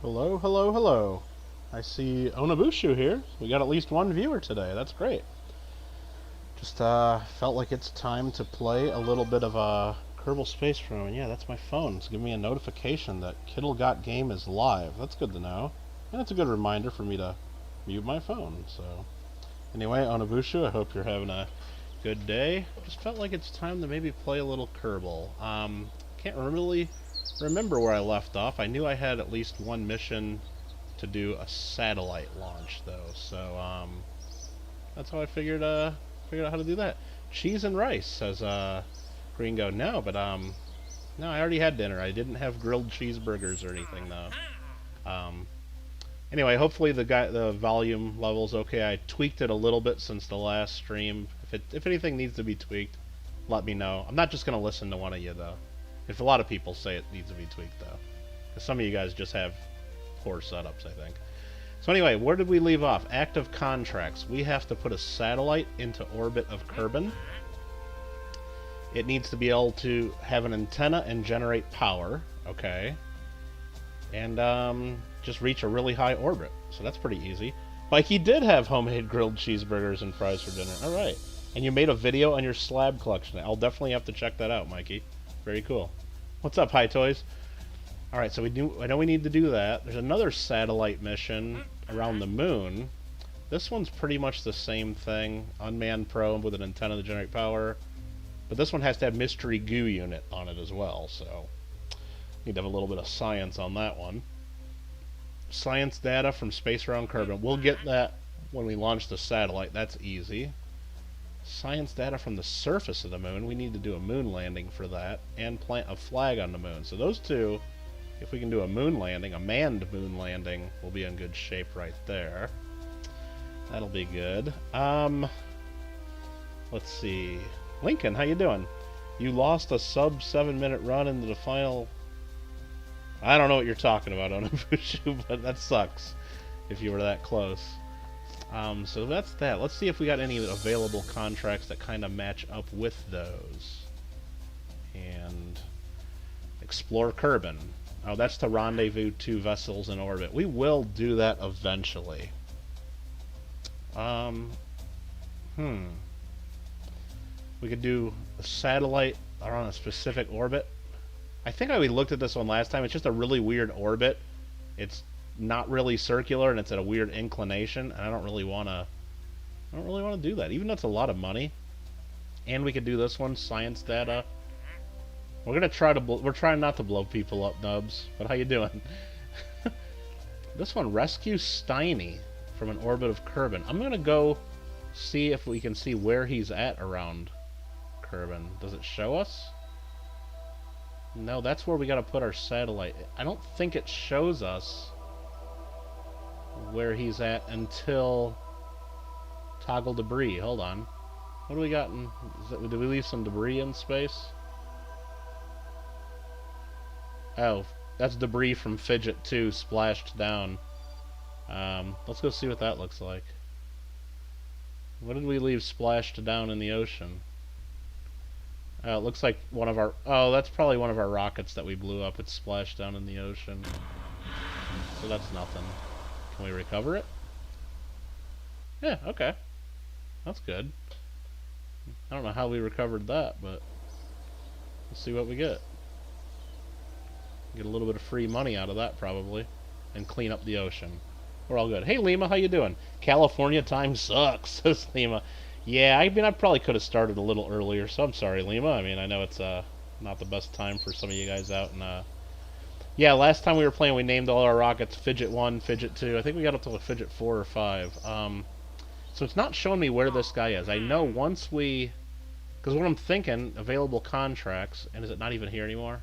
Hello, hello, hello. I see Onabushu here. We got at least one viewer today. That's great. Just felt like it's time to play a little bit of Kerbal Space Program. And yeah, that's my phone. It's giving me a notification that Kittle Got Game is live. That's good to know. And it's a good reminder for me to mute my phone. So anyway, Onabushu, I hope you're having a good day. Just felt like it's time to maybe play a little Kerbal. Can't really remember where I left off. I knew I had at least one mission to do a satellite launch, though. So that's how I figured out how to do that. Cheese and rice, says Gringo. No, but no, I already had dinner. I didn't have grilled cheeseburgers or anything, though. Anyway, hopefully the volume level's okay. I tweaked it a little bit since the last stream. If anything needs to be tweaked, let me know. I'm not just gonna listen to one of you, though. If a lot of people say it needs to be tweaked, though. Because some of you guys just have poor setups, I think. So anyway, where did we leave off? Active contracts. We have to put a satellite into orbit of Kerbin. It needs to be able to have an antenna and generate power. Okay. And just reach a really high orbit. So that's pretty easy. Mikey did have homemade grilled cheeseburgers and fries for dinner. Alright. And you made a video on your slab collection. I'll definitely have to check that out, Mikey. Very cool. What's up, Hi Toys? Alright, so I know we need to do that. There's another satellite mission around the moon. This one's pretty much the same thing. Unmanned probe with an antenna to generate power. But this one has to have mystery goo unit on it as well, so need to have a little bit of science on that one. Science data from space around Kerbin. We'll get that when we launch the satellite. That's easy. Science data from the surface of the moon. We need to do a moon landing for that and plant a flag on the moon. So those two, if we can do a moon landing, a manned moon landing, we'll be in good shape right there. That'll be good. Let's see. Lincoln, how you doing? You lost a sub 7-minute run into the final. I don't know what you're talking about, Onabushu, but that sucks if you were that close. So that's that. Let's see if we got any available contracts that kind of match up with those. And explore Kerbin. Oh, that's to rendezvous 2 vessels in orbit. We will do that eventually. We could do a satellite around a specific orbit. I think we looked at this one last time. It's just a really weird orbit. It's not really circular and it's at a weird inclination, and I don't really want to do that, even though it's a lot of money. And we could do this one, science data. We're trying not to blow people up, Nubs, but how you doing? This one, rescue Steiny from an orbit of Kerbin. I'm gonna go see if we can see where he's at around Kerbin. Does it show us? No, that's where we gotta put our satellite. I don't think it shows us where he's at until toggle debris. Hold on. What do we got in... did we leave some debris in space? Oh, that's debris from Fidget 2 splashed down. Let's go see what that looks like. What did we leave splashed down in the ocean? It looks like one of our... oh, that's probably one of our rockets that we blew up. It's splashed down in the ocean. So that's nothing. Can we recover it? Yeah, okay. That's good. I don't know how we recovered that, but let's see what we get. Get a little bit of free money out of that, probably. And clean up the ocean. We're all good. Hey, Lima, how you doing? California time sucks, says Lima. Yeah, I mean, I probably could have started a little earlier, so I'm sorry, Lima. I mean, I know it's not the best time for some of you guys out in... yeah, last time we were playing, we named all our rockets Fidget 1, Fidget 2. I think we got up to Fidget 4 or 5. So it's not showing me where this guy is. I know once we... because what I'm thinking, available contracts, and is it not even here anymore?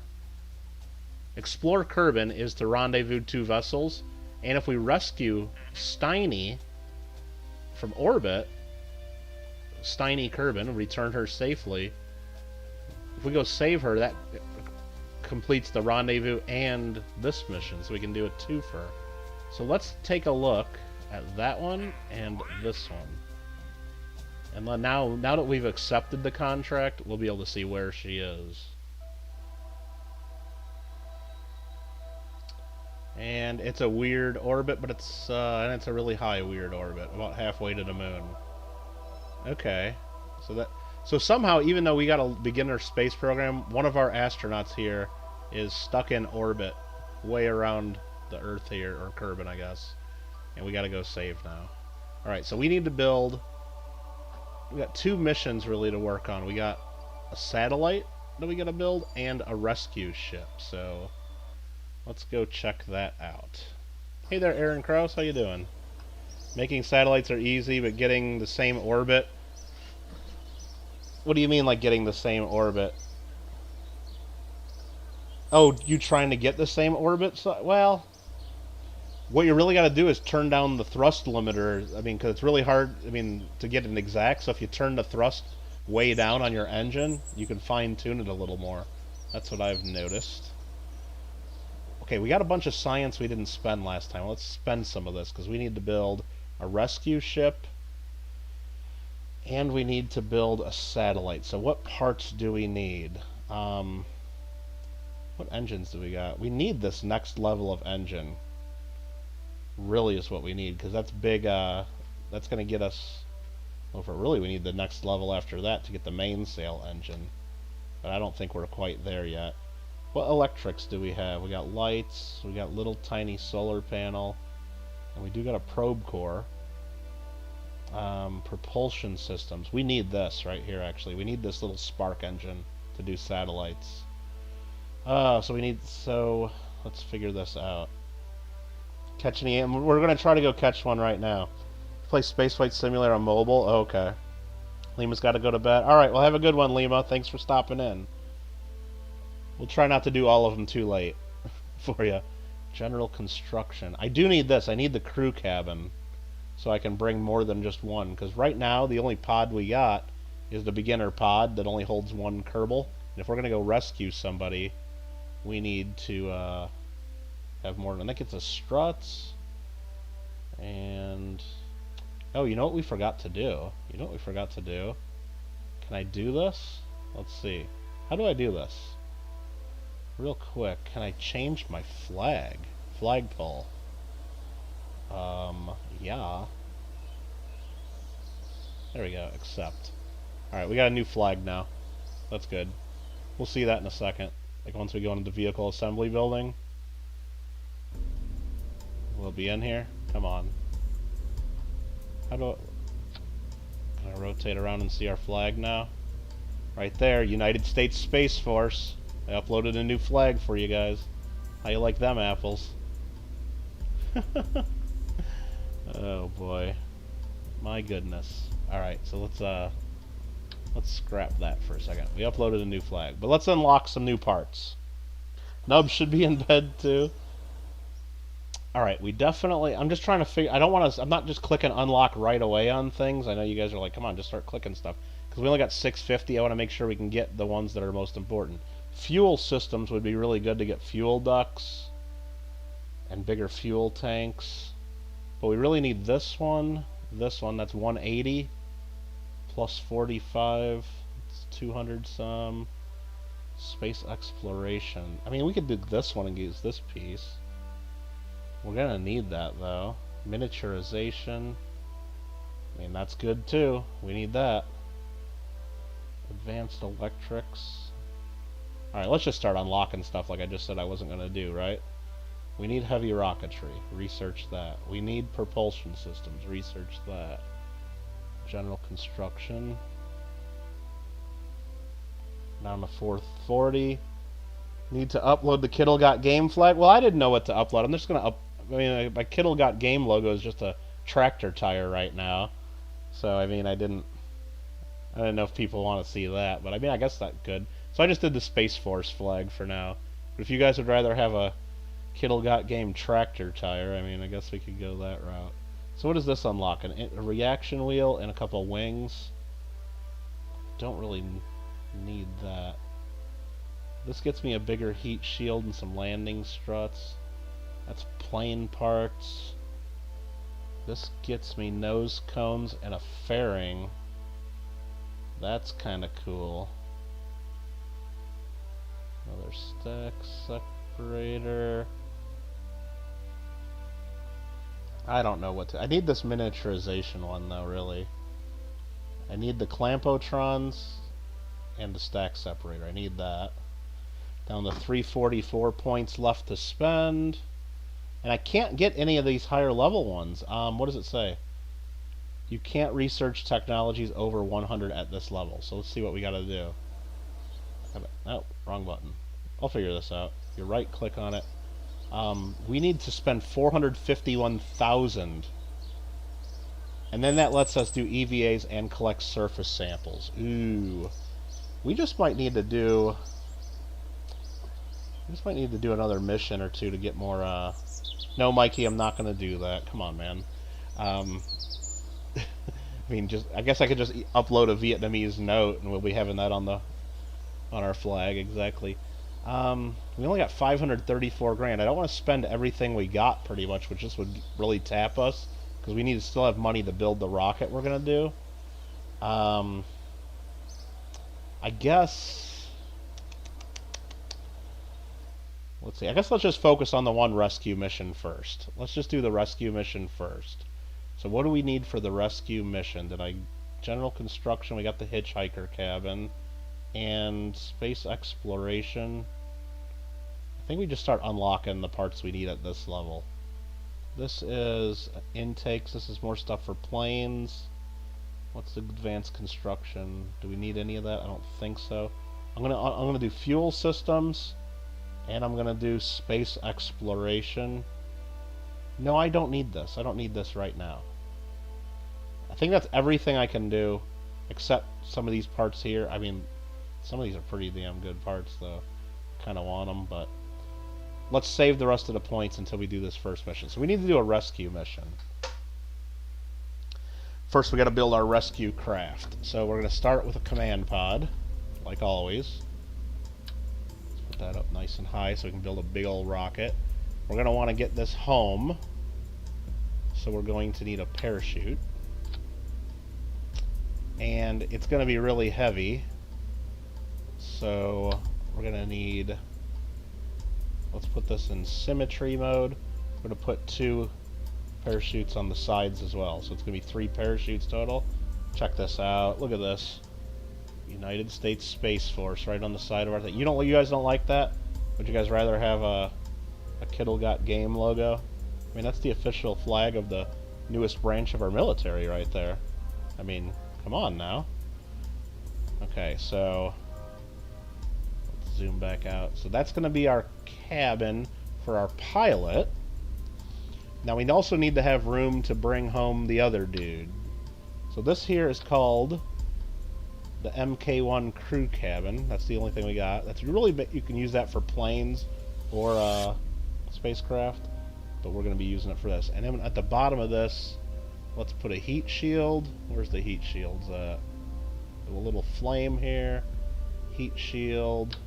Explore Kerbin is to rendezvous 2 vessels, and if we rescue Steiny from orbit, Steiny Kerbin, return her safely, if we go save her, that completes the rendezvous and this mission, so we can do a twofer. So let's take a look at that one and this one. And then now that we've accepted the contract, we'll be able to see where she is. And it's a weird orbit, but it's a really high weird orbit, about halfway to the moon. Okay, so somehow, even though we got a beginner space program, one of our astronauts here is stuck in orbit, way around the Earth here, or Kerbin, I guess, and we got to go save now. All right, so we need to build. We got 2 missions really to work on. We got a satellite that we got to build and a rescue ship. So let's go check that out. Hey there, Aaron Krause. How you doing? Making satellites are easy, but getting the same orbit. What do you mean, like getting the same orbit? Oh, you trying to get the same orbit? So, well, what you really got to do is turn down the thrust limiter. I mean, because it's really hard. I mean, to get an exact. So if you turn the thrust way down on your engine, you can fine tune it a little more. That's what I've noticed. Okay, we got a bunch of science we didn't spend last time. Let's spend some of this because we need to build a rescue ship and we need to build a satellite. So what parts do we need? What engines do we got? We need this next level of engine. Really is what we need because that's big. That's going to get us. Well, for really, we need the next level after that to get the mainsail engine. But I don't think we're quite there yet. What electrics do we have? We got lights, we got little tiny solar panel, and we do got a probe core. Propulsion systems. We need this right here, actually. We need this little spark engine to do satellites. So let's figure this out. Catch any, and we're going to try to go catch one right now. Play Spaceflight Simulator on mobile? Oh, okay. Lima's got to go to bed. Alright, well have a good one, Lima. Thanks for stopping in. We'll try not to do all of them too late for you. General construction. I do need this. I need the crew cabin so I can bring more than just one. Because right now, the only pod we got is the beginner pod that only holds 1 Kerbal. And if we're going to go rescue somebody, we need to have more. I think it's a struts. And... oh, you know what we forgot to do? Can I do this? Let's see. How do I do this? Real quick, can I change my flag? Flagpole. Yeah. There we go, accept. Alright, we got a new flag now. That's good. We'll see that in a second. Like once we go into the vehicle assembly building. We'll be in here. Come on. How do I... can I rotate around and see our flag now? Right there, United States Space Force. I uploaded a new flag for you guys. How you like them apples? Oh boy. My goodness. Alright, so let's scrap that for a second. We uploaded a new flag. But let's unlock some new parts. Nub should be in bed too. Alright, we definitely... I'm just trying to figure... I'm not just clicking unlock right away on things. I know you guys are like, come on, just start clicking stuff. Because we only got 650. I want to make sure we can get the ones that are most important. Fuel systems would be really good to get fuel ducts and bigger fuel tanks. But we really need this one. This one, that's 180 plus 45. It's 200 some. Space exploration. I mean, we could do this one and use this piece. We're gonna need that though. Miniaturization. I mean, that's good too. We need that. Advanced electrics. Alright, let's just start unlocking stuff like I just said I wasn't going to do, right? We need heavy rocketry. Research that. We need propulsion systems. Research that. General construction. Down to 440. Need to upload the Kittle Got Game flag. Well, I didn't know what to upload. I'm just going to I mean, my Kittle Got Game logo is just a tractor tire right now. So, I mean, I didn't know if people want to see that. But, I mean, I guess that's good. So I just did the Space Force flag for now. But if you guys would rather have a Kittle Got Game tractor tire, I mean, I guess we could go that route. So what does this unlock? A reaction wheel and a couple wings. Don't really need that. This gets me a bigger heat shield and some landing struts. That's plane parts. This gets me nose cones and a fairing. That's kind of cool. Another stack separator. I don't know what to... I need this miniaturization one, though, really. I need the clampotrons and the stack separator. I need that. Down to 344 points left to spend. And I can't get any of these higher level ones. What does it say? You can't research technologies over 100 at this level. So let's see what we gotta do. Oh, wrong button. I'll figure this out. You right click on it. We need to spend 451,000. And then that lets us do EVAs and collect surface samples. Ooh. We just might need to do... another mission or two to get more, No, Mikey, I'm not going to do that. Come on, man. I mean, I guess I could just upload a Vietnamese note and we'll be having that on our flag, exactly. We only got 534 grand. I don't want to spend everything we got, pretty much, which just would really tap us, because we need to still have money to build the rocket we're going to do. I guess... Let's see. I guess let's just focus on the one rescue mission first. Let's just do the rescue mission first. So what do we need for the rescue mission? General construction, we got the hitchhiker cabin. And space exploration. I think we just start unlocking the parts we need at this level. This is intakes. This is more stuff for planes. What's the advanced construction? Do we need any of that? I don't think so. I'm gonna do fuel systems. And I'm going to do space exploration. No, I don't need this. I don't need this right now. I think that's everything I can do, except some of these parts here. I mean, some of these are pretty damn good parts, though. Kind of want them, but... Let's save the rest of the points until we do this first mission. So we need to do a rescue mission. First, we got to build our rescue craft. So we're going to start with a command pod, like always. Put that up nice and high so we can build a big old rocket. We're going to want to get this home, so we're going to need a parachute. And it's going to be really heavy, so we're going to need... Let's put this in symmetry mode. We're going to put 2 parachutes on the sides as well, so it's going to be 3 parachutes total. Check this out. Look at this. United States Space Force right on the side of our thing. You guys don't like that? Would you guys rather have a Kittle Got Game logo? I mean, that's the official flag of the newest branch of our military right there. I mean, come on now. Okay, so let's zoom back out. So that's going to be our cabin for our pilot. Now we also need to have room to bring home the other dude. So this here is called the MK1 crew cabin. That's the only thing we got. That's really you can use that for planes or spacecraft, but we're going to be using it for this. And then at the bottom of this, let's put a heat shield. Where's the heat shields at? A little flame here. Heat shield.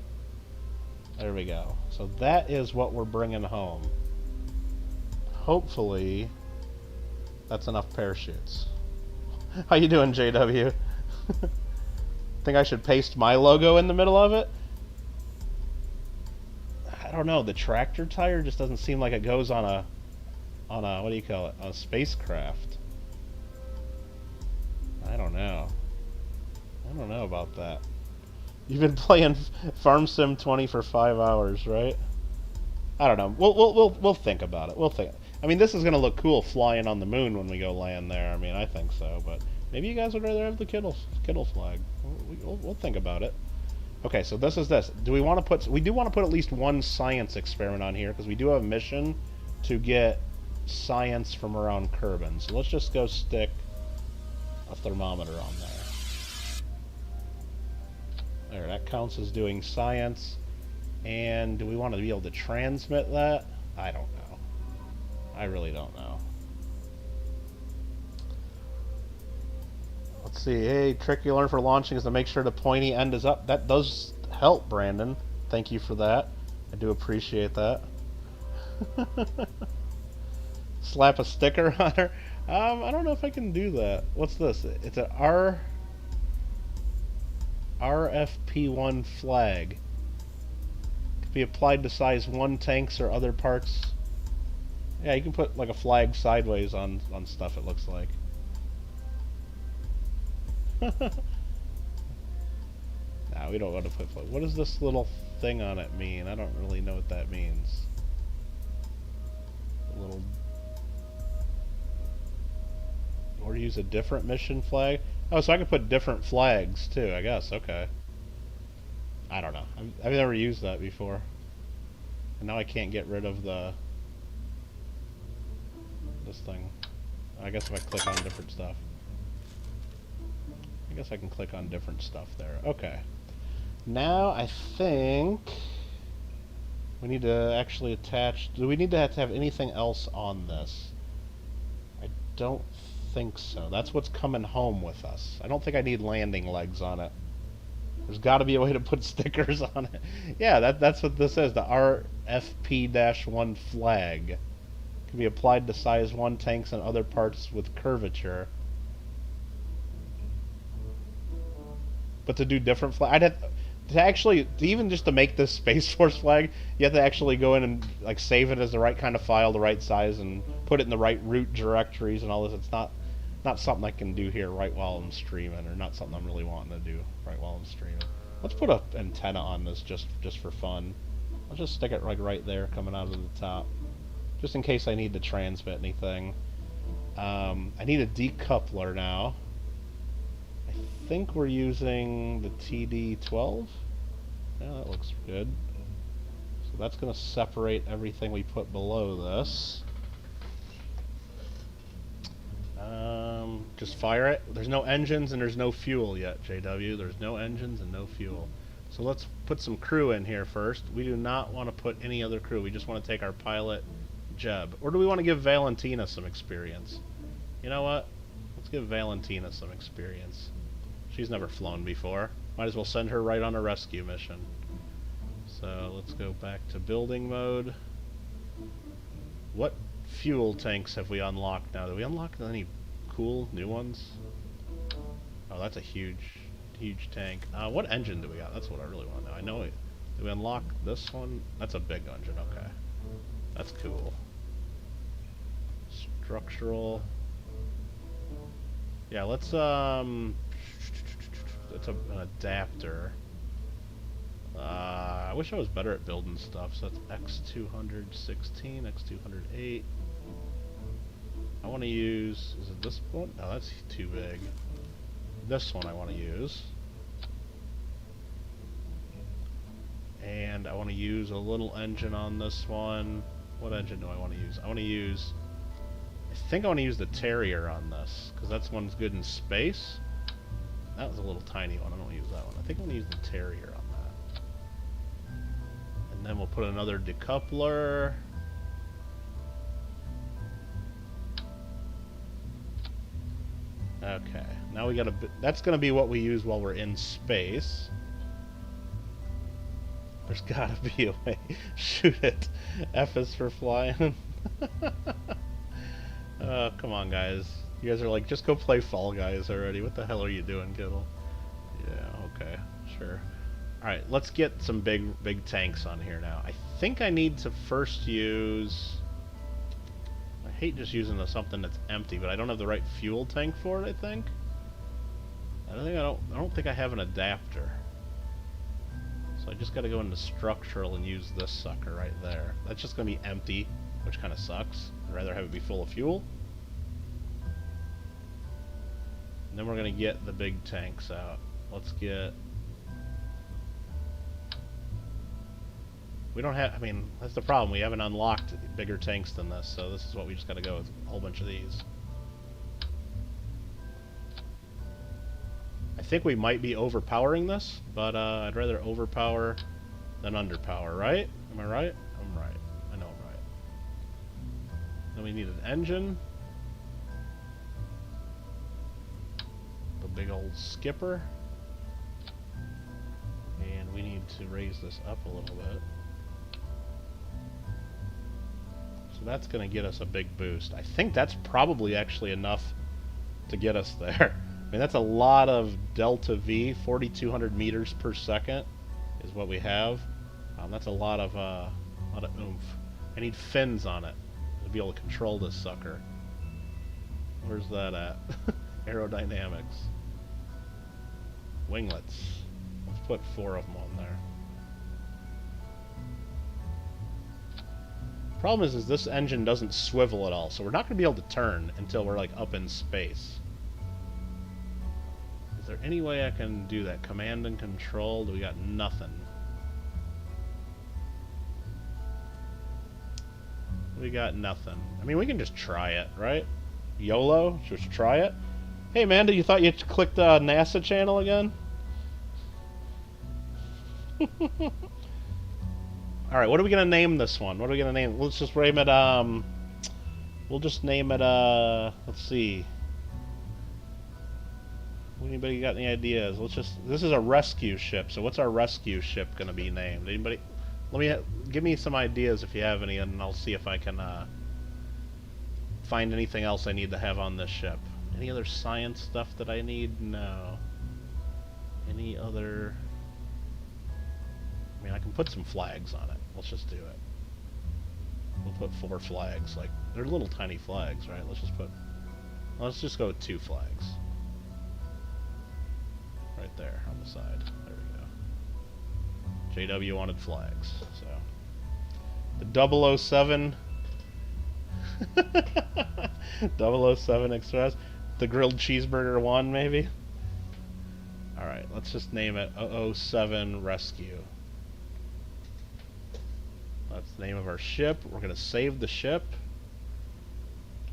There we go. So that is what we're bringing home. Hopefully, that's enough parachutes. How you doing, JW? Think I should paste my logo in the middle of it? I don't know. The tractor tire just doesn't seem like it goes on a what do you call it? On a spacecraft. I don't know. I don't know about that. You've been playing Farm Sim 20 for 5 hours, right? I don't know. We'll think about it. We'll think. I mean, this is gonna look cool flying on the moon when we go land there. I mean, I think so, but maybe you guys would rather have the Kittle flag. We'll think about it. Okay, so this is this. Do we want to put... We do want to put at least one science experiment on here, because we do have a mission to get science from around Kerbin. So let's just go stick a thermometer on there. There, that counts as doing science. And do we want to be able to transmit that? I don't know. I really don't know. Let's see. Hey, trick you learn for launching is to make sure the pointy end is up. That does help, Brandon. Thank you for that. I do appreciate that. Slap a sticker on her. I don't know if I can do that. What's this? It's an RFP1 flag. Could be applied to size 1 tanks or other parts Yeah, you can put like a flag sideways on stuff, it looks like. Nah, we don't want to put flag. What does this little thing on it mean? I don't really know what that means. A little... Or use a different mission flag? Oh, so I can put different flags too, I guess. Okay. I don't know. I've never used that before. And now I can't get rid of this thing. I guess if I click on different stuff. I guess I can click on different stuff there. Okay. Now I think we need to actually attach... Do we need to have anything else on this? I don't think so. That's what's coming home with us. I don't think I need landing legs on it. There's got to be a way to put stickers on it. Yeah, that's what this is. The RFP-1 flag can be applied to size 1 tanks and other parts with curvature. But to do different flag, I'd have to actually, even just to make this Space Force flag, you have to actually go in and like save it as the right kind of file, the right size, and put it in the right root directories and all this. It's not something I can do here right while I'm streaming, or not something I'm really wanting to do right while I'm streaming. Let's put an antenna on this just for fun. I'll just stick it like right there coming out of the top, just in case I need to transmit anything. I need a decoupler now. I think we're using the TD12. Yeah, that looks good. So that's going to separate everything we put below this. Just fire it. There's no engines and there's no fuel yet, JW. There's no engines and no fuel. So let's put some crew in here first. We do not want to put any other crew. We just want to take our pilot, Jeb. Or do we want to give Valentina some experience? You know what? Let's give Valentina some experience. She's never flown before. Might as well send her right on a rescue mission. So let's go back to building mode. What fuel tanks have we unlocked now? Did we unlock any cool new ones? Oh, that's a huge tank. What engine do we got? That's what I really want to know. I know it. Did we unlock this one? That's a big engine. Okay, that's cool. Structural. Yeah, let's it's an adapter. I wish I was better at building stuff. So that's X216, X208. I want to use, is it this one? No, that's too big. This one I want to use. And I want to use a little engine on this one. What engine do I want to use? I want to use, I think I want to use the Terrier on this, because that's one's good in space. That was a little tiny one. I don't want to use that one. I think I want to use the Terrier on that. And then we'll put another decoupler. Okay, now we got a bit. That's going to be what we use while we're in space. There's got to be a way. Shoot it. F is for flying. Oh, come on, guys. You guys are like, just go play Fall Guys already. What the hell are you doing, Kittle? Yeah, okay, sure. Alright, let's get some big tanks on here now. I think I need to first use... I hate just using something that's empty, but I don't have the right fuel tank for it, I think. I don't think I have an adapter. So I just gotta go into structural and use this sucker right there. That's just gonna be empty, which kinda sucks. I'd rather have it be full of fuel. And then we're gonna get the big tanks out. Let's get... We don't have, I mean, that's the problem. We haven't unlocked bigger tanks than this, so this is what we just gotta go with, a whole bunch of these. I think we might be overpowering this, but I'd rather overpower than underpower, right? Am I right? I'm right. I know I'm right. Then we need an engine. The big old skipper. And we need to raise this up a little bit. So that's going to get us a big boost. I think that's probably actually enough to get us there. I mean, that's a lot of delta V, 4,200 meters per second is what we have. That's a lot of oomph. I need fins on it. to be able to control this sucker. Where's that at? Aerodynamics. Winglets. Let's put 4 of them on there. Problem is this engine doesn't swivel at all, so we're not going to be able to turn until we're like up in space. Is there any way I can do that? Command and control? We got nothing. We got nothing. I mean, we can just try it, right? YOLO? Just try it? Hey, Amanda, you thought you clicked the NASA channel again? Alright, what are we going to name this one? What are we going to name? Let's just name it, we'll just name it, let's see. Anybody got any ideas? This is a rescue ship, so what's our rescue ship going to be named? Anybody? Give me some ideas if you have any, and I'll see if I can, find anything else I need to have on this ship. Any other science stuff that I need? No. Any other... I mean, I can put some flags on it. Let's just do it. We'll put 4 flags. Like, they're little tiny flags, right? Let's just go with 2 flags. Right there on the side. There we go. JW wanted flags, so. The 007... 007 Express. The grilled cheeseburger 1, maybe? Alright, let's just name it 007 Rescue. That's the name of our ship. We're going to save the ship.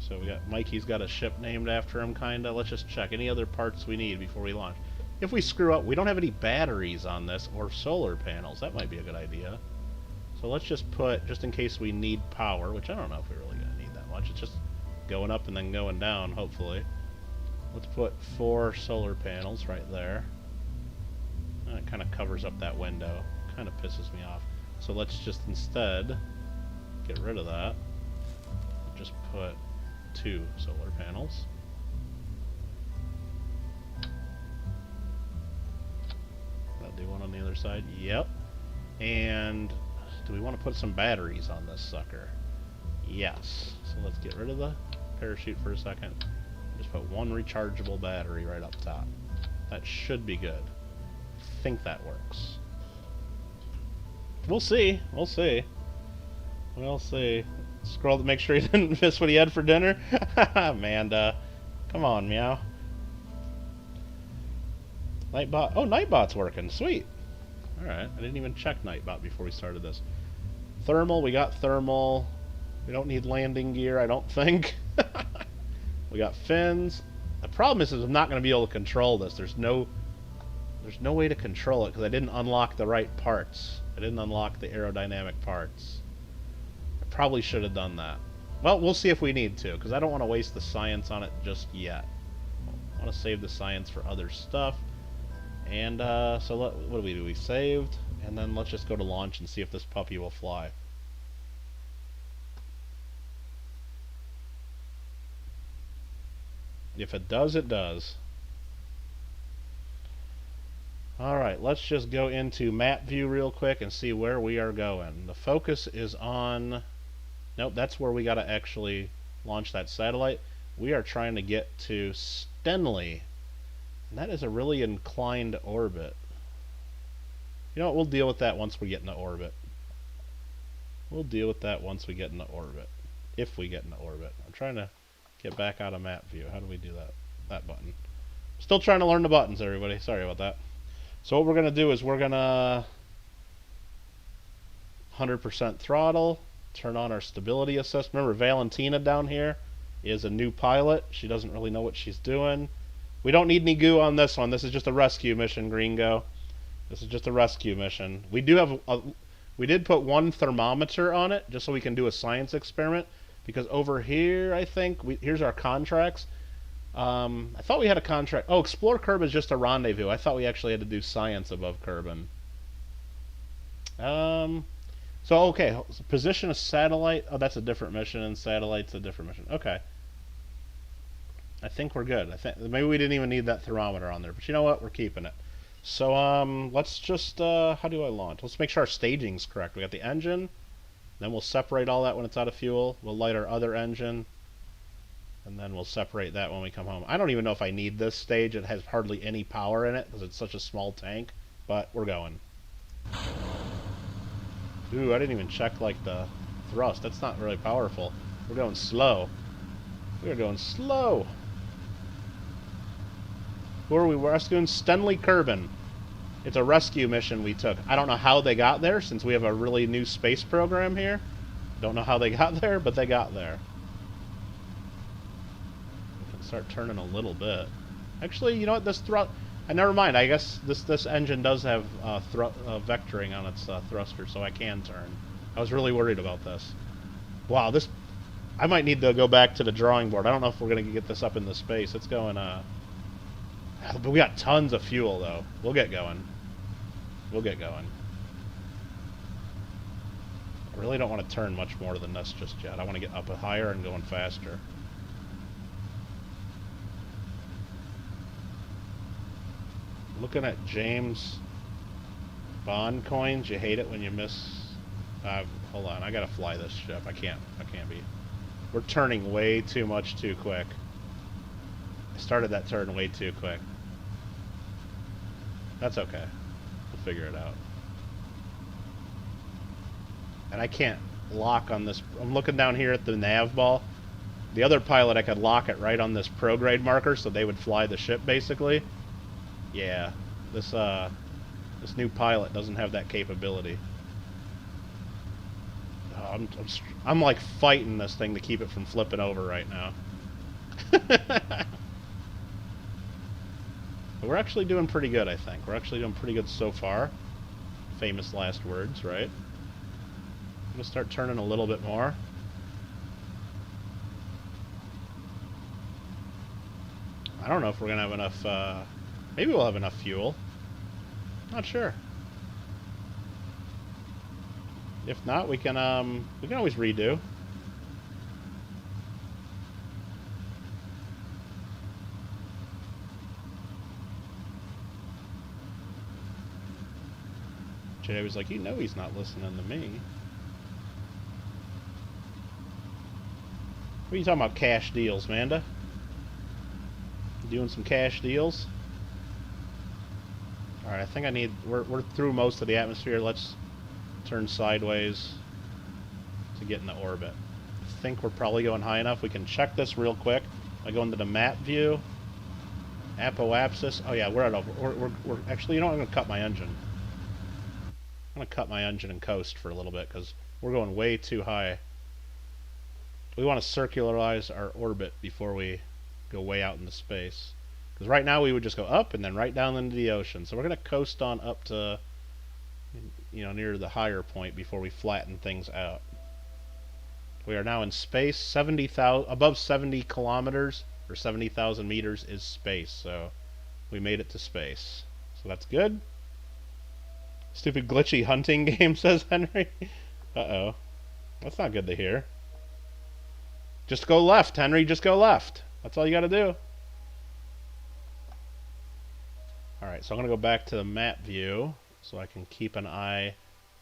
So we got Mikey's got a ship named after him, kinda. Let's just check any other parts we need before we launch. If we screw up, we don't have any batteries on this or solar panels. That might be a good idea. So let's just put, just in case we need power, which I don't know if we're really going to need that much. It's just going up and then going down, hopefully. Let's put 4 solar panels right there. And it kind of covers up that window. Kind of pisses me off. So let's just instead get rid of that. Just put 2 solar panels. I'll do one on the other side. Yep. And do we want to put some batteries on this sucker? Yes. So let's get rid of the parachute for a second. Just put 1 rechargeable battery right up top. That should be good. I think that works. We'll see. We'll see. We'll see. Scroll to make sure he didn't miss what he had for dinner. Amanda. Come on, meow. Nightbot. Oh, Nightbot's working. Sweet. Alright. I didn't even check Nightbot before we started this. Thermal. We got thermal. We don't need landing gear, I don't think. We got fins. The problem is I'm not going to be able to control this. There's no way to control it because I didn't unlock the right parts. I didn't unlock the aerodynamic parts. I probably should have done that. Well, we'll see if we need to, because I don't want to waste the science on it just yet. I want to save the science for other stuff. And, so what do we do? We saved, and then let's just go to launch and see if this puppy will fly. If it does, it does. Alright, let's just go into map view real quick and see where we are going. The focus is on... Nope, that's where we got to actually launch that satellite. We are trying to get to Stenley. And that is a really inclined orbit. You know what, we'll deal with that once we get into orbit. We'll deal with that once we get into orbit. If we get into orbit. I'm trying to get back out of map view. How do we do that? That button. Still trying to learn the buttons, everybody. Sorry about that. So what we're going to do is we're going to 100% throttle, turn on our stability assist. Remember, Valentina down here is a new pilot. She doesn't really know what she's doing. We don't need any goo on this one. This is just a rescue mission, Gringo. This is just a rescue mission. We do have we did put 1 thermometer on it just so we can do a science experiment, because over here, I think, here's our contracts. I thought we had a contract. Oh, Explore Kerbin is just a rendezvous. I thought we actually had to do science above Kerbin. So, okay. So position a satellite. Oh, that's a different mission, and satellite's a different mission. Okay. I think we're good. I think maybe we didn't even need that thermometer on there. But you know what? We're keeping it. So, let's just, how do I launch? Let's make sure our staging's correct. We got the engine. Then we'll separate all that when it's out of fuel. We'll light our other engine, and then we'll separate that when we come home. I don't even know if I need this stage. It has hardly any power in it because it's such a small tank, but we're going. Ooh, I didn't even check like the thrust. That's not really powerful. We're going slow. We're going slow. Who are we rescuing? Stenley Kerbin. It's a rescue mission we took. I don't know how they got there, since we have a really new space program here. Don't know how they got there, but they got there. We can start turning a little bit. Actually, you know what? This thrust... never mind. I guess this engine does have vectoring on its thruster, so I can turn. I was really worried about this. Wow, this... I might need to go back to the drawing board. I don't know if we're going to get this up into space. It's going... But we got tons of fuel, though. We'll get going. We'll get going. I really don't want to turn much more than this just yet. I want to get up higher and going faster. Looking at James Bond coins. You hate it when you miss... hold on. I gotta fly this ship. I can't be. We're turning way too much too quick. I started that turn way too quick. That's okay. We'll figure it out. And I can't lock on this. I'm looking down here at the nav ball. The other pilot, I could lock it right on this prograde marker so they would fly the ship, basically. Yeah. This new pilot doesn't have that capability. Oh, I'm like fighting this thing to keep it from flipping over right now. But we're actually doing pretty good, I think. We're actually doing pretty good so far. Famous last words, right? I'm going to start turning a little bit more. I don't know if we're going to have enough... maybe we'll have enough fuel. Not sure. If not, we can always redo. Jay was like, you know he's not listening to me. What are you talking about, cash deals, Manda? Doing some cash deals? Alright, I think I need... We're through most of the atmosphere. Let's turn sideways to get in the orbit. I think we're probably going high enough. We can check this real quick. I go into the map view. Apoapsis. Oh yeah, we're at over... We're actually, you know what? I'm going to cut my engine. I'm going to cut my engine and coast for a little bit because we're going way too high. We want to circularize our orbit before we go way out into space. Because right now we would just go up and then right down into the ocean. So we're going to coast on up to, you know, near the higher point before we flatten things out. We are now in space. 70,000, above 70 kilometers or 70,000 meters is space. So we made it to space. So that's good. Stupid glitchy hunting game, says Henry. Uh-oh. That's not good to hear. Just go left, Henry. Just go left. That's all you got to do. Alright, so I'm going to go back to the map view so I can keep an eye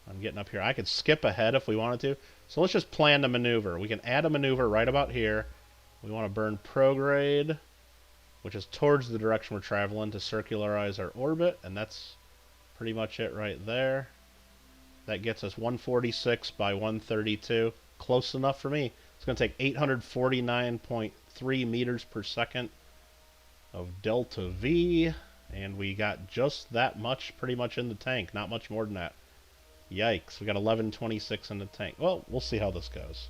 on getting up here. I could skip ahead if we wanted to. So let's just plan the maneuver. We can add a maneuver right about here. We want to burn prograde, which is towards the direction we're traveling, to circularize our orbit, and that's pretty much it right there. That gets us 146 by 132. Close enough for me. It's going to take 849.3 meters per second of delta V, and we got just that much pretty much in the tank. Not much more than that. Yikes. We got 1126 in the tank. Well, we'll see how this goes.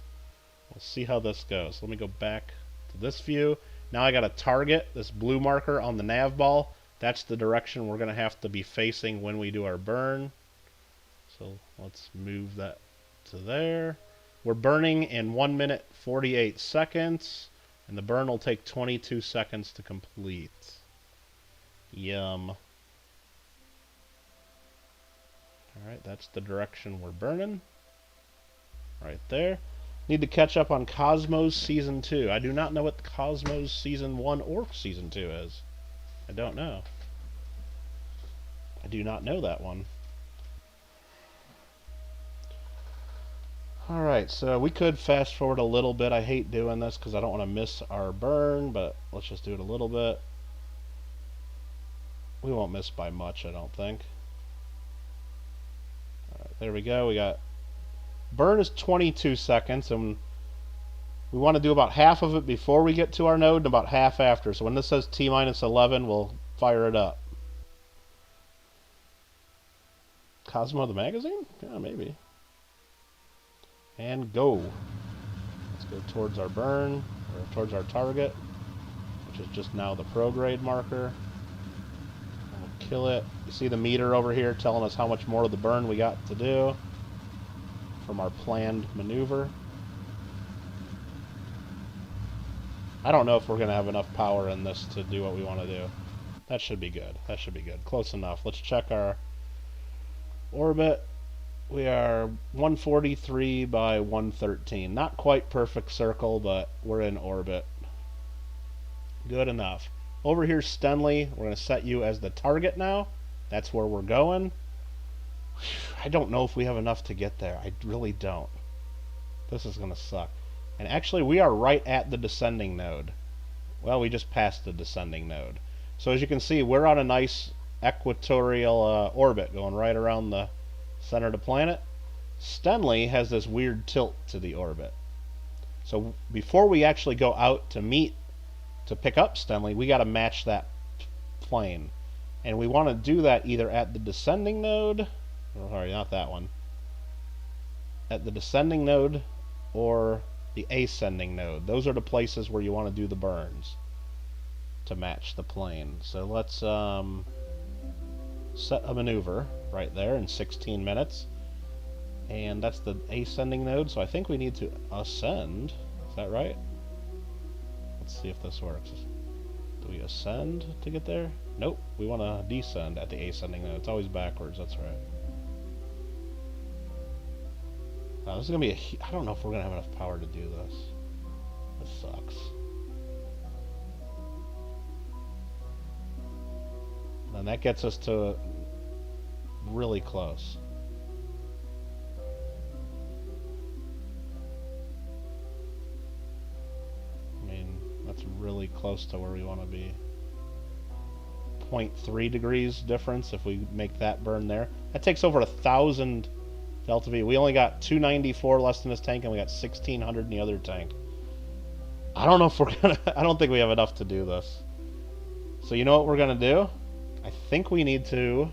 We'll see how this goes. Let me go back to this view. Now I got a target, this blue marker on the nav ball. That's the direction we're going to have to be facing when we do our burn. So let's move that to there. We're burning in 1 minute 48 seconds, and the burn will take 22 seconds to complete. Yum. Alright, that's the direction we're burning. Right there. Need to catch up on Cosmos Season 2. I do not know what Cosmos Season 1 or Season 2 is. I don't know. I do not know that one. Alright, so we could fast forward a little bit. I hate doing this because I don't want to miss our burn, but let's just do it a little bit. We won't miss by much, I don't think. Alright, there we go. We got burn is 22 seconds, and we want to do about half of it before we get to our node and about half after. So when this says T-11, we'll fire it up. Cosmo the magazine? Yeah, maybe. And go. Let's go towards our burn, or towards our target, which is just now the prograde marker. And we'll kill it. You see the meter over here telling us how much more of the burn we got to do from our planned maneuver. I don't know if we're going to have enough power in this to do what we want to do. That should be good. That should be good. Close enough. Let's check our orbit. We are 143 by 113. Not quite perfect circle, but we're in orbit. Good enough. Over here, Stenley, we're going to set you as the target now. That's where we're going. I don't know if we have enough to get there. I really don't. This is going to suck. And actually, we are right at the descending node. Well, we just passed the descending node. So as you can see, we're on a nice equatorial orbit going right around the center of the planet. Stenley has this weird tilt to the orbit. So before we actually go out to pick up Stenley, we got to match that plane. And we want to do that either at the descending node, or sorry, not that one, at the descending node or the ascending node. Those are the places where you want to do the burns to match the plane. So let's set a maneuver right there in 16 minutes. And that's the ascending node, so I think we need to ascend. Is that right? Let's see if this works. Do we ascend to get there? Nope, we want to descend at the ascending node. It's always backwards, that's right. Wow, this is going to be I don't know if we're going to have enough power to do this. This sucks. And that gets us to really close. I mean, that's really close to where we want to be. 0.3 degrees difference if we make that burn there. That takes over 1,000 Delta V. We only got 294 less in this tank, and we got 1,600 in the other tank. I don't know if we're gonna. I don't think we have enough to do this. So you know what we're gonna do? I think we need to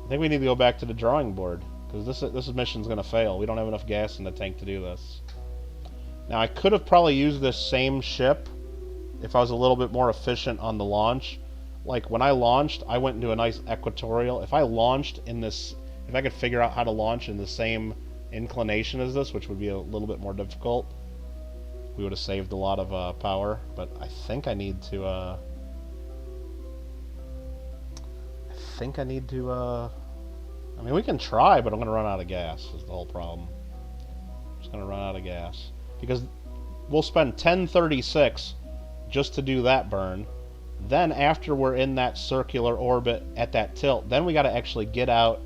go back to the drawing board, because this mission's gonna fail. We don't have enough gas in the tank to do this. Now I could have probably used this same ship if I was a little bit more efficient on the launch. Like when I launched, I went into a nice equatorial. If I launched in this, if I could figure out how to launch in the same inclination as this, which would be a little bit more difficult, we would have saved a lot of power. But I think I need to. I mean, we can try, but I'm going to run out of gas. Is the whole problem. I'm just going to run out of gas because we'll spend 1036 just to do that burn. Then after we're in that circular orbit at that tilt, then we got to actually get out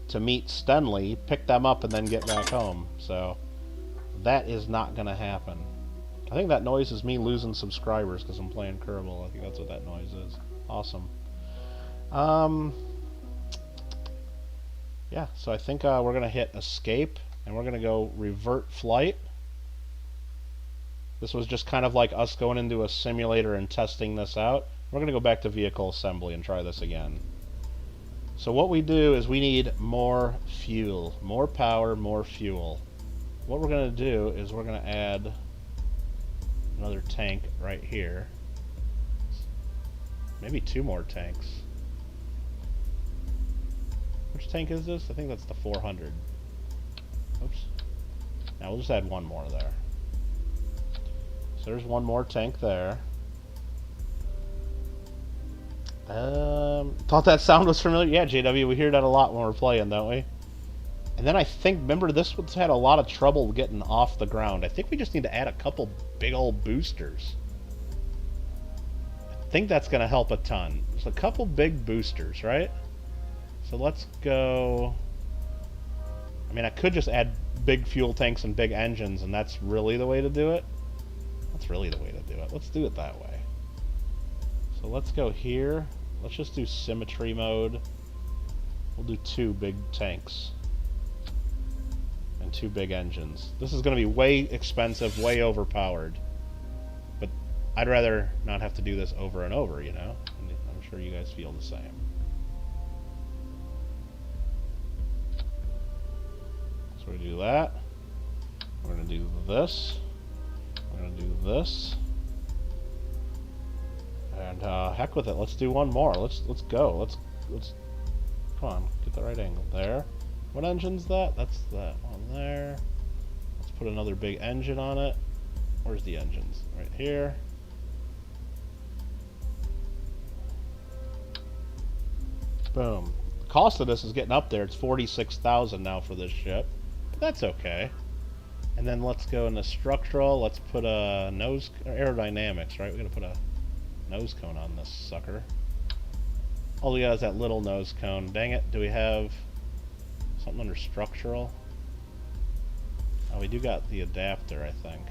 to meet Stenley, pick them up, and then get back home. So that is not going to happen. I think that noise is me losing subscribers because I'm playing Kerbal. I think that's what that noise is. Awesome. Yeah, so I think we're going to hit escape, and we're going to go revert flight. This was just kind of like us going into a simulator and testing this out. We're going to go back to vehicle assembly and try this again. So what we do is we need more fuel, more power, more fuel. What we're going to do is we're going to add another tank right here. Maybe 2 more tanks. Which tank is this? I think that's the 400. Oops. Now we'll just add 1 more there. So there's 1 more tank there. Thought that sound was familiar. Yeah, JW, we hear that a lot when we're playing, don't we? And then I think, remember, this one's had a lot of trouble getting off the ground. I think we just need to add a couple big old boosters. I think that's going to help a ton. Just a couple big boosters, right? So let's go. I I mean, I could just add big fuel tanks and big engines, and that's really the way to do it. That's really the way to do it. Let's do it that way. So let's go here. Let's just do symmetry mode. We'll do 2 big tanks. And 2 big engines. This is going to be way expensive, way overpowered. But I'd rather not have to do this over and over, you know? I'm sure you guys feel the same. So we're going to do that. We're going to do this. We're going to do this. And heck with it. Let's do one more. Let's go. Let's come on, get the right angle there. What engine's that? That's that one there. Let's put another big engine on it. Where's the engines? Right here. Boom. The cost of this is getting up there. It's 46,000 now for this ship. But that's okay. And then let's go into structural. Let's put a nose aerodynamics, right? We're gonna put a nose cone on this sucker. All we got is that little nose cone. Dang it, do we have something under structural? Oh, we do got the adapter, I think.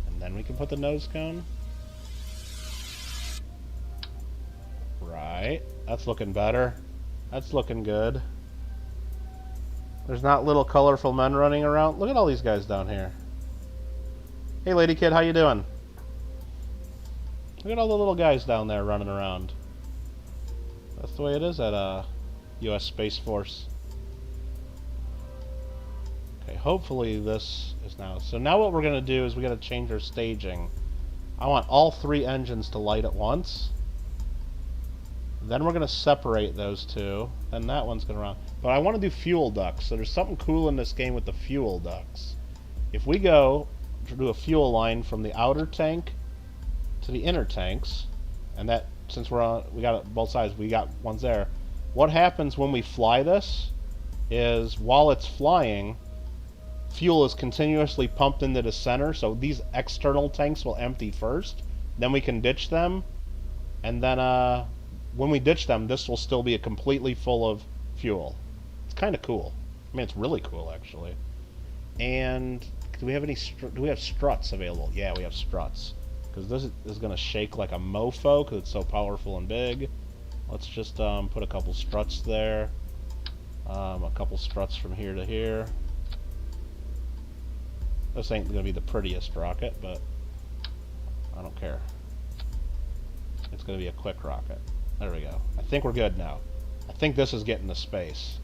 And then we can put the nose cone. Right, that's looking better. That's looking good. There's not little colorful men running around. Look at all these guys down here. Hey, lady kid, how you doing? Look at all the little guys down there running around. That's the way it is at U.S. Space Force. Okay, hopefully this is now... So now what we're going to do is we got to change our staging. I want all 3 engines to light at once. Then we're going to separate those 2. Then that one's going to run. But I want to do fuel ducts. So there's something cool in this game with the fuel ducts. If we go to do a fuel line from the outer tank to the inner tanks, and that, since we got it both sides, we got ones there. What happens when we fly this is, while it's flying, fuel is continuously pumped into the center, so these external tanks will empty first, then we can ditch them, and then when we ditch them, this will still be completely full of fuel. It's kind of cool. I mean, it's really cool, actually. And do we have any? Do we have struts available? Yeah, we have struts. Because this is going to shake like a mofo because it's so powerful and big. Let's just put a couple struts there. A couple struts from here to here. This ain't going to be the prettiest rocket, but I don't care. It's going to be a quick rocket. There we go. I think we're good now. I think this is getting to space.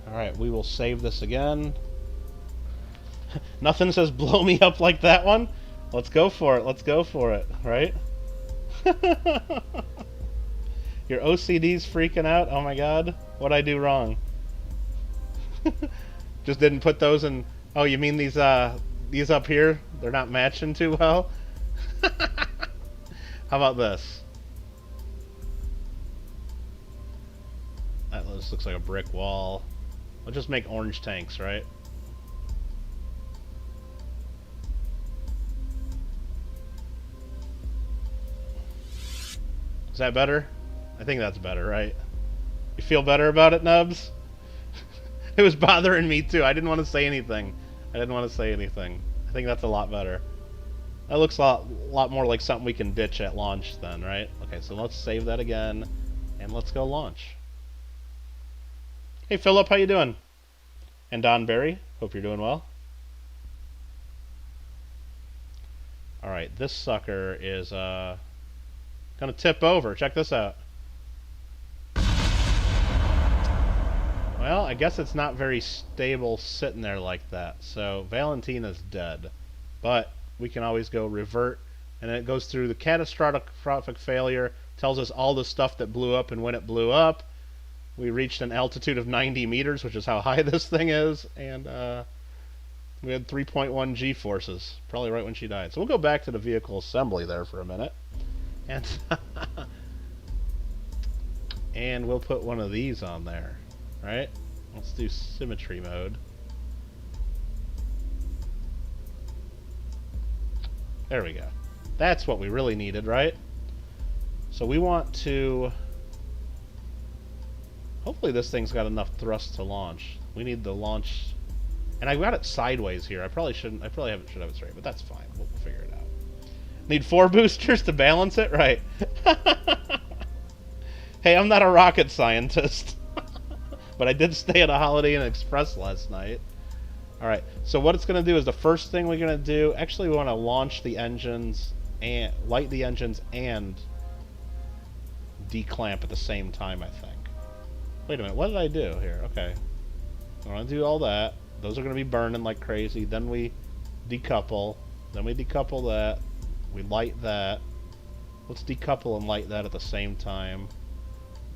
Alright, we will save this again. Nothing says blow me up like that one. Let's go for it. Let's go for it. Right? Your OCD's freaking out. Oh my god. What'd I do wrong? Just didn't put those in. Oh, you mean these up here? They're not matching too well? How about this? That just looks like a brick wall. I'll just make orange tanks, right? Is that better? I think that's better, right? You feel better about it, Nubs? It was bothering me too. I didn't want to say anything. I think that's a lot better. That looks a lot more like something we can ditch at launch then, right? Okay, so let's save that again, and let's go launch. Hey Philip, how you doing? And Don Barry, hope you're doing well. Alright, this sucker is gonna tip over. Check this out. Well, I guess it's not very stable sitting there like that. So Valentina's dead. But we can always go revert, and it goes through the catastrophic failure, tells us all the stuff that blew up and when it blew up. We reached an altitude of 90 meters, which is how high this thing is, and we had 3.1 G-forces, probably right when she died. So we'll go back to the vehicle assembly there for a minute, and and we'll put one of these on there, right? Let's do symmetry mode. There we go. That's what we really needed, right? So we want to... Hopefully this thing's got enough thrust to launch. We need the launch... And I got it sideways here. I probably shouldn't... I probably should have it straight, but that's fine. We'll figure it out. Need 4 boosters to balance it? Right. Hey, I'm not a rocket scientist. But I did stay at a Holiday Inn Express last night. Alright, so what it's going to do is the first thing we're going to do... Actually, we want to launch the engines and... Light the engines and... declamp at the same time, I think. Wait a minute, what did I do here? Okay. I want to do all that. Those are going to be burning like crazy. Then we decouple. Then we decouple that. We light that. Let's decouple and light that at the same time.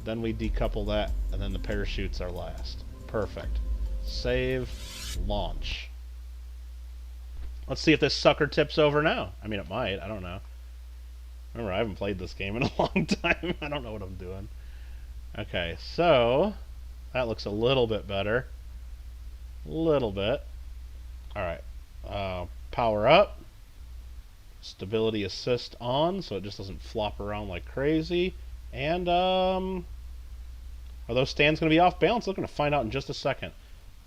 Then we decouple that, and then the parachutes are last. Perfect. Save. Launch. Let's see if this sucker tips over now. I mean, it might. I don't know. Remember, I haven't played this game in a long time. I don't know what I'm doing. Okay, so that looks a little bit better. A little bit. Alright. Power up. Stability assist on, so it just doesn't flop around like crazy. And, are those stands going to be off balance? We're going to find out in just a second.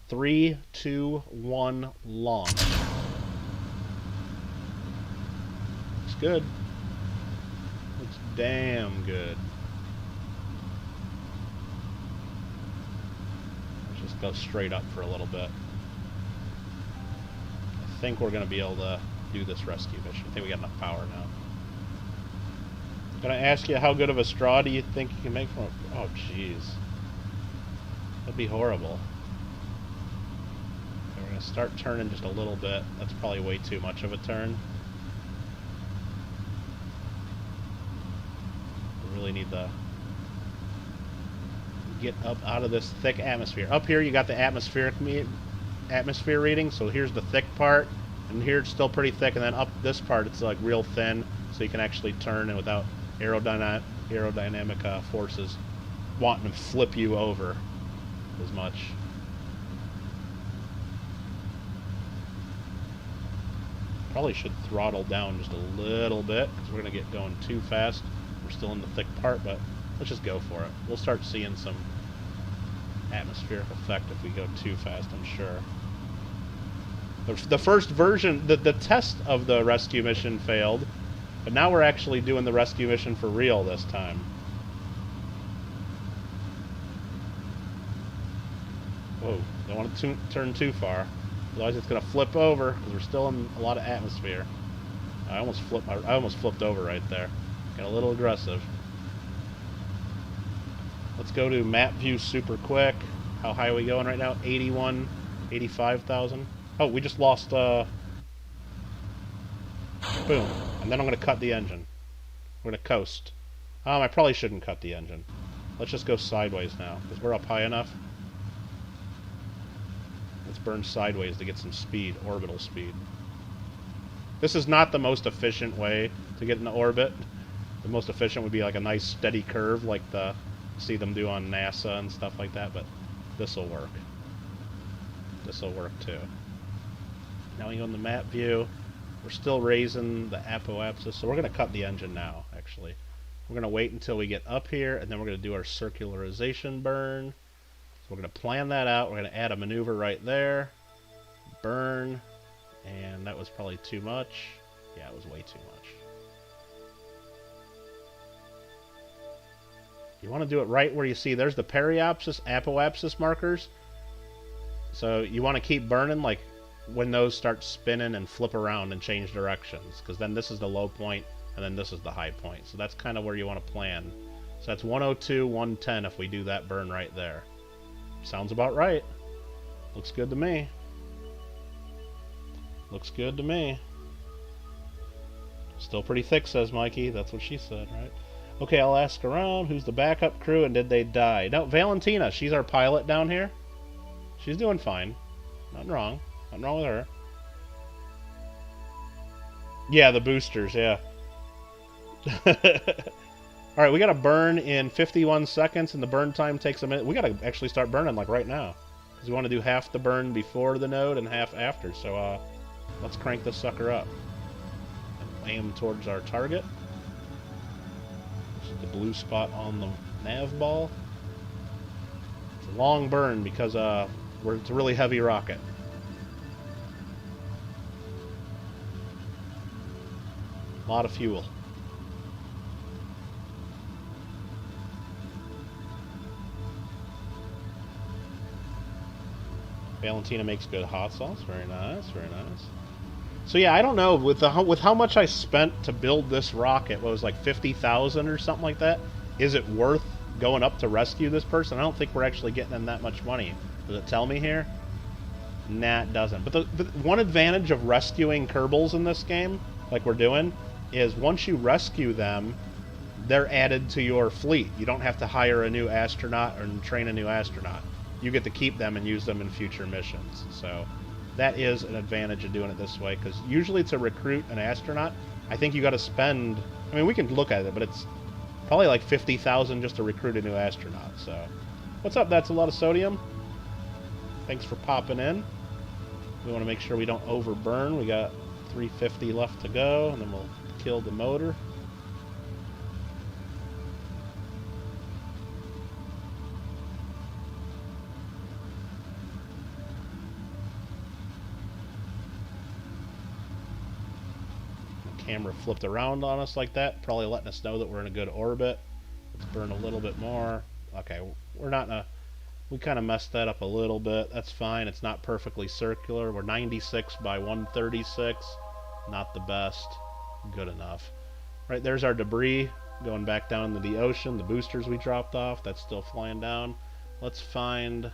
3, 2, 1, launch. Looks good. Looks damn good. Let's just go straight up for a little bit. I think we're going to be able to do this rescue mission. I think we got enough power now. I'm going to ask you, how good of a straw do you think you can make from it? Oh, jeez. That'd be horrible. Okay, we're going to start turning just a little bit. That's probably way too much of a turn. We really need to get up out of this thick atmosphere. Up here you got the atmosphere reading, so here's the thick part, and here it's still pretty thick, and then up this part it's like real thin, so you can actually turn and without aerodynamic forces wanting to flip you over as much. Probably should throttle down just a little bit, because we're going to get going too fast. We're still in the thick part, but let's just go for it. We'll start seeing some atmospheric effect if we go too fast, I'm sure. The first version, the test of the rescue mission failed, but now we're actually doing the rescue mission for real this time. Whoa, don't want to turn too far. Otherwise it's going to flip over, because we're still in a lot of atmosphere. I almost flipped over right there. Got a little aggressive. Let's go to map view super quick. How high are we going right now? 81, 85,000. Oh, we just lost, boom. And then I'm going to cut the engine. We're going to coast. I probably shouldn't cut the engine. Let's just go sideways now, because we're up high enough. Let's burn sideways to get some speed, orbital speed. This is not the most efficient way to get into orbit. The most efficient would be like a nice steady curve like see them do on NASA and stuff like that, but this will work. This will work too. Now we go in the map view. We're still raising the apoapsis, so we're going to cut the engine now, actually. We're going to wait until we get up here, and then we're going to do our circularization burn. So we're going to plan that out. We're going to add a maneuver right there. Burn. And that was probably too much. Yeah, it was way too much. You want to do it right where you see there's the periapsis, apoapsis markers. So you want to keep burning like when those start spinning and flip around and change directions, because then this is the low point and then this is the high point. So that's kind of where you want to plan. So that's 102, 110 if we do that burn right there. Sounds about right. Looks good to me. Looks good to me. Still pretty thick, says Mikey. That's what she said, right? Okay, I'll ask around. Who's the backup crew and did they die? No, Valentina. She's our pilot down here. She's doing fine. Nothing wrong. Nothing wrong with her. Yeah, the boosters, yeah. Alright, we got to burn in 51 seconds, and the burn time takes a minute. We got to actually start burning, like, right now. Because we want to do half the burn before the node and half after. So, let's crank this sucker up. And aim towards our target. Which is the blue spot on the nav ball. It's a long burn because it's a really heavy rocket. A lot of fuel. Valentina makes good hot sauce. Very nice, very nice. So yeah, I don't know with how much I spent to build this rocket. What was like 50,000 or something like that? Is it worth going up to rescue this person? I don't think we're actually getting them that much money. Does it tell me here? Nah, it doesn't. But the one advantage of rescuing Kerbals in this game, like we're doing, is once you rescue them, they're added to your fleet. You don't have to hire a new astronaut or train a new astronaut. You get to keep them and use them in future missions. So that is an advantage of doing it this way, because usually to recruit an astronaut, I think you got to spend... I mean, we can look at it, but it's probably like 50,000 just to recruit a new astronaut. So, what's up? That's a lot of sodium. Thanks for popping in. We want to make sure we don't overburn. We got 350 left to go, and then we'll kill the motor. Camera flipped around on us like that, probably letting us know that we're in a good orbit. Let's burn a little bit more. Okay, we're not in a... We kind of messed that up a little bit. That's fine. It's not perfectly circular. We're 96 by 136. Not the best. Good enough. Right, there's our debris going back down into the ocean. The boosters we dropped off, that's still flying down. Let's find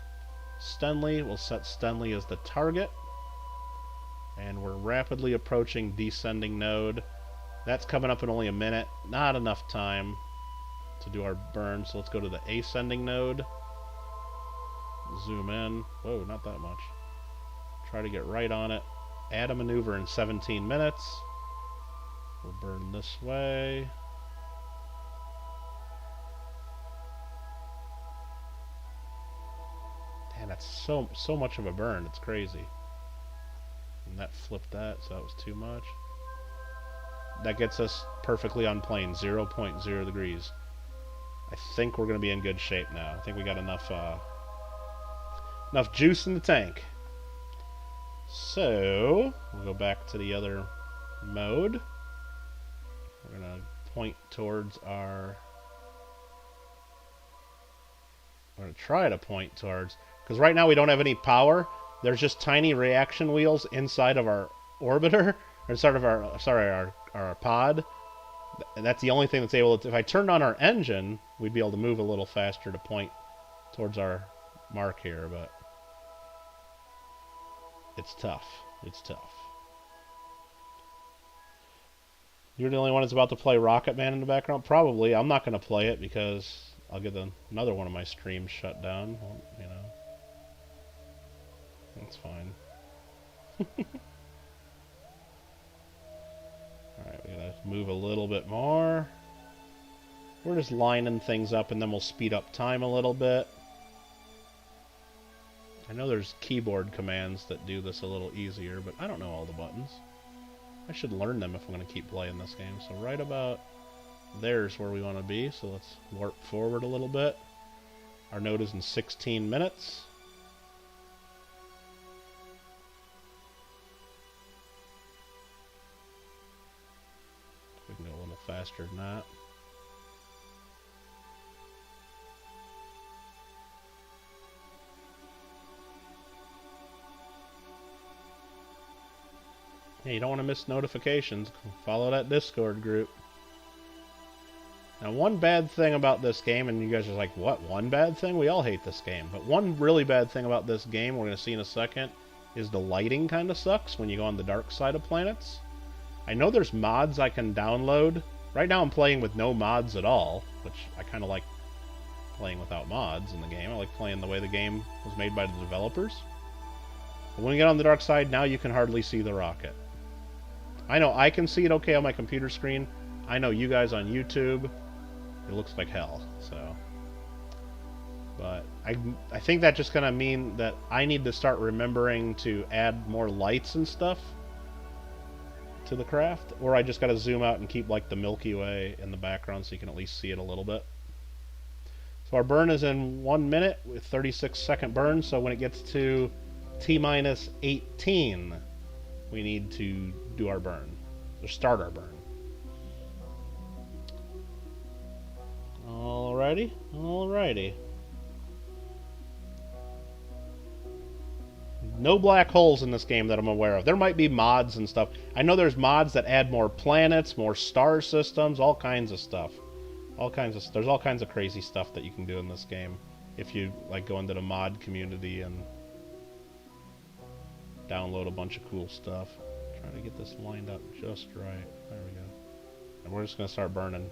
Stenley. We'll set Stenley as the target. And we're rapidly approaching descending node. That's coming up in only a minute. Not enough time to do our burn, so let's go to the ascending node. Zoom in. Whoa, not that much. Try to get right on it. Add a maneuver in 17 minutes. We'll burn this way. Damn, that's so much of a burn. It's crazy. And that flipped that, so that was too much. That gets us perfectly on plane, 0.0 degrees. I think we're going to be in good shape now. I think we got enough juice in the tank. So, we'll go back to the other mode. We're going to point towards our... We're going to try to point towards... Because right now we don't have any power. There's just tiny reaction wheels inside of our orbiter, or inside of our pod. And that's the only thing that's able to... If I turned on our engine, we'd be able to move a little faster to point towards our mark here, but it's tough. It's tough. You're the only one that's about to play Rocket Man in the background? Probably. I'm not going to play it because I'll get another one of my streams shut down. Well, you know. That's fine. Alright, we gotta move a little bit more. We're just lining things up and then we'll speed up time a little bit. I know there's keyboard commands that do this a little easier, but I don't know all the buttons. I should learn them if I'm going to keep playing this game. So right about there's where we want to be, so let's warp forward a little bit. Our node is in 16 minutes. We can go a little faster than that. Hey, you don't want to miss notifications. Follow that Discord group. Now, one bad thing about this game, and you guys are like, what? One bad thing? We all hate this game. But one really bad thing about this game, we're going to see in a second, is the lighting kind of sucks when you go on the dark side of planets. I know there's mods I can download. Right now I'm playing with no mods at all, which I kind of like playing without mods in the game. I like playing the way the game was made by the developers. But when you get on the dark side, now you can hardly see the rocket. I know I can see it okay on my computer screen. I know you guys on YouTube, it looks like hell, so. But I think that's just going to mean that I need to start remembering to add more lights and stuff to the craft, or I just got to zoom out and keep like the Milky Way in the background so you can at least see it a little bit. So our burn is in 1 minute with 36-second burn, so when it gets to T-minus 18, we need to do our burn, or start our burn. Alrighty, alrighty. No black holes in this game that I'm aware of. There might be mods and stuff. I know there's mods that add more planets, more star systems, all kinds of stuff. There's all kinds of crazy stuff that you can do in this game if you like go into the mod community and download a bunch of cool stuff. Trying to get this lined up just right. There we go. And we're just gonna start burning.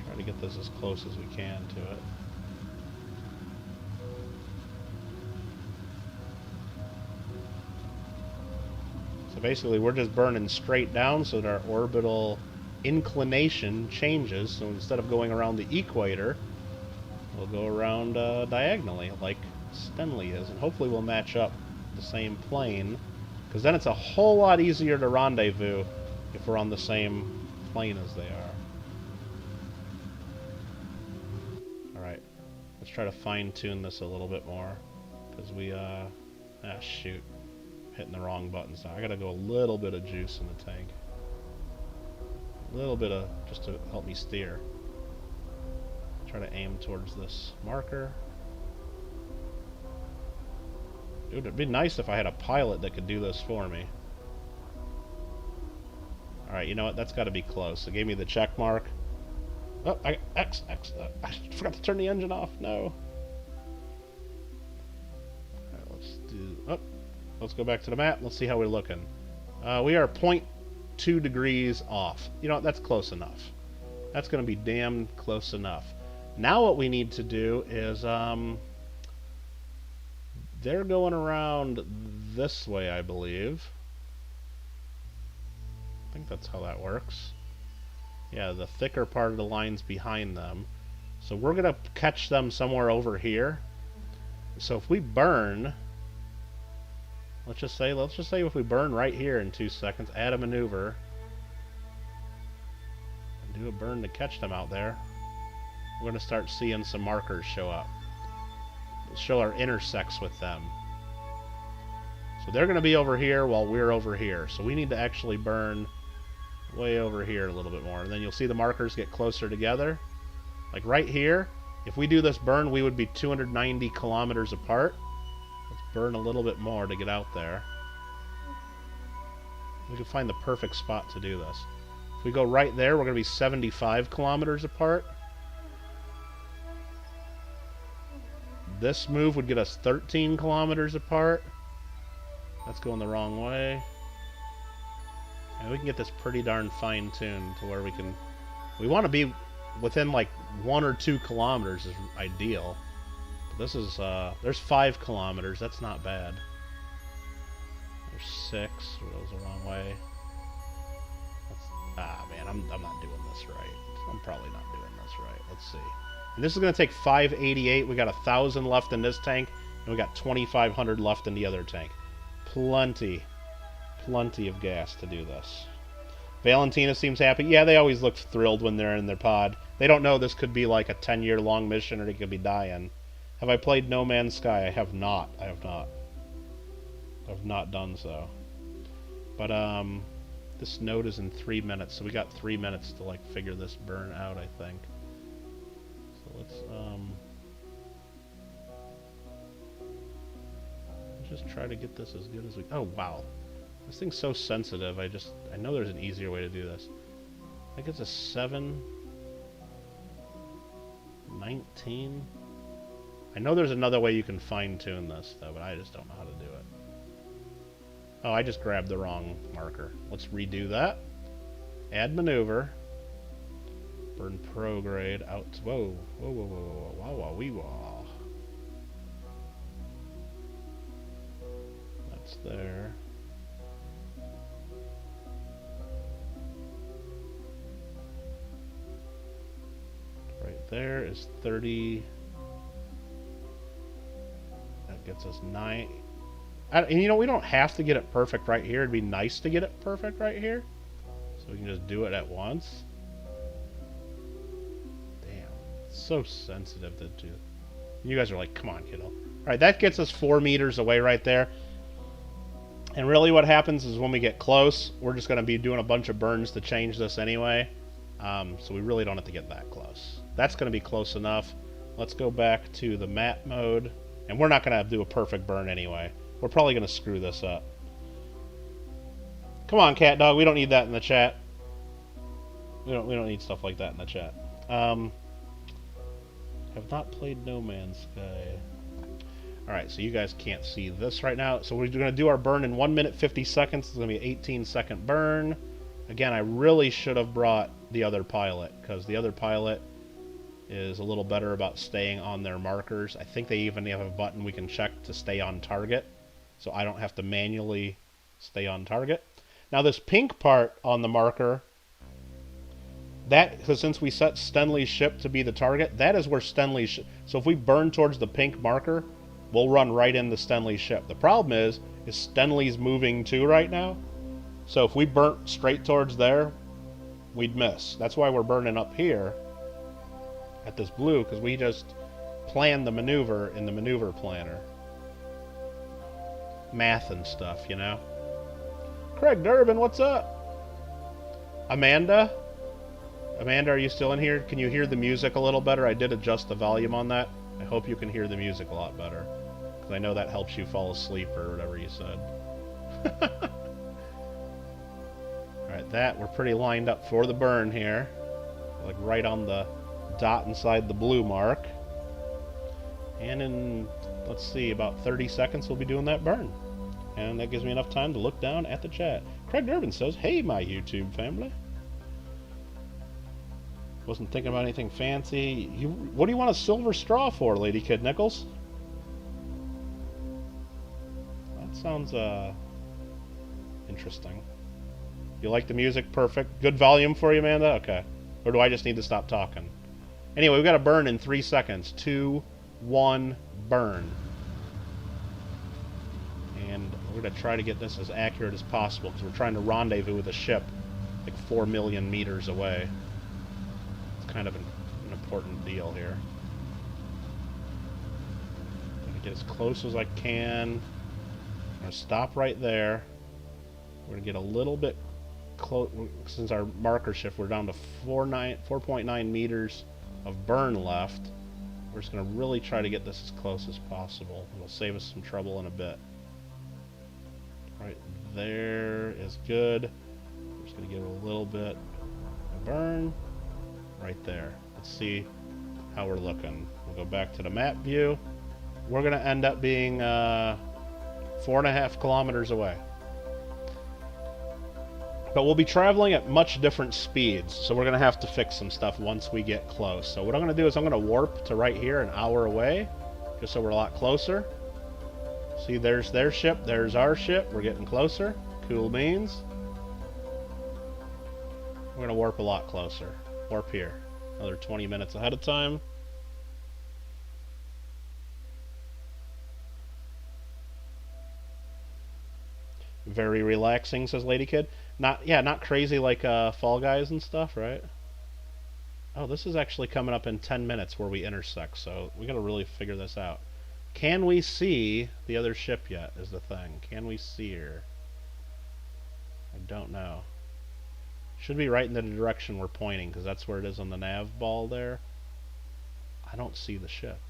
Try to get this as close as we can to it. So basically we're just burning straight down so that our orbital inclination changes. So instead of going around the equator, we'll go around diagonally like Stenley is. And hopefully we'll match up the same plane, because then it's a whole lot easier to rendezvous if we're on the same plane as they are. Alright, let's try to fine-tune this a little bit more, because we, shoot. Hitting the wrong buttons now. I gotta go a little bit of juice in the tank. A little bit of, just to help me steer. Try to aim towards this marker. Dude, it'd be nice if I had a pilot that could do this for me. Alright, you know what? That's gotta be close. It gave me the check mark. Oh, I forgot to turn the engine off. No. Alright, let's do... Oh. Let's go back to the map. Let's see how we're looking. We are 0.2 degrees off. You know, that's close enough. That's going to be damn close enough. Now what we need to do is, they're going around this way, I believe. I think that's how that works. Yeah, the thicker part of the line's behind them. So we're going to catch them somewhere over here. So if we burn... Let's just say if we burn right here in 2 seconds, add a maneuver, and do a burn to catch them out there, we're going to start seeing some markers show up. We'll show our intersects with them. So they're going to be over here while we're over here. So we need to actually burn way over here a little bit more. And then you'll see the markers get closer together. Like right here, if we do this burn, we would be 290 kilometers apart. Burn a little bit more to get out there. We can find the perfect spot to do this. If we go right there, we're going to be 75 kilometers apart. This move would get us 13 kilometers apart. That's going the wrong way. And we can get this pretty darn fine-tuned to where we can... We want to be within like 1 or 2 kilometers is ideal. This is, there's 5 kilometers. That's not bad. There's 6. That was the wrong way. Man, I'm not doing this right. I'm probably not doing this right. Let's see. And this is going to take 588. We got 1,000 left in this tank, and we got 2,500 left in the other tank. Plenty of gas to do this. Valentina seems happy. Yeah, they always look thrilled when they're in their pod. They don't know this could be like a 10-year-long mission, or they could be dying. Have I played No Man's Sky? I have not. I've not done so. But, this node is in 3 minutes, so we got 3 minutes to, like, figure this burn out, I think. So let's just try to get this as good as we... Oh, wow. This thing's so sensitive, I know there's an easier way to do this. I think it's a 7... 19... I know there's another way you can fine-tune this, though, but I just don't know how to do it. Oh, I just grabbed the wrong marker. Let's redo that. Add maneuver. Burn prograde out. Whoa. Whoa, whoa, whoa, whoa, whoa, whoa, wee, whoa. That's there. Right there is 30... That gets us And you know, we don't have to get it perfect right here. It'd be nice to get it perfect right here. So we can just do it at once. Damn. It's so sensitive to do. You guys are like, come on, Kittle. Alright, that gets us 4 meters away right there. And really what happens is when we get close, we're just going to be doing a bunch of burns to change this anyway. So we really don't have to get that close. That's going to be close enough. Let's go back to the map mode. And we're not going to do a perfect burn anyway. We're probably going to screw this up. Come on, cat dog. We don't need that in the chat. We don't need stuff like that in the chat. Have not played No Man's Sky. Alright, so you guys can't see this right now. So we're going to do our burn in 1 minute 50 seconds. It's going to be an 18-second burn. Again, I really should have brought the other pilot, because the other pilot is a little better about staying on their markers. I think they even have a button we can check to stay on target, so I don't have to manually stay on target. Now this pink part on the marker, because since we set Stenley's ship to be the target, that is where Stenley's ship... So if we burn towards the pink marker, we'll run right into Stenley's ship. The problem is Stenley's moving too right now. So if we burnt straight towards there, we'd miss. That's why we're burning up here at this blue, because we just planned the maneuver in the maneuver planner. Math and stuff, you know. Craig Durbin, what's up? Amanda? Amanda, are you still in here? Can you hear the music a little better? I did adjust the volume on that. I hope you can hear the music a lot better, because I know that helps you fall asleep or whatever you said. Alright, that, we're pretty lined up for the burn here. Like right on the dot inside the blue mark. And in, let's see, about 30 seconds we'll be doing that burn. And that gives me enough time to look down at the chat. Craig Durbin says, hey, my YouTube family. Wasn't thinking about anything fancy. What do you want a silver straw for, Lady Kid Nichols? That sounds, interesting. You like the music? Perfect. Good volume for you, Amanda? Okay. Or do I just need to stop talking? Anyway, we've got to burn in 3 seconds. 2, 1, burn. And we're going to try to get this as accurate as possible, because we're trying to rendezvous with a ship like 4 million meters away. It's kind of an important deal here. I'm going to get as close as I can. I'm going to stop right there. We're going to get a little bit close. Since our marker shift, we're down to 4.9 meters of burn left. We're just going to really try to get this as close as possible. It'll save us some trouble in a bit. Right there is good. We're just going to give it a little bit of burn. Right there. Let's see how we're looking. We'll go back to the map view. We're going to end up being 4.5 kilometers away. But we'll be traveling at much different speeds, so we're going to have to fix some stuff once we get close. So what I'm going to do is I'm going to warp to right here, an hour away, just so we're a lot closer. See, there's their ship, there's our ship. We're getting closer. Cool beans. We're going to warp a lot closer. Warp here. Another 20 minutes ahead of time. Very relaxing, says Lady Kid. Not crazy like Fall Guys and stuff, right? Oh, this is actually coming up in 10 minutes where we intersect, so we gotta really figure this out. Can we see the other ship yet, is the thing. Can we see her? I don't know. Should be right in the direction we're pointing, because that's where it is on the nav ball there. I don't see the ship.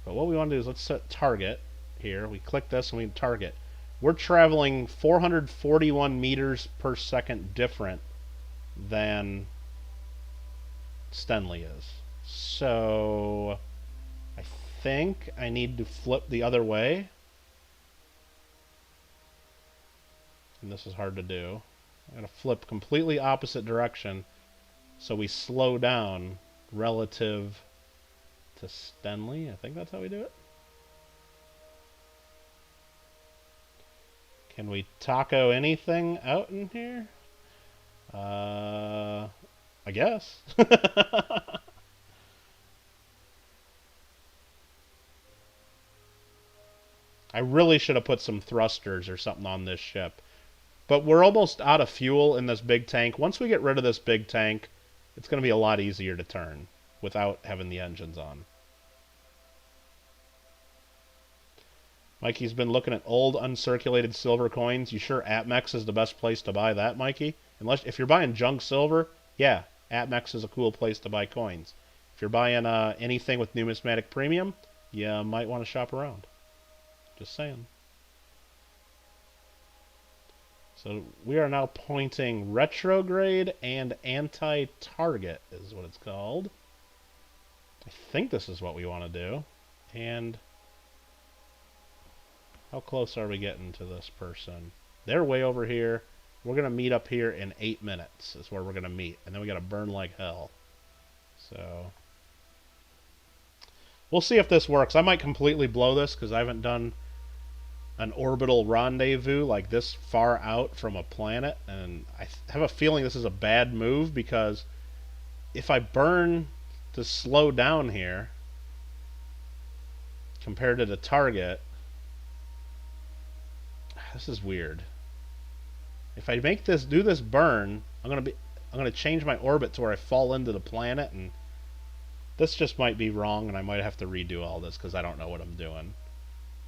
But what we want to do is let's set target here. We click this and we target. We're traveling 441 meters per second different than Stenley is. So I think I need to flip the other way. And this is hard to do. I'm going to flip completely opposite direction so we slow down relative to Stenley. I think that's how we do it. Can we taco anything out in here? I guess. I really should have put some thrusters or something on this ship. But we're almost out of fuel in this big tank. Once we get rid of this big tank, it's going to be a lot easier to turn without having the engines on. Mikey's been looking at old uncirculated silver coins. You sure APMEX is the best place to buy that, Mikey? Unless if you're buying junk silver, yeah, APMEX is a cool place to buy coins. If you're buying anything with numismatic premium, you might want to shop around. Just saying. So we are now pointing retrograde and anti-target is what it's called. I think this is what we want to do. And how close are we getting to this person? They're way over here. We're going to meet up here in 8 minutes is where we're going to meet. And then we got to burn like hell. So we'll see if this works. I might completely blow this because I haven't done an orbital rendezvous like this far out from a planet. And I have a feeling this is a bad move because if I burn to slow down here compared to the target, this is weird. If I make this do this burn, I'm gonna change my orbit to where I fall into the planet, and this just might be wrong, and I might have to redo all this because I don't know what I'm doing.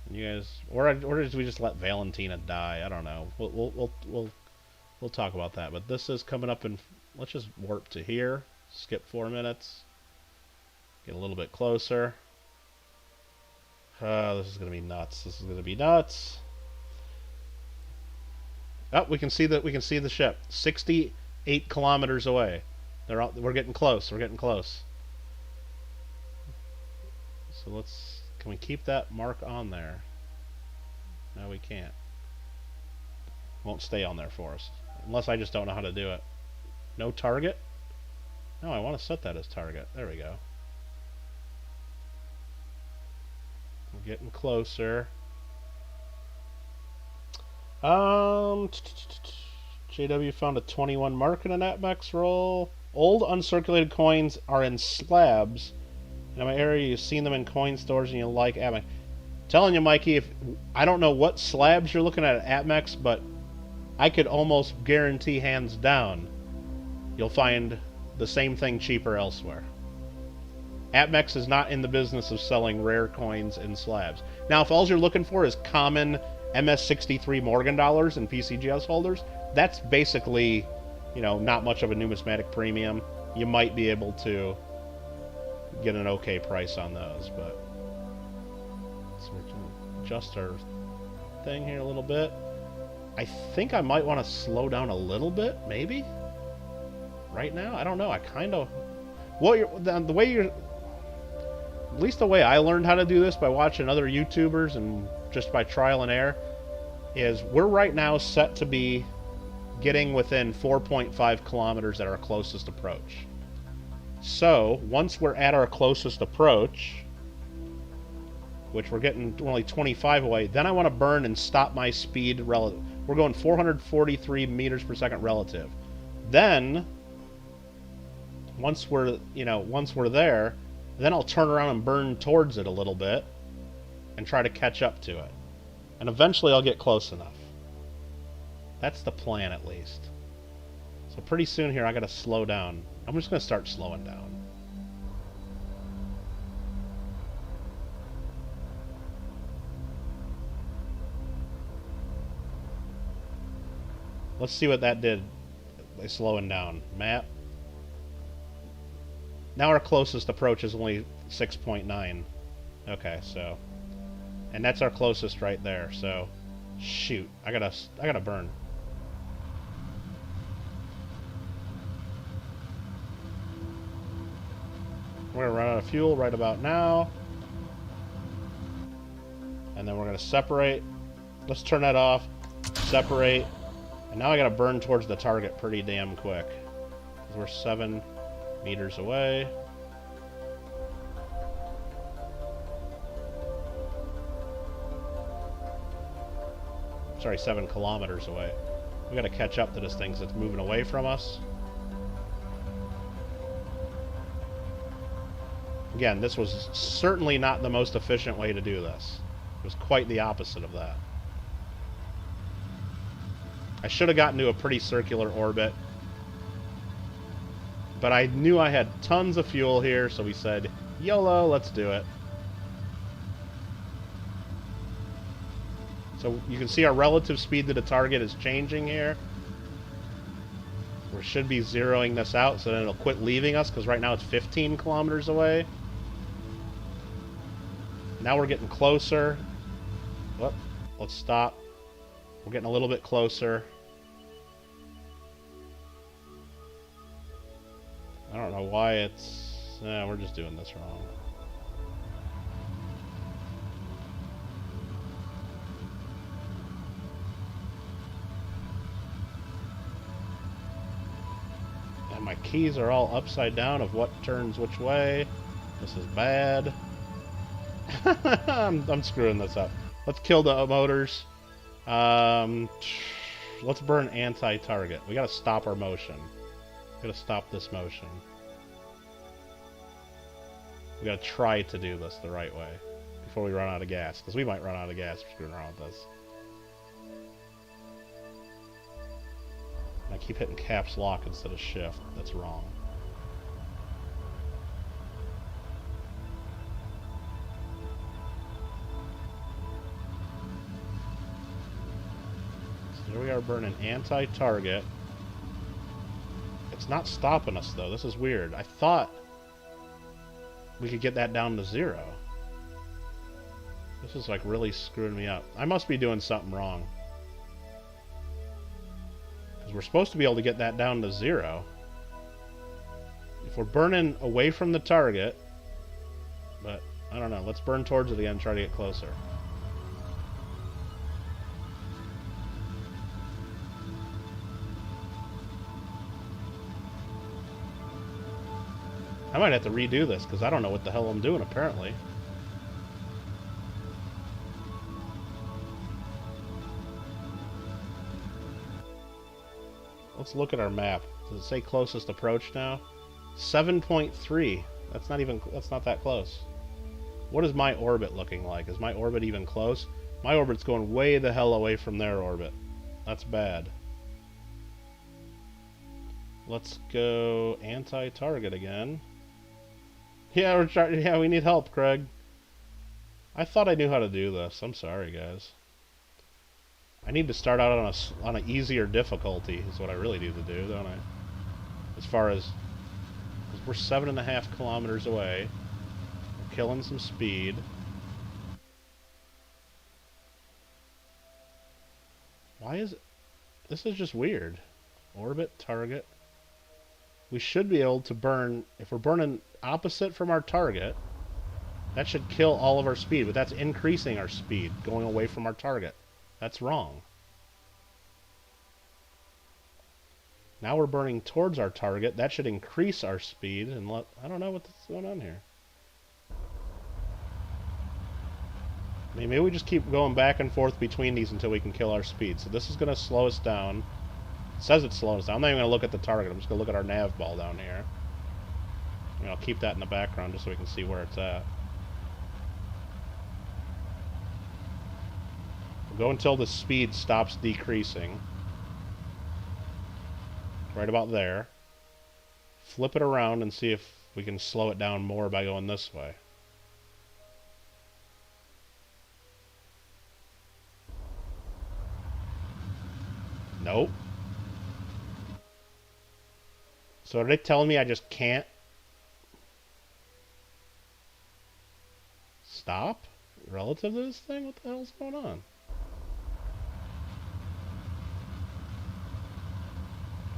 And you guys, or did we just let Valentina die? I don't know. We'll talk about that. But this is coming up in. Let's just warp to here. Skip 4 minutes. Get a little bit closer. This is gonna be nuts. This is gonna be nuts. Oh, we can see the ship 68 kilometers away. We're getting close. We're getting close. So can we keep that mark on there? No, we can't. Won't stay on there for us unless I just don't know how to do it. No target? No, I want to set that as target. There we go. We're getting closer. JW found a 21 mark in an APMEX roll. Old uncirculated coins are in slabs. In my area, you've seen them in coin stores and you like APMEX. Telling you, Mikey, I don't know what slabs you're looking at APMEX, but I could almost guarantee hands down you'll find the same thing cheaper elsewhere. APMEX is not in the business of selling rare coins in slabs. Now, if all you're looking for is common MS-63 Morgan dollars and PCGS holders, that's basically, not much of a numismatic premium. You might be able to get an okay price on those, but so we can adjust our thing here a little bit. I think I might want to slow down a little bit, maybe. Right now, I don't know. I kind of at least the way I learned how to do this by watching other YouTubers and just by trial and error, is we're right now set to be getting within 4.5 kilometers at our closest approach. So, once we're at our closest approach, which we're only 25 away, then I want to burn and stop my speed relative. We're going 443 meters per second relative. Then, once we're there, then I'll turn around and burn towards it a little bit and try to catch up to it. And eventually I'll get close enough. That's the plan, at least. So pretty soon here I gotta slow down. I'm just gonna start slowing down. Let's see what that did by slowing down. Map. Now our closest approach is only 6.9. Okay, so, and that's our closest right there. So, shoot, I gotta burn. We're gonna run out of fuel right about now, and then we're gonna separate. Let's turn that off. Separate, and now I gotta burn towards the target pretty damn quick. 'Cause we're 7 meters away. Sorry, 7 kilometers away. We gotta catch up to this thing that's moving away from us. Again, this was certainly not the most efficient way to do this. It was quite the opposite of that. I should have gotten to a pretty circular orbit. But I knew I had tons of fuel here, so we said, YOLO, let's do it. So you can see our relative speed to the target is changing here. We should be zeroing this out so then it'll quit leaving us, because right now it's 15 kilometers away. Now we're getting closer. Whoop, let's stop. We're getting a little bit closer. I don't know why it's... we're just doing this wrong. And my keys are all upside down of what turns which way. This is bad. I'm screwing this up. Let's kill the motors. Let's burn anti-target. We gotta stop our motion. We gotta stop this motion. We gotta try to do this the right way before we run out of gas, because we might run out of gas for screwing around with this. And I keep hitting caps lock instead of shift. That's wrong. So here we are burning anti-target. It's not stopping us, though. This is weird. I thought we could get that down to 0. This is, like, really screwing me up. I must be doing something wrong. Because we're supposed to be able to get that down to 0. If we're burning away from the target... But, I don't know. Let's burn towards it again and try to get closer. I might have to redo this, because I don't know what the hell I'm doing, apparently. Let's look at our map. Does it say closest approach now? 7.3. That's not that close. What is my orbit looking like? Is my orbit even close? My orbit's going way the hell away from their orbit. That's bad. Let's go anti-target again. Yeah, we need help, Craig. I thought I knew how to do this. I'm sorry, guys. I need to start out on an easier difficulty is what I really need to do, don't I? As far as... Because we're 7.5 kilometers away. We're killing some speed. Why is it... This is just weird. Orbit, target... We should be able to burn, if we're burning opposite from our target, that should kill all of our speed, but that's increasing our speed, going away from our target. That's wrong. Now we're burning towards our target, that should increase our speed, and I don't know what's going on here. Maybe we just keep going back and forth between these until we can kill our speed. So this is going to slow us down. It says it's slowing us down. I'm not even going to look at the target. I'm just going to look at our nav ball down here. And I'll keep that in the background just so we can see where it's at. We'll go until the speed stops decreasing. Right about there. Flip it around and see if we can slow it down more by going this way. Nope. So are they telling me I just can't stop relative to this thing? What the hell's going on?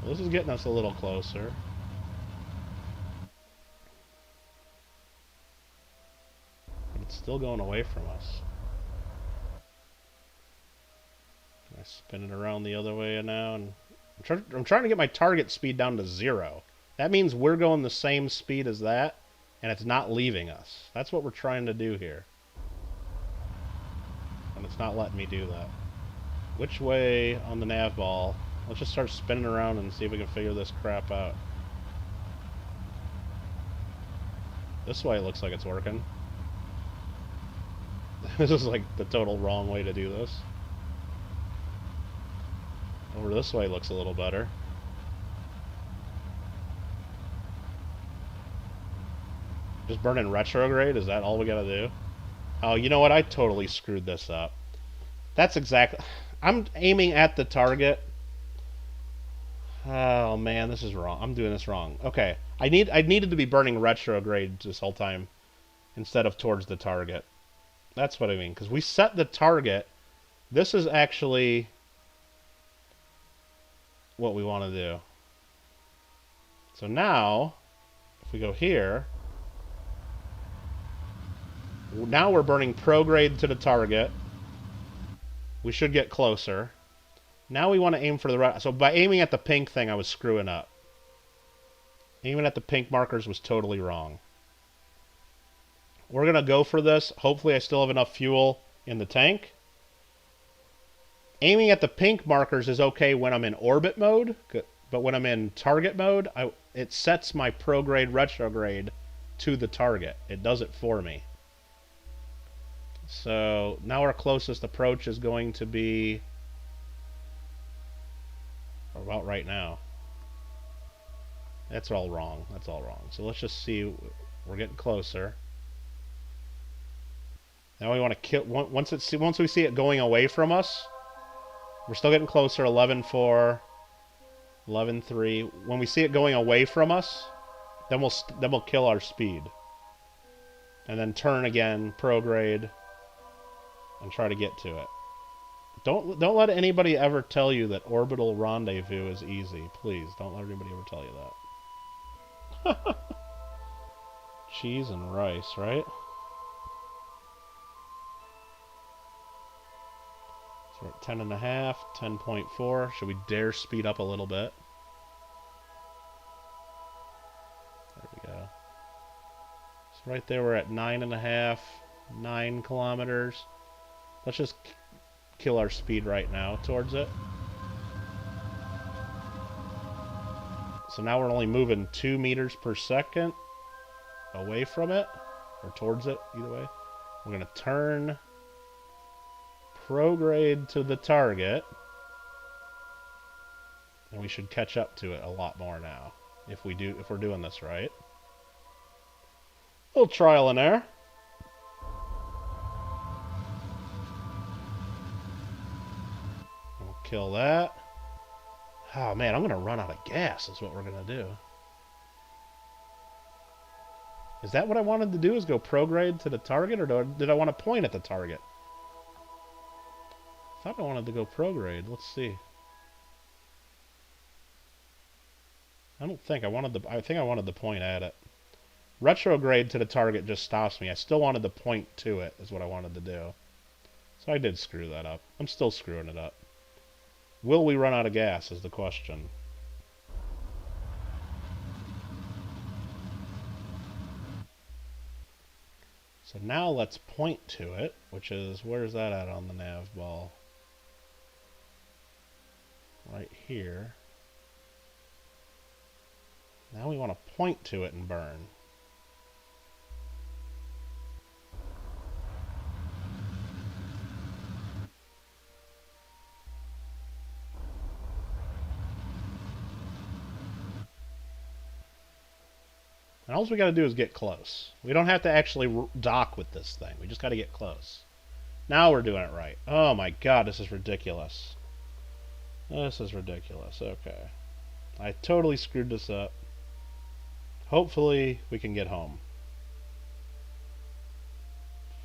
Well, this is getting us a little closer. But it's still going away from us. Can I spin it around the other way now? And I'm trying to get my target speed down to 0. That means we're going the same speed as that, and it's not leaving us. That's what we're trying to do here. And it's not letting me do that. Which way on the nav ball? Let's just start spinning around and see if we can figure this crap out. This way it looks like it's working. This is like the total wrong way to do this. Over this way looks a little better. Just burn in retrograde? Is that all we gotta do? Oh, you know what? I totally screwed this up. That's exactly... I'm aiming at the target. Oh, man, this is wrong. I'm doing this wrong. Okay. I needed to be burning retrograde this whole time instead of towards the target. That's what I mean. Because we set the target. This is actually what we want to do. So now, if we go here, now we're burning prograde to the target. We should get closer. Now we want to aim for the right. So by aiming at the pink thing, I was screwing up. Aiming at the pink markers was totally wrong. We're going to go for this. Hopefully I still have enough fuel in the tank. Aiming at the pink markers is okay when I'm in orbit mode, but when I'm in target mode, it sets my prograde retrograde to the target. It does it for me. So now our closest approach is going to be about right now. That's all wrong. That's all wrong. So let's just see. We're getting closer. Now we want to kill. Once we see it going away from us, we're still getting closer. 11-4, 11-3. When we see it going away from us, then we'll kill our speed, and then turn again, prograde, and try to get to it. Don't let anybody ever tell you that orbital rendezvous is easy. Please, don't let anybody ever tell you that. Cheese and rice, right? So we're at 10.5, 10.4. Should we dare speed up a little bit? There we go. So right there we're at 9.5, 9 kilometers. Let's just kill our speed right now towards it. So now we're only moving 2 meters per second away from it, or towards it, either way. We're going to turn prograde to the target, and we should catch up to it a lot more now if we're doing this right. A little trial and error. We'll kill that. Oh man, I'm gonna run out of gas is what we're gonna do. Is that what I wanted to do, is go prograde to the target, or did I want to point at the target? I thought I wanted to go prograde. Let's see. I think I wanted to point at it. Retrograde to the target just stops me. I still wanted to point to it is what I wanted to do. So I did screw that up. I'm still screwing it up. Will we run out of gas is the question. So now let's point to it, which is, where's that at on the nav ball? Right here. Now we want to point to it and burn. And all we got to do is get close. We don't have to actually dock with this thing. We just got to get close. Now we're doing it right. Oh my god, this is ridiculous. This is ridiculous. Okay. I totally screwed this up. Hopefully we can get home.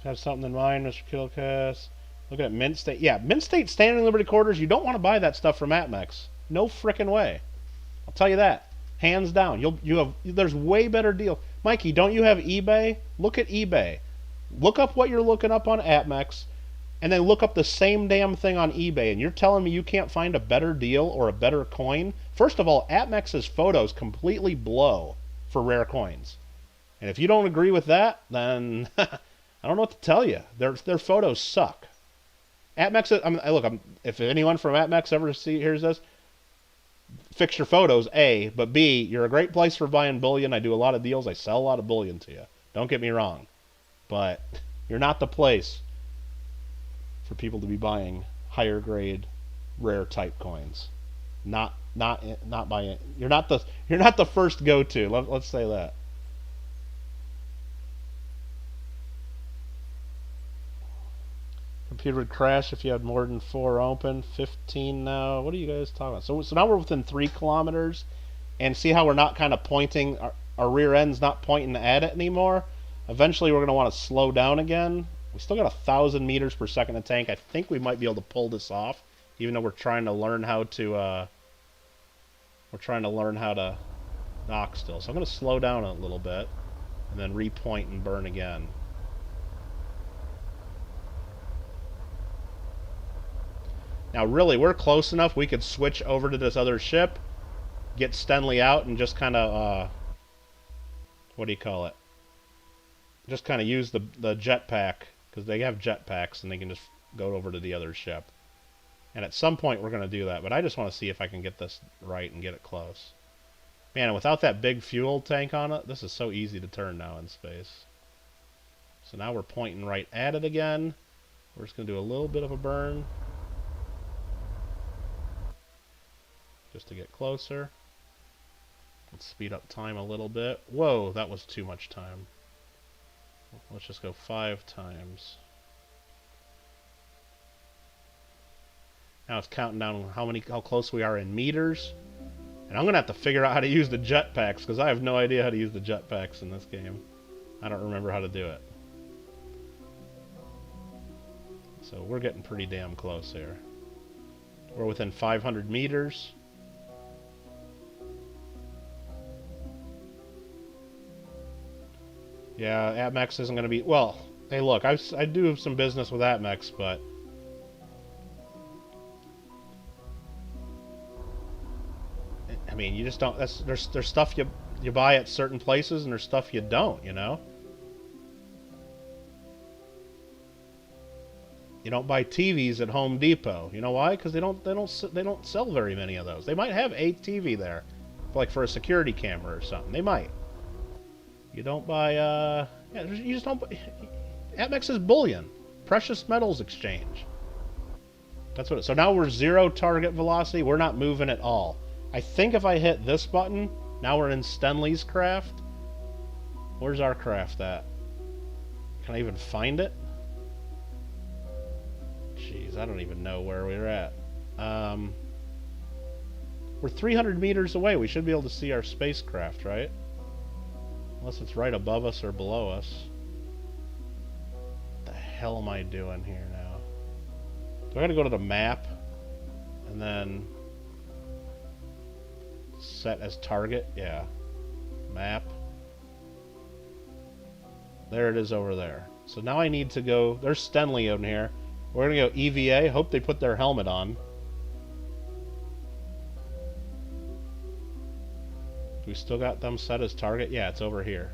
Have something in mind, Mr. Kittlecast. Looking at Mint State. Yeah, Mint State Standing Liberty Quarters, you don't want to buy that stuff from APMEX. No frickin' way. I'll tell you that. Hands down. There's way better deal. Mikey, don't you have eBay? Look at eBay. Look up what you're looking up on APMEX, and then look up the same damn thing on eBay, and you're telling me you can't find a better deal or a better coin? First of all, APMEX's photos completely blow for rare coins. And if you don't agree with that, then I don't know what to tell you. Their photos suck. APMEX, if anyone from APMEX ever hears this, fix your photos, A, but B, you're a great place for buying bullion. I do a lot of deals. I sell a lot of bullion to you. Don't get me wrong. But you're not the place for people to be buying higher grade, rare type coins. Not buying. You're not the first go to. Let's say that. Computer would crash if you had more than 4 open. 15 now. What are you guys talking about? So now we're within 3 kilometers, and see how we're not kind of pointing. Our rear end's not pointing at it anymore. Eventually, we're going to want to slow down again. We still got 1,000 meters per second of tank. I think we might be able to pull this off, even though we're trying to learn how to. We're trying to learn how to knock still. So I'm going to slow down a little bit, and then repoint and burn again. Now, really, we're close enough. We could switch over to this other ship, get Stenley out, and just kind of, what do you call it? Just kind of use the jetpack, because they have jetpacks, and they can just go over to the other ship. And at some point, we're going to do that. But I just want to see if I can get this right and get it close. Man, and without that big fuel tank on it, this is so easy to turn now in space. So now we're pointing right at it again. We're just going to do a little bit of a burn, just to get closer. Let's speed up time a little bit. Whoa, that was too much time. Let's just go 5 times. Now it's counting down how close we are in meters. And I'm going to have to figure out how to use the jetpacks, because I have no idea how to use the jetpacks in this game. I don't remember how to do it. So we're getting pretty damn close here. We're within 500 meters. Yeah, Atmex isn't going to be... Well, hey, look, I do have some business with Atmex, but... I mean, you just don't... There's stuff you buy at certain places, and there's stuff you don't, you know? You don't buy TVs at Home Depot. You know why? Because they don't sell very many of those. They might have a TV there, like for a security camera or something. They might. You don't buy, yeah, you just don't buy... Atmex is bullion. Precious metals exchange. That's what it... So now we're 0 target velocity. We're not moving at all. I think if I hit this button, now we're in Stenley's craft. Where's our craft at? Can I even find it? Jeez, I don't even know where we're at. We're 300 meters away. We should be able to see our spacecraft, right? Unless it's right above us or below us. What the hell am I doing here now? Do I gotta go to the map and then set as target? Yeah. Map. There it is over there. So now I need to go... There's Stenley in here. We're gonna go EVA. Hope they put their helmet on. Do we still got them set as target? Yeah, it's over here.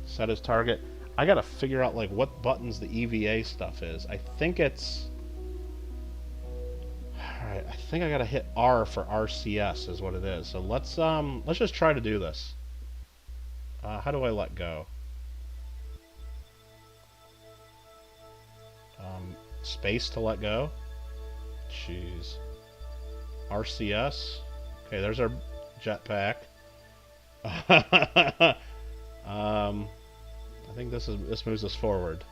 Set as target. I gotta figure out like what buttons the EVA stuff is. I think it's... Alright, I think I gotta hit R for RCS is what it is. So let's just try to do this. How do I let go? Space to let go. Jeez. RCS. Okay, there's our jetpack. I think this moves us forward.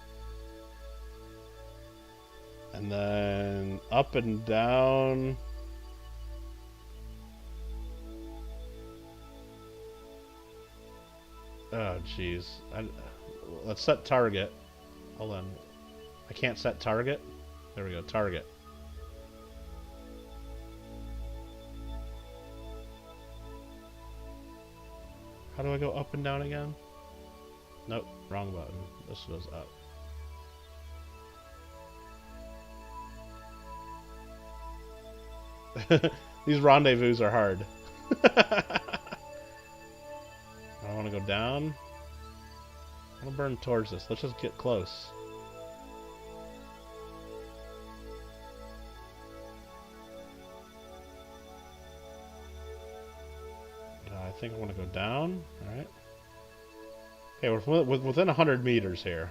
And then up and down. Oh, jeez. Let's set target. Hold on. I can't set target. There we go. Target. How do I go up and down again? Nope. Wrong button. This goes up. These rendezvous are hard. I want to go down. I want to burn towards this. Let's just get close. I think I want to go down. Alright. Okay, we're within 100 meters here.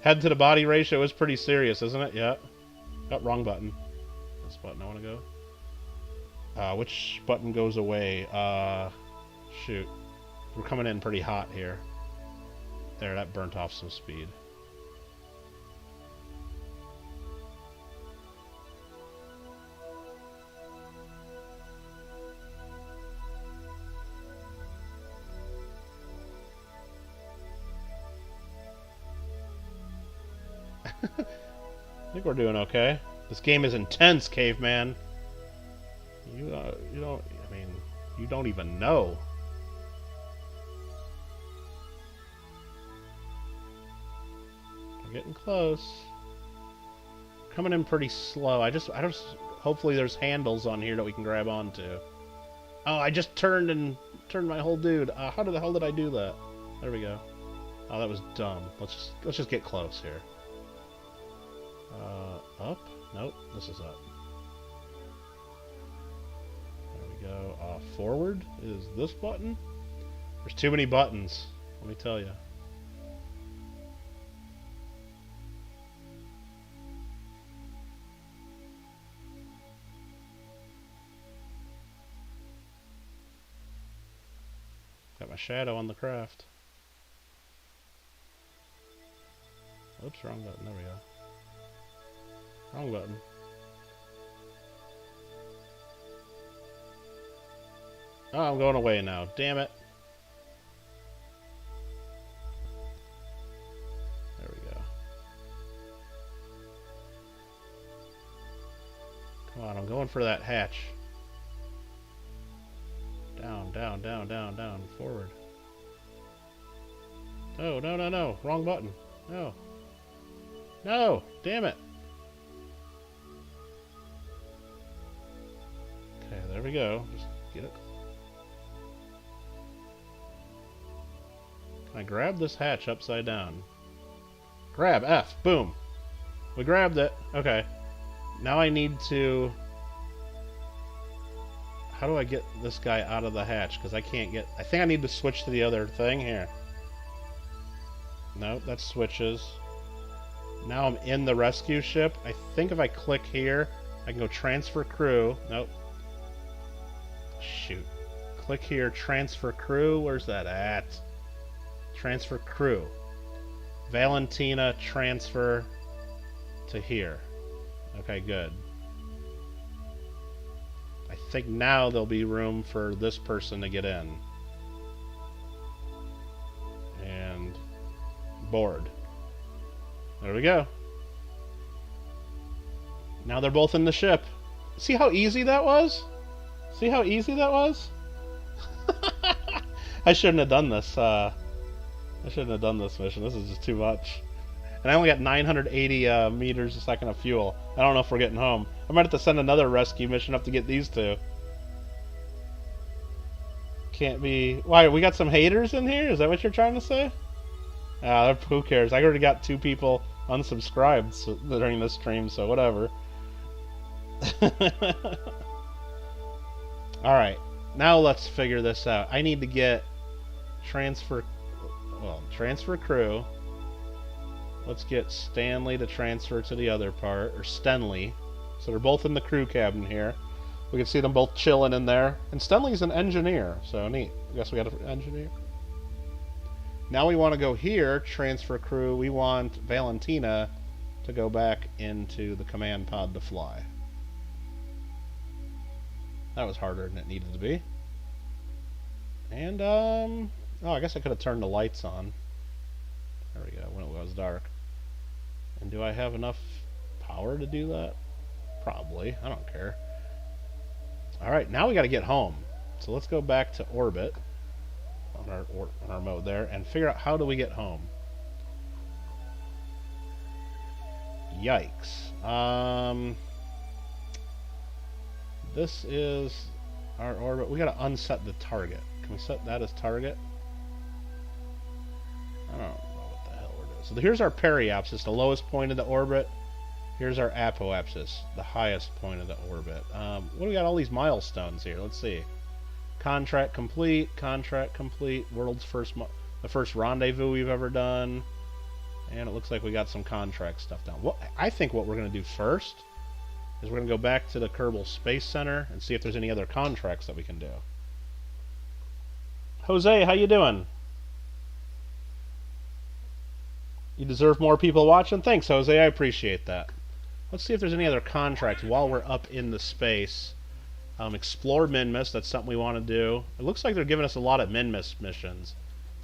Head to the body ratio is pretty serious, isn't it? Yeah. Oh, wrong button. This button I want to go. Which button goes away? Shoot. We're coming in pretty hot here. There, that burnt off some speed. I think we're doing okay. This game is intense, caveman. You don't. I mean, you don't even know. We're getting close. Coming in pretty slow. I just. Hopefully, there's handles on here that we can grab onto. Oh, I just turned my whole dude. How the hell did I do that? There we go. Oh, that was dumb. Let's just get close here. Up? Nope, this is up. There we go. Forward is this button? There's too many buttons, let me tell you. Got my shadow on the craft. Oops, wrong button. There we go. Wrong button. Oh, I'm going away now. Damn it. There we go. Come on, I'm going for that hatch. Down, down, down, down, down. Forward. No, no, no, no. Wrong button. No. No! Damn it! Okay, there we go. Just get it. Can I grab this hatch upside down? Grab! F! Boom! We grabbed it. Okay. Now I need to... How do I get this guy out of the hatch? Because I can't get... I think I need to switch to the other thing here. Nope, that switches. Now I'm in the rescue ship. I think if I click here, I can go transfer crew. Nope. Shoot. Click here, transfer crew. Where's that at? Transfer crew. Valentina, transfer to here. Okay, good. I think now there'll be room for this person to get in. And board. There we go. Now they're both in the ship. See how easy that was? See how easy that was? I shouldn't have done this. I shouldn't have done this mission. This is just too much. And I only got 980 meters a second of fuel. I don't know if we're getting home. I might have to send another rescue mission up to get these two. Can't be... Why, we got some haters in here? Is that what you're trying to say? Who cares? I already got 2 people unsubscribed during this stream, so whatever. Alright, now let's figure this out. I need to get transfer crew. Let's get Stanley to transfer to the other part, or Stenley. So they're both in the crew cabin here. We can see them both chilling in there. And Stenley's an engineer, so neat. I guess we got an engineer. Now we want to go here, transfer crew. We want Valentina to go back into the command pod to fly. That was harder than it needed to be. And, oh, I guess I could have turned the lights on. There we go, when it was dark. And do I have enough power to do that? Probably. I don't care. Alright, now we got to get home. So let's go back to orbit on our mode there and figure out how do we get home. Yikes. This is our orbit. We got to unset the target. Can we set that as target? I don't know what the hell we're doing. So here's our periapsis, the lowest point of the orbit. Here's our apoapsis, the highest point of the orbit. What do we got? All these milestones here. Let's see. Contract complete. Contract complete. World's first, the first rendezvous we've ever done. And it looks like we got some contract stuff down. Well, I think what we're going to do first is we're going to go back to the Kerbal Space Center and see if there's any other contracts that we can do. Jose, how you doing? You deserve more people watching? Thanks, Jose. I appreciate that. Let's see if there's any other contracts while we're up in the space. Explore Minmus. That's something we want to do. It looks like they're giving us a lot of Minmus missions.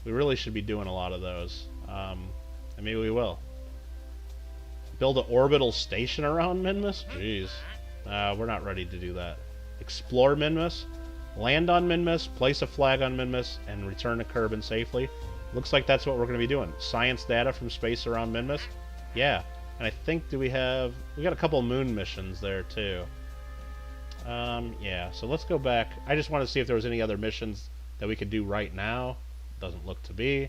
We really should be doing a lot of those. And maybe we will. Build an orbital station around Minmus? Jeez. We're not ready to do that. Explore Minmus. Land on Minmus. Place a flag on Minmus. And return to Kerbin safely. Looks like that's what we're going to be doing. Science data from space around Minmus. Yeah. And I think, we got a couple moon missions there, too. Yeah. So let's go back. I just want to see if there was any other missions that we could do right now. Doesn't look to be.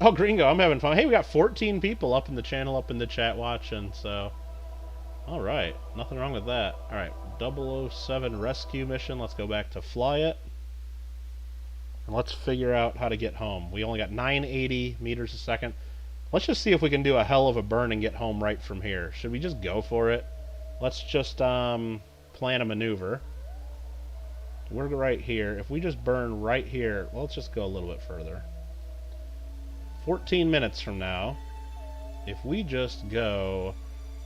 Oh, Gringo, I'm having fun. Hey, we got 14 people up in the channel, up in the chat watching, so... Alright, nothing wrong with that. Alright, 007 rescue mission. Let's go back to fly it. And let's figure out how to get home. We only got 980 meters a second. Let's just see if we can do a hell of a burn and get home right from here. Should we just go for it? Let's just plan a maneuver. We're right here. If we just burn right here, well, let's just go a little bit further. 14 minutes from now, if we just go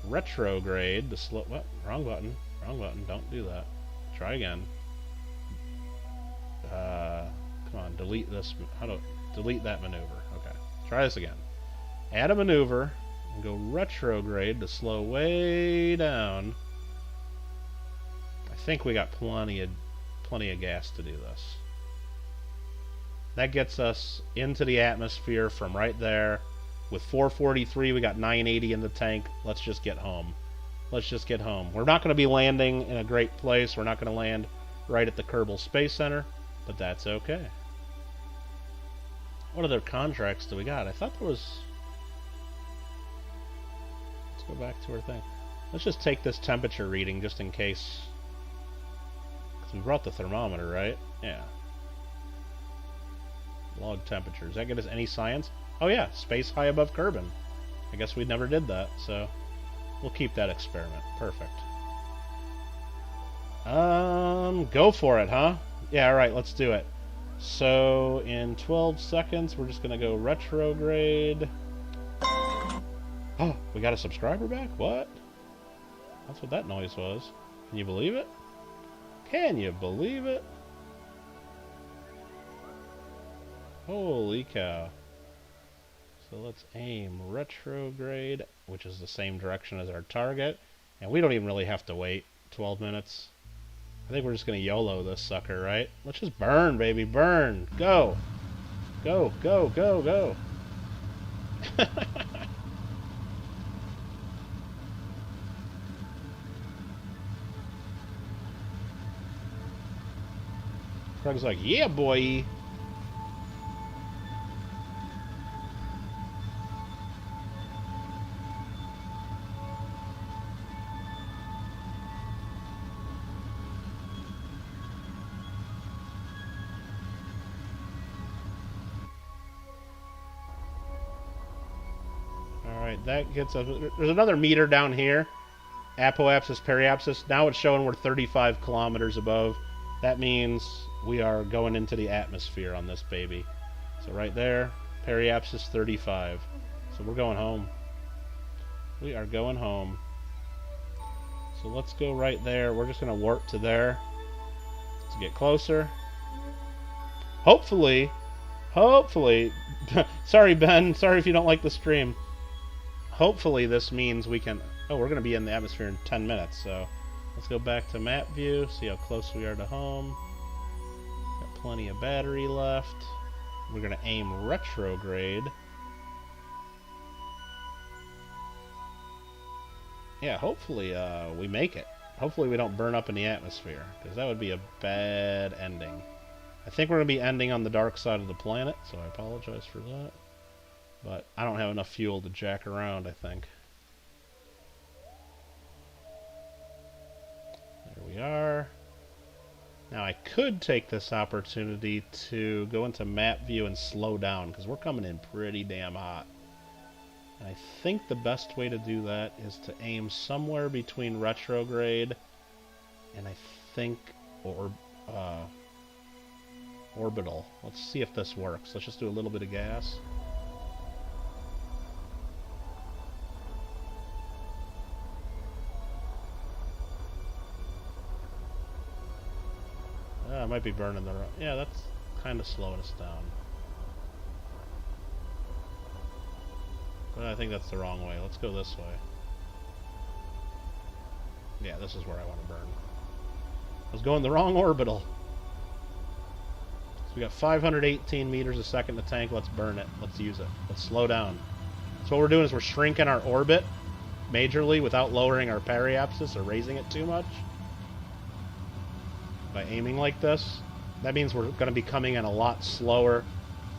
retrograde, the slow... What? Wrong button. Wrong button. Don't do that. Try again. Come on, delete this. Delete that maneuver. Okay. Try this again. Add a maneuver and go retrograde to slow way down. I think we got plenty of gas to do this. That gets us into the atmosphere from right there. With 443, we got 980 in the tank. Let's just get home. Let's just get home. We're not going to be landing in a great place. We're not going to land right at the Kerbal Space Center, but that's okay. What other contracts do we got? I thought there was... Let's go back to our thing. Let's just take this temperature reading just in case. Because we brought the thermometer, right? Yeah. Log temperature. Does that get us any science? Oh yeah, space high above Kerbin. I guess we never did that, so we'll keep that experiment. Perfect. Go for it, huh? Yeah, alright, let's do it. So, in 12 seconds, we're just gonna go retrograde. Oh, we got a subscriber back? What? That's what that noise was. Can you believe it? Can you believe it? Holy cow. So let's aim retrograde, which is the same direction as our target. And we don't even really have to wait 12 minutes. I think we're just going to YOLO this sucker, right? Let's just burn, baby, burn. Go. Go, go, go, go. Craig's like, yeah, boy. That gets us... There's another meter down here. Apoapsis, periapsis. Now it's showing we're 35 kilometers above. That means we are going into the atmosphere on this baby. So right there, periapsis 35. So we're going home. We are going home. So let's go right there. We're just going to warp to there to get closer. Hopefully... Sorry, Ben. Sorry if you don't like the stream. Hopefully this means we can... Oh, we're going to be in the atmosphere in 10 minutes, so... Let's go back to map view, see how close we are to home. Got plenty of battery left. We're going to aim retrograde. Yeah, hopefully we make it. Hopefully we don't burn up in the atmosphere, because that would be a bad ending. I think we're going to be ending on the dark side of the planet, so I apologize for that. But I don't have enough fuel to jack around, I think. There we are. Now I could take this opportunity to go into map view and slow down, because we're coming in pretty damn hot. And I think the best way to do that is to aim somewhere between retrograde and I think orbital. Let's see if this works. Let's just do a little bit of gas. I might be burning the... Yeah, that's kind of slowing us down. But I think that's the wrong way. Let's go this way. Yeah, this is where I want to burn. I was going the wrong orbital. So we got 518 meters a second in the tank. Let's burn it. Let's use it. Let's slow down. So what we're doing is we're shrinking our orbit majorly without lowering our periapsis or raising it too much. By aiming like this, that means we're going to be coming in a lot slower,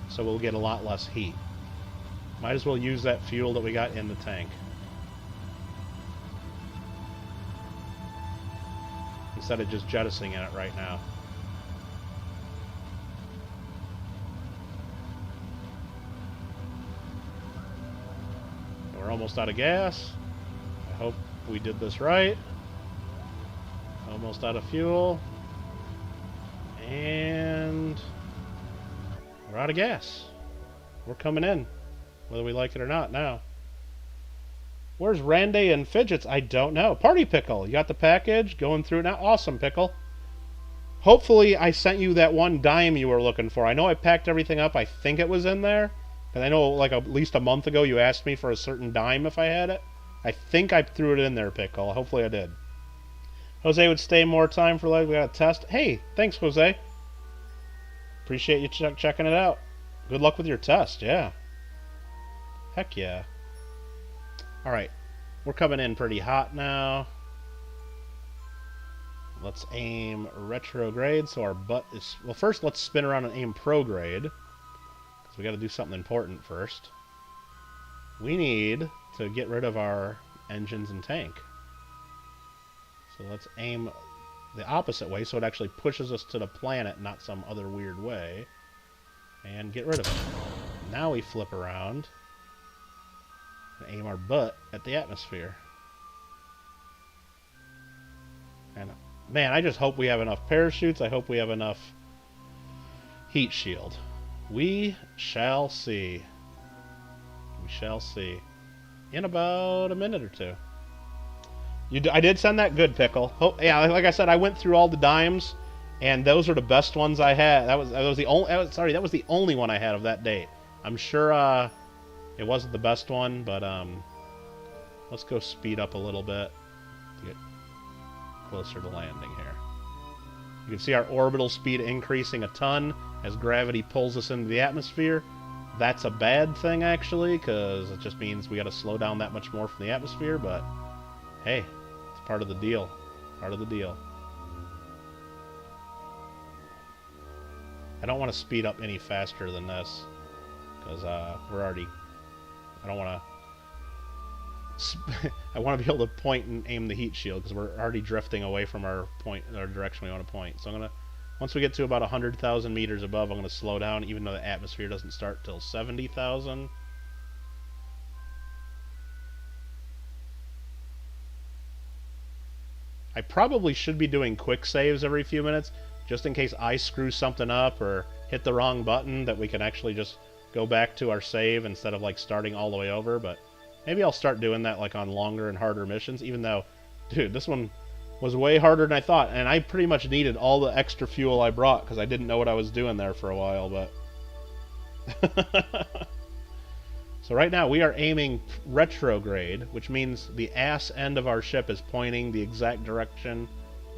so we'll get a lot less heat. Might as well use that fuel that we got in the tank instead of just jettisoning it right now. We're almost out of gas. I hope we did this right. Almost out of fuel. And we're out of gas. We're coming in, whether we like it or not now. Where's Randy and Fidgets? I don't know. Party Pickle, you got the package? Going through it now? Awesome, Pickle. Hopefully I sent you that one dime you were looking for. I know I packed everything up. I think it was in there. Because I know like at least a month ago you asked me for a certain dime if I had it. I think I threw it in there, Pickle. Hopefully I did. Jose would stay more time for live. We got a test. Hey, thanks, Jose. Appreciate you checking it out. Good luck with your test, yeah. Heck yeah. Alright, we're coming in pretty hot now. Let's aim retrograde so our butt is... Well, first let's spin around and aim prograde. Because we got to do something important first. We need to get rid of our engines and tank. So let's aim the opposite way so it actually pushes us to the planet, not some other weird way. And get rid of it. Now we flip around and aim our butt at the atmosphere. And man, I just hope we have enough parachutes. I hope we have enough heat shield. We shall see. We shall see. In about a minute or two. I did send that good, Pickle. Yeah, like I said, I went through all the dimes, and those are the best ones I had. That was the only. Sorry, that was the only one I had of that date. I'm sure it wasn't the best one, but let's go speed up a little bit to get closer to landing here. You can see our orbital speed increasing a ton as gravity pulls us into the atmosphere. That's a bad thing, actually, because it just means we got to slow down that much more from the atmosphere, but hey. Part of the deal. Part of the deal. I don't want to speed up any faster than this. Because we're already... I don't want to... I want to be able to point and aim the heat shield. Because we're already drifting away from our direction we want to point. So I'm going to... Once we get to about 100,000 meters above, I'm going to slow down. Even though the atmosphere doesn't start till 70,000. I probably should be doing quick saves every few minutes, just in case I screw something up or hit the wrong button, that we can actually just go back to our save instead of like starting all the way over. But maybe I'll start doing that like on longer and harder missions, even though, dude, this one was way harder than I thought, and I pretty much needed all the extra fuel I brought because I didn't know what I was doing there for a while, but... So right now we are aiming retrograde, which means the ass end of our ship is pointing the exact direction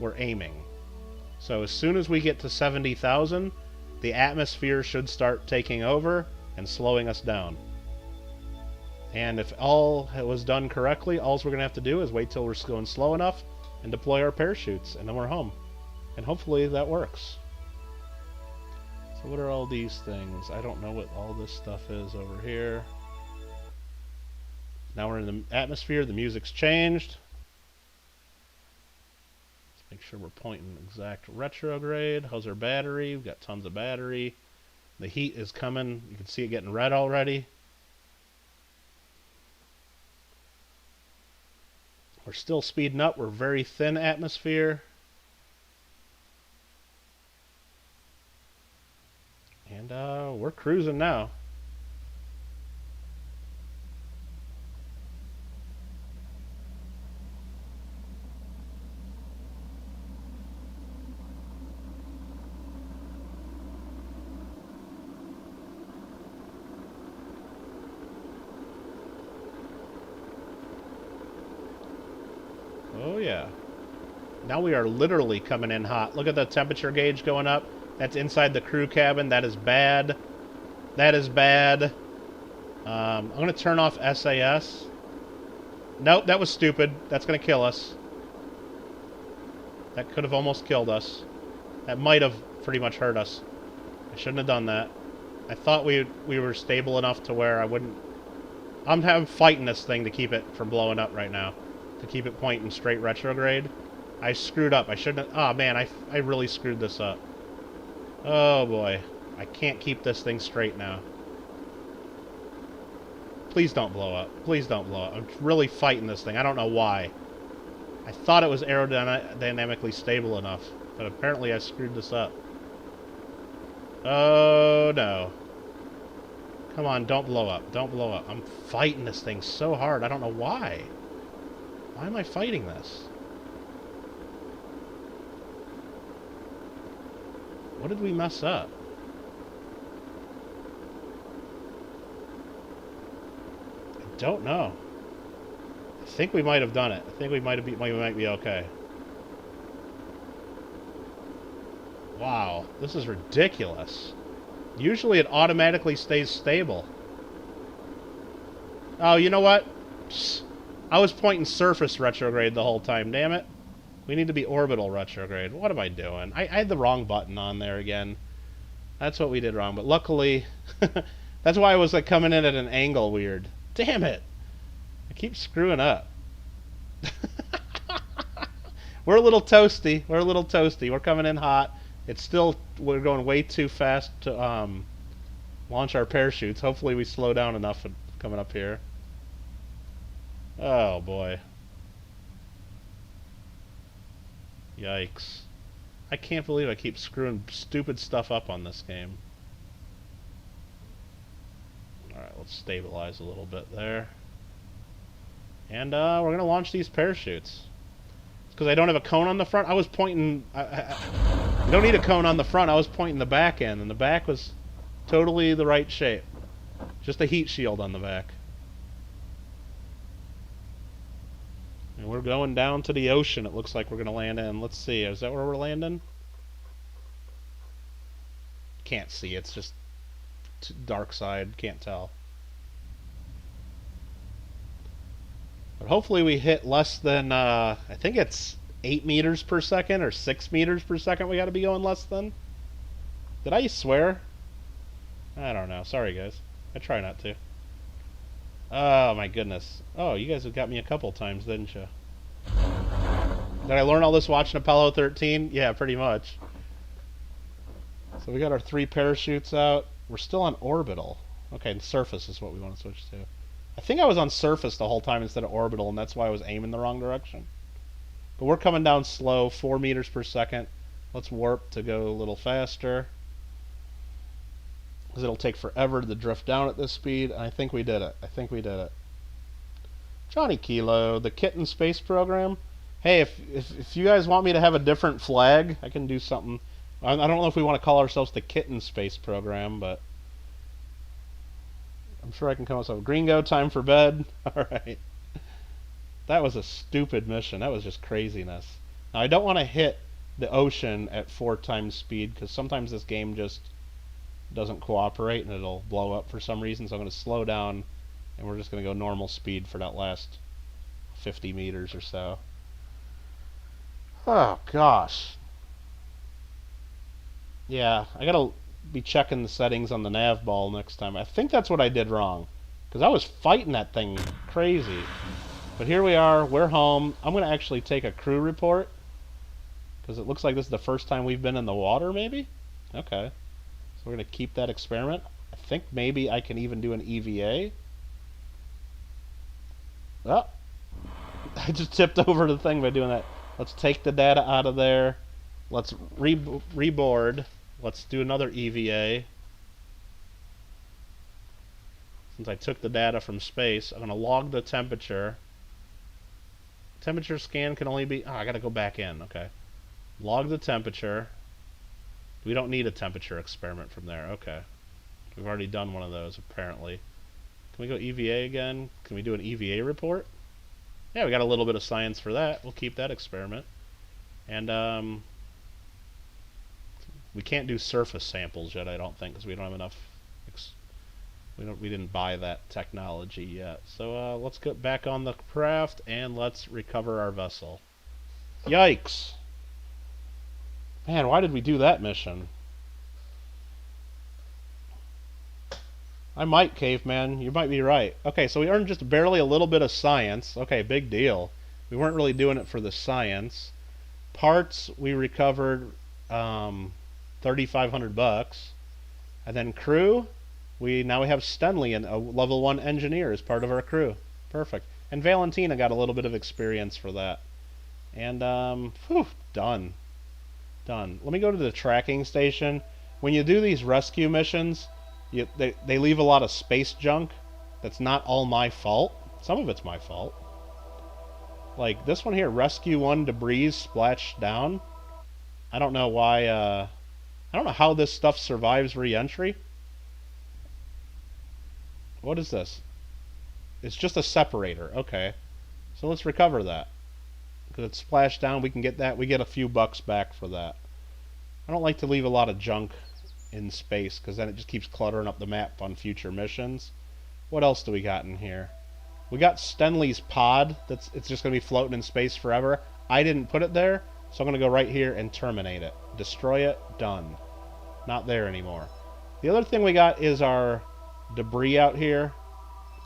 we're aiming. So as soon as we get to 70,000, the atmosphere should start taking over and slowing us down. And if all was done correctly, all we're going to have to do is wait till we're going slow enough and deploy our parachutes, and then we're home. And hopefully that works. So what are all these things? I don't know what all this stuff is over here. Now we're in the atmosphere, the music's changed. Let's Make sure we're pointing exact retrograde. How's our battery? We've got tons of battery. The heat is coming. You can see it getting red already. We're still speeding up. We're very thin atmosphere. And we're cruising now. Oh yeah. Now we are literally coming in hot. Look at the temperature gauge going up. That's inside the crew cabin. That is bad. That is bad. I'm going to turn off SAS. Nope, that was stupid. That's going to kill us. That could have almost killed us. That might have pretty much hurt us. I shouldn't have done that. I thought we were stable enough to where I wouldn't... I'm fighting this thing to keep it from blowing up right now. To keep it pointing straight retrograde. I screwed up. I shouldn't have... Oh, man, I really screwed this up. Oh, boy. I can't keep this thing straight now. Please don't blow up. Please don't blow up. I'm really fighting this thing. I don't know why. I thought it was aerodynamically stable enough, but apparently I screwed this up. Oh, no. Come on, don't blow up. Don't blow up. I'm fighting this thing so hard. I don't know why. Why am I fighting this? What did we mess up? I don't know. I think we might have done it. I think we might be okay. Wow, this is ridiculous. Usually it automatically stays stable. Oh, you know what? I was pointing surface retrograde the whole time, damn it. We need to be orbital retrograde. What am I doing? I had the wrong button on there again. That's what we did wrong, but luckily... that's why I was like coming in at an angle weird. Damn it! I keep screwing up. We're a little toasty. We're a little toasty. We're coming in hot. It's still... We're going way too fast to launch our parachutes. Hopefully we slow down enough coming up here. Oh, boy. Yikes. I can't believe I keep screwing stupid stuff up on this game. Alright, let's stabilize a little bit there. And we're going to launch these parachutes. Because I don't have a cone on the front. I was pointing... You don't need a cone on the front. I was pointing the back end, and the back was totally the right shape. Just a heat shield on the back. And we're going down to the ocean, it looks like we're going to land in. Let's see, is that where we're landing? Can't see, it's just dark side, can't tell. But hopefully we hit less than, I think it's 8 meters per second or 6 meters per second we got to be going less than. Did I swear? I don't know, sorry guys. I try not to. Oh my goodness. Oh, you guys have got me a couple times, didn't you? Did I learn all this watching Apollo 13? Yeah, pretty much. So we got our 3 parachutes out. We're still on orbital. Okay, and surface is what we want to switch to. I think I was on surface the whole time instead of orbital, and that's why I was aiming the wrong direction. But we're coming down slow, 4 meters per second. Let's warp to go a little faster. Because it'll take forever to drift down at this speed, and I think we did it. I think we did it. Johnny Kilo, the Kittle Space Program. Hey, if you guys want me to have a different flag, I can do something. I don't know if we want to call ourselves the Kittle Space Program, but I'm sure I can come up with something. Gringo, time for bed. Alright. That was a stupid mission. That was just craziness. Now, I don't want to hit the ocean at 4 times speed, because sometimes this game just doesn't cooperate and it'll blow up for some reason, so I'm going to slow down and we're just going to go normal speed for that last 50 meters or so. Oh gosh. Yeah, I got to be checking the settings on the nav ball next time. I think that's what I did wrong, because I was fighting that thing crazy. But here we are, we're home. I'm going to actually take a crew report. Because it looks like this is the first time we've been in the water, maybe? Okay. So we're going to keep that experiment. I think maybe I can even do an EVA. Oh, I just tipped over the thing by doing that. Let's take the data out of there. Let's reboard. Let's do another EVA. Since I took the data from space, I'm going to log the temperature. Temperature scan can only be... Oh, I got to go back in. Okay. Log the temperature. We don't need a temperature experiment from there. Okay. We've already done one of those, apparently. Can we go EVA again? Can we do an EVA report? Yeah, we got a little bit of science for that. We'll keep that experiment. And, we can't do surface samples yet, I don't think, because we don't have enough... We didn't buy that technology yet. So, let's get back on the craft, and let's recover our vessel. Yikes! Man, why did we do that mission? I might, caveman. You might be right. Okay, so we earned just barely a little bit of science. Okay, big deal. We weren't really doing it for the science. Parts, we recovered 3,500 bucks. And then crew, now we have Stenley, and a level 1 engineer as part of our crew. Perfect. And Valentina got a little bit of experience for that. And, whew, done. Done. Let me go to the tracking station. When you do these rescue missions, they leave a lot of space junk. That's not all my fault. Some of it's my fault. Like this one here, rescue 1 debris splashed down. I don't know why, I don't know how this stuff survives re-entry. What is this? It's just a separator. Okay. So let's recover that. Because it's splashed down, we can get that. We get a few bucks back for that. I don't like to leave a lot of junk in space, because then it just keeps cluttering up the map on future missions. What else do we got in here? We got Stenley's pod. It's just going to be floating in space forever. I didn't put it there, so I'm going to go right here and terminate it. Destroy it. Done. Not there anymore. The other thing we got is our debris out here.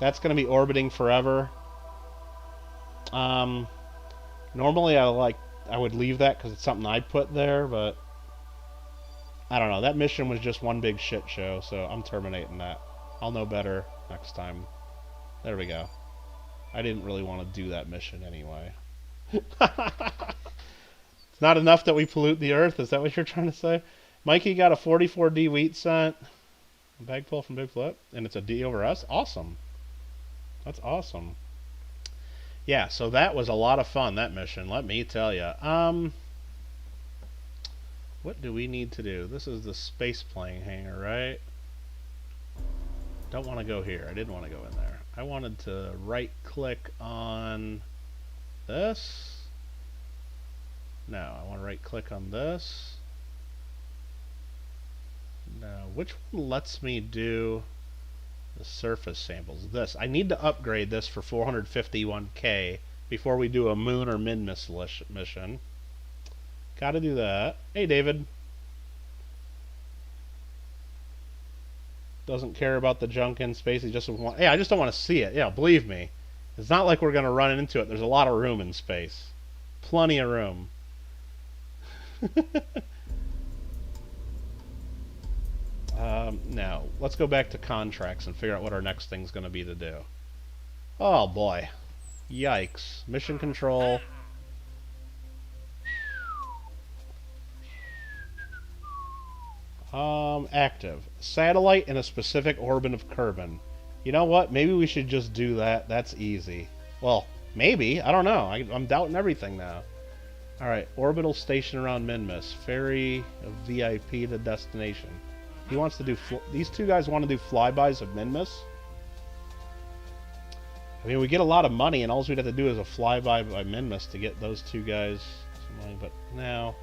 That's going to be orbiting forever. Normally I would leave that because it's something I put there, but I don't know. That mission was just one big shit show, so I'm terminating that. I'll know better next time. There we go. I didn't really want to do that mission anyway. It's not enough that we pollute the Earth? Is that what you're trying to say? Mikey got a 44D wheat cent. A bag pull from Big Flip. And it's a D over S? Awesome. That's awesome. Yeah, so that was a lot of fun, that mission, let me tell you. What do we need to do? This is the space plane hangar, right? Don't want to go here. I didn't want to go in there. I wanted to right-click on this. No, I want to right-click on this. No, which one lets me do the surface samples? This. I need to upgrade this for 451k before we do a moon or Minmus mission. Gotta do that. Hey, David. Doesn't care about the junk in space. He just want. Hey, I just don't want to see it. Yeah, believe me. It's not like we're gonna run into it. There's a lot of room in space. Plenty of room. Now, let's go back to contracts and figure out what our next thing's going to be to do. Oh, boy. Yikes. Mission control. Active. Satellite in a specific orbit of Kerbin. You know what? Maybe we should just do that. That's easy. Well, maybe. I don't know. I'm doubting everything now. Alright. Orbital station around Minmus. Ferry of VIP to destination. He wants to do... These two guys want to do flybys of Minmus. I mean, we get a lot of money, and all we'd have to do is a flyby by Minmus to get those two guys some money. But now...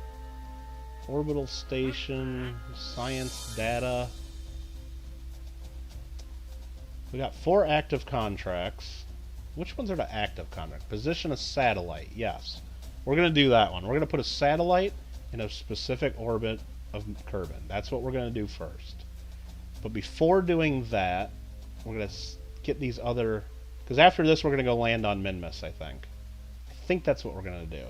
Orbital station... Science data... We got 4 active contracts. Which ones are the active contracts? Position a satellite. Yes. We're going to do that one. We're going to put a satellite in a specific orbit of Kerbin. That's what we're going to do first. But before doing that, we're going to get these other... Because after this, we're going to go land on Minmus, I think. I think that's what we're going to do.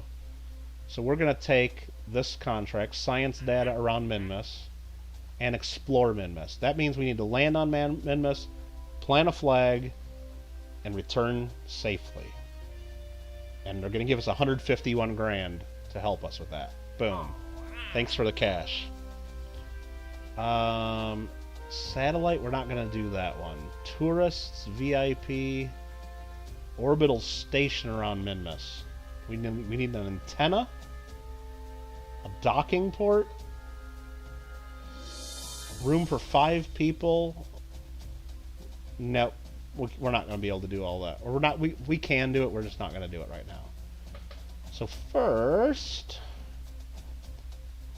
So we're going to take this contract, science data around Minmus, and explore Minmus. That means we need to land on Minmus, plant a flag, and return safely. And they're going to give us 151 grand to help us with that. Boom. Thanks for the cash. Satellite, we're not going to do that one. Tourists, VIP, orbital station around Minmus. We need an antenna, a docking port, room for 5 people. No, we're not going to be able to do all that. Or we can do it, we're just not going to do it right now. So first,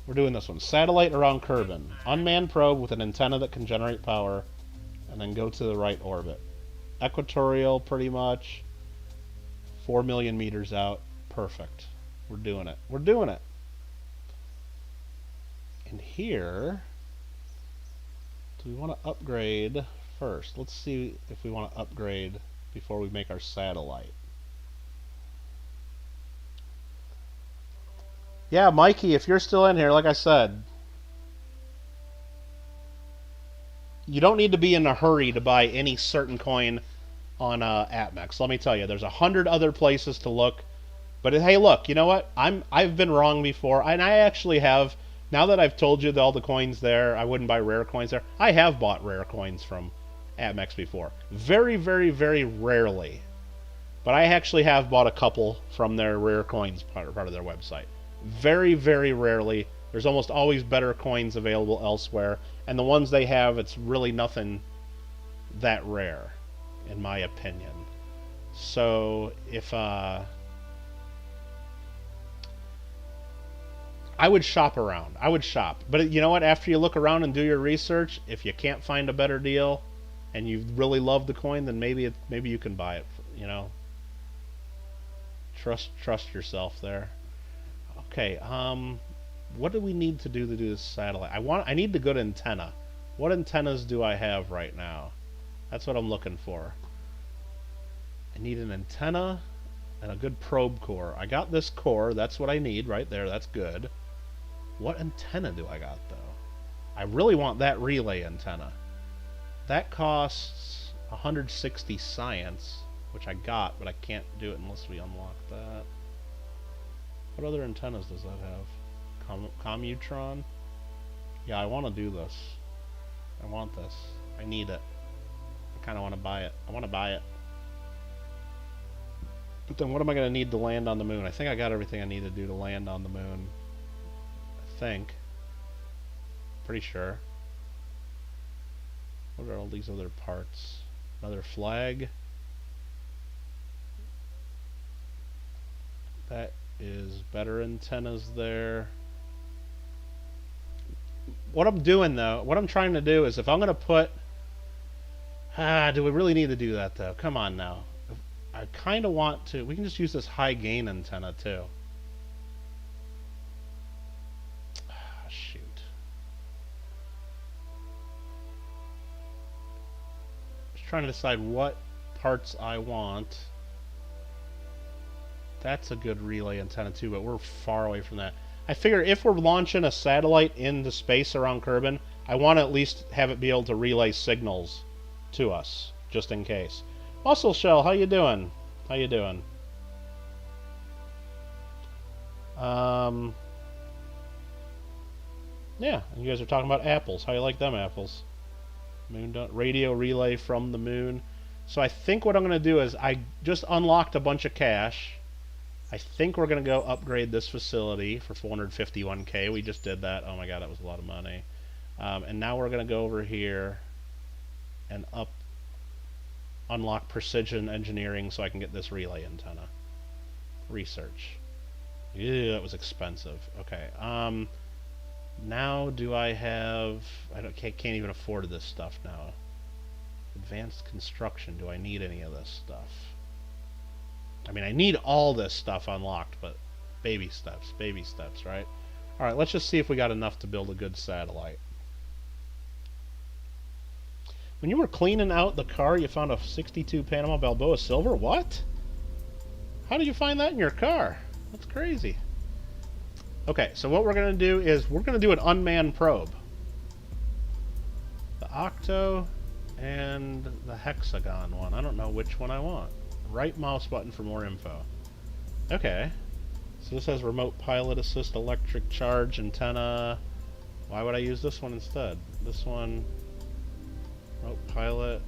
we're doing this one. Satellite around Kerbin. Unmanned probe with an antenna that can generate power, and then go to the right orbit. Equatorial, pretty much. 4 million meters out. Perfect. We're doing it. We're doing it. And here, do we want to upgrade first? Let's see if we want to upgrade before we make our satellite. Yeah, Mikey, if you're still in here, like I said, you don't need to be in a hurry to buy any certain coin on AppMex. Let me tell you, there's 100 other places to look. But hey, look, you know what? I've been wrong before, and I actually have. Now that I've told you that all the coins there, I wouldn't buy rare coins there. I have bought rare coins from AppMex before. Very, very, very rarely. But I actually have bought a couple from their rare coins part of their website. Very, very rarely. There's almost always better coins available elsewhere. And the ones they have, it's really nothing that rare, in my opinion. So, if, I would shop around. I would shop. But you know what? After you look around and do your research, if you can't find a better deal, and you really love the coin, then maybe you can buy it, you know. Trust yourself there. Okay, what do we need to do this satellite? I need the good antenna. What antennas do I have right now? That's what I'm looking for. I need an antenna and a good probe core. I got this core. That's what I need right there. That's good. What antenna do I got, though? I really want that relay antenna. That costs 160 science, which I got, but I can't do it unless we unlock that. What other antennas does that have? Commutron? Yeah, I want to do this. I want this. I need it. I kind of want to buy it. I want to buy it. But then what am I going to need to land on the moon? I think I got everything I need to do to land on the moon. I think. Pretty sure. What are all these other parts? Another flag. That is better antennas there. What I'm doing, though, what I'm trying to do is if I'm going to put... do we really need to do that, though? Come on, now. I kind of want to... We can just use this high gain antenna, too. Shoot. Just trying to decide what parts I want. That's a good relay antenna, too, but we're far away from that. I figure if we're launching a satellite into space around Kerbin, I want to at least have it be able to relay signals to us, just in case. Muscle Shell, how you doing? How you doing? Yeah, you guys are talking about apples. How you like them apples? Radio relay from the moon. So I think what I'm going to do is I just unlocked a bunch of cash. I think we're going to go upgrade this facility for 451k. We just did that. Oh my god, that was a lot of money. And now we're going to go over here and unlock precision engineering so I can get this relay antenna. Research. Ew, that was expensive. Okay. Now do I have... can't even afford this stuff now. Advanced construction. Do I need any of this stuff? I mean, I need all this stuff unlocked, but baby steps, right? Alright, let's just see if we got enough to build a good satellite. When you were cleaning out the car, you found a 62 Panama Balboa Silver? What? How did you find that in your car? That's crazy. Okay, so what we're going to do is we're going to do an unmanned probe. The octo and the hexagon one. I don't know which one I want. Right mouse button for more info. Okay. So this has remote pilot assist, electric charge, antenna. Why would I use this one instead? This one, remote pilot.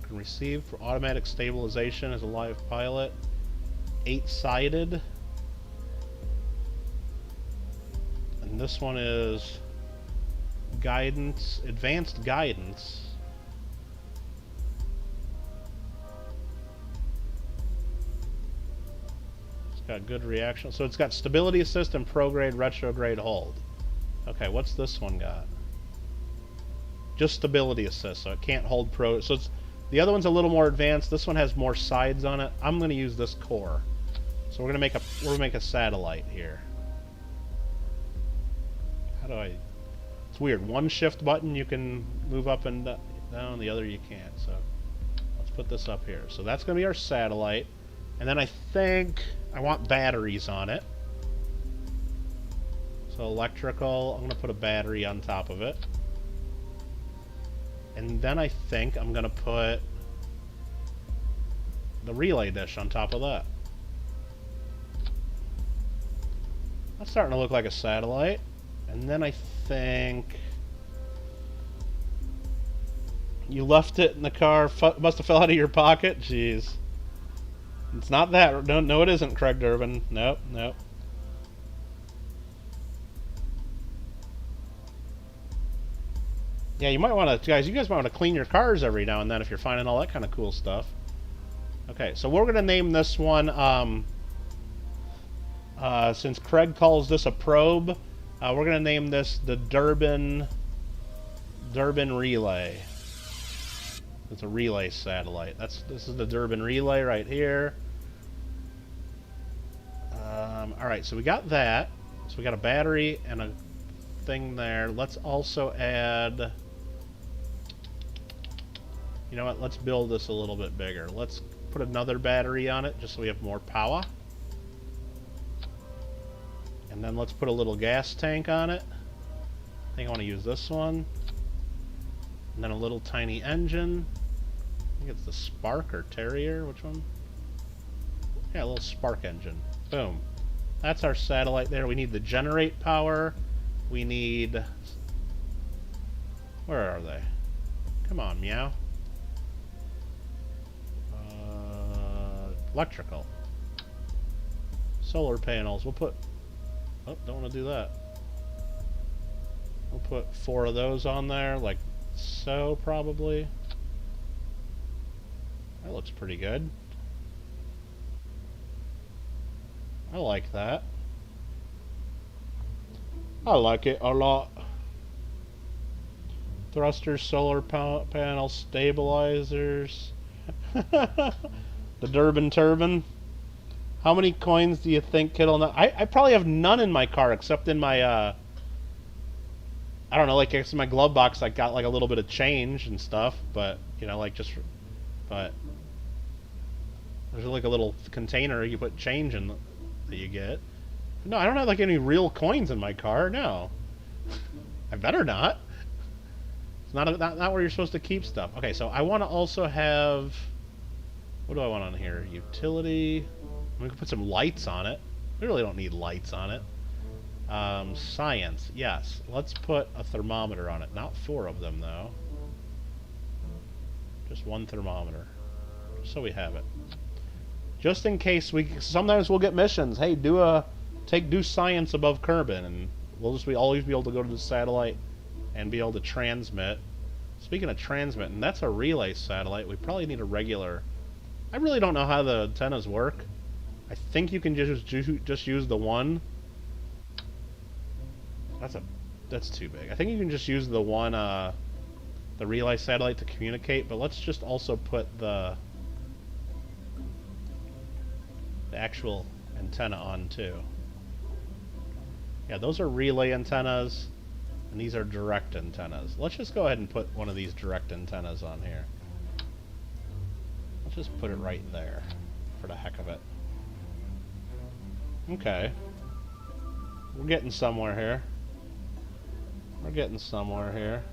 Can receive for automatic stabilization as a live pilot. 8-sided. And this one is guidance, advanced guidance. It's got good reaction. So it's got stability assist and prograde, retrograde hold. Okay, what's this one got? Just stability assist, so it can't hold pro. So it's, the other one's a little more advanced. This one has more sides on it. I'm going to use this core. So we're going to make a satellite here. How do I? It's weird. One shift button you can move up and down, the other you can't. So let's put this up here. So that's going to be our satellite. And then I think I want batteries on it. So electrical, I'm going to put a battery on top of it. And then I think I'm going to put the relay dish on top of that. That's starting to look like a satellite. And then I think you left it in the car. Must have fell out of your pocket. Jeez. It's not that. No, it isn't, Craig Durbin. Nope, nope. Yeah, you might want to, guys. You guys might want to clean your cars every now and then if you're finding all that kind of cool stuff. Okay, so we're gonna name this one. Since Craig calls this a probe, we're gonna name this the Durbin Relay. It's a relay satellite. This is the Durbin Relay right here. All right, so we got that. So we got a battery and a thing there. Let's also add. You know what? Let's build this a little bit bigger. Let's put another battery on it just so we have more power. And then let's put a little gas tank on it. I think I want to use this one. And then a little tiny engine. I think it's the Spark or Terrier. Which one? Yeah, a little Spark engine. Boom. That's our satellite there. We need the generate power. We need... Where are they? Come on, meow. Electrical. Solar panels. We'll put... Oh, don't want to do that. We'll put 4 of those on there, like so, probably. That looks pretty good. I like that. I like it a lot. Thrusters, solar panels, stabilizers. The Durbin turbine. How many coins do you think Kittle? I probably have none in my car except in my I don't know, like in my glove box I got like a little bit of change and stuff, but you know, like just but there's like a little container you put change in that you get. No, I don't have like any real coins in my car. No. I better not. It's not where you're supposed to keep stuff. Okay, so I want to also have, what do I want on here? Utility. We can put some lights on it. We really don't need lights on it. Science, yes. Let's put a thermometer on it. Not 4 of them, though. Just 1 thermometer. Just so we have it. Just in case sometimes we'll get missions. Hey, do science above Kerbin, and we'll just always be able to go to the satellite and be able to transmit. Speaking of transmitting, that's a relay satellite. We probably need a regular. I really don't know how the antennas work. I think you can just use the one. That's too big. I think you can just use the one the relay satellite to communicate, but let's just also put the actual antenna on too. Yeah, those are relay antennas, and these are direct antennas. Let's just go ahead and put one of these direct antennas on here. Let's just put it right there, for the heck of it. Okay. We're getting somewhere here. We're getting somewhere here.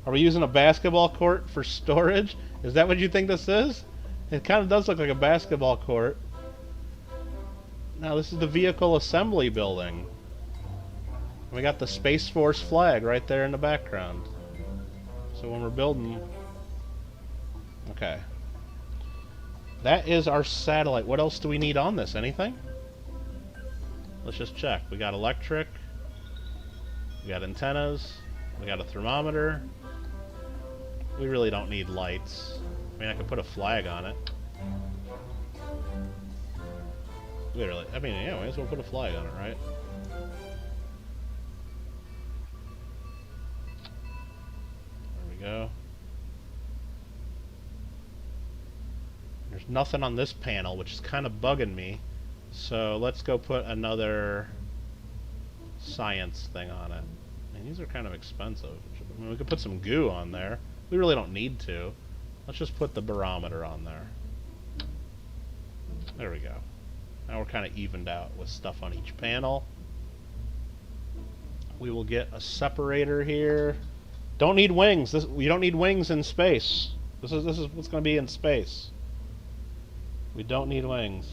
Are we using a basketball court for storage? Is that what you think this is? It kind of does look like a basketball court. Now, this is the vehicle assembly building. We got the Space Force flag right there in the background. So when we're building... Okay. That is our satellite. What else do we need on this? Anything? Let's just check. We got electric. We got antennas. We got a thermometer. We really don't need lights. I mean, I could put a flag on it. Literally. I mean, yeah, might as well put a flag on it, right? There we go. There's nothing on this panel, which is kind of bugging me. So let's go put another science thing on it. And these are kind of expensive. I mean, we could put some goo on there. We really don't need to. Let's just put the barometer on there. There we go. Now we're kind of evened out with stuff on each panel. We will get a separator here. Don't need wings. We don't need wings in space. This is what's going to be in space. We don't need wings.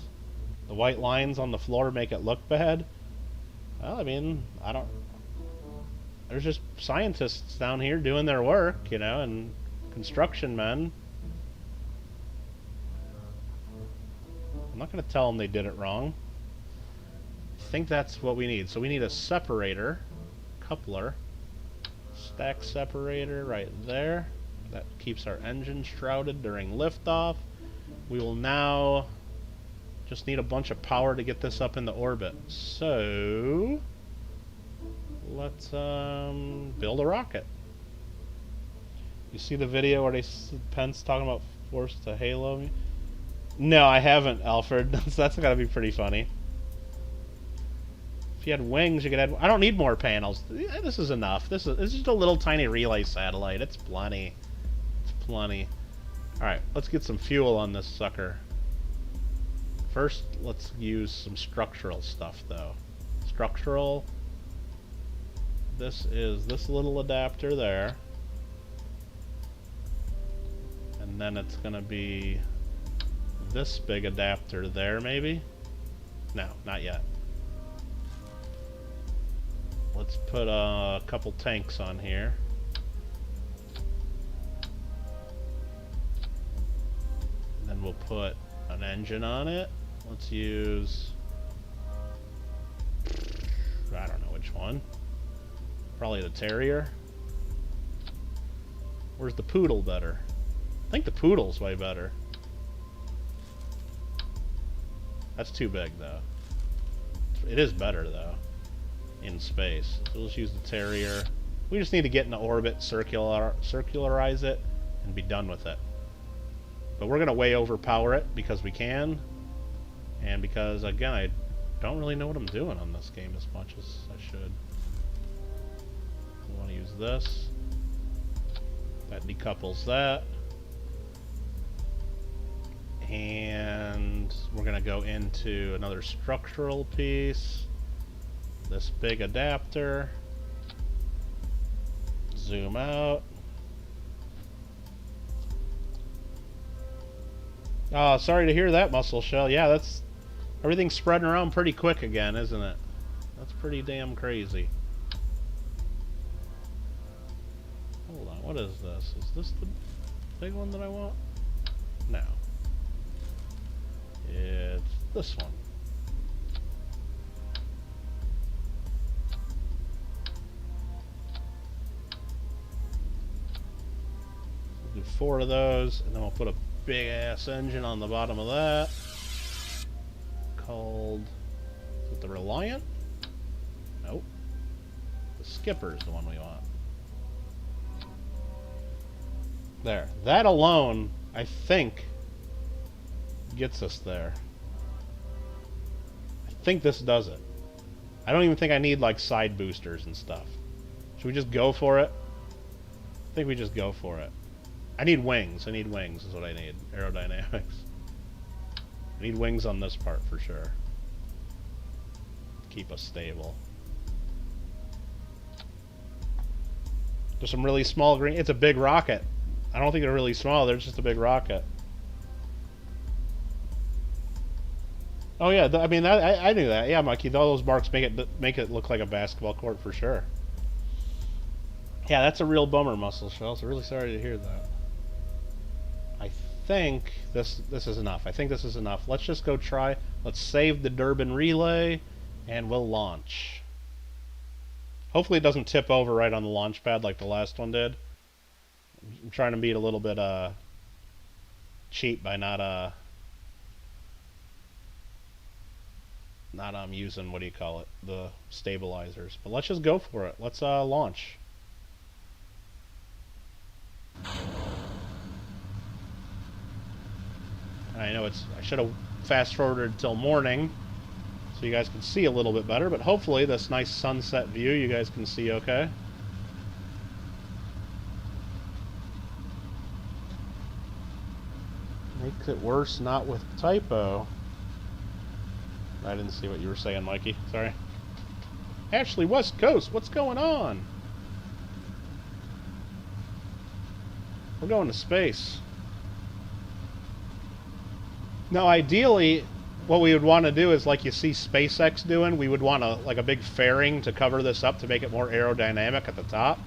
The white lines on the floor make it look bad. Well, I mean, I don't... There's just scientists down here doing their work, you know, and construction men. I'm not going to tell them they did it wrong. I think that's what we need. So we need a separator, coupler, stack separator right there. That keeps our engine shrouded during liftoff. We will now just need a bunch of power to get this up into orbit. So let's build a rocket. You see the video where Pence talking about forced to halo me? No, I haven't, Alfred. That's gotta be pretty funny. If you had wings, you could add... I don't need more panels. This is enough. This is just a little tiny relay satellite. It's plenty. It's plenty. Alright, let's get some fuel on this sucker. First, let's use some structural stuff, though. Structural. This is this little adapter there. And then it's going to be this big adapter there, maybe? No, not yet. Let's put a couple tanks on here. Then we'll put an engine on it. Let's use... I don't know which one. Probably the Terrier. Where's the Poodle better? I think the Poodle's way better. That's too big, though. It is better, though, in space. So let's use the Terrier. We just need to get into orbit, circularize it, and be done with it. But we're going to way overpower it because we can. And because, again, I don't really know what I'm doing on this game as much as I should. We want to use this. That decouples that. And we're going to go into another structural piece. This big adapter. Zoom out. Oh, sorry to hear that, Muscle Shell. Yeah, that's... Everything's spreading around pretty quick again, isn't it? That's pretty damn crazy. Hold on, what is this? Is this the big one that I want? No. It's this one. We'll do 4 of those, and then we'll put a big ass engine on the bottom of that. Called... Is it the Reliant? Nope. The Skipper is the one we want. There. That alone, I think, gets us there. I think this does it. I don't even think I need, like, side boosters and stuff. Should we just go for it? I think we just go for it. I need wings. I need wings is what I need. Aerodynamics. We need wings on this part for sure. Keep us stable. There's some really small green... It's a big rocket. I don't think they're really small. They're just a big rocket. Oh yeah, I mean, I knew that. Yeah, Mikey, all those marks make it look like a basketball court for sure. Yeah, that's a real bummer, Muscle Shells. I'm really sorry to hear that. I think this is enough. I think this is enough. Let's just go try. Let's save the Durbin relay, and we'll launch. Hopefully it doesn't tip over right on the launch pad like the last one did. I'm trying to be a little bit cheap by not using, what do you call it, the stabilizers. But let's just go for it. Let's launch. And I know I should have fast forwarded till morning so you guys can see a little bit better, but hopefully this nice sunset view you guys can see okay. Makes it worse not with typo. I didn't see what you were saying, Mikey. Sorry. Ashley, West Coast, what's going on? We're going to space. Now, ideally, what we would want to do is, like you see SpaceX doing, we would want like a big fairing to cover this up to make it more aerodynamic at the top.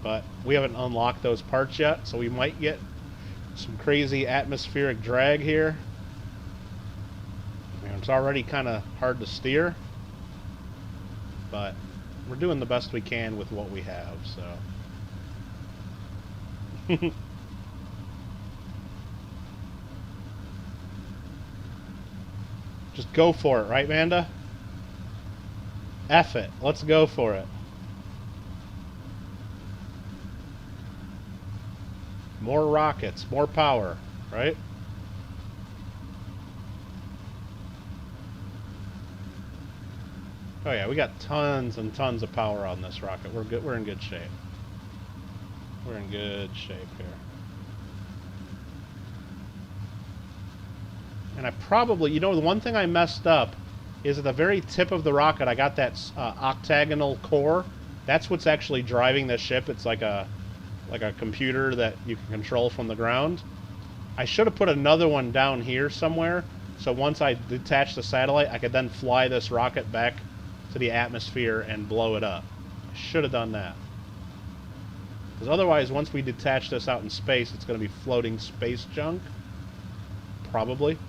But we haven't unlocked those parts yet, so we might get some crazy atmospheric drag here. I mean, it's already kind of hard to steer, but we're doing the best we can with what we have, so... Just go for it, right, Manda? F it. Let's go for it. More rockets, more power, right? Oh yeah, we got tons and tons of power on this rocket. We're good. We're in good shape. We're in good shape here. And I probably, you know, the one thing I messed up is at the very tip of the rocket, I got that octagonal core. That's what's actually driving the ship. It's like a computer that you can control from the ground. I should have put another one down here somewhere, so once I detach the satellite, I could then fly this rocket back to the atmosphere and blow it up. I should have done that. Because otherwise, once we detach this out in space, it's going to be floating space junk. Probably.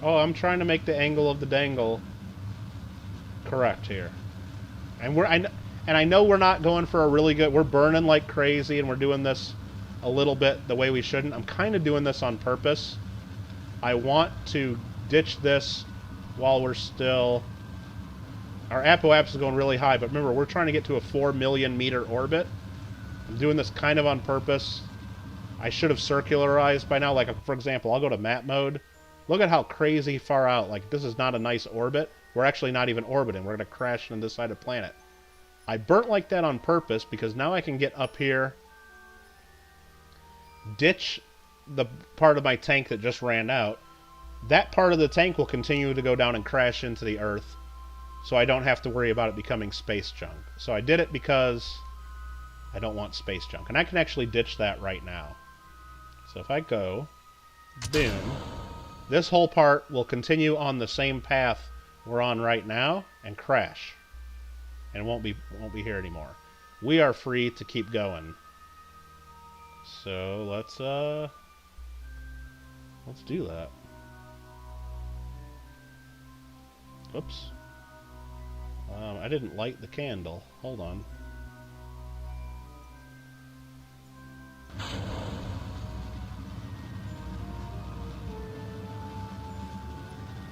Oh, I'm trying to make the angle of the dangle correct here. And I know we're not going for a really good... We're burning like crazy, and we're doing this a little bit the way we shouldn't. I'm kind of doing this on purpose. I want to ditch this while we're still... Our apoapsis is going really high, but remember, we're trying to get to a 4 million meter orbit. I'm doing this kind of on purpose. I should have circularized by now. Like, for example, I'll go to map mode. Look at how crazy far out. Like, this is not a nice orbit. We're actually not even orbiting. We're going to crash into this side of the planet. I burnt like that on purpose because now I can get up here, ditch the part of my tank that just ran out. That part of the tank will continue to go down and crash into the Earth, so I don't have to worry about it becoming space junk. So I did it because I don't want space junk. And I can actually ditch that right now. So if I go, boom, this whole part will continue on the same path we're on right now and crash. And won't be here anymore. We are free to keep going. So let's do that. Oops. I didn't light the candle. Hold on.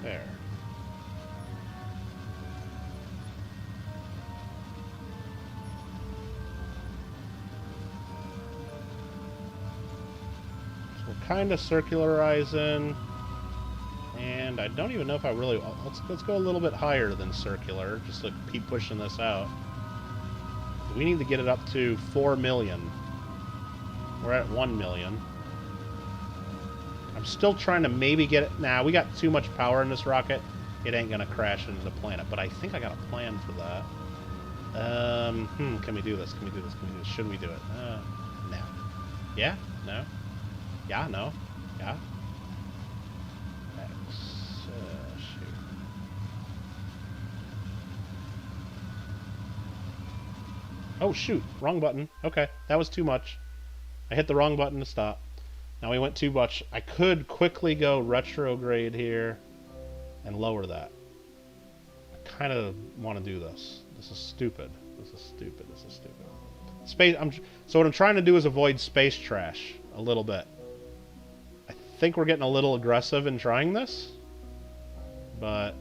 There. So we're kind of circularizing, and I don't even know if I really... Let's go a little bit higher than circular, just to keep pushing this out. We need to get it up to 4 million. We're at 1 million. I'm still trying to maybe get it. Nah, we got too much power in this rocket. It ain't gonna crash into the planet. But I think I got a plan for that. Can we do this? Can we do this? Can we do this? Should we do it? No. Yeah? No? Yeah? No? Yeah? X. Shoot. Oh, shoot. Wrong button. Okay. That was too much. I hit the wrong button to stop. Now we went too much. I could quickly go retrograde here and lower that. I kind of want to do this. This is stupid. This is stupid. This is stupid. So what I'm trying to do is avoid space trash a little bit. I think we're getting a little aggressive in trying this, but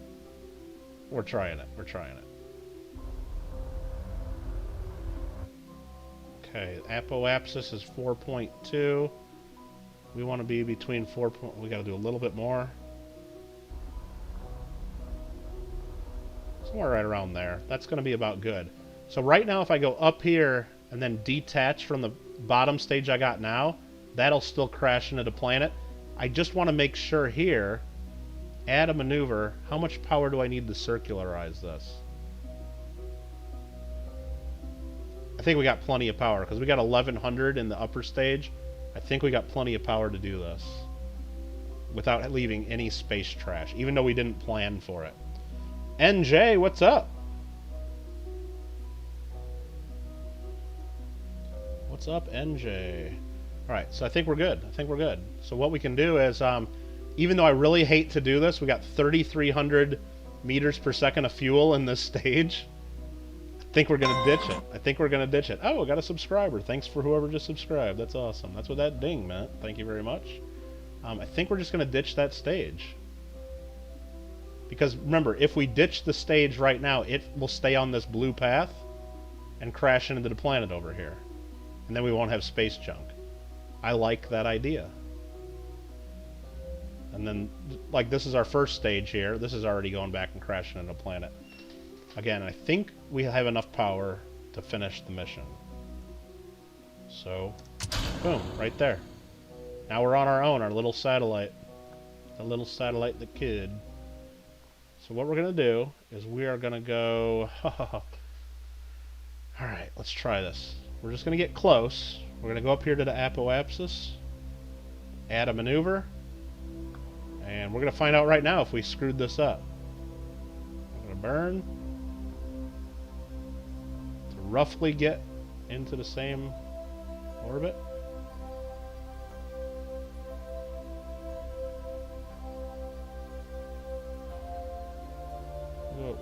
we're trying it. We're trying it. Okay, apoapsis is 4.2. We want to be between 4. We got to do a little bit more. Somewhere right around there. That's going to be about good. So right now, if I go up here and then detach from the bottom stage I got now, that'll still crash into the planet. I just want to make sure here, add a maneuver. How much power do I need to circularize this? I think we got plenty of power because we got 1100 in the upper stage. I think we got plenty of power to do this without leaving any space trash, even though we didn't plan for it. NJ, what's up? What's up, NJ? All right, so I think we're good. I think we're good. So what we can do is, even though I really hate to do this, we got 3,300 meters per second of fuel in this stage. I think we're going to ditch it. I think we're going to ditch it. Oh, I got a subscriber. Thanks for whoever just subscribed. That's awesome. That's what that ding meant. Thank you very much. I think we're just going to ditch that stage. Because remember, if we ditch the stage right now, it will stay on this blue path and crash into the planet over here. And then we won't have space junk. I like that idea. And then, like, this is our first stage here. This is already going back and crashing into the planet. Again, I think we have enough power to finish the mission. So, boom, right there. Now we're on our own, our little satellite. The little satellite that could. So what we're going to do is we are going to go... Alright, let's try this. We're just going to get close. We're going to go up here to the apoapsis. Add a maneuver. And we're going to find out right now if we screwed this up. I'm going to burn. To roughly get into the same orbit.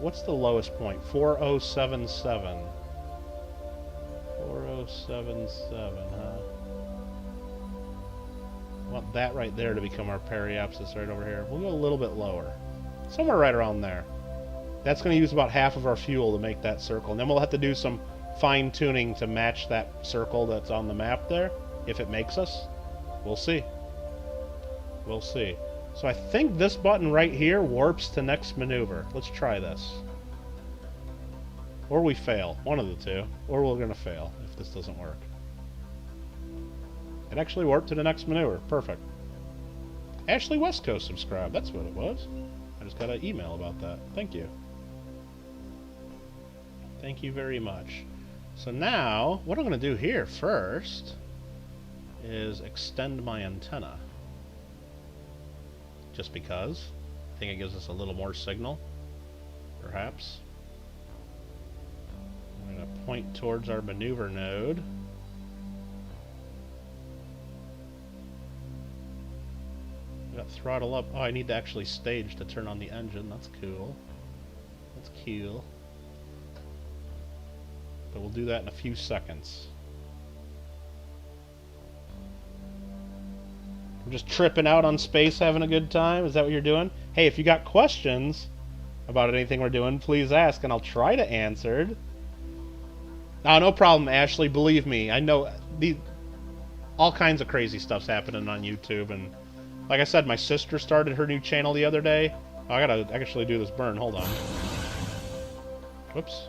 What's the lowest point? 4077. 4077, huh? I want that right there to become our periapsis right over here. We'll go a little bit lower. Somewhere right around there. That's going to use about half of our fuel to make that circle. And then we'll have to do some fine-tuning to match that circle that's on the map there. If it makes us. We'll see. We'll see. So I think this button right here warps to next maneuver. Let's try this. Or we fail. One of the two. Or we're going to fail if this doesn't work. It actually warped to the next maneuver. Perfect. Ashley West Coast subscribed. That's what it was. I just got an email about that. Thank you. Thank you very much. So now, what I'm going to do here first is extend my antenna. Just because. I think it gives us a little more signal. Perhaps. I'm going to point towards our maneuver node. We got throttle up. Oh, I need to actually stage to turn on the engine. That's cool. That's cool. But we'll do that in a few seconds. I'm just tripping out on space, having a good time. Is that what you're doing? Hey, if you got questions about anything we're doing, please ask, and I'll try to answer. Oh, no problem, Ashley. Believe me, I know all kinds of crazy stuff's happening on YouTube, and like I said, my sister started her new channel the other day. Oh, I gotta actually do this burn. Hold on. Whoops.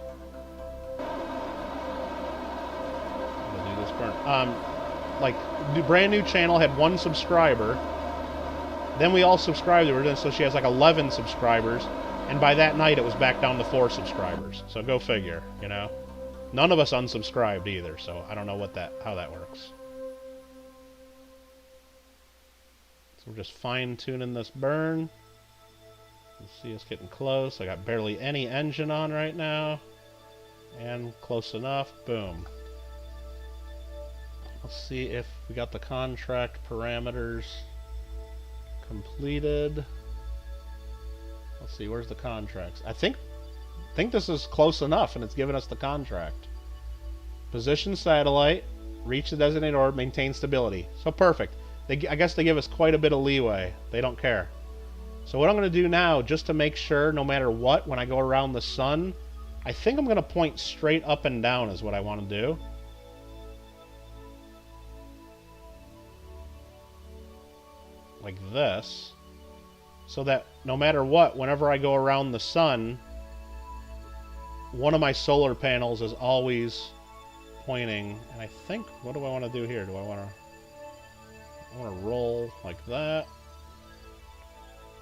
Gotta do this burn. Like, brand new channel, had 1 subscriber, Then we all subscribed to her, so she has like 11 subscribers. And by that night, it was back down to 4 subscribers. So go figure, you know. None of us unsubscribed either, so I don't know how that works. So we're just fine-tuning this burn. You see us getting close. I got barely any engine on right now. And close enough. Boom. Let's see if we got the contract parameters completed. Let's see, where's the contracts? I think this is close enough, and it's giving us the contract. Position satellite, reach the designated orbit, maintain stability. So perfect. I guess they give us quite a bit of leeway. They don't care. So what I'm going to do now, just to make sure, no matter what, when I go around the sun, I think I'm going to point straight up and down is what I want to do. Like this. So that no matter what, whenever I go around the sun, one of my solar panels is always pointing. And I think, what do I want to do here? I want to roll like that.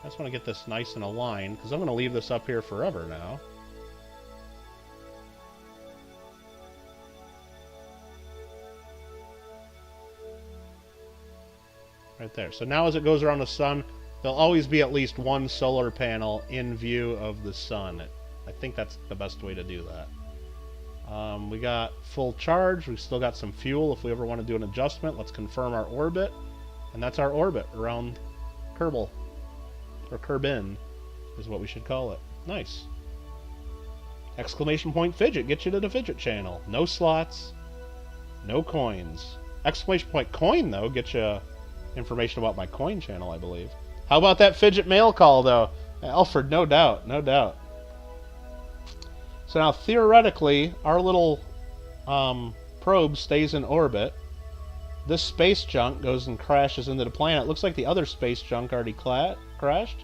I just want to get this nice and aligned, because I'm going to leave this up here forever now. Right there. So now as it goes around the sun, there'll always be at least one solar panel in view of the sun. I think that's the best way to do that. We got full charge. We've still got some fuel if we ever want to do an adjustment. Let's confirm our orbit. And that's our orbit around Kerbal. Or Kerbin is what we should call it. Nice. Exclamation point fidget. Get you to the fidget channel. No slots. No coins. Exclamation point coin, though, get you information about my coin channel, I believe. How about that fidget mail call, though? Alfred, no doubt. No doubt. So now, theoretically, our little probe stays in orbit. This space junk goes and crashes into the planet. Looks like the other space junk already crashed.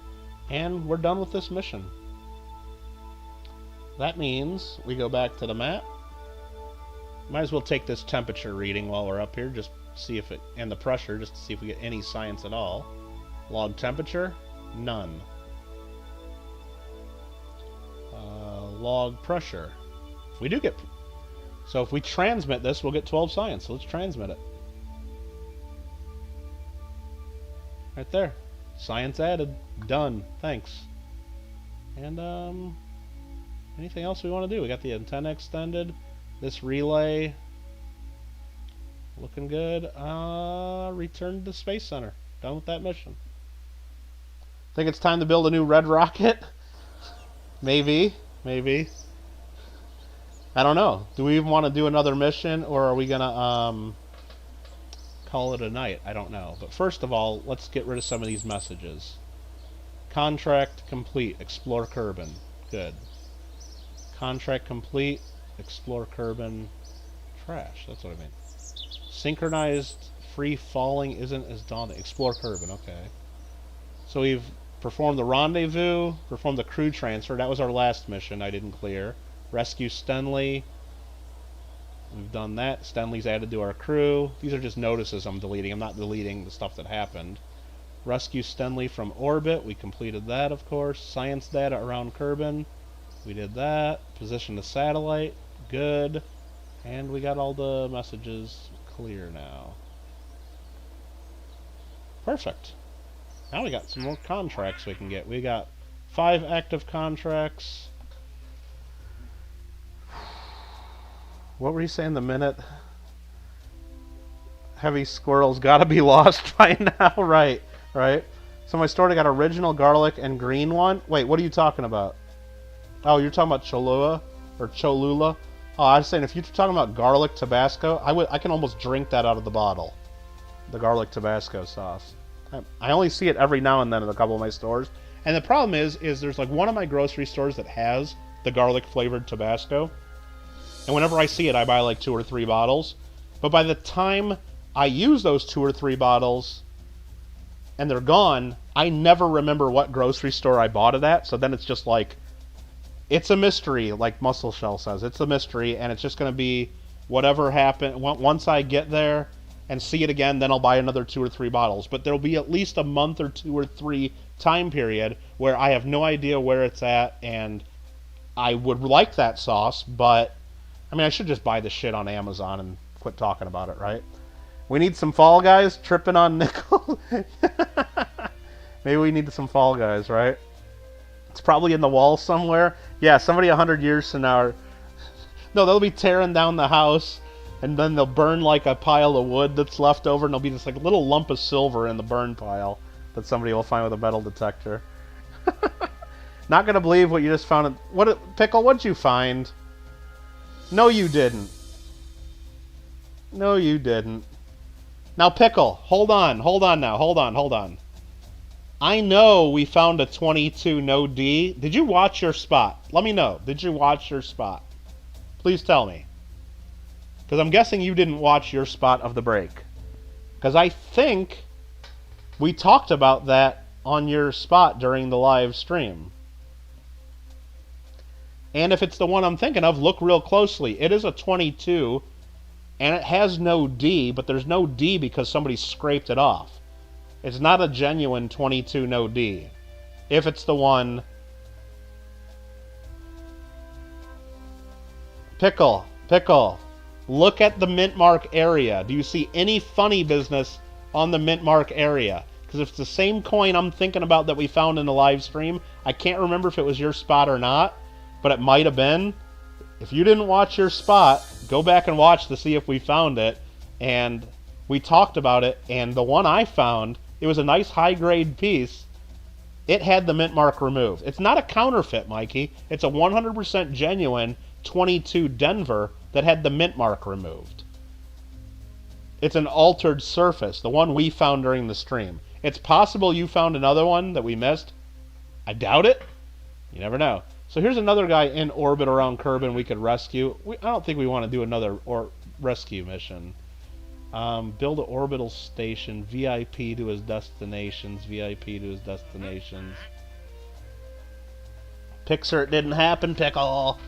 And we're done with this mission. That means we go back to the map. Might as well take this temperature reading while we're up here. Just see if it... and the pressure, just to see if we get any science at all. Log temperature. None. Log pressure. We do get... so if we transmit this, we'll get 12 science. So let's transmit it. Right there. Science added. Done. Thanks. And, anything else we want to do? We got the antenna extended. This relay. Looking good. Return to the Space Center. Done with that mission. Think it's time to build a new red rocket? Maybe. Maybe. I don't know. Do we even want to do another mission, or are we gonna, call it a night? I don't know. But first of all, let's get rid of some of these messages. Contract complete. Explore Kerbin. Good. Contract complete. Explore Kerbin. Trash. That's what I mean. Synchronized free falling isn't as daunting. Explore Kerbin. Okay. So we've performed the rendezvous, performed the crew transfer. That was our last mission I didn't clear. Rescue Stenley. We've done that. Stenley's added to our crew. These are just notices I'm deleting. I'm not deleting the stuff that happened. Rescue Stenley from orbit. We completed that, of course. Science data around Kerbin. We did that. Position the satellite. Good. And we got all the messages clear now. Perfect. Now we got some more contracts we can get. We got 5 active contracts. What were you saying the minute? Heavy squirrels gotta be lost by now. Right, right. So my store got original garlic and green one. Wait, what are you talking about? Oh, you're talking about Cholula or Cholula? Oh, I was saying if you're talking about garlic Tabasco, I can almost drink that out of the bottle. The garlic Tabasco sauce. I only see it every now and then in a couple of my stores. And the problem is there's like one of my grocery stores that has the garlic flavored Tabasco. And whenever I see it, I buy like 2 or 3 bottles. But by the time I use those 2 or 3 bottles and they're gone, I never remember what grocery store I bought it at. So then it's just like, it's a mystery, like Muscle Shell says. It's a mystery, and it's just going to be whatever happened. Once I get there and see it again, then I'll buy another 2 or 3 bottles. But there'll be at least a month or 2 or 3 time period where I have no idea where it's at, and I would like that sauce, but I mean, I should just buy the shit on Amazon and quit talking about it, right? We need some Fall Guys tripping on nickel. Maybe we need some Fall Guys, right? It's probably in the wall somewhere. Yeah, somebody 100 years from now. No, they'll be tearing down the house, and then they'll burn like a pile of wood that's left over, and there'll be just like a little lump of silver in the burn pile that somebody will find with a metal detector. Not gonna believe what you just found. Pickle? What'd you find? No, you didn't. No, you didn't. Now, Pickle, hold on now. I know we found a 22 no D. Did you watch your spot? Let me know. Did you watch your spot? Please tell me. Because I'm guessing you didn't watch your spot of the break. Because I think we talked about that on your spot during the live stream. And if it's the one I'm thinking of, look real closely. It is a 22, and it has no D, but there's no D because somebody scraped it off. It's not a genuine 22 no D. If it's the one... Pickle, look at the mint mark area. Do you see any funny business on the mint mark area? Because if it's the same coin I'm thinking about that we found in the live stream, I can't remember if it was your spot or not, but it might have been. If you didn't watch your spot, go back and watch to see if we found it. And we talked about it, and the one I found, it was a nice high-grade piece. It had the mint mark removed. It's not a counterfeit, Mikey. It's a 100% genuine 22 Denver that had the mint mark removed. It's an altered surface, the one we found during the stream. It's possible you found another one that we missed. I doubt it. You never know. So here's another guy in orbit around Kerbin we could rescue. I don't think we want to do another rescue mission. Build an orbital station. VIP to his destinations. VIP to his destinations. Pixar, it didn't happen, Pickle.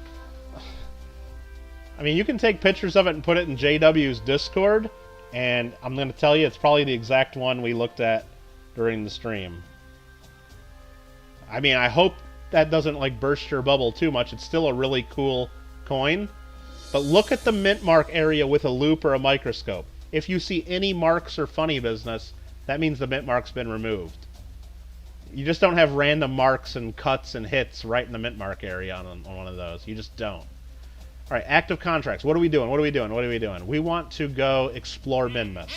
I mean, you can take pictures of it and put it in JW's Discord, and I'm going to tell you it's probably the exact one we looked at during the stream. I mean, I hope that doesn't like burst your bubble too much. It's still a really cool coin. But look at the mint mark area with a loop or a microscope. If you see any marks or funny business, that means the mint mark's been removed. You just don't have random marks and cuts and hits right in the mint mark area on one of those. You just don't. All right, active contracts. What are we doing? We want to go explore Minmus.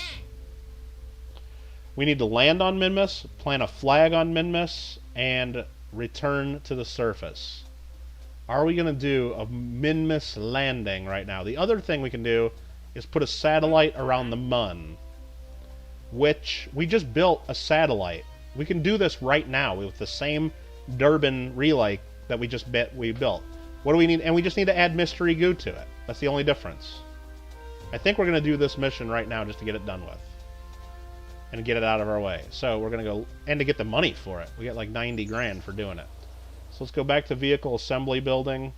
We need to land on Minmus, plant a flag on Minmus, and return to the surface. Are we going to do a Minmus landing right now? The other thing we can do is put a satellite around the Mun, which we just built a satellite. We can do this right now with the same Durbin relay that we built. What do we need? And we just need to add mystery goo to it. That's the only difference. I think we're going to do this mission right now just to get it done with. And get it out of our way. So we're going to go, and to get the money for it. We get like 90 grand for doing it. So let's go back to vehicle assembly building.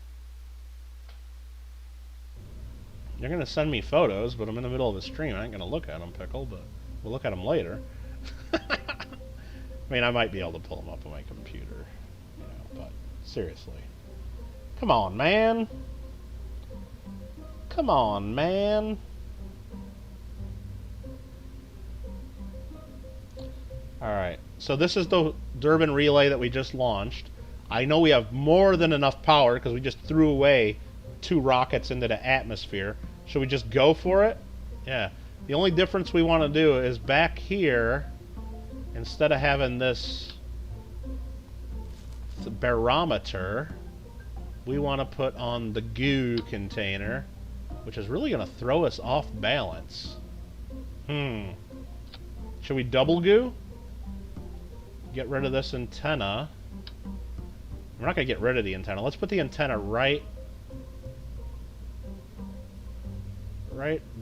You're going to send me photos, but I'm in the middle of a stream. I ain't going to look at them, Pickle, but we'll look at them later. I mean, I might be able to pull them up on my computer, you know, but seriously. Come on, man. Come on, man. Alright, so this is the Durbin relay that we just launched. I know we have more than enough power because we just threw away 2 rockets into the atmosphere. Should we just go for it? Yeah. The only difference we want to do is back here, instead of having this barometer, we want to put on the goo container, which is really going to throw us off balance. Should we double goo? Get rid of this antenna. We're not going to get rid of the antenna. Let's put the antenna right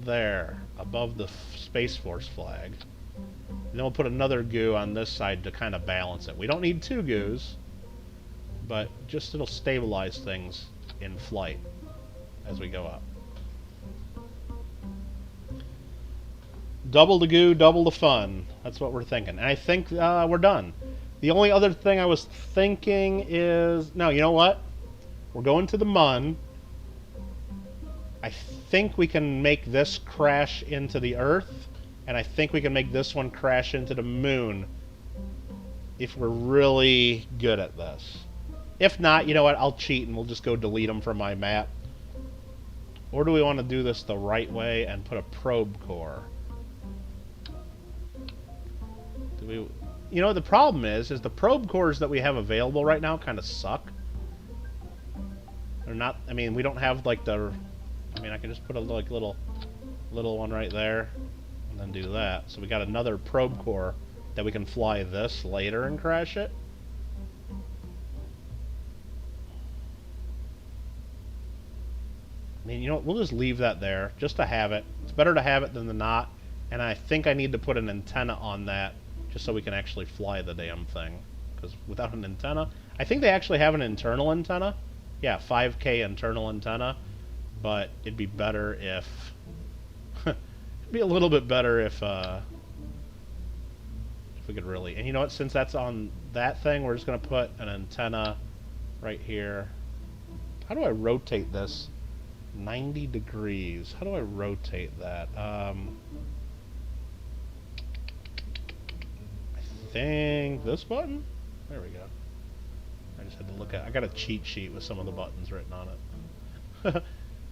there, above the Space Force flag. And then we'll put another goo on this side to kind of balance it. We don't need 2 goos, but just it'll stabilize things in flight as we go up. Double the goo, double the fun. That's what we're thinking. And I think we're done. The only other thing I was thinking is... No, you know what? We're going to the Mun. I think we can make this crash into the Earth. And I think we can make this one crash into the Moon. If we're really good at this. If not, you know what? I'll cheat and we'll just go delete them from my map. Or do we want to do this the right way and put a probe core? Do we... You know, the problem is the probe cores that we have available right now kind of suck. They're not... I mean, we don't have, like, the... I mean, I can just put a, like, little one right there. And then do that. So we got another probe core that we can fly this later and crash it. I mean, you know what? We'll just leave that there, just to have it. It's better to have it than to not. And I think I need to put an antenna on that, just so we can actually fly the damn thing. Because without an antenna... I think they actually have an internal antenna. Yeah, 5K internal antenna. But it'd be better if... it'd be a little bit better if we could really... And you know what? Since that's on that thing, we're just going to put an antenna right here. How do I rotate this? 90 degrees. How do I rotate that? I think this button? There we go. I just had to look at... I got a cheat sheet with some of the buttons written on it.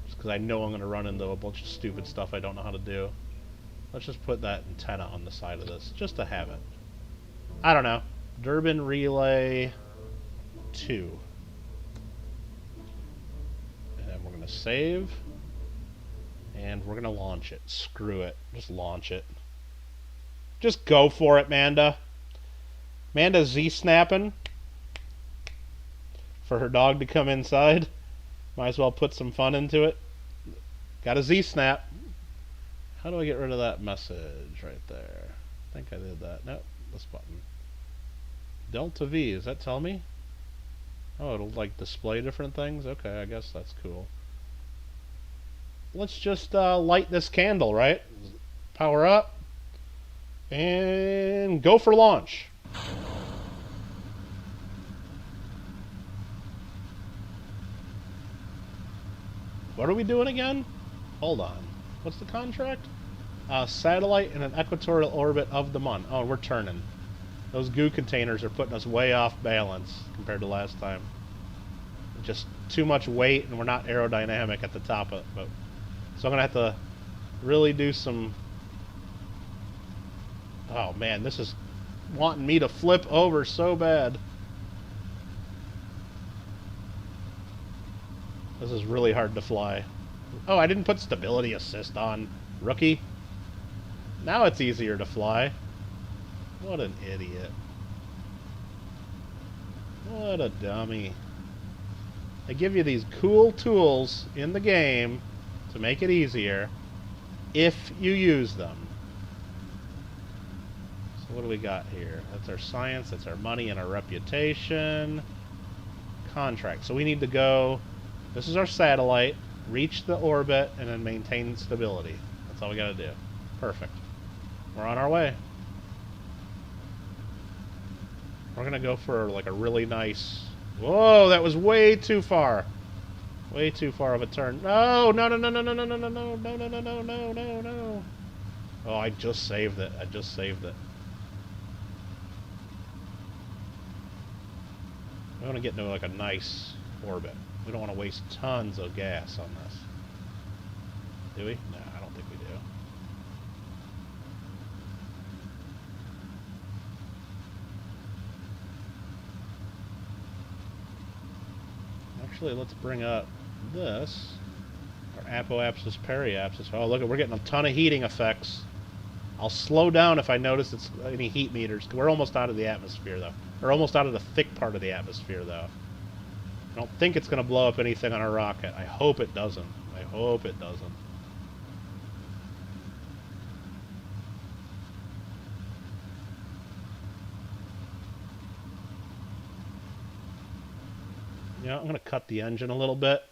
Just because I know I'm going to run into a bunch of stupid stuff I don't know how to do. Let's just put that antenna on the side of this, just to have it. I don't know. Durbin Relay 2. And we're going to save. And we're going to launch it. Screw it. Just launch it. Just go for it, Manda. Manda Z-snapping for her dog to come inside. Might as well put some fun into it. Got a Z-snap. How do I get rid of that message right there? I think I did that. Nope. This button. Delta V. Does that tell me? Oh, it'll like display different things? Okay, I guess that's cool. Let's just light this candle, right? Power up. And go for launch. What are we doing again? Hold on. What's the contract? Satellite in an equatorial orbit of the Mun. Oh, we're turning. Those goo containers are putting us way off balance compared to last time. Just too much weight, and we're not aerodynamic at the top of it. But, so I'm going to have to really do some... Oh, man, this is wanting me to flip over so bad. This is really hard to fly. Oh, I didn't put stability assist on. Rookie. Now it's easier to fly. What an idiot. What a dummy. They give you these cool tools in the game to make it easier if you use them. So what do we got here? That's our science, that's our money and our reputation. Contract. So we need to go... This is our satellite. Reach the orbit and then maintain stability. That's all we got to do. Perfect. We're on our way. We're going to go for like a really nice... Whoa, that was way too far. Way too far of a turn. No, no, no, no, no, no, no, no, no, no, no, no, no, no, no, no, no. Oh, I just saved it. I just saved it. I want to get into like a nice orbit. We don't want to waste tons of gas on this. Do we? No, I don't think we do. Actually, let's bring up this. Our apoapsis periapsis. Oh, look, we're getting a ton of heating effects. I'll slow down if I notice it's any heat meters. We're almost out of the atmosphere, though. We're almost out of the thick part of the atmosphere, though. I don't think it's going to blow up anything on our rocket. I hope it doesn't. I hope it doesn't. You know, I'm going to cut the engine a little bit.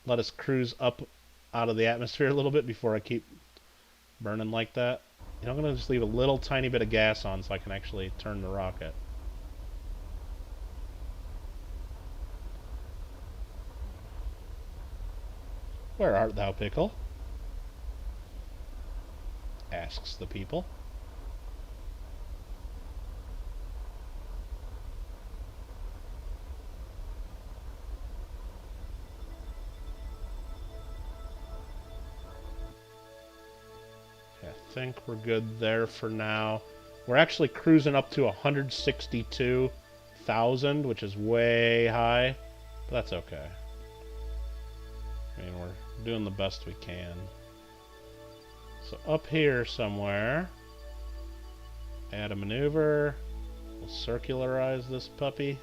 Let us cruise up out of the atmosphere a little bit before I keep burning like that. And I'm going to just leave a little tiny bit of gas on so I can actually turn the rocket. Where art thou, Pickle? Asks the people. I think we're good there for now. We're actually cruising up to 162,000, which is way high, but that's okay. I mean, we're doing the best we can. So up here somewhere, add a maneuver. We'll circularize this puppy.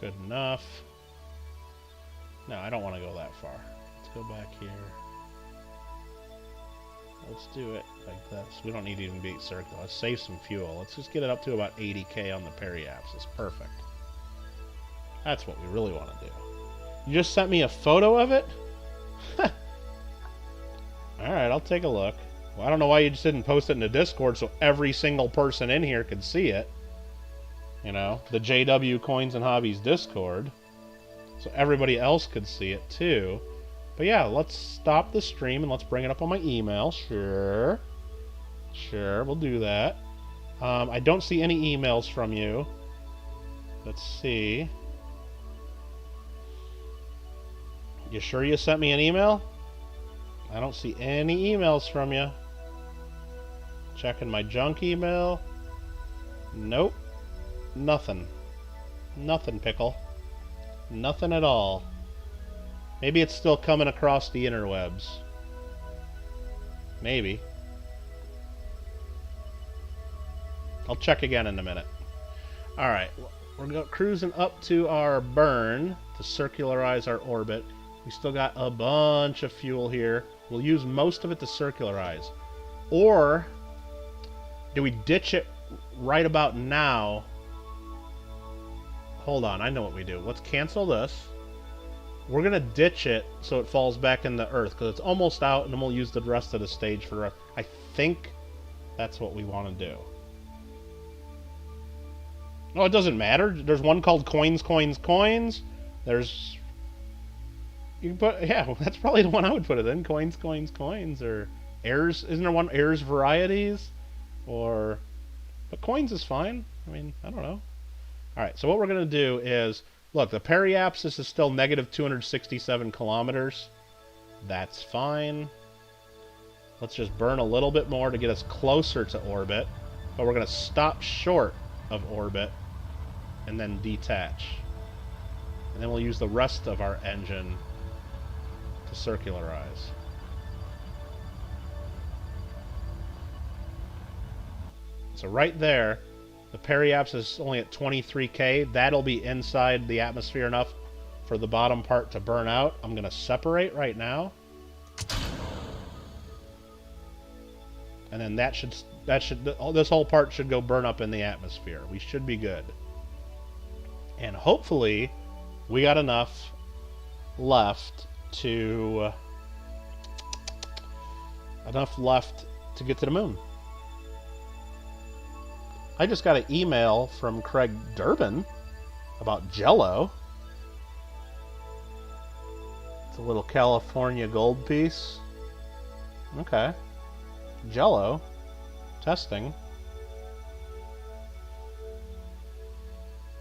Good enough. No, I don't want to go that far. Let's go back here. Let's do it like this. We don't need to even be circular. Let's save some fuel. Let's just get it up to about 80k on the periapsis. Perfect. That's what we really want to do. You just sent me a photo of it? Alright, I'll take a look. Well, I don't know why you just didn't post it in the Discord so every single person in here could see it. You know, the JW Coins and Hobbies Discord. So everybody else could see it too. But yeah, let's stop the stream and let's bring it up on my email. Sure. Sure, we'll do that. I don't see any emails from you. Let's see. You sure you sent me an email? I don't see any emails from you. Checking my junk email. Nope. Nothing. Nothing, Pickle. Nothing at all. Maybe it's still coming across the interwebs. Maybe. I'll check again in a minute. Alright, we're cruising up to our burn to circularize our orbit. We still got a bunch of fuel here. We'll use most of it to circularize. Or do we ditch it right about now? Hold on, I know what we do. Let's cancel this. We're going to ditch it so it falls back in the Earth, because it's almost out, and then we'll use the rest of the stage for the rest. I think that's what we want to do. No, it doesn't matter. There's one called Coins, Coins, Coins. There's... You can put... Yeah, that's probably the one I would put it in. Coins, Coins, Coins. Or Airs... Isn't there one Airs Varieties? Or... But Coins is fine. I mean, I don't know. Alright, so what we're going to do is... Look, the periapsis is still negative 267 kilometers. That's fine. Let's just burn a little bit more to get us closer to orbit. But we're going to stop short of orbit and then detach. And then we'll use the rest of our engine to circularize. So right there, the periapsis is only at 23k. That'll be inside the atmosphere enough for the bottom part to burn out. I'm going to separate right now. And then this whole part should go burn up in the atmosphere. We should be good. And hopefully we got enough left to get to the moon. I just got an email from Craig Durbin about Jello. It's a little California gold piece. Okay. Jello. Testing.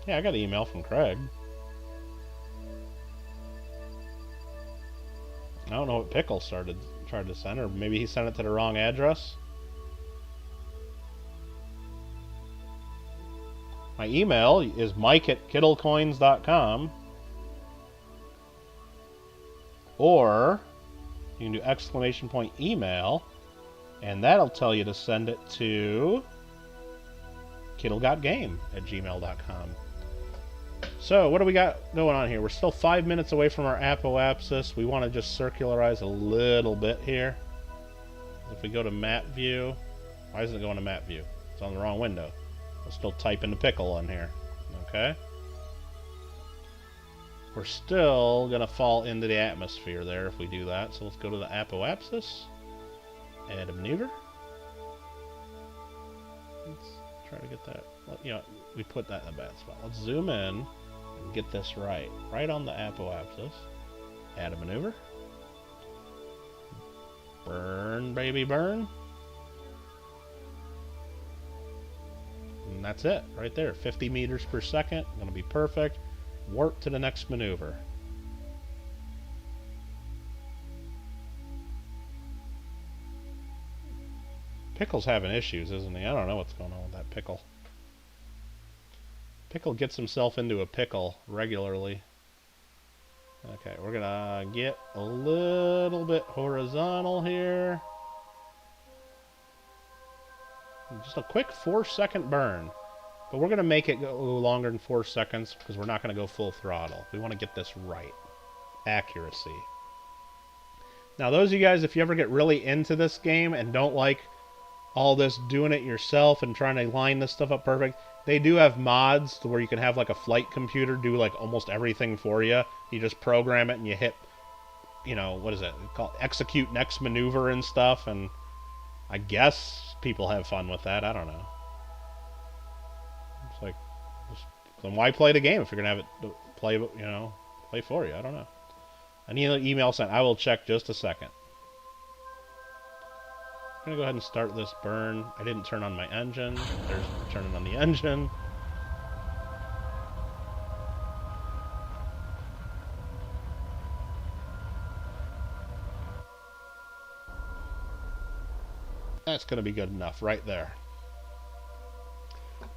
Yeah, I got an email from Craig. I don't know what Pickle tried to send, or maybe he sent it to the wrong address. My email is mike@kittlecoins.com, or you can do !email, and that'll tell you to send it to kittlegotgame@gmail.com. So, what do we got going on here? We're still 5 minutes away from our apoapsis. We want to just circularize a little bit here. If we go to map view, why isn't it going to map view? It's on the wrong window. I'll still type in the pickle on here. Okay. We're still going to fall into the atmosphere there if we do that. So let's go to the apoapsis. Add a maneuver. Let's try to get that. You know, we put that in a bad spot. Let's zoom in and get this right. Right on the apoapsis. Add a maneuver. Burn, baby, burn. And that's it, right there. 50 meters per second. Going to be perfect. Warp to the next maneuver. Pickle's having issues, isn't he? I don't know what's going on with that pickle. Pickle gets himself into a pickle regularly. Okay, we're gonna get a little bit horizontal here. Just a quick 4-second burn. But we're gonna make it go longer than 4 seconds because we're not gonna go full throttle. We want to get this right. Accuracy. Now those of you guys, if you ever get really into this game and don't like all this doing it yourself and trying to line this stuff up perfect, they do have mods to where you can have like a flight computer do like almost everything for you. You just program it and you hit, you know, what is it called, execute next maneuver and stuff, and I guess people have fun with that. I don't know. It's like, then why play the game if you're gonna have it play, you know, play for you? I don't know. I need an email sent. I will check just a second. I'm going to go ahead and start this burn. I didn't turn on my engine. There's turning on the engine. That's going to be good enough right there.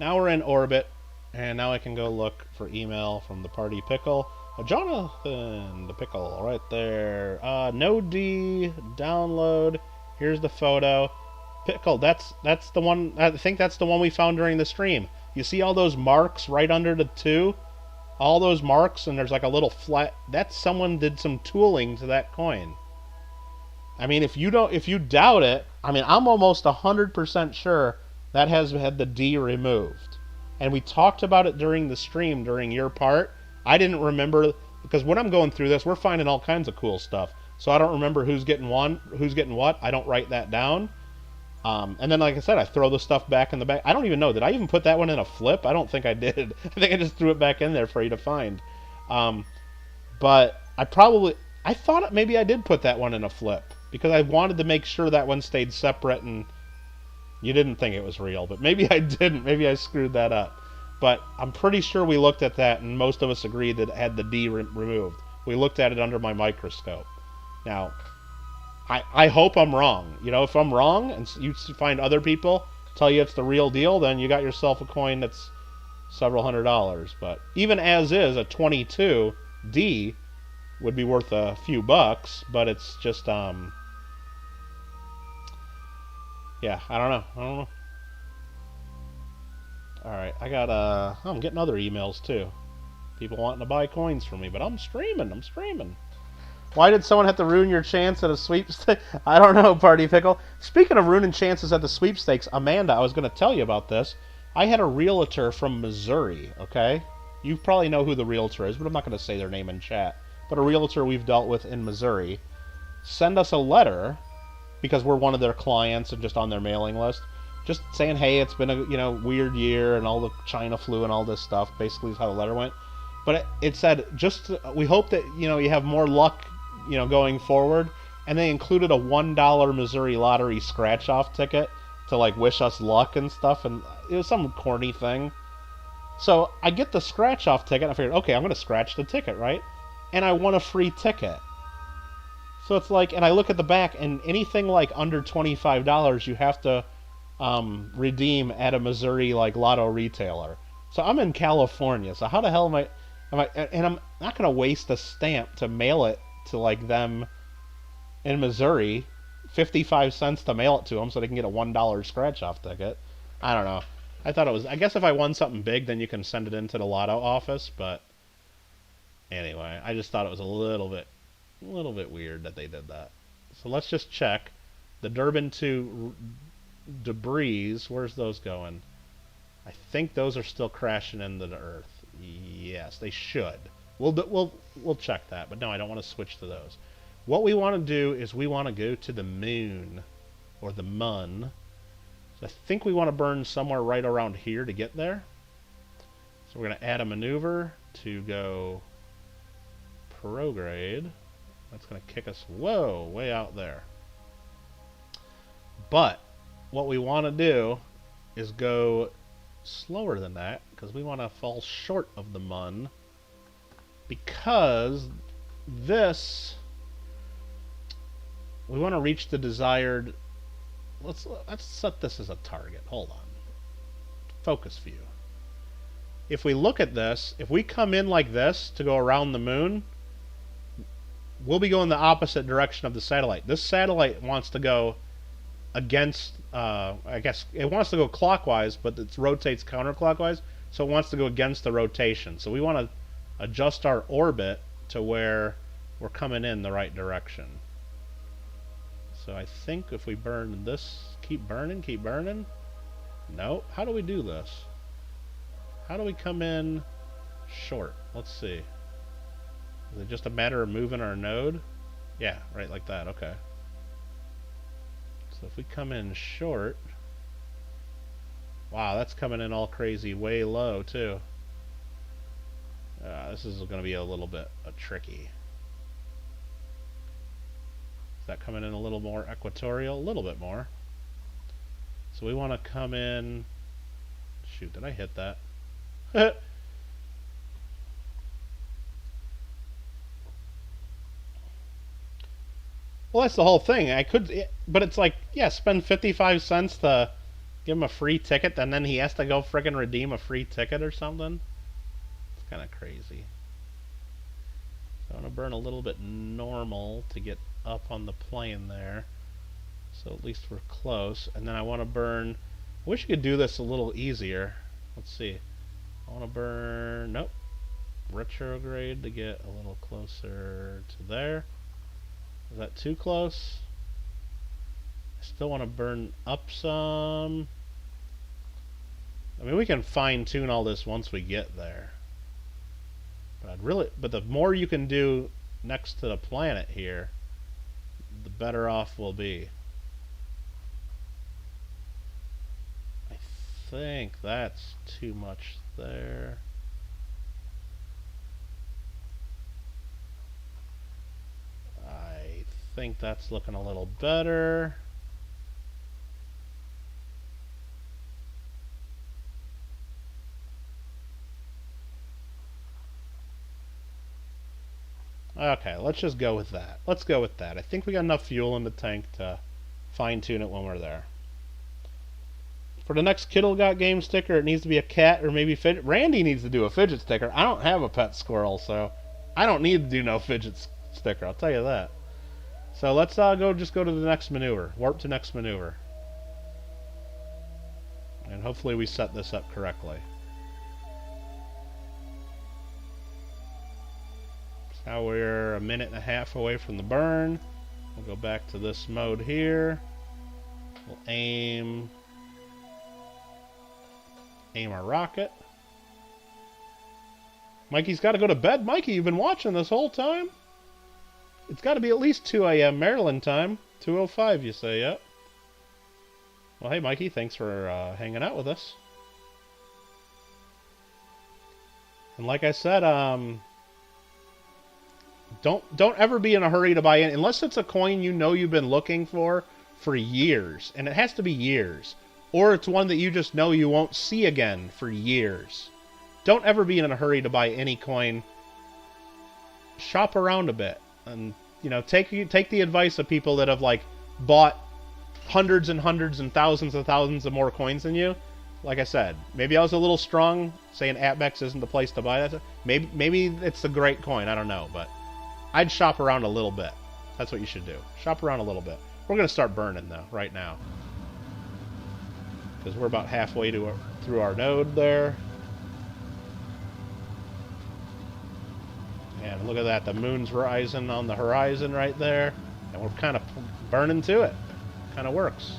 Now we're in orbit, and now I can go look for email from the party pickle. Jonathan, the pickle, right there. No D, download. Here's the photo. Pickle, that's the one. I think that's the one we found during the stream. You see all those marks right under the 2? All those marks, and there's like a little flat. That's someone did some tooling to that coin. I mean, if you doubt it, I mean, I'm almost 100% sure that has had the D removed. And we talked about it during the stream during your part. I didn't remember, because when I'm going through this, we're finding all kinds of cool stuff. So I don't remember who's getting what. I don't write that down. And then, like I said, I throw the stuff back in the back. I don't even know. Did I even put that one in a flip? I don't think I did. I think I just threw it back in there for you to find. But I thought maybe I did put that one in a flip, because I wanted to make sure that one stayed separate and you didn't think it was real. But maybe I didn't. Maybe I screwed that up. But I'm pretty sure we looked at that, and most of us agreed that it had the D removed. We looked at it under my microscope. Now, I hope I'm wrong. You know, if I'm wrong and you find other people tell you it's the real deal, then you got yourself a coin that's several $100s. But even as is, a 22D would be worth a few bucks, but it's just, yeah, I don't know. Alright, I'm getting other emails too. People wanting to buy coins from me, but I'm streaming. Why did someone have to ruin your chance at a sweepstakes? I don't know, Party Pickle. Speaking of ruining chances at the sweepstakes, Amanda, I was going to tell you about this. I had a realtor from Missouri, okay? You probably know who the realtor is, but I'm not going to say their name in chat. But a realtor we've dealt with in Missouri send us a letter, because we're one of their clients and just on their mailing list, just saying, hey, it's been a weird year and all the China flu and all this stuff. Basically is how the letter went. But it said, we hope that you have more luck going forward, and they included a $1 Missouri lottery scratch-off ticket to like wish us luck and stuff, and it was some corny thing. So I get the scratch-off ticket, and I figured, okay, I'm going to scratch the ticket, right? And I won a free ticket. So it's like, and I look at the back, and anything like under $25, you have to redeem at a Missouri like lotto retailer. So I'm in California, so how the hell am I, and I'm not going to waste a stamp to mail it to like them in Missouri, 55 cents to mail it to them so they can get a $1 scratch-off ticket. I don't know. I thought it was, I guess if I won something big, then you can send it into the lotto office, but anyway, I just thought it was a little bit weird that they did that. So let's just check The Durbin 2 debris, where's those going? I think those are still crashing into the Earth. Yes, they should. We'll check that, but no, I don't want to switch to those. What we want to do is we want to go to the moon, or the mun. So I think we want to burn somewhere right around here to get there. So we're going to add a maneuver to go prograde. That's going to kick us, whoa, way out there. But what we want to do is go slower than that, because we want to fall short of the mun, because this, we want to reach the desired, let's set this as a target. Hold on. Focus view. If we look at this, if we come in like this to go around the moon, we'll be going the opposite direction of the satellite. This satellite wants to go against, I guess, it wants to go clockwise, but it rotates counterclockwise, so it wants to go against the rotation. So we want to adjust our orbit to where we're coming in the right direction. So I think if we burn this, keep burning. No, how do we do this? How do we come in short? Let's see. Is it just a matter of moving our node? Yeah, right like that, okay. So if we come in short, wow, that's coming in all crazy, way low too. This is going to be a little bit tricky. Is that coming in a little more equatorial? A little bit more. So we want to come in. Shoot, did I hit that? Well, that's the whole thing. I could, but it's like, yeah, spend 55 cents to give him a free ticket, and then he has to go friggin' redeem a free ticket or something. It's kind of crazy. So I want to burn a little bit normal to get up on the plane there. So at least we're close. And then I want to burn, I wish you could do this a little easier. Let's see. I want to burn, nope. Retrograde to get a little closer to there. Is that too close? I still want to burn up some. I mean, we can fine tune all this once we get there. But the more you can do next to the planet here, the better off we'll be. I think that's too much there. I think that's looking a little better. Okay, let's just go with that. Let's go with that. I think we got enough fuel in the tank to fine-tune it when we're there. For the next Kittle Got Game sticker, it needs to be a cat or maybe fidget. Randy needs to do a fidget sticker. I don't have a pet squirrel, so I don't need to do no fidget sticker. I'll tell you that. So let's just go to the next maneuver. Warp to next maneuver. And hopefully we set this up correctly. Now we're a minute and a half away from the burn. We'll go back to this mode here. We'll aim our rocket. Mikey's got to go to bed. Mikey, you've been watching this whole time? It's got to be at least 2 a.m. Maryland time. 2:05, you say, yep. Well, hey, Mikey, thanks for hanging out with us. And like I said, don't ever be in a hurry to buy in, unless it's a coin you know you've been looking for years, and it has to be years, or it's one that you just know you won't see again for years. Don't ever be in a hurry to buy any coin. Shop around a bit, and take the advice of people that have like bought hundreds and hundreds and thousands of more coins than you. Like I said, maybe I was a little strong saying AppMex isn't the place to buy that. Maybe it's a great coin. I don't know, but I'd shop around a little bit. That's what you should do. Shop around a little bit. We're going to start burning, though, right now. Because we're about halfway through our node there. And look at that. The moon's rising on the horizon right there. And we're kind of burning to it. kind of works.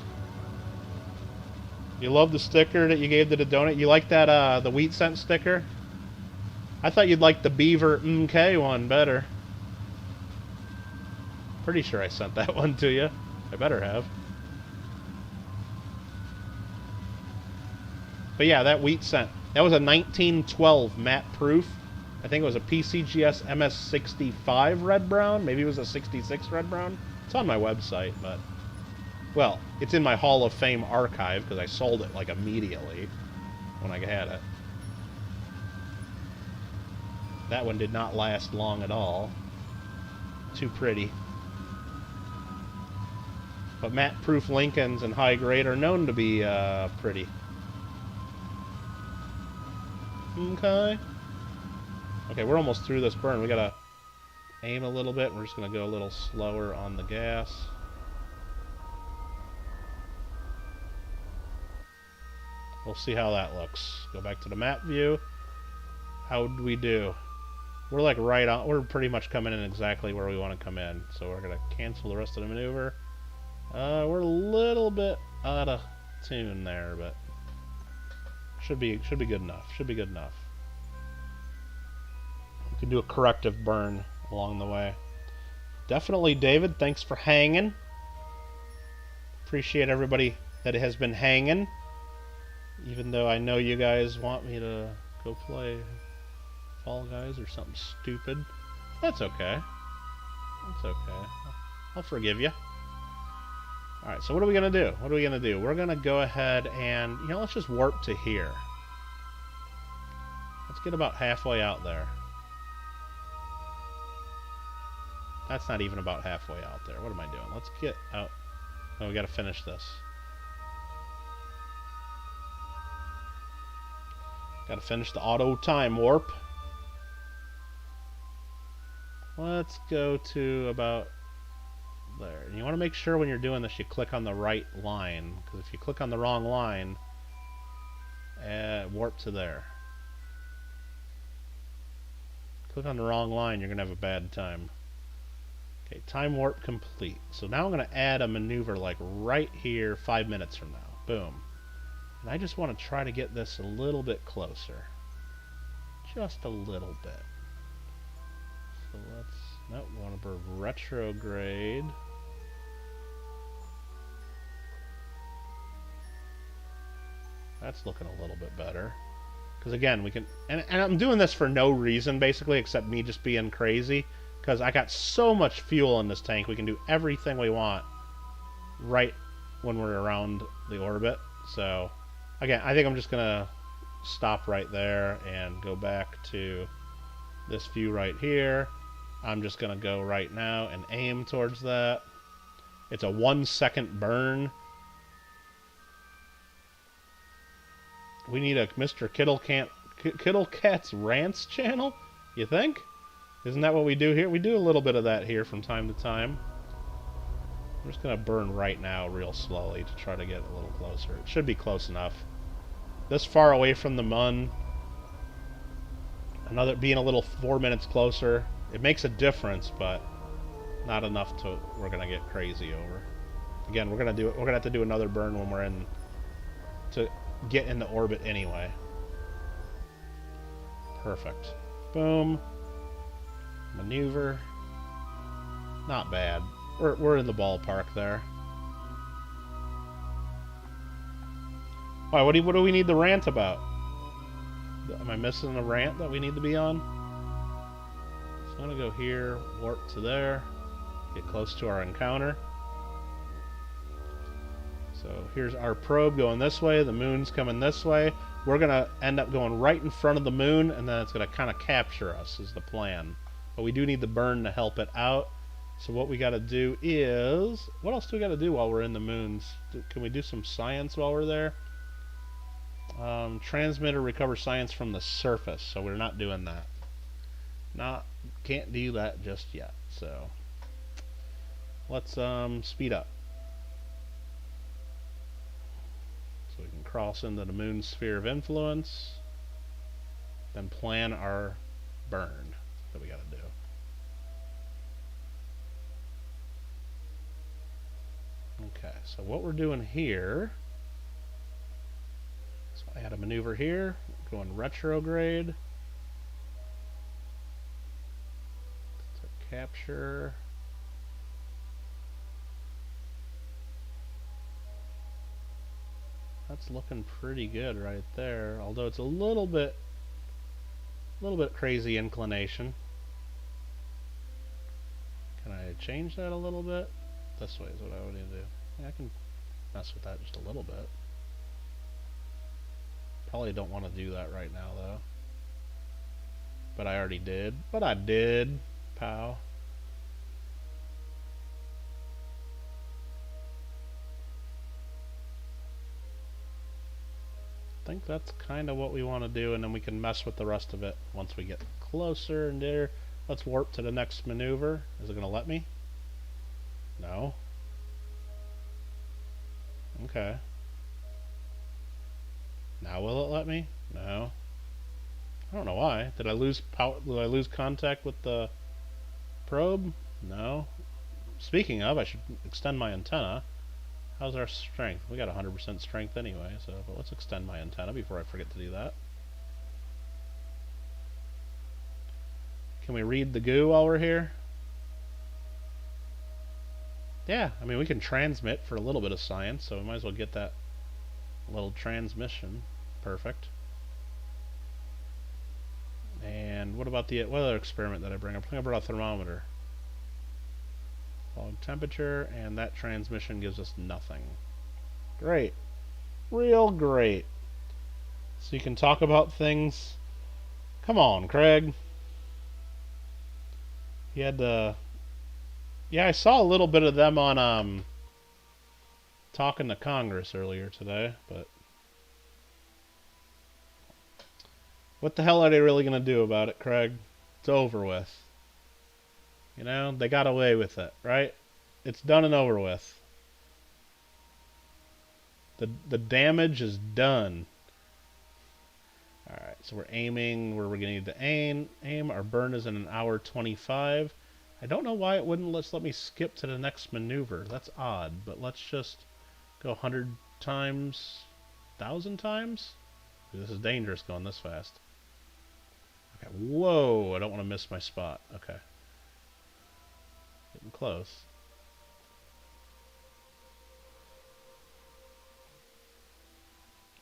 You love the sticker that you gave to the donut? You like that, the wheat cent sticker? I thought you'd like the Beaver MK one better. Pretty sure I sent that one to you. I better have. But yeah, that wheat cent. That was a 1912 matte proof. I think it was a PCGS MS65 red brown. Maybe it was a 66 red brown. It's on my website, but... Well, it's in my Hall of Fame archive because I sold it, like, immediately when I had it. That one did not last long at all. Too pretty. But matte-proof Lincolns and high grade are known to be pretty. Okay. Okay, we're almost through this burn. We gotta aim a little bit. We're just gonna go a little slower on the gas. We'll see how that looks. Go back to the map view. How did we do? We're like right on. We're pretty much coming in exactly where we want to come in. So we're gonna cancel the rest of the maneuver. We're a little bit out of tune there, but should be good enough. Should be good enough. We can do a corrective burn along the way. Definitely, David. Thanks for hanging. Appreciate everybody that has been hanging. Even though I know you guys want me to go play Fall Guys or something stupid. That's okay. That's okay. I'll forgive you. Alright, so what are we going to do? What are we going to do? We're going to go ahead and, you know, let's just warp to here. Let's get about halfway out there. That's not even about halfway out there. What am I doing? Let's get out. Oh, we got to finish this. Got to finish the auto time warp. Let's go to about there. And you want to make sure when you're doing this you click on the right line, because if you click on the wrong line, warp to there. Click on the wrong line, you're going to have a bad time. Okay, time warp complete. So now I'm going to add a maneuver like right here 5 minutes from now. Boom. And I just want to try to get this a little bit closer. Just a little bit. So let's... Nope, we want to retrograde. That's looking a little bit better. Because again, we can... And I'm doing this for no reason, basically, except me just being crazy. Because I got so much fuel in this tank, we can do everything we want right when we're around the orbit. So, again, I think I'm just going to stop right there and go back to this view right here. I'm just going to go right now and aim towards that. It's a 1 second burn. We need a Mr. Kittle Cat's Rants channel, you think? Isn't that what we do here? We do a little bit of that here from time to time. I'm just going to burn right now real slowly to try to get a little closer. It should be close enough. This far away from the mun. Another being a little 4 minutes closer. It makes a difference, but not enough to we're going to get crazy over. Again, we're going to have to do another burn when we're in to get into orbit anyway. Perfect. Boom. Maneuver. Not bad. We're in the ballpark there. Why? What do we need the rant about? Am I missing a rant that we need to be on? So I'm gonna go here, warp to there, get close to our encounter. So here's our probe going this way. The moon's coming this way. We're gonna end up going right in front of the moon, and then it's gonna kind of capture us. Is the plan. But we do need the burn to help it out. So what we got to do is... What else do we got to do while we're in the moons? Can we do some science while we're there? Transmitter recover science from the surface. So we're not doing that. Can't do that just yet. So let's speed up. So we can cross into the moon's sphere of influence. Then plan our burn that we got to do. Okay, so what we're doing here, so I had a maneuver here, going retrograde. To capture. That's looking pretty good right there, although it's a little bit crazy inclination. Can I change that a little bit? This way is what I would need to do. Yeah, I can mess with that just a little bit. Probably don't want to do that right now though. But I already did. But I did. Pow. I think that's kind of what we want to do, and then we can mess with the rest of it once we get closer and there. Let's warp to the next maneuver. Is it going to let me? No. Okay. Now will it let me? No. I don't know why. Did I lose power? Did I lose contact with the probe? No. Speaking of, I should extend my antenna. How's our strength? We got 100% strength anyway, so but let's extend my antenna before I forget to do that. Can we read the goo while we're here? Yeah, I mean we can transmit for a little bit of science, so we might as well get that little transmission. Perfect. And what about what other experiment that I bring up? I think I brought a thermometer. Log temperature, and that transmission gives us nothing. Great. Real great. So you can talk about things. Come on, Craig. He had to... Yeah, I saw a little bit of them on talking to Congress earlier today, but what the hell are they really going to do about it, Craig? It's over with. You know, they got away with it, right? It's done and over with. The damage is done. Alright, so we're aiming where we're going to need to aim. Our burn is in 1:25. I don't know why it wouldn't let me skip to the next maneuver. That's odd, but let's just go 100 times, 1,000 times? This is dangerous going this fast. Okay, whoa, I don't want to miss my spot. Okay. Getting close.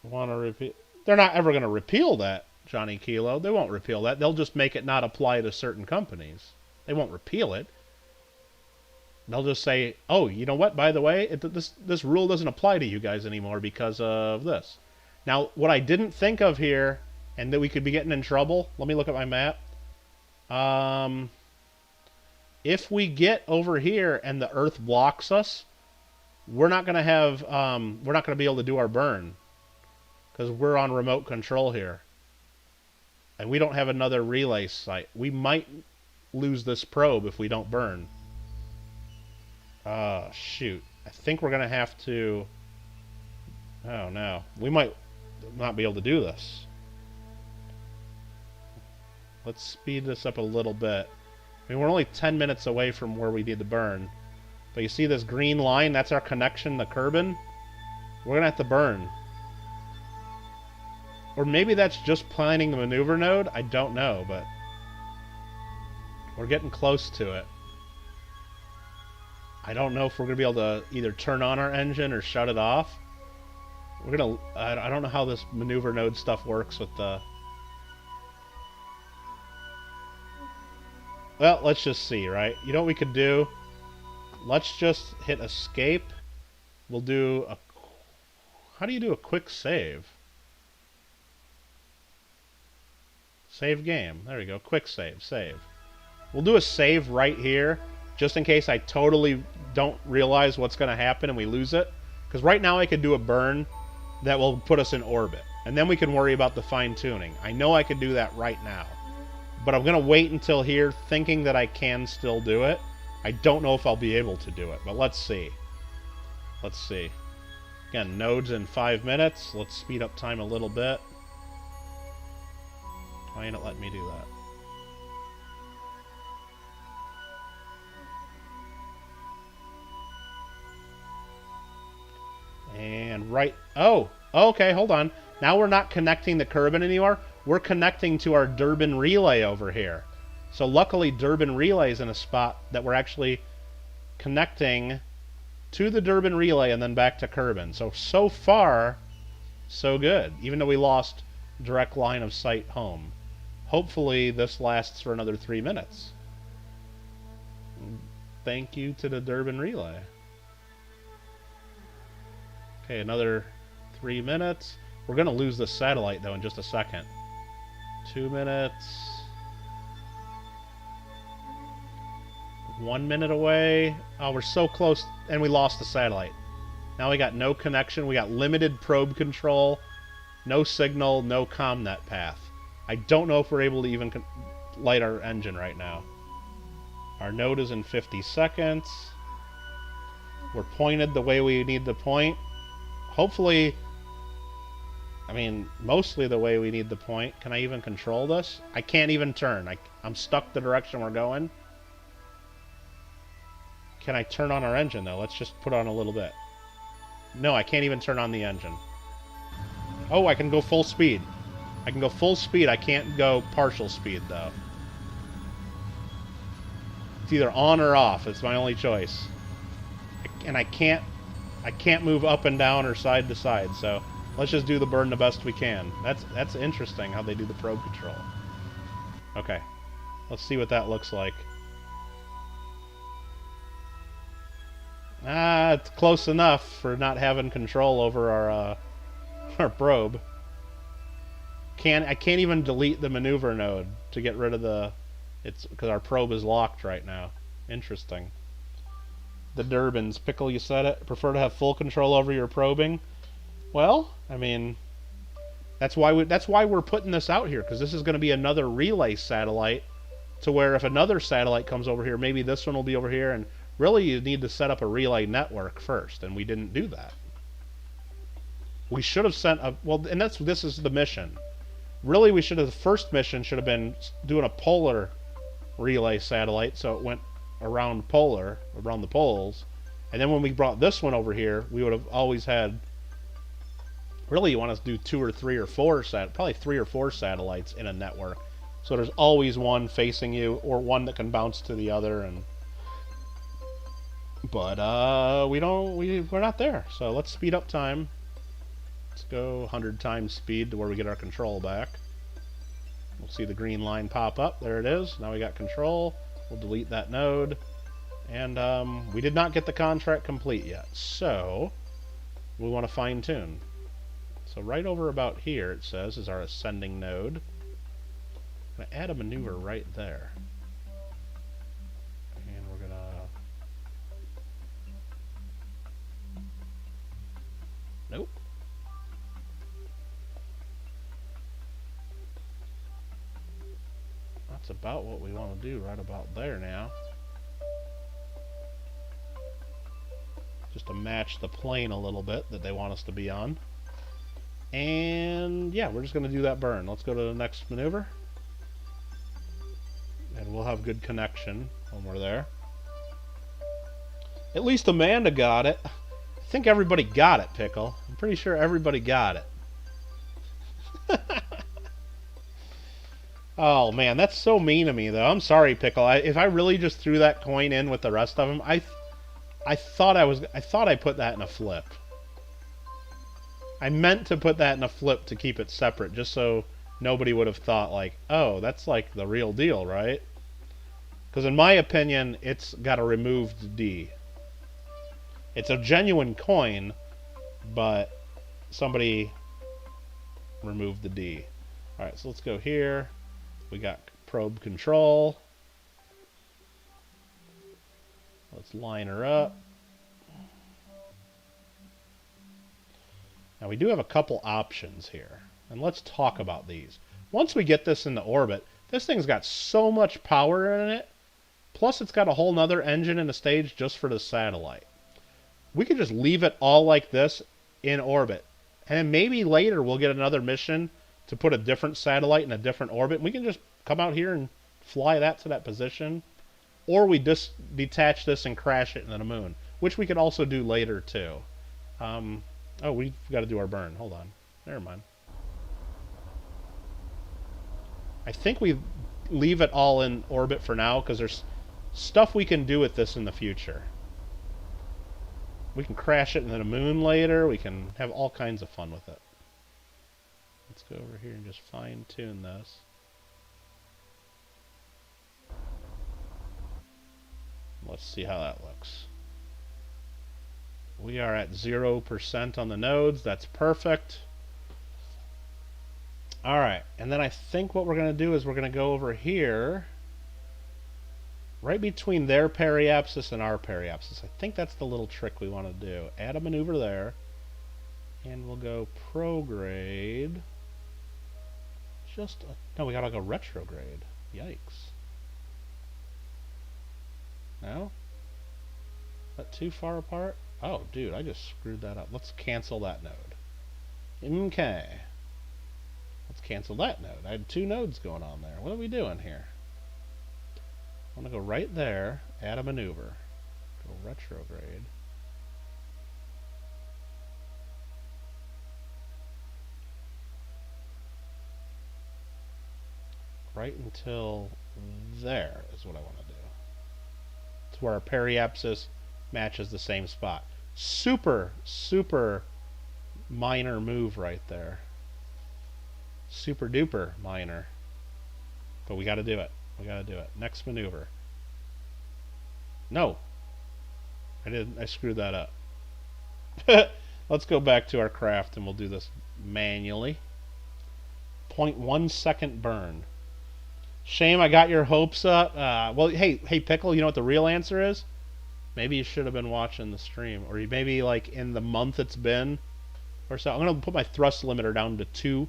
Want to repeat? They're not ever going to repeal that, Johnny Kilo. They won't repeal that. They'll just make it not apply to certain companies. They won't repeal it. They'll just say, oh, you know what, by the way, this rule doesn't apply to you guys anymore because of this. Now, what I didn't think of here, and that we could be getting in trouble, let me look at my map. If we get over here and the Earth blocks us, we're not going to have, we're not going to be able to do our burn. Because we're on remote control here. And we don't have another relay site. We might lose this probe if we don't burn. Shoot. I think we're going to have to... Oh, no. We might not be able to do this. Let's speed this up a little bit. I mean, we're only 10 minutes away from where we need to burn. But you see this green line? That's our connection to Kerbin. We're going to have to burn. Or maybe that's just planning the maneuver node. I don't know, but we're getting close to it. I don't know if we're going to be able to either turn on our engine or shut it off. We're going to... I don't know how this maneuver node stuff works with the... Well, let's just see, right? You know what we could do? Let's just hit escape. We'll do a... How do you do a quick save? Save game. There we go. Quick save. Save. We'll do a save right here, just in case I totally don't realize what's going to happen and we lose it. Because right now I could do a burn that will put us in orbit. And then we can worry about the fine-tuning. I know I could do that right now. But I'm going to wait until here, thinking that I can still do it. I don't know if I'll be able to do it, but let's see. Let's see. Again, nodes in 5 minutes. Let's speed up time a little bit. Why ain't it letting me do that? right... Oh, okay, hold on. Now we're not connecting the Kerbin anymore. We're connecting to our Durbin relay over here. So luckily Durbin relay is in a spot that we're actually connecting to the Durbin relay and then back to Kerbin. So far, so good. Even though we lost direct line of sight home. Hopefully this lasts for another 3 minutes. Thank you to the Durbin relay. Okay, another 3 minutes. We're going to lose the satellite, though, in just a second. 2 minutes. 1 minute away. Oh, we're so close, and we lost the satellite. Now we got no connection. We got limited probe control. No signal, no ComNet path. I don't know if we're able to even light our engine right now. Our node is in 50 seconds. We're pointed the way we need to point. Hopefully, I mean, mostly the way we need to point. Can I even control this? I can't even turn. I'm stuck the direction we're going. Can I turn on our engine, though? Let's just put on a little bit. No, I can't even turn on the engine. Oh, I can go full speed. I can go full speed. I can't go partial speed, though. It's either on or off. It's my only choice. And I can't move up and down or side to side, so let's just do the burn the best we can. That's interesting how they do the probe control. Okay. Let's see what that looks like. It's close enough for not having control over our probe. I can't even delete the maneuver node to get rid of the... It's because our probe is locked right now. Interesting. The Durbins. Pickle, you said it. Prefer to have full control over your probing? Well, I mean, that's why we're putting this out here, because this is going to be another relay satellite, to where if another satellite comes over here, maybe this one will be over here, and really you need to set up a relay network first, and we didn't do that. We should have sent a... Well, and this is the mission. Really, we should have... The first mission should have been doing a polar relay satellite, so it went around the poles, and then when we brought this one over here, we would have always had... Really, you want to do 2 or 3 or 4 probably 3 or 4 satellites in a network, so there's always one facing you, or one that can bounce to the other, and... But we're not there, so let's speed up time. Let's go 100 times speed to where we get our control back. We'll see the green line pop up. There it is. Now we got control. We'll delete that node. And we did not get the contract complete yet, so we want to fine tune. So right over about here, it says, is our ascending node. I'm going to add a maneuver right there. And we're going to... Nope. That's about what we want to do right about there now. Just to match the plane a little bit that they want us to be on. And yeah, we're just going to do that burn. Let's go to the next maneuver. And we'll have good connection when we're there. At least Amanda got it. I think everybody got it, Pickle. I'm pretty sure everybody got it. Oh man, that's so mean of me, though. I'm sorry, Pickle. If I really just threw that coin in with the rest of them, I thought I put that in a flip. I meant to put that in a flip to keep it separate, just so nobody would have thought like, oh, that's like the real deal, right? Because in my opinion, it's got a removed D. It's a genuine coin, but somebody removed the D. Alright, so let's go here. We got probe control. Let's line her up. Now we do have a couple options here, and let's talk about these. Once we get this into orbit, this thing's got so much power in it, plus it's got a whole nother engine in the stage just for the satellite. We could just leave it all like this in orbit, and then maybe later we'll get another mission to put a different satellite in a different orbit. We can just come out here and fly that to that position, or we just detach this and crash it into the moon, which we could also do later too. Oh, we've got to do our burn. Hold on. Never mind. I think we leave it all in orbit for now because there's stuff we can do with this in the future. We can crash it into the moon later. We can have all kinds of fun with it. Let's go over here and just fine-tune this. Let's see how that looks. We are at 0% on the nodes. That's perfect. Alright, and then I think what we're going to do is we're going to go over here, right between their periapsis and our periapsis. I think that's the little trick we want to do. Add a maneuver there, and we'll go prograde. No, we got to go retrograde. Yikes. No? Is that too far apart? Oh, dude, I just screwed that up. Let's cancel that node. Okay. Let's cancel that node. I had 2 nodes going on there. What are we doing here? I want to go right there, add a maneuver. Go retrograde. Right until there is what I want to do. It's where our periapsis matches the same spot. Super, super minor move right there. Super duper minor. But we got to do it. We got to do it. Next maneuver. No. I screwed that up. Let's go back to our craft and we'll do this manually. 0.1 second burn. Shame I got your hopes up. Well, hey, Pickle, you know what the real answer is? Maybe you should have been watching the stream. Or maybe like in the month it's been or so. I'm going to put my thrust limiter down to 2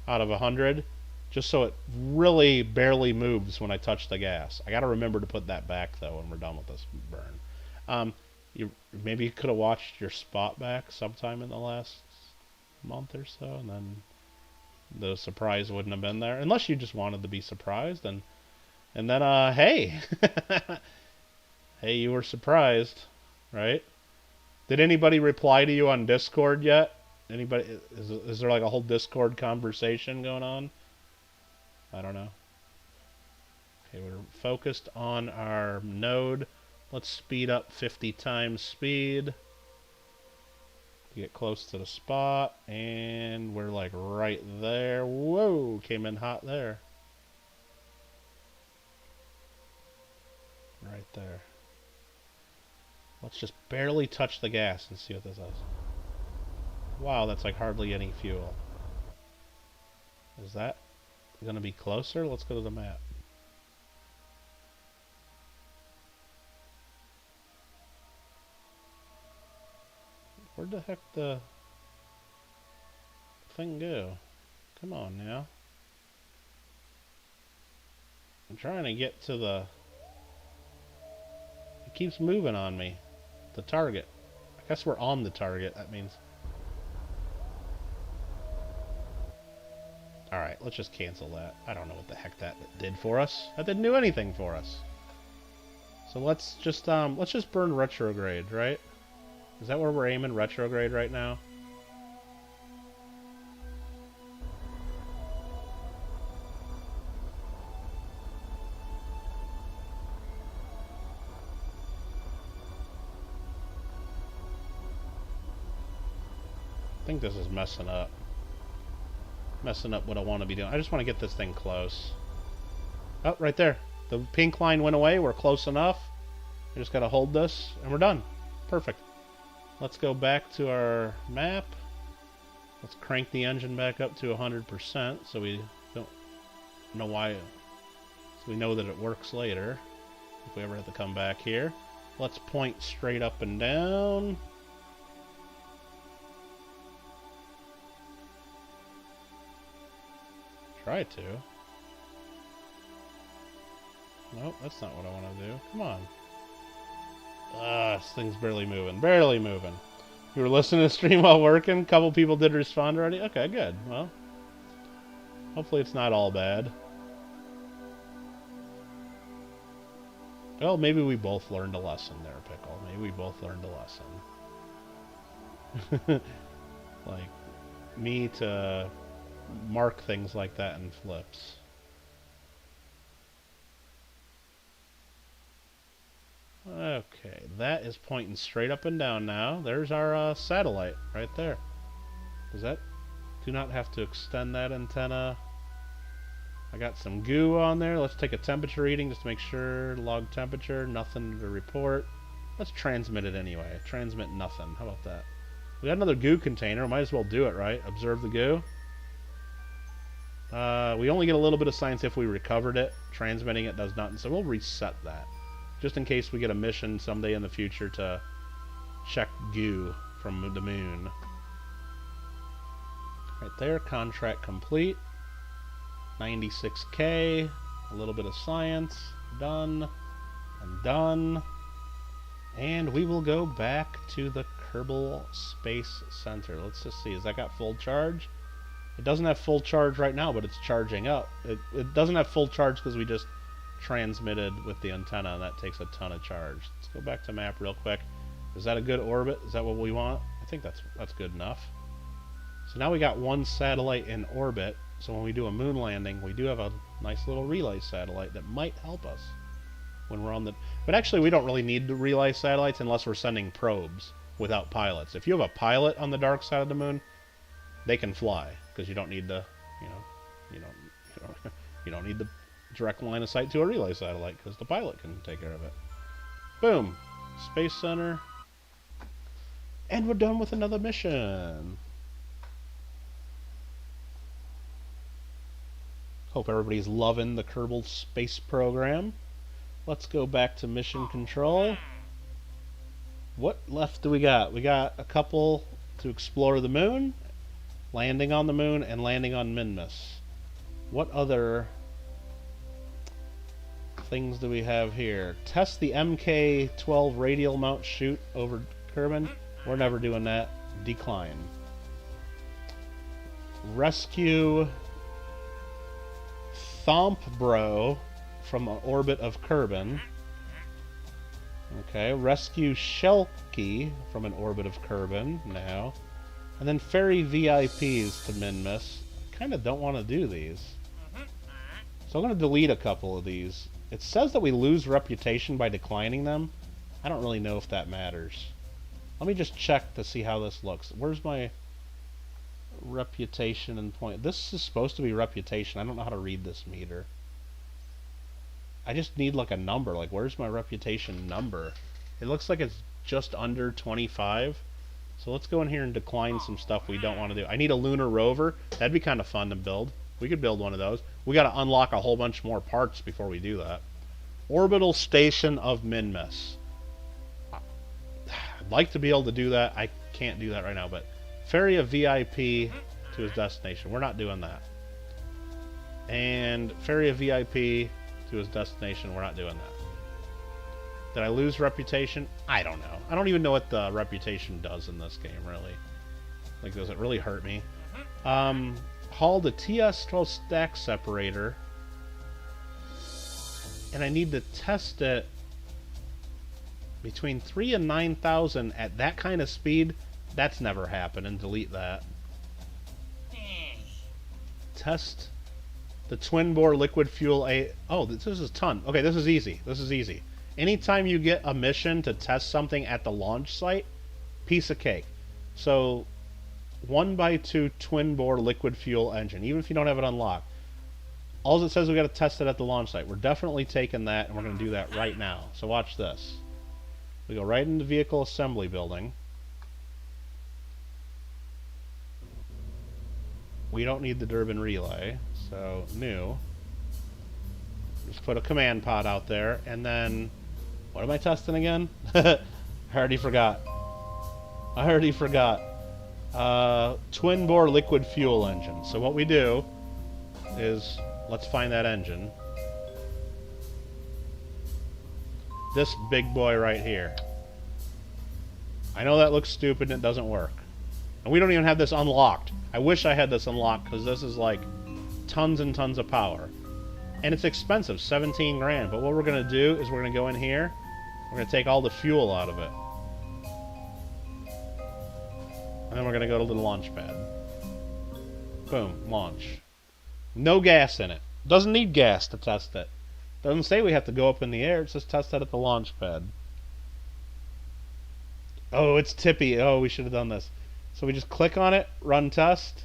out of 100. Just so it really barely moves when I touch the gas. I got to remember to put that back, though, when we're done with this burn. Maybe you could have watched your spot back sometime in the last month or so, and then the surprise wouldn't have been there. Unless you just wanted to be surprised. And then, hey. Hey, you were surprised, right? Did anybody reply to you on Discord yet? Anybody? Is there like a whole Discord conversation going on? I don't know. Okay, we're focused on our node. Let's speed up 50 times speed. Get close to the spot, and we're like right there. Whoa, came in hot there. Right there. Let's just barely touch the gas and see what this does. Wow, that's like hardly any fuel. Is that going to be closer? Let's go to the map. Where'd the heck the thing go? Come on now. I'm trying to get to the... It keeps moving on me. The target. I guess we're on the target. That means... Alright, let's just cancel that. I don't know what the heck that did for us. That didn't do anything for us. So let's just burn retrograde, right? Is that where we're aiming, retrograde right now? I think this is messing up. Messing up what I want to be doing. I just want to get this thing close. Oh, right there. The pink line went away. We're close enough. I just got to hold this, and we're done. Perfect. Let's go back to our map. Let's crank the engine back up to 100% so we don't know why. So we know that it works later if we ever have to come back here. Let's point straight up and down. Try to. Nope, that's not what I want to do. Come on. This thing's barely moving. Barely moving. You were listening to the stream while working? A couple people did respond already? Okay, good. Well, hopefully it's not all bad. Well, maybe we both learned a lesson there, Pickle. Maybe we both learned a lesson. like me to mark things like that in flips. Okay, that is pointing straight up and down now. There's our satellite right there. Does that... Do not have to extend that antenna. I got some goo on there. Let's take a temperature reading just to make sure. Log temperature, nothing to report. Let's transmit it anyway. Transmit nothing. How about that? We got another goo container. Might as well do it, right? Observe the goo. We only get a little bit of science if we recovered it. Transmitting it does nothing, so we'll reset that. Just in case we get a mission someday in the future to check goo from the moon. Right there, contract complete. 96K, a little bit of science, done, and done. And we will go back to the Kerbal Space Center. Let's just see, has that got full charge? It doesn't have full charge right now, but it's charging up. It doesn't have full charge because we just transmitted with the antenna, and that takes a ton of charge. Let's go back to map real quick. Is that a good orbit? Is that what we want? I think that's good enough. So now we got one satellite in orbit, so when we do a moon landing, we do have a nice little relay satellite that might help us when we're on the... But actually, we don't really need the relay satellites unless we're sending probes without pilots. If you have a pilot on the dark side of the moon, they can fly, because you don't need the, you don't need the direct line of sight to a relay satellite, because the pilot can take care of it. Boom! Space Center. And we're done with another mission. Hope everybody's loving the Kerbal Space Program. Let's go back to mission control. What left do we got? We got a couple to explore the moon, landing on the moon, and landing on Minmus. What other things do we have here? Test the MK-12 radial mount chute over Kerbin. We're never doing that. Decline. Rescue Thomp Bro from an orbit of Kerbin. Okay, rescue Shelky from an orbit of Kerbin now. And then ferry VIPs to Minmus. Kind of don't want to do these. So I'm going to delete a couple of these. It says that we lose reputation by declining them. I don't really know if that matters. Let me just check to see how this looks. Where's my reputation and point? This is supposed to be reputation. I don't know how to read this meter. I just need like a number. Like, where's my reputation number? It looks like it's just under 25. So let's go in here and decline some stuff we don't want to do. I need a lunar rover. That'd be kind of fun to build. We could build one of those. We got to unlock a whole bunch more parts before we do that. Orbital Station of Minmus. I'd like to be able to do that. I can't do that right now, but ferry a VIP to his destination. We're not doing that. And ferry a VIP to his destination. We're not doing that. Did I lose reputation? I don't know. I don't even know what the reputation does in this game, really. Like, does it really hurt me? Haul the TS-12 stack separator. And I need to test it between 3 and 9,000 at that kind of speed. That's never happened, and delete that. Test the twin bore liquid fuel oh, this is a ton. Okay, this is easy. This is easy. Anytime you get a mission to test something at the launch site, piece of cake. So 1x2 twin bore liquid fuel engine, even if you don't have it unlocked. All it says we got to test it at the launch site. We're definitely taking that, and we're going to do that right now. So watch this. We go right into vehicle assembly building. We don't need the Durbin relay, so new. Just put a command pod out there, and then what am I testing again? I already forgot. Twin bore liquid fuel engine. So what we do is, let's find that engine. This big boy right here. I know that looks stupid and it doesn't work. And we don't even have this unlocked. I wish I had this unlocked, because this is like tons and tons of power. And it's expensive, 17 grand. But what we're going to do is we're going to go in here. We're going to take all the fuel out of it. And then we're going to go to the launch pad. Boom, launch. No gas in it. Doesn't need gas to test it. Doesn't say we have to go up in the air. It says test it at the launch pad. Oh, it's tippy. Oh, we should have done this. So we just click on it, run test,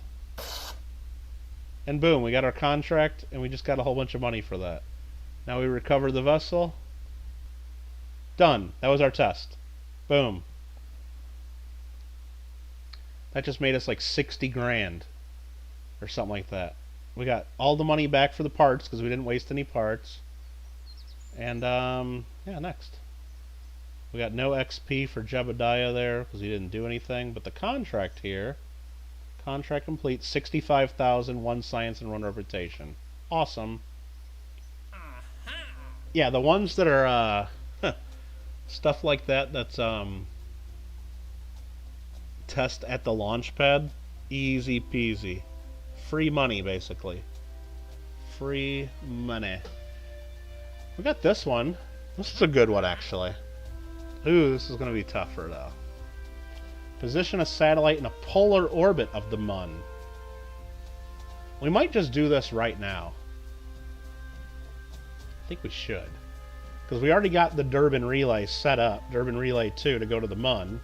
and boom, we got our contract, and we just got a whole bunch of money for that. Now we recover the vessel. Done. That was our test. Boom. That just made us like 60 grand or something like that. We got all the money back for the parts because we didn't waste any parts. And yeah, next. We got no XP for Jebediah there because he didn't do anything. But the contract here, contract complete, 65,000, 1 science and 1 reputation. Awesome. Yeah, the ones that are stuff like that, that's test at the launch pad, easy peasy. Free money, basically. Free money. We got this one. This is a good one, actually. Ooh, this is going to be tougher, though. Position a satellite in a polar orbit of the Mun. We might just do this right now. I think we should. Because we already got the Durbin Relay set up. Durbin Relay 2 to go to the Mun.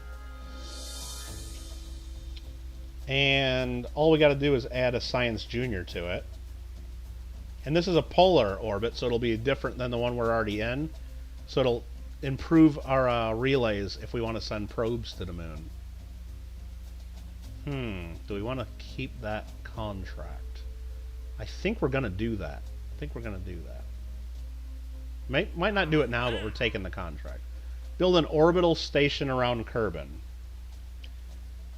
And all we got to do is add a Science Junior to it. And this is a polar orbit, so it'll be different than the one we're already in. So it'll improve our relays if we want to send probes to the moon. Do we want to keep that contract? I think we're going to do that. Might not do it now, but we're taking the contract. Build an orbital station around Kerbin.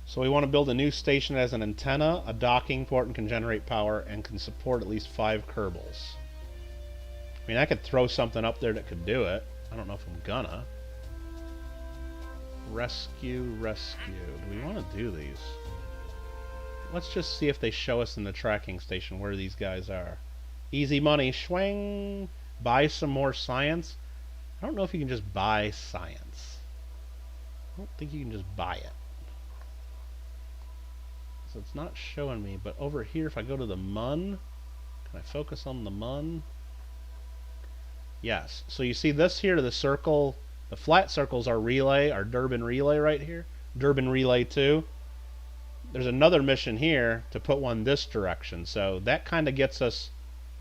So we want to build a new station that has an antenna, a docking port, and can generate power, and can support at least 5 Kerbals. I mean, I could throw something up there that could do it. I don't know if I'm gonna. Rescue. Do we want to do these? Let's just see if they show us in the tracking station where these guys are. Easy money. Schwing. Buy some more science. I don't know if you can just buy science. I don't think you can just buy it. So it's not showing me, but over here, if I go to the Mun, can I focus on the Mun? Yes. So you see this here, the circle, the flat circles are relay, our Durbin Relay right here. Durbin Relay 2. There's another mission here to put one this direction. So that kind of gets us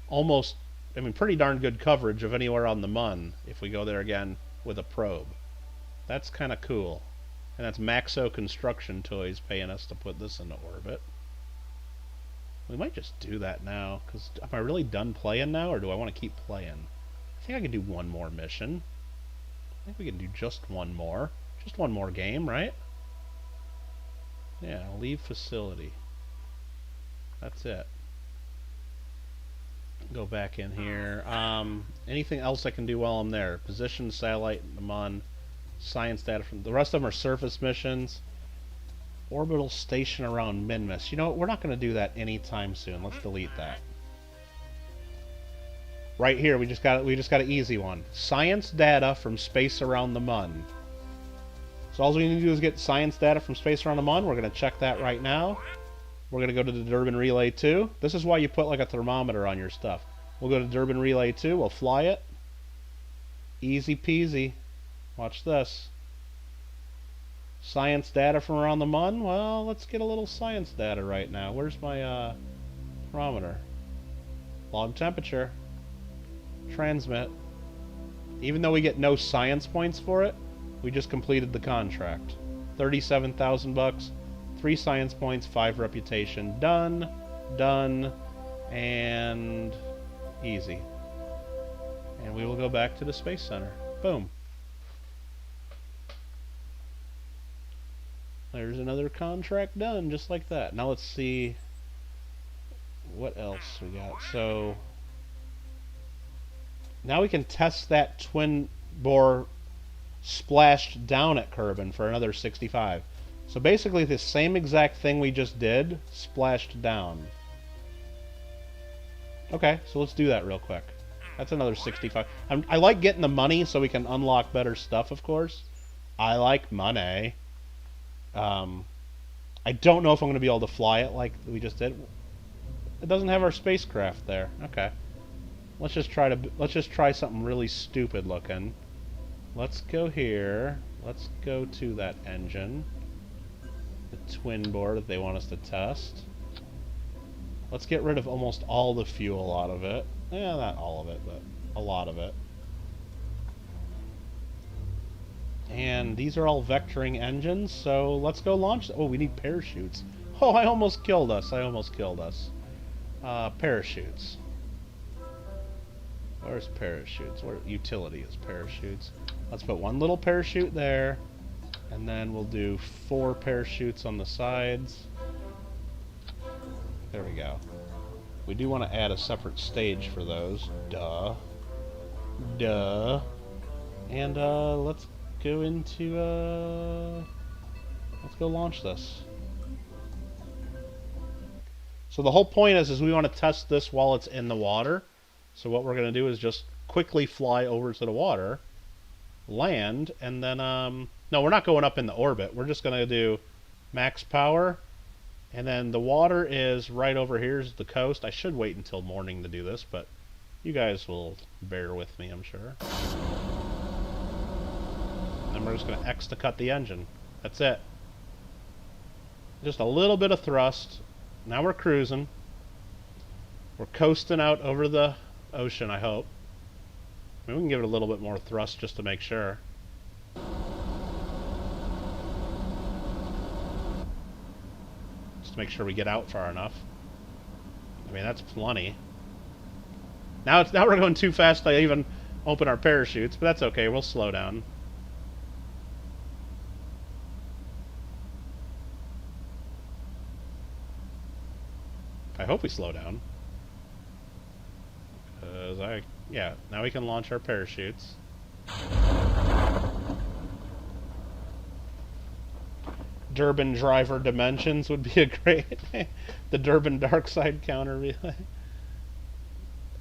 almost, I mean, pretty darn good coverage of anywhere on the Mun if we go there again with a probe. That's kind of cool. And that's Maxo Construction Toys paying us to put this into orbit. We might just do that now, because am I really done playing now, or do I want to keep playing? I think I can do one more mission. I think we can do just one more. Just one more game, right? Yeah, leave facility. That's it. Go back in here. Anything else I can do while I'm there? Position satellite in the Mun. Science data from the rest of them are surface missions. Orbital station around Minmus. You know what? We're not going to do that anytime soon. Let's delete that. Right here, we just got an easy one. Science data from space around the Mun. So all we need to do is get science data from space around the Mun. We're going to check that right now. We're going to go to the Durbin Relay 2. This is why you put like a thermometer on your stuff. We'll go to Durbin Relay 2. We'll fly it. Easy peasy. Watch this. Science data from around the Mun? Well, let's get a little science data right now. Where's my thermometer? Log temperature. Transmit. Even though we get no science points for it, we just completed the contract. 37,000 bucks, 3 science points, 5 reputation. Done, done, and easy. And we will go back to the Space Center. Boom. There's another contract done, just like that. Now let's see what else we got. So now we can test that twin bore splashed down at Kerbin for another 65. So basically the same exact thing we just did, splashed down. Okay, so let's do that real quick. That's another 65. I like getting the money so we can unlock better stuff, of course. I like money. I don't know if I'm going to be able to fly it like we just did. It doesn't have our spacecraft there. Okay. Let's just try something really stupid looking. Let's go here. Let's go to that engine. The twin board that they want us to test. Let's get rid of almost all the fuel out of it. Yeah, not all of it, but a lot of it. And these are all vectoring engines, so let's go launch. Oh, we need parachutes. Oh, I almost killed us. Parachutes. Where's parachutes? Where utility is parachutes. Let's put one little parachute there, and then we'll do 4 parachutes on the sides. There we go. We do want to add a separate stage for those. Duh. And let's go into let's go launch this. So the whole point is we want to test this while it's in the water. So what we're going to do is just quickly fly over to the water, land, and then no, we're not going up in the orbit. We're just going to do max power, and then the water is right over here is the coast. I should wait until morning to do this, but you guys will bear with me, I'm sure. And then we're just going to X to cut the engine. That's it. Just a little bit of thrust. Now we're cruising. We're coasting out over the ocean, I hope. I mean, we can give it a little bit more thrust just to make sure. Just to make sure we get out far enough. I mean, that's plenty. Now we're going too fast to even open our parachutes, but that's okay. We'll slow down. I hope we slow down. Yeah, now we can launch our parachutes. Durbin driver dimensions would be a great the Durbin dark side counter relay.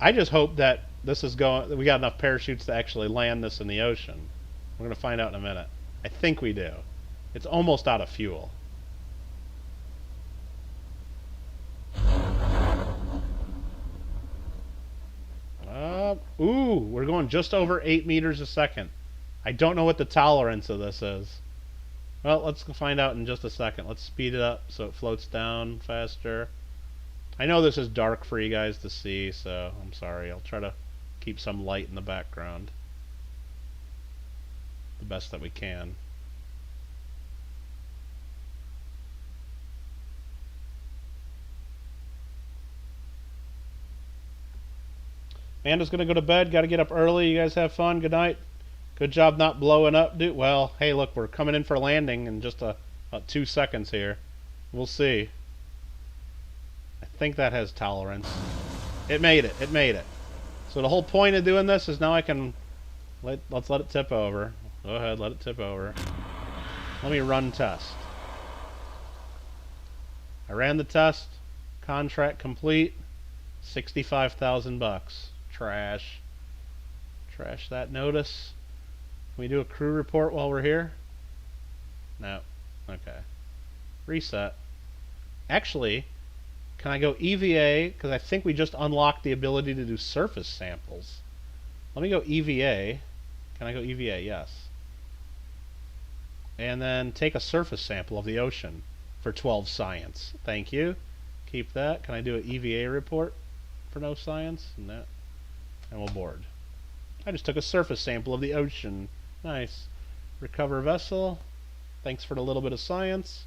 I just hope that this is going. We got enough parachutes to actually land this in the ocean. We're gonna find out in a minute. I think we do. It's almost out of fuel. Ooh, we're going just over 8 meters a second. I don't know what the tolerance of this is. Well, let's find out in just a second. Let's speed it up so it floats down faster. I know this is dark for you guys to see, so I'm sorry. I'll try to keep some light in the background. The best that we can. Amanda's gonna go to bed. Gotta get up early. You guys have fun. Good night. Good job not blowing up, dude. Well, hey, look, we're coming in for landing in just about 2 seconds here. We'll see. I think that has tolerance. It made it. It made it. So the whole point of doing this is now I can let's let it tip over. Go ahead, let it tip over. Let me run test. I ran the test. Contract complete. $65,000. Trash. Trash that notice. Can we do a crew report while we're here? No. Okay. Reset. Actually, can I go EVA? Because I think we just unlocked the ability to do surface samples. Let me go EVA. Can I go EVA? Yes. And then take a surface sample of the ocean for 12 science. Thank you. Keep that. Can I do an EVA report for no science? No. And we'll board. I just took a surface sample of the ocean. Nice. Recover vessel. Thanks for the little bit of science.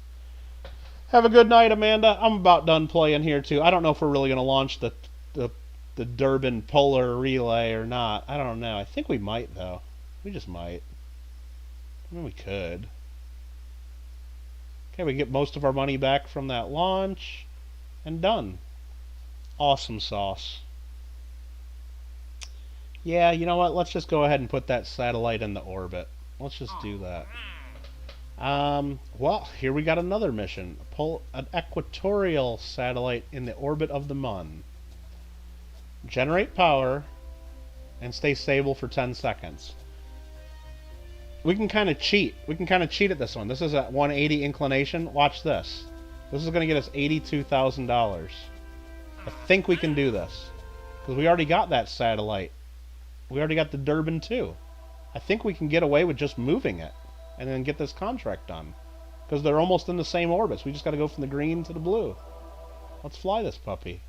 Have a good night, Amanda. I'm about done playing here too. I don't know if we're really going to launch the Durbin Polar Relay or not. I don't know. I think we might though. We just might. I mean, we could. Okay, we get most of our money back from that launch. And done. Awesome sauce. Yeah, you know what? Let's just go ahead and put that satellite in the orbit. Let's just do that. Well, here we got another mission. Pull an equatorial satellite in the orbit of the Mun. Generate power and stay stable for 10 seconds. We can kind of cheat. We can kind of cheat at this one. This is at 180 inclination. Watch this. This is going to get us $82,000. I think we can do this. Because we already got that satellite. We already got the Durbin 2. I think we can get away with just moving it. And then get this contract done. Because they're almost in the same orbits. We just got to go from the green to the blue. Let's fly this puppy.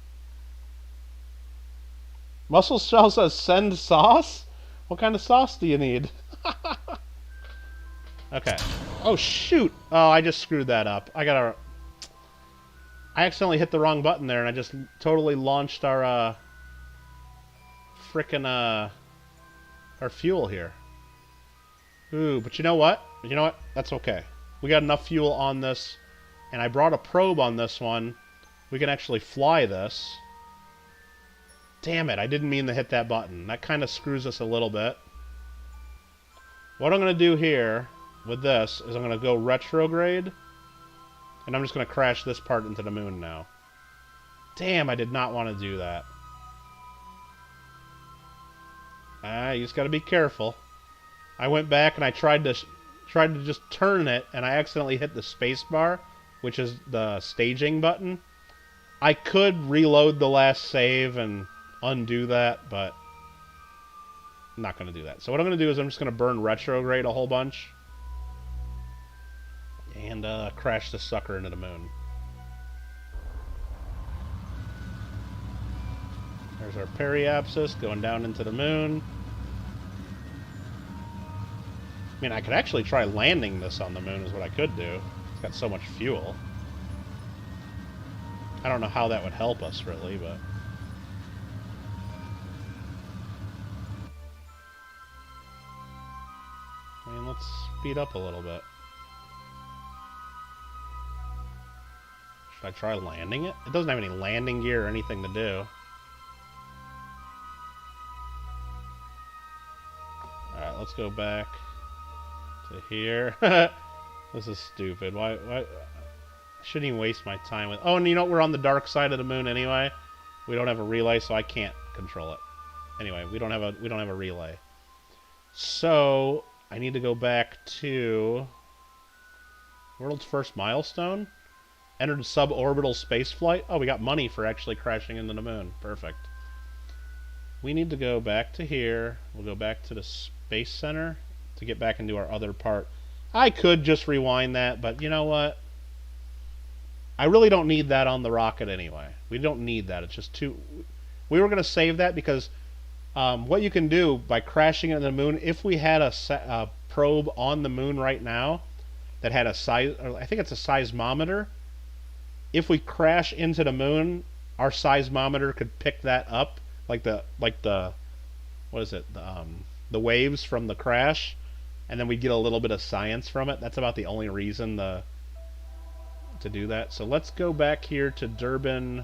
Muscle Shell says, send sauce? What kind of sauce do you need? Okay. Oh, shoot! Oh, I just screwed that up. I accidentally hit the wrong button there, and I just totally launched our, frickin', our fuel here. Ooh, but you know what? You know what? That's okay. We got enough fuel on this, and I brought a probe on this one. We can actually fly this. Damn it, I didn't mean to hit that button. That kind of screws us a little bit. What I'm going to do here with this is I'm going to go retrograde, and I'm just going to crash this part into the moon now. Damn, I did not want to do that. You just got to be careful. I went back and I tried to just turn it, and I accidentally hit the space bar, which is the staging button. I could reload the last save and undo that, but I'm not going to do that. So what I'm going to do is I'm just going to burn retrograde a whole bunch and crash this sucker into the moon. There's our periapsis going down into the moon. I mean, I could actually try landing this on the moon is what I could do. It's got so much fuel. I don't know how that would help us, really, but... I mean, let's speed up a little bit. Should I try landing it? It doesn't have any landing gear or anything to do. Alright, let's go back to here. This is stupid. Why? I shouldn't even waste my time with... Oh, and you know what? We're on the dark side of the moon anyway. We don't have a relay, so I can't control it. Anyway, we don't have a relay. So I need to go back to world's first milestone. Entered suborbital spaceflight. Oh, we got money for actually crashing into the moon. Perfect. We need to go back to here. We'll go back to the Space Center to get back into our other part. I could just rewind that, but you know what? I really don't need that on the rocket anyway. We don't need that. It's just too... We were going to save that because what you can do by crashing into the moon, if we had a probe on the moon right now that had a size... I think it's a seismometer. If we crash into the moon, our seismometer could pick that up, like the what is it? The waves from the crash, and then we'd get a little bit of science from it. That's about the only reason to do that. So let's go back here to Durbin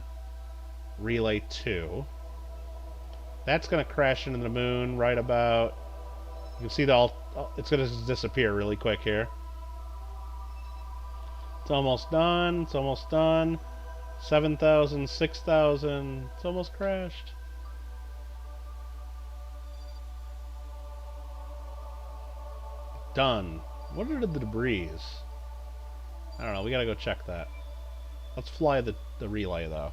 Relay 2. That's going to crash into the moon right about... You can see it's going to disappear really quick here. It's almost done. It's almost done. 7,000, 6,000. It's almost crashed. Done. What are the debris? I don't know. We gotta go check that. Let's fly the relay, though.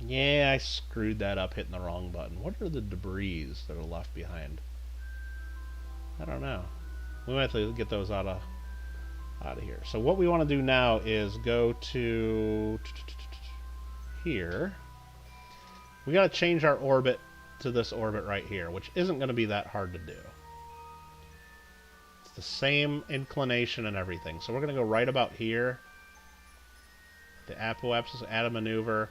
Yeah, I screwed that up hitting the wrong button. What are the debris that are left behind? I don't know. We might have to get those out of here. So what we want to do now is go to here. We got to change our orbit to this orbit right here, which isn't going to be that hard to do. It's the same inclination and everything. So we're going to go right about here. The apoapsis, add a maneuver.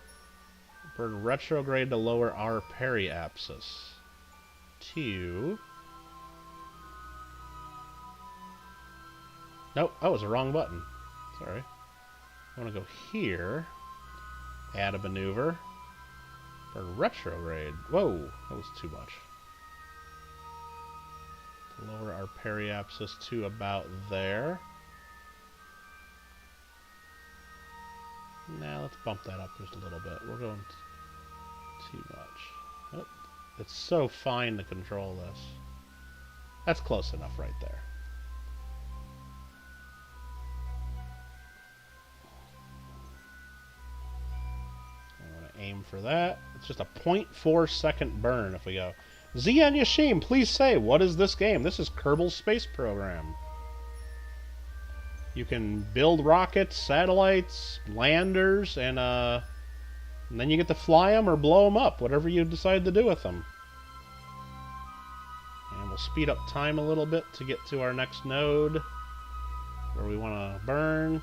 Burn retrograde to lower our periapsis. 2. Nope, that was the wrong button. Sorry. I want to go here. Add a maneuver. Burn retrograde. Whoa, that was too much. To lower our periapsis to about there. Now let's bump that up just a little bit. We're going too much. Oh, it's so fine to control this. That's close enough right there. for that. It's just a 0.4 second burn if we go. Zian Yashim, please say, what is this game? This is Kerbal Space Program. You can build rockets, satellites, landers, and then you get to fly them or blow them up, whatever you decide to do with them. And we'll speed up time a little bit to get to our next node, where we want to burn.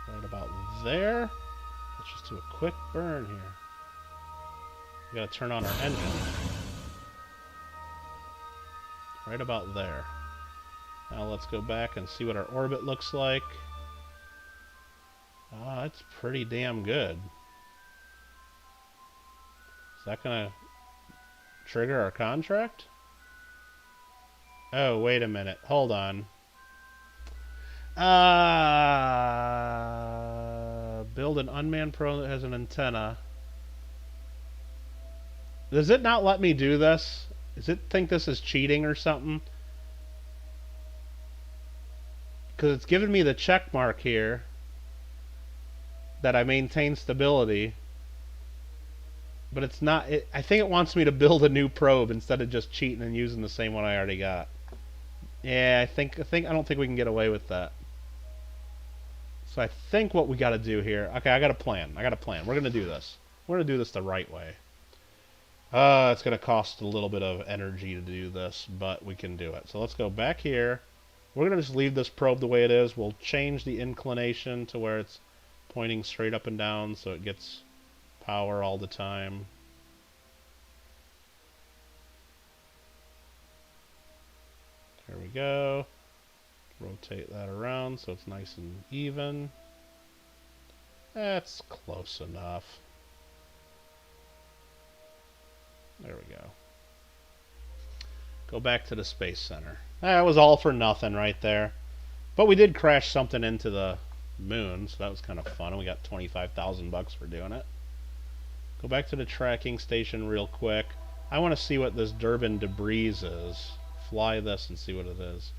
Right about there. Let's just do a quick burn here. We gotta turn on our engine. Right about there. Now let's go back and see what our orbit looks like. Ah, it's pretty damn good. Is that gonna trigger our contract? Oh, wait a minute. Hold on. Build an unmanned probe that has an antenna. Does it not let me do this? Does it think this is cheating or something? Because it's giving me the check mark here that I maintain stability. But it's not... I think it wants me to build a new probe instead of just cheating and using the same one I already got. Yeah, I don't think we can get away with that. So I think what we got to do here... Okay, I got a plan. We're going to do this. We're going to do this the right way. It's going to cost a little bit of energy to do this, but we can do it. So let's go back here. We're going to just leave this probe the way it is. We'll change the inclination to where it's pointing straight up and down so it gets power all the time. There we go. Rotate that around so it's nice and even. That's close enough. There we go. Go back to the Space Center. That was all for nothing right there. But we did crash something into the moon, so that was kind of fun. And we got 25,000 bucks for doing it. Go back to the tracking station real quick. I want to see what this Durbin debris is. Fly this and see what it is.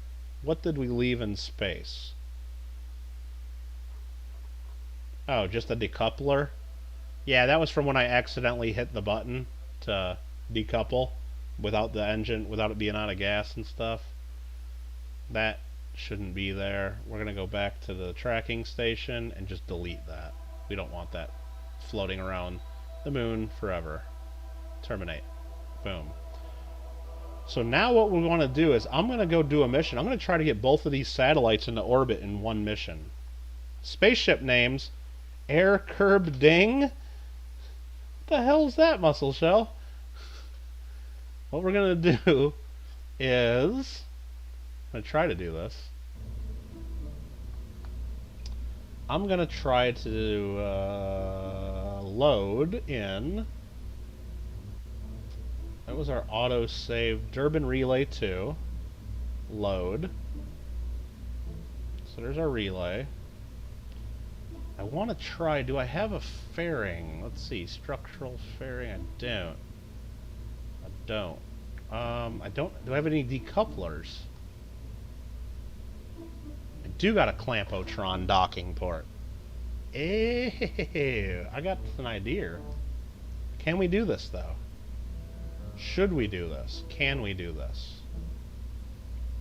What did we leave in space? Oh, just a decoupler? Yeah, that was from when I accidentally hit the button to decouple without the engine, without it being out of gas and stuff. That shouldn't be there. We're going to go back to the tracking station and just delete that. We don't want that floating around the moon forever. Terminate. Boom. So now what we want to do is I'm going to go do a mission. I'm going to try to get both of these satellites into orbit in one mission. Spaceship names: Air Kerb Ding. What the hell is that, Muscle Shell? What we're going to do is... I'm going to try to do this. I'm going to try to load in... That was our auto-save. Durbin Relay 2. Load. So there's our relay. I want to try... Do I have a fairing? Let's see. Structural fairing. I don't. I don't... Do I have any decouplers? I do got a Clampotron docking port. Ew, I got an idea. Can we do this, though? Should we do this? Can we do this?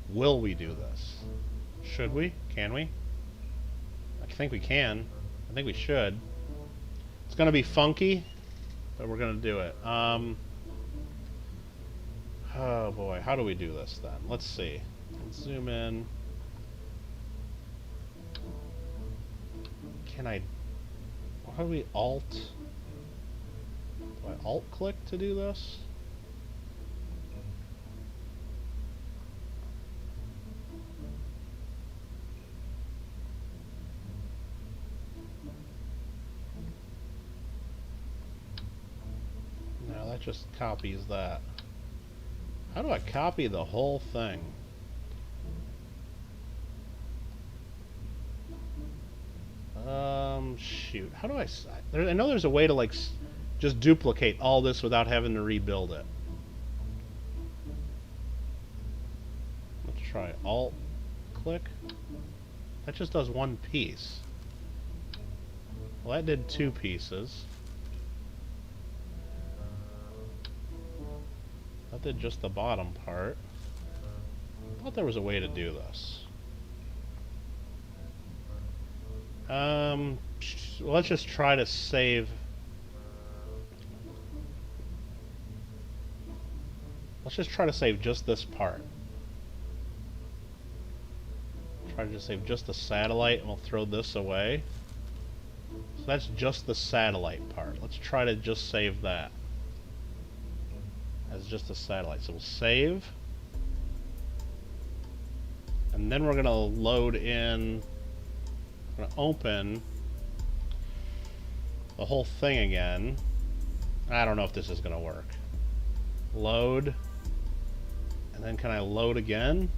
Will we do this? Should we? Can we? I think we can. I think we should. It's going to be funky, but we're going to do it. Oh boy, how do we do this then? Let's see. Let's zoom in. Can I... How do we alt? Do I alt click to do this? No, that just copies that. How do I copy the whole thing? Shoot. How do I... I know there's a way to, like, just duplicate all this without having to rebuild it. Let's try alt-click. That just does one piece. Well, that did 2 pieces. That did just the bottom part. I thought there was a way to do this. Let's just try to save. Let's just try to save just this part. Try to just save just the satellite, and we'll throw this away. So that's just the satellite part. Let's try to just save that as just a satellite. So we'll save. And then we're going to load in, we're going to open the whole thing again. I don't know if this is going to work. Load. And then can I load again?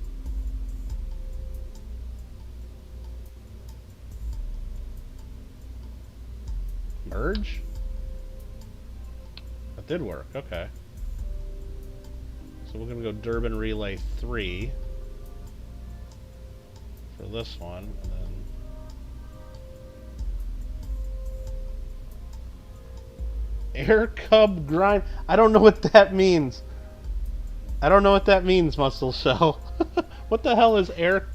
Merge? That did work, okay. So we're going to go Durbin Relay 3 for this one, and then Air Cub Grind. I don't know what that means. I don't know what that means, Muscle Shell. What the hell is Air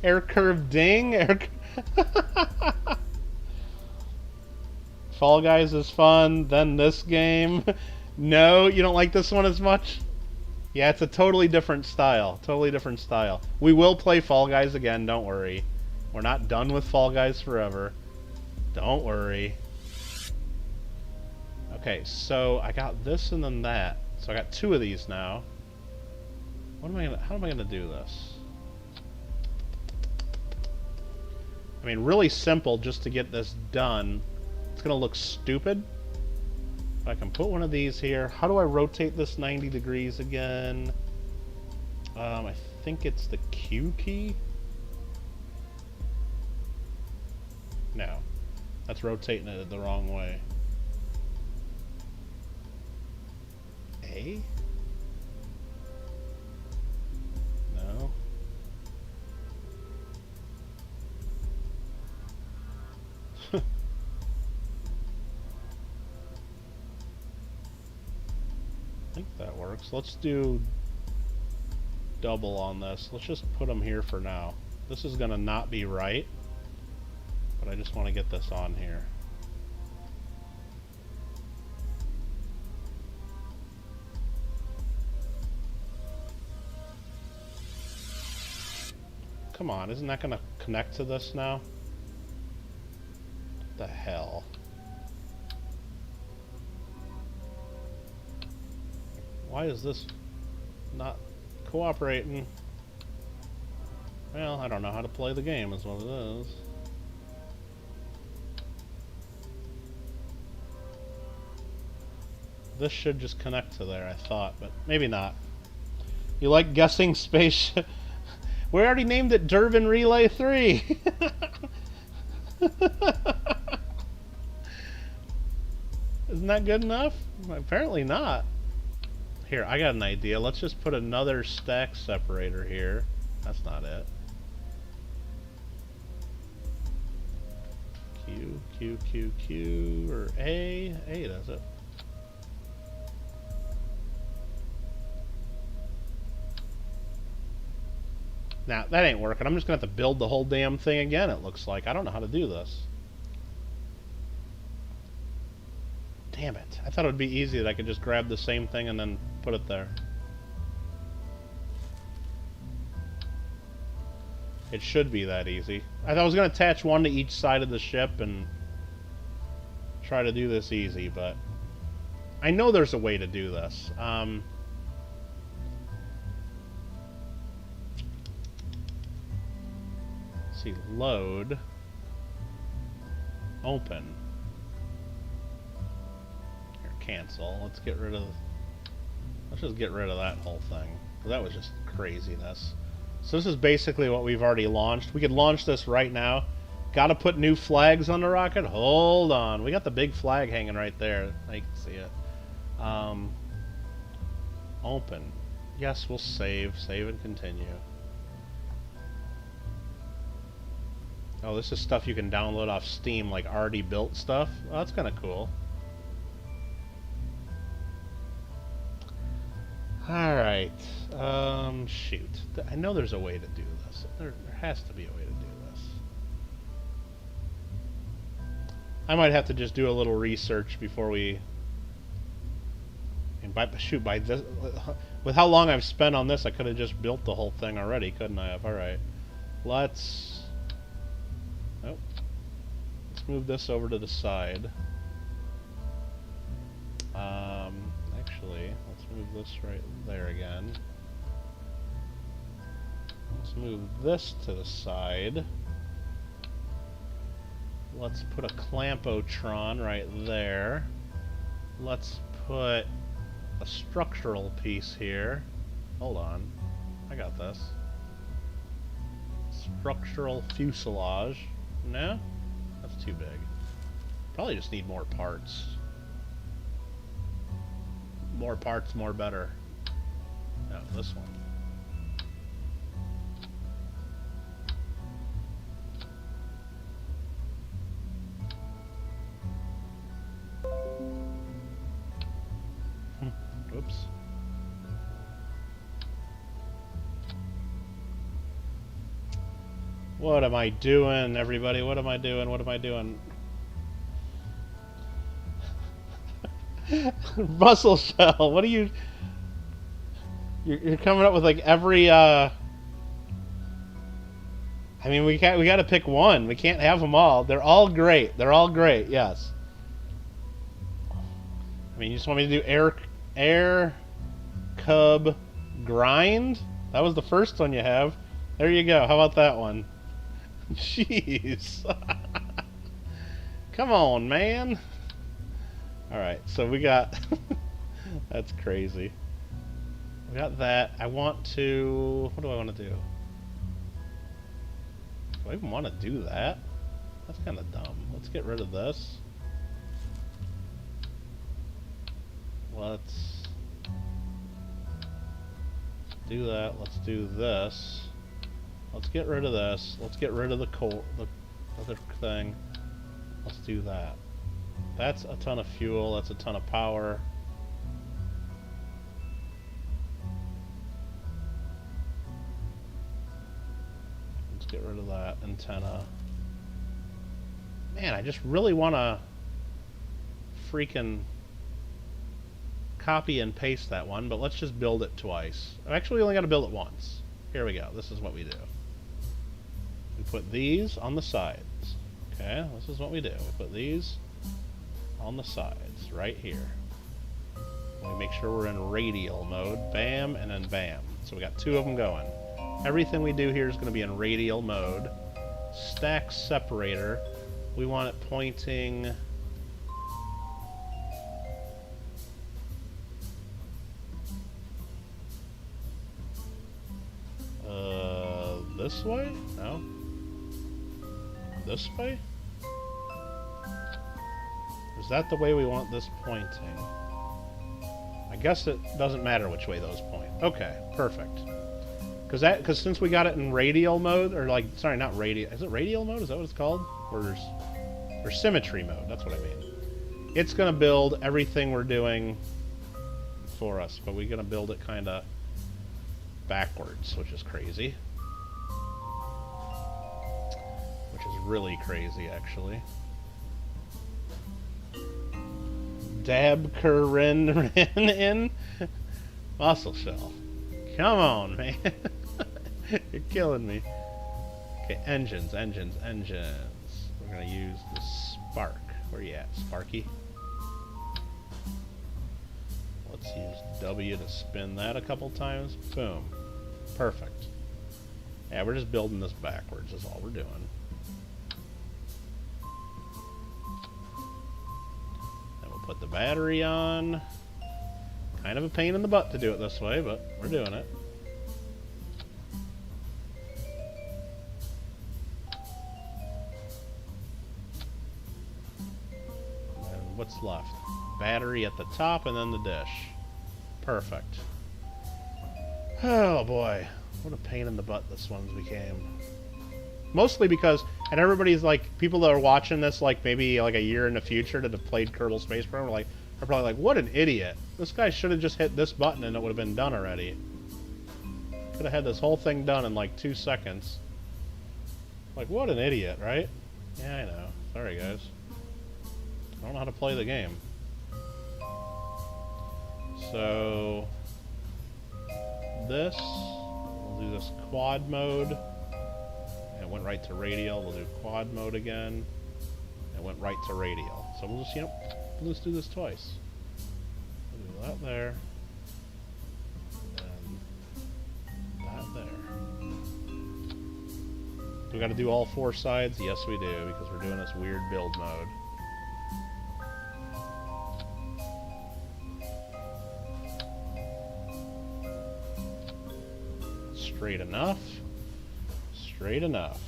Curve Ding? Fall Guys is fun, then this game. No, you don't like this one as much? Yeah, it's a totally different style. Totally different style. We will play Fall Guys again, don't worry. We're not done with Fall Guys forever. Don't worry. Okay, so I got this and then that. So I got 2 of these now. How am I gonna do this? I mean, really simple just to get this done. It's gonna look stupid. But I can put one of these here. How do I rotate this 90 degrees again? I think it's the Q key. No, that's rotating it the wrong way. A? No. I think that works. Let's do double on this. Let's just put them here for now. This is gonna not be right, but I just want to get this on here. Come on, isn't that gonna connect to this now? What the hell? Why is this not cooperating? Well, I don't know how to play the game is what it is. This should just connect to there, I thought, but maybe not. You like guessing spaceship? We already named it Durbin Relay 3! Isn't that good enough? Apparently not. Here, I got an idea. Let's just put another stack separator here. That's not it. Q, Q, Q, Q, or A. A does it. Now, that ain't working. I'm just going to have to build the whole damn thing again, it looks like. I don't know how to do this. Damn it. I thought it would be easy that I could just grab the same thing and then put it there. It should be that easy. I thought I was going to attach one to each side of the ship and try to do this easy, but I know there's a way to do this. Let's see, load, open. Cancel. Let's get rid of. Let's just get rid of that whole thing. That was just craziness. So this is basically what we've already launched. We could launch this right now. Got to put new flags on the rocket. Hold on. We got the big flag hanging right there. I can see it. Open. Yes, we'll save. Save and continue. Oh, this is stuff you can download off Steam, like already built stuff. Oh, that's kind of cool. Alright. Shoot. I know there's a way to do this. There has to be a way to do this. I might have to just do a little research before we... And by this... With how long I've spent on this, I could have just built the whole thing already, couldn't I have? Alright. Let's... Nope. Let's move this over to the side. Actually, let's move this right there again. Let's move this to the side. Let's put a Clampotron right there. Let's put a structural piece here. Hold on. I got this. Structural fuselage. No? That's too big. Probably just need more parts. More parts, more better. No, this one. Whoops. What am I doing, everybody? What am I doing? What am I doing? Muscle shell, what are you... You're coming up with like every, I mean, we gotta pick one. We can't have them all. They're all great. They're all great, yes. I mean, you just want me to do air cub grind? That was the first one you have. There you go. How about that one? Jeez. Come on, man. Alright, so we got... That's crazy. We got that. I want to... What do I want to do? Do I even want to do that? That's kind of dumb. Let's get rid of this. Let's do that. Let's do this. Let's get rid of this. Let's get rid of the other thing. Let's do that. That's a ton of fuel. That's a ton of power. Let's get rid of that antenna. Man, I just really want to freaking copy and paste that one, but let's just build it twice. Actually, we only got to build it once. Here we go. This is what we do. We put these on the sides. Okay, this is what we do. We put these on the sides, right here. We make sure we're in radial mode. Bam, and then bam. So we got two of them going. Everything we do here is going to be in radial mode. Stack separator. We want it pointing... this way? No. This way? Is that the way we want this pointing? I guess it doesn't matter which way those point. Okay, perfect. Because since we got it in radial mode, or like, sorry, not radial. Is it radial mode? Is that what it's called? Or symmetry mode? That's what I mean. It's gonna build everything we're doing for us, but we're gonna build it kind of backwards, which is crazy. Which is really crazy, actually. Dab Corinne in muscle shell. Come on, man. You're killing me. Okay, engines. We're gonna use the spark. Where you at, Sparky? Let's use W to spin that a couple times. Boom. Perfect. Yeah, we're just building this backwards is all we're doing. Then we'll put the battery on. Kind of a pain in the butt to do it this way, but we're doing it. And what's left? Battery at the top and then the dish. Perfect. Oh boy. What a pain in the butt this one's became. Mostly because And everybody's like, people that are watching this, like maybe like a year in the future that have played Kerbal Space Program, are probably like, what an idiot! This guy should have just hit this button and it would have been done already. Could have had this whole thing done in like 2 seconds. Like, what an idiot, right? Yeah, I know. Sorry, guys. I don't know how to play the game. So this, we'll do this quad mode. It went right to radial. We'll do quad mode again. It went right to radial. So we'll just, we'll just do this twice. We'll do that there. And that there. Do we got to do all 4 sides? Yes, we do, because we're doing this weird build mode. Straight enough. Straight enough.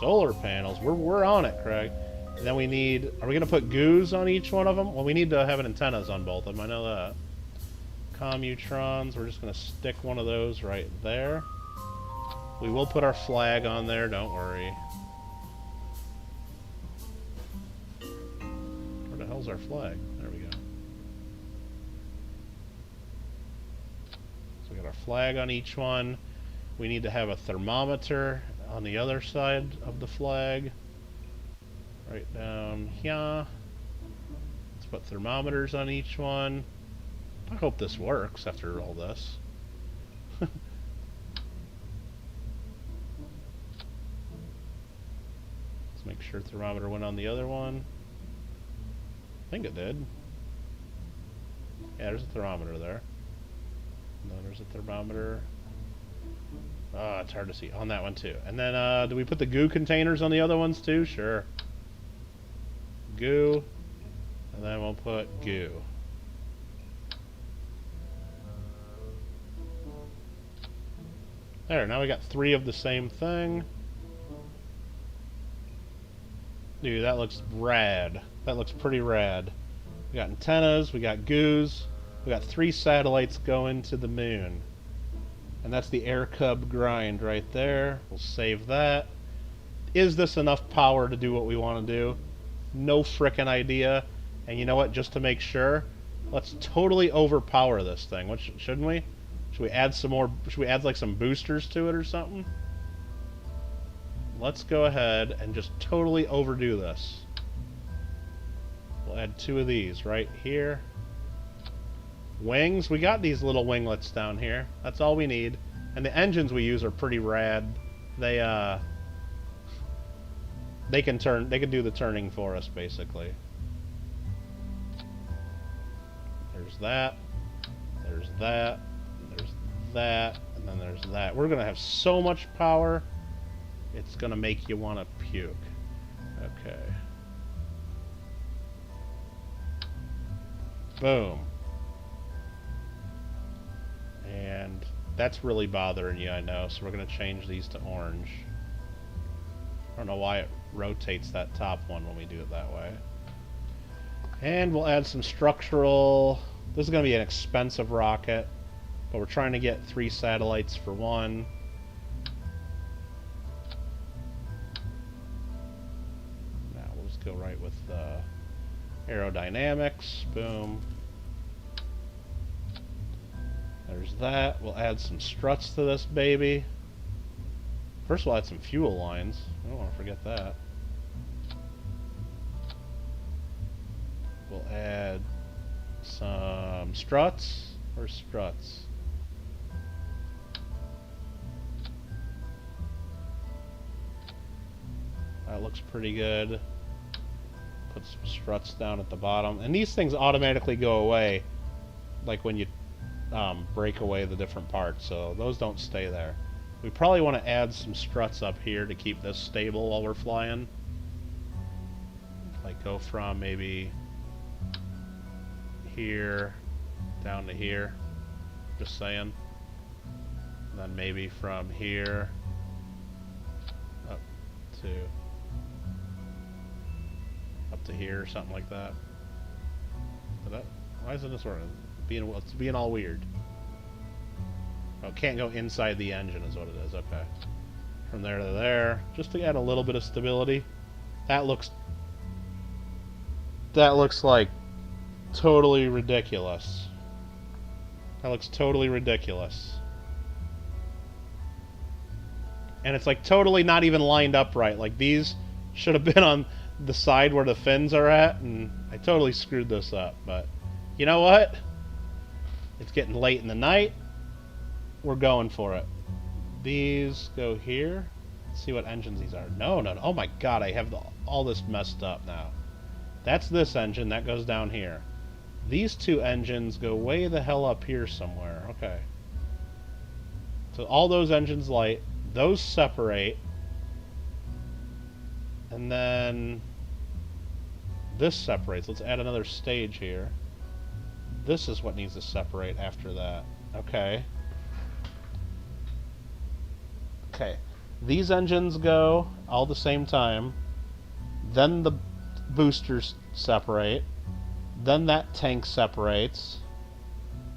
Solar panels. We're on it, Craig. And then we need... Are we going to put goos on each one of them? Well, we need to have antennas on both of them. I know that. Commutrons. We're just going to stick one of those right there. We will put our flag on there. Don't worry. Where the hell's our flag? There we go. So we got our flag on each one. We need to have a thermometer on the other side of the flag. Right down here. Let's put thermometers on each one. I hope this works after all this. Let's make sure thermometer went on the other one. I think it did. Yeah, there's a thermometer there. And then there's a thermometer. It's hard to see. On that one too. And then, do we put the goo containers on the other ones too? Sure. Goo. And then we'll put goo. There, now we got 3 of the same thing. Dude, that looks rad. That looks pretty rad. We got antennas, we got goos, we got 3 satellites going to the moon. And that's the air cub grind right there. We'll save that. Is this enough power to do what we want to do? No frickin' idea. And you know what? Just to make sure, let's totally overpower this thing. What shouldn't we? Should we add some more? Should we add like some boosters to it or something? Let's go ahead and just totally overdo this. We'll add 2 of these right here. Wings, we got these little winglets down here. That's all we need. And the engines we use are pretty rad. They can do the turning for us basically. There's that. There's that. There's that. And then there's that. We're gonna have so much power, it's gonna make you wanna puke. Okay. Boom. And that's really bothering you, I know, so we're going to change these to orange. I don't know why it rotates that top one when we do it that way. And we'll add some structural... This is going to be an expensive rocket, but we're trying to get 3 satellites for 1. Now we'll just go right with the aerodynamics. Boom. There's that. We'll add some struts to this baby. First we'll add some fuel lines. I don't want to forget that. We'll add some struts. Where's struts? That looks pretty good. Put some struts down at the bottom. And these things automatically go away like when you break away the different parts, so those don't stay there. We probably want to add some struts up here to keep this stable while we're flying. Like go from maybe here down to here, just saying. And then maybe from here up to here or something like that. Why isn't this working? It's being all weird. Oh, it can't go inside the engine is what it is. Okay. from there to there, just to add a little bit of stability. That looks like totally ridiculous. That looks totally ridiculous. And it's like totally not even lined up right. Like these should have been on the side where the fins are at, and I totally screwed this up. But you know what? It's getting late in the night. We're going for it. These go here. Let's see what engines these are. No. Oh my god, I have all this messed up now. That's this engine. That goes down here. These two engines go way the hell up here somewhere. Okay. So all those engines light. Those separate. And then this separates. Let's add another stage here. This is what needs to separate after that. Okay. Okay. These engines go all the same time. Then the boosters separate. Then that tank separates.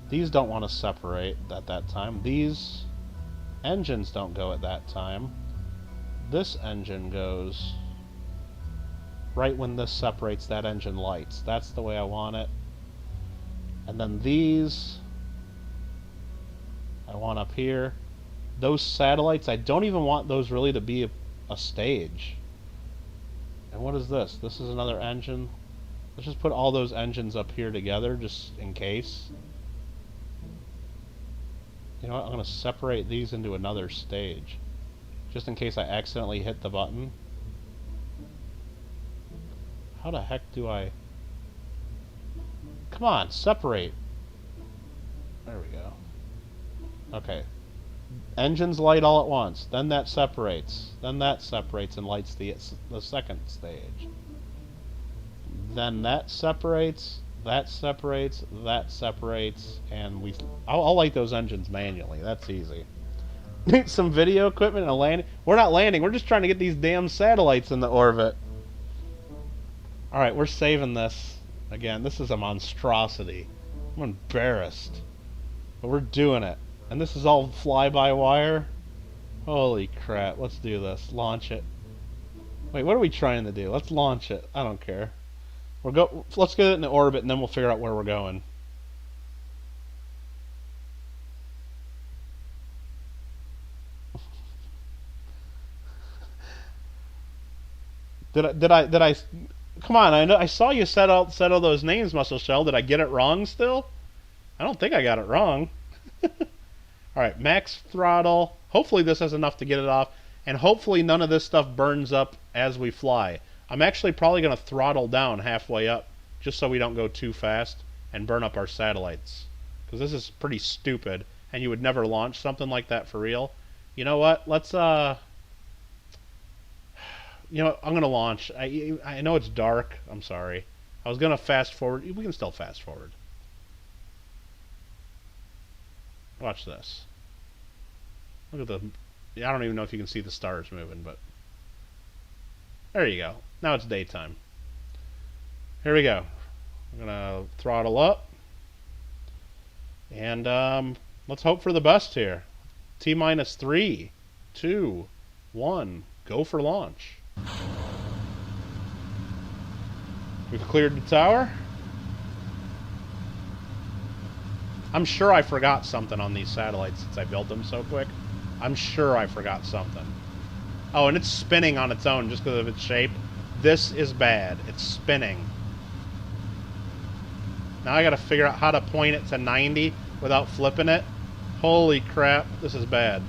These don't want to separate at that time. These engines don't go at that time. This engine goes right when this separates, that engine lights. That's the way I want it. And then these I want up here. Those satellites, I don't even want those really to be a stage. And what is this? This is another engine. Let's just put all those engines up here together just in case. You know what? I'm going to separate these into another stage. Just in case I accidentally hit the button. How the heck do I... Come on, separate. There we go. Okay. Engines light all at once. Then that separates. Then that separates and lights the second stage. Then that separates. That separates. That separates. And I'll light those engines manually. That's easy. Need some video equipment and a landing. We're not landing. We're just trying to get these damn satellites in the orbit. Alright, we're saving this. Again, this is a monstrosity. I'm embarrassed. But we're doing it. And this is all fly-by-wire? Holy crap. Let's do this. Launch it. Wait, what are we trying to do? Let's launch it. I don't care. Let's get it in the orbit and then we'll figure out where we're going. Did I come on, I saw you set all those names, Muscle Shell. Did I get it wrong still? I don't think I got it wrong. Alright, max throttle. Hopefully this has enough to get it off. And hopefully none of this stuff burns up as we fly. I'm actually probably going to throttle down halfway up. Just so we don't go too fast and burn up our satellites. Because this is pretty stupid. And you would never launch something like that for real. You know what? Let's, you know, I'm going to launch. I know it's dark. I'm sorry. I was going to fast forward. We can still fast forward. Watch this. Look at the... I don't even know if you can see the stars moving, but... There you go. Now it's daytime. Here we go. I'm going to throttle up. And let's hope for the best here. T-minus 3, 2, 1. Go for launch. We've cleared the tower. I'm sure I forgot something on these satellites since I built them so quick. I'm sure I forgot something. Oh, and it's spinning on its own just because of its shape. This is bad. It's spinning. Now I gotta figure out how to point it to 90 without flipping it. Holy crap, this is bad.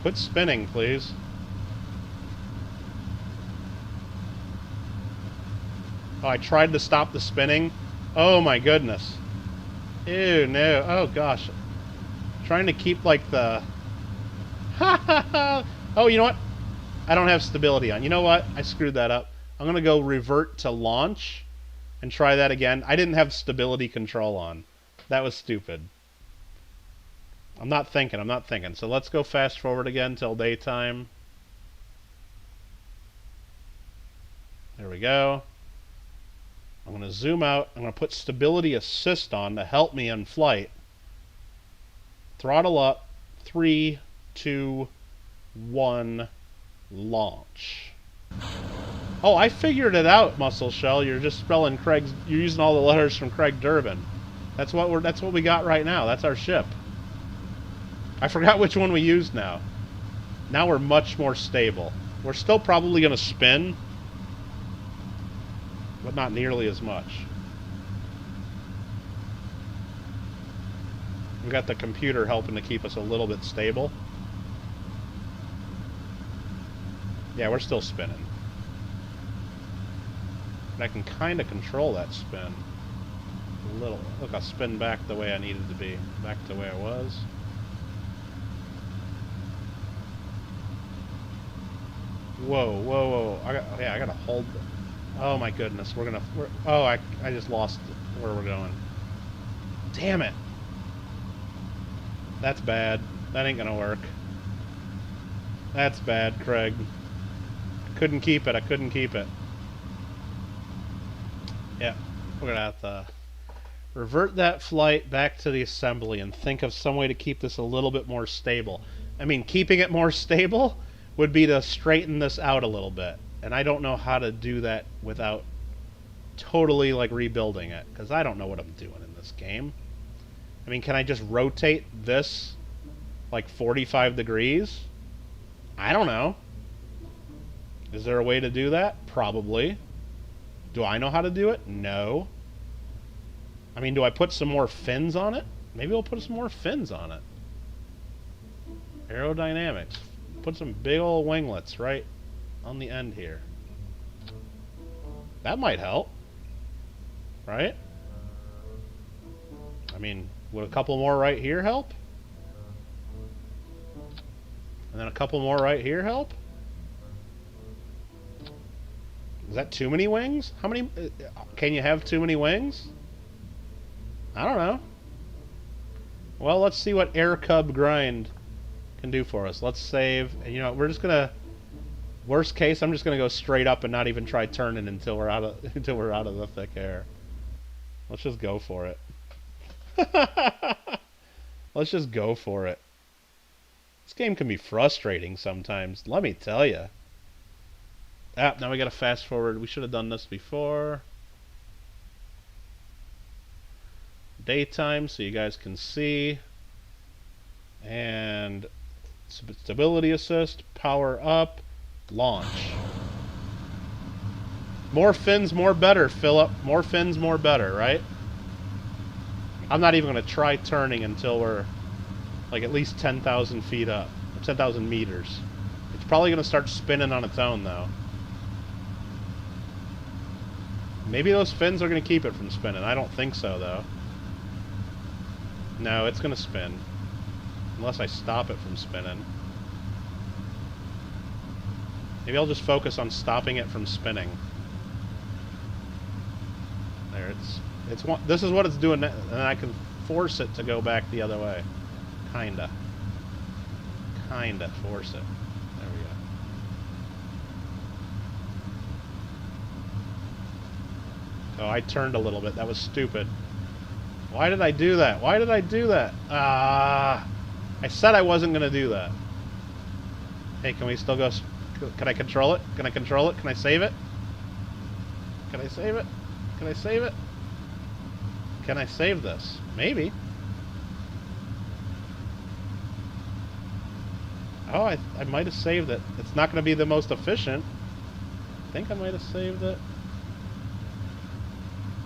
Quit spinning, please. Oh, I tried to stop the spinning. Oh my goodness. Ew, no. Oh gosh. Trying to keep like the... Oh, you know what? I don't have stability on. You know what? I screwed that up. I'm going to go revert to launch and try that again. I didn't have stability control on. That was stupid. I'm not thinking. So let's go fast forward again till daytime. There we go. I'm going to zoom out. I'm going to put stability assist on to help me in flight. Throttle up. 3, 2, 1, launch. Oh, I figured it out, Muscle Shell. You're just spelling Craig's. You're using all the letters from Craig Durbin. That's what we got right now. That's our ship. I forgot which one we used now. Now we're much more stable. We're still probably going to spin, but not nearly as much. We got the computer helping to keep us a little bit stable. Yeah, we're still spinning. And I can kind of control that spin. A little. Look, I'll spin back the way I needed to be. Back to the way I was. Whoa, whoa, whoa. I gotta hold. Oh my goodness, I just lost where we're going. Damn it. That's bad. That ain't gonna work. That's bad, Craig. Couldn't keep it. I couldn't keep it. Yeah, we're gonna have to revert that flight back to the assembly and think of some way to keep this a little bit more stable. I mean, keeping it more stable would be to straighten this out a little bit. And I don't know how to do that without totally, like, rebuilding it. Because I don't know what I'm doing in this game. I mean, can I just rotate this, like, 45 degrees? I don't know. Is there a way to do that? Probably. Do I know how to do it? No. I mean, do I put some more fins on it? Maybe I'll put some more fins on it. Aerodynamics. Put some big old winglets right on the end here. That might help. Right? I mean, would a couple more right here help? And then a couple more right here help? Is that too many wings? How many? Can you have too many wings? I don't know. Well, let's see what Air Cub Grind can do for us. Let's save. And, you know, we're just gonna. Worst case, I'm just gonna go straight up and not even try turning until we're out of the thick air. Let's just go for it. Let's just go for it. This game can be frustrating sometimes. Let me tell you. Ah, now we gotta fast forward. We should have done this before. Daytime, so you guys can see. And stability assist, power up, launch. More fins, more better, Philip. More fins, more better, right? I'm not even going to try turning until we're like at least 10,000 feet up. 10,000 meters. It's probably going to start spinning on its own, though. Maybe those fins are going to keep it from spinning. I don't think so, though. No, it's going to spin. Unless I stop it from spinning. Maybe I'll just focus on stopping it from spinning. There, this is what it's doing, and I can force it to go back the other way. Kinda force it. There we go. Oh, I turned a little bit. That was stupid. Why did I do that? Why did I do that? I said I wasn't going to do that. Hey, can we still go? Can I control it? Can I control it? Can I save it? Can I save it? Can I save it? Can I save this? Maybe. Oh, I might have saved it. It's not going to be the most efficient. I think I might have saved it.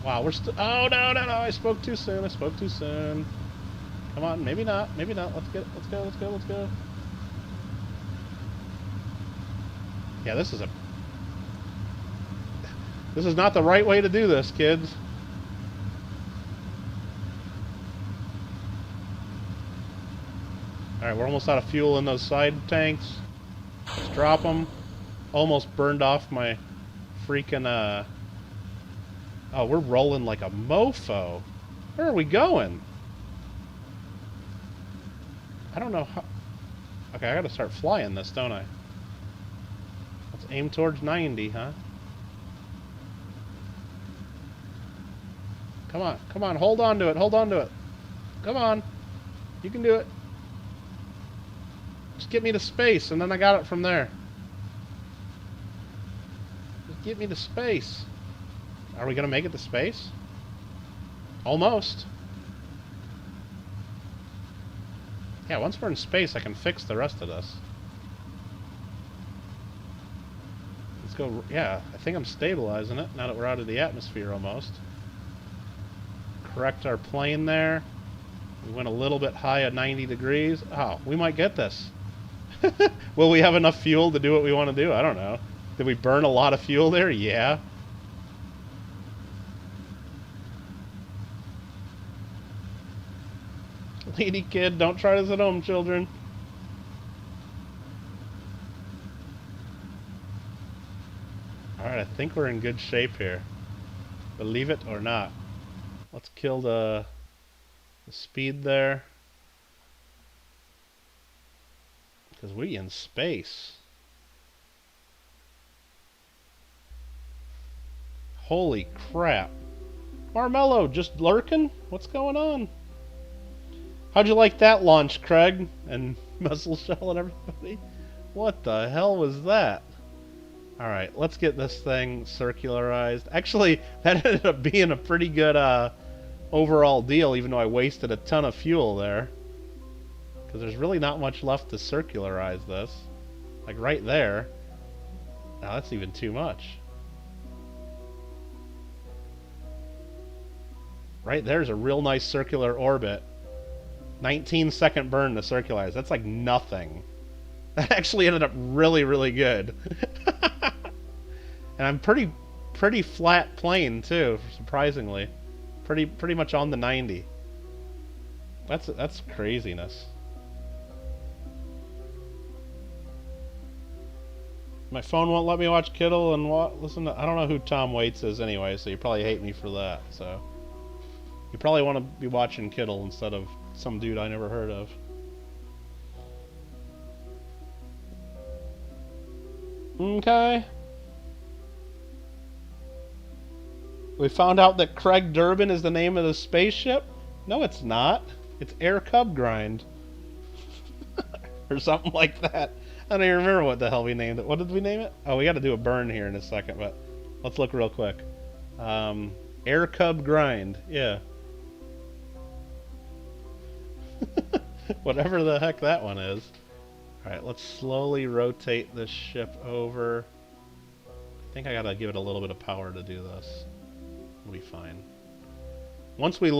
Wow, we're still... Oh, no, no, no. I spoke too soon. I spoke too soon. Come on. Maybe not. Maybe not. Let's go. Let's go. Yeah, this is not the right way to do this, kids. Alright, we're almost out of fuel in those side tanks. Let's drop them. Almost burned off my freaking, Oh, we're rolling like a mofo. Where are we going? I don't know how... Okay, I gotta start flying this, don't I? Let's aim towards 90, huh? Come on, hold on to it, Come on. You can do it. get me to space, and then I got it from there. Just get me to space. Are we gonna make it to space? Almost. Yeah, once we're in space, I can fix the rest of this. Let's go. Yeah, I think I'm stabilizing it now that we're out of the atmosphere almost. Correct our plane there. We went a little bit high at 90 degrees. Oh, we might get this. Will we have enough fuel to do what we want to do? I don't know. Did we burn a lot of fuel there? Yeah. Lady kid, don't try this at home, children. Alright, I think we're in good shape here. Believe it or not. Let's kill the speed there. Because we in space. Holy crap. Marmello, just lurking? What's going on? How'd you like that launch, Craig? And Muscle Shell and everybody? What the hell was that? Alright, let's get this thing circularized. Actually, that ended up being a pretty good overall deal, even though I wasted a ton of fuel there. Because there's really not much left to circularize this. Like right there. Now that's even too much. Right there's a real nice circular orbit. 19-second burn to circularize. That's like nothing. That actually ended up really, really good. And I'm pretty flat plane too, surprisingly. Pretty much on the 90. That's craziness. My phone won't let me watch Kittle and listen to... I don't know who Tom Waits is anyway, so you probably hate me for that. So you probably want to be watching Kittle instead of some dude I never heard of. Okay. We found out that Craig Durbin is the name of the spaceship? No, it's not. It's Air Cub Grind. Or something like that. I don't even remember what the hell we named it. What did we name it? Oh, we got to do a burn here in a second, but let's look real quick. Air Cub Grind. Yeah. Whatever the heck that one is. Alright, let's slowly rotate this ship over. I think I gotta give it a little bit of power to do this. We'll be fine. Once we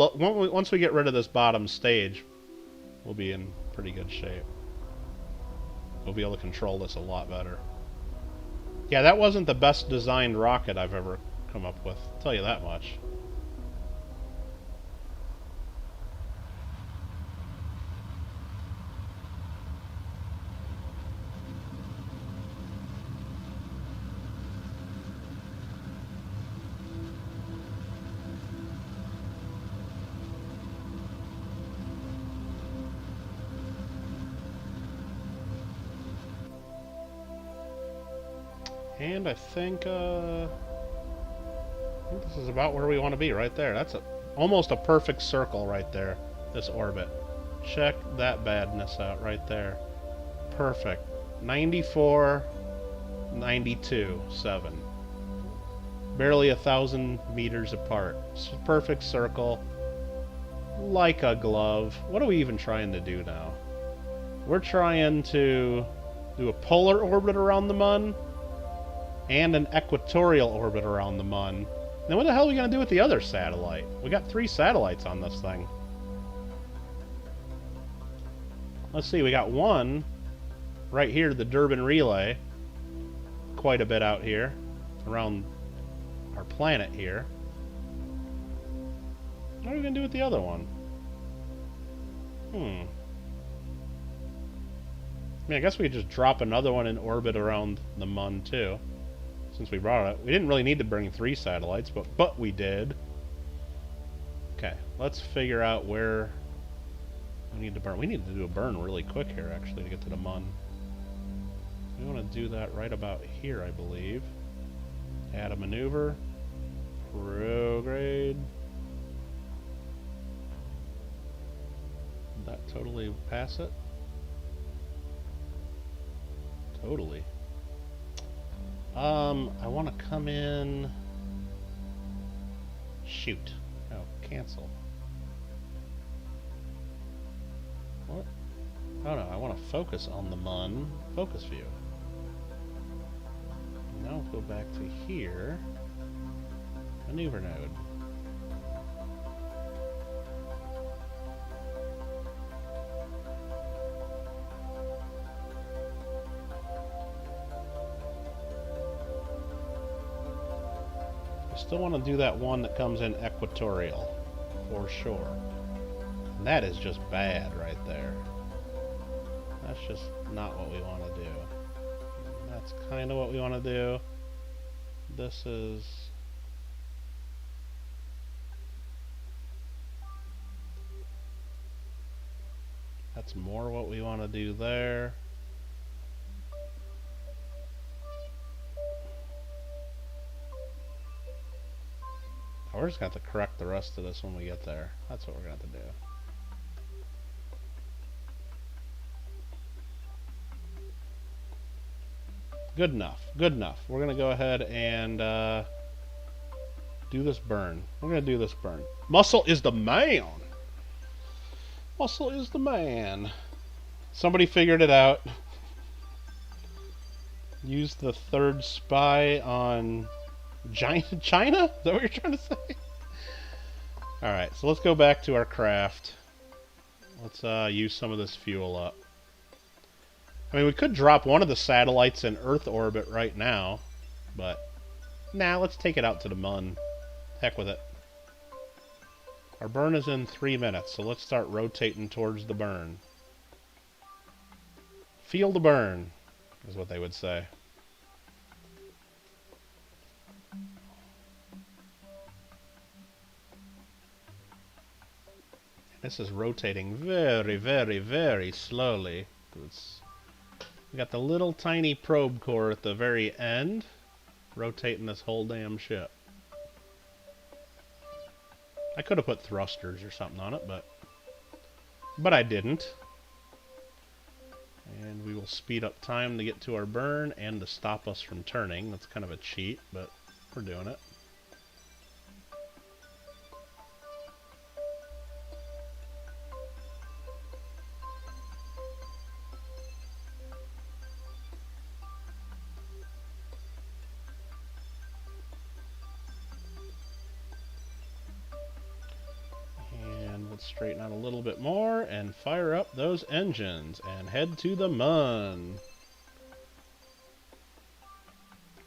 get rid of this bottom stage, we'll be in pretty good shape. We'll be able to control this a lot better. Yeah, that wasn't the best designed rocket I've ever come up with. I'll tell you that much. And I think this is about where we want to be, right there. That's almost a perfect circle right there, this orbit. Check that badness out right there. Perfect. 94, 92, 7. Barely 1,000 meters apart. It's a perfect circle. Like a glove. What are we even trying to do now? We're trying to do a polar orbit around the Mun and an equatorial orbit around the Mun. Then what the hell are we going to do with the other satellite? We got 3 satellites on this thing. Let's see, we got one right here, the Durbin Relay. Quite a bit out here, around our planet here. What are we going to do with the other one? I mean, I guess we could just drop another one in orbit around the Mun, too. Since we brought it. We didn't really need to bring 3 satellites, but we did. Okay, let's figure out where we need to burn. We need to do a burn really quick here, actually, to get to the Mun. We want to do that right about here, I believe. Add a maneuver. Prograde. Did that totally pass it? Totally. I want to come in... Shoot. Oh, cancel. What? Oh no, I want to focus on the Mun. Focus view. Now go back to here. Maneuver node. I still want to do that one that comes in equatorial, for sure. And that is just bad right there. That's just not what we want to do. That's kind of what we want to do. This is... That's more what we want to do there. We're just going to have to correct the rest of this when we get there. That's what we're going to have to do. Good enough. Good enough. We're going to go ahead and do this burn. We're going to do this burn. Muscle is the man. Muscle is the man. Somebody figured it out. Use the third spy on China? Is that what you're trying to say? Alright, so let's go back to our craft. Let's use some of this fuel up. I mean, we could drop one of the satellites in Earth orbit right now, but nah, let's take it out to the Mun. Heck with it. Our burn is in 3 minutes, so let's start rotating towards the burn. Feel the burn, is what they would say. This is rotating very, very, very slowly. We got the little tiny probe core at the very end, rotating this whole damn ship. I could have put thrusters or something on it, but I didn't. And we will speed up time to get to our burn and to stop us from turning. That's kind of a cheat, but we're doing it. Straighten out a little bit more and fire up those engines and head to the Mun.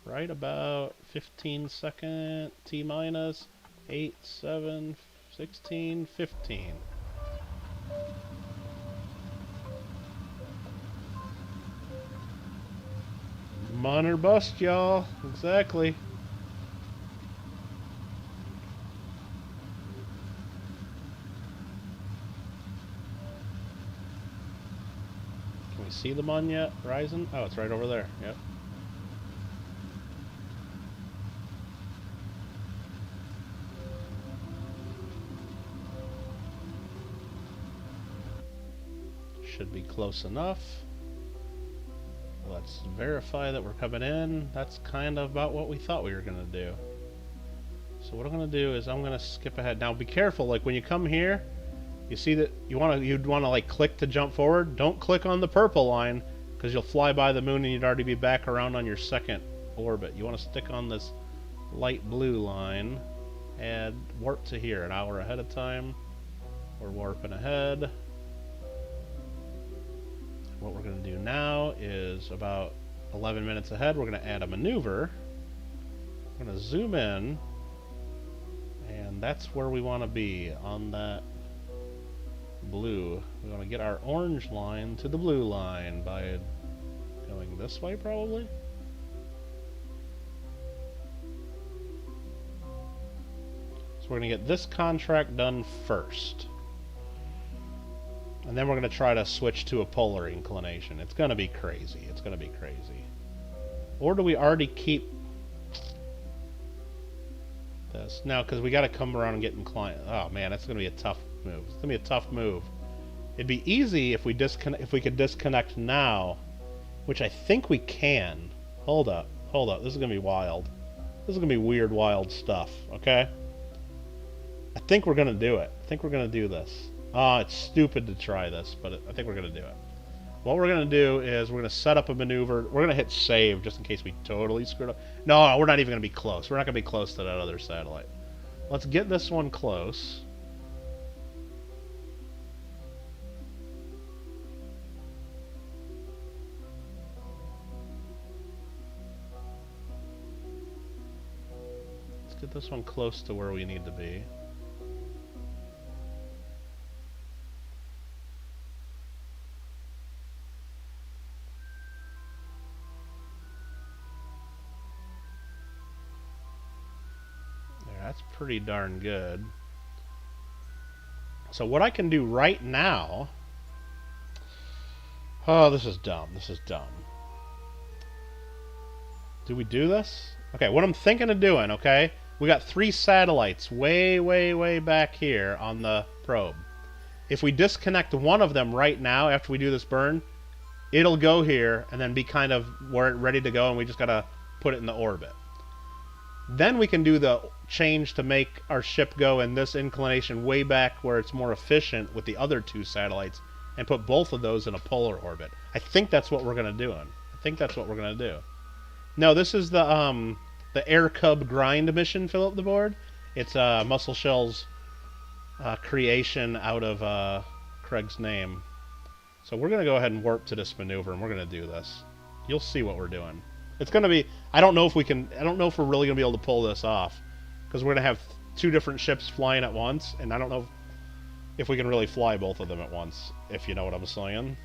Right about 15 second T minus 8, 7, 16, 15. Mun or bust, y'all. Exactly. See the Mun yet? Rising? Oh, it's right over there. Yep. Should be close enough. Let's verify that we're coming in. That's kind of about what we thought we were going to do. So what I'm going to do is I'm going to skip ahead. Now be careful, like when you come here, you see that you'd want to like click to jump forward. Don't click on the purple line because you'll fly by the moon and you'd already be back around on your second orbit. You want to stick on this light blue line. Add warp to here an hour ahead of time. We're warping ahead. What we're going to do now is about 11 minutes ahead. We're going to add a maneuver. We're going to zoom in, and that's where we want to be on that blue. We want to get our orange line to the blue line by going this way, probably. So we're going to get this contract done first. And then we're going to try to switch to a polar inclination. It's going to be crazy. It's going to be crazy. Or do we already keep this? No, because we got to come around and get inclined. Oh man, that's going to be a tough move. It's going to be a tough move. It'd be easy if we could disconnect now which I think we can. Hold up. Hold up. This is going to be wild. This is going to be weird, wild stuff, okay? I think we're going to do it. I think we're going to do this. It's stupid to try this, but I think we're going to do it. What we're going to do is we're going to set up a maneuver. We're going to hit save just in case we totally screwed up. No, we're not even going to be close. We're not going to be close to that other satellite. Let's get this one close. Let's get this one close to where we need to be. That's pretty darn good. So what I can do right now... Oh, this is dumb. This is dumb. Do we do this? Okay, what I'm thinking of doing, okay? We got 3 satellites way, way, way back here on the probe. If we disconnect one of them right now after we do this burn, it'll go here and then be kind of where it's ready to go, and we just gotta put it in the orbit. Then we can do the change to make our ship go in this inclination way back where it's more efficient with the other 2 satellites and put both of those in a polar orbit. I think that's what we're going to do. I think that's what we're going to do. No, this is the Air Cub grind mission, fill up the board. It's Muscle Shell's creation out of Craig's name. So we're going to go ahead and warp to this maneuver, and we're going to do this. You'll see what we're doing. It's going to be... I don't know if we're really going to be able to pull this off. Because we're going to have 2 different ships flying at once. And I don't know if we can really fly both of them at once. If you know what I'm saying.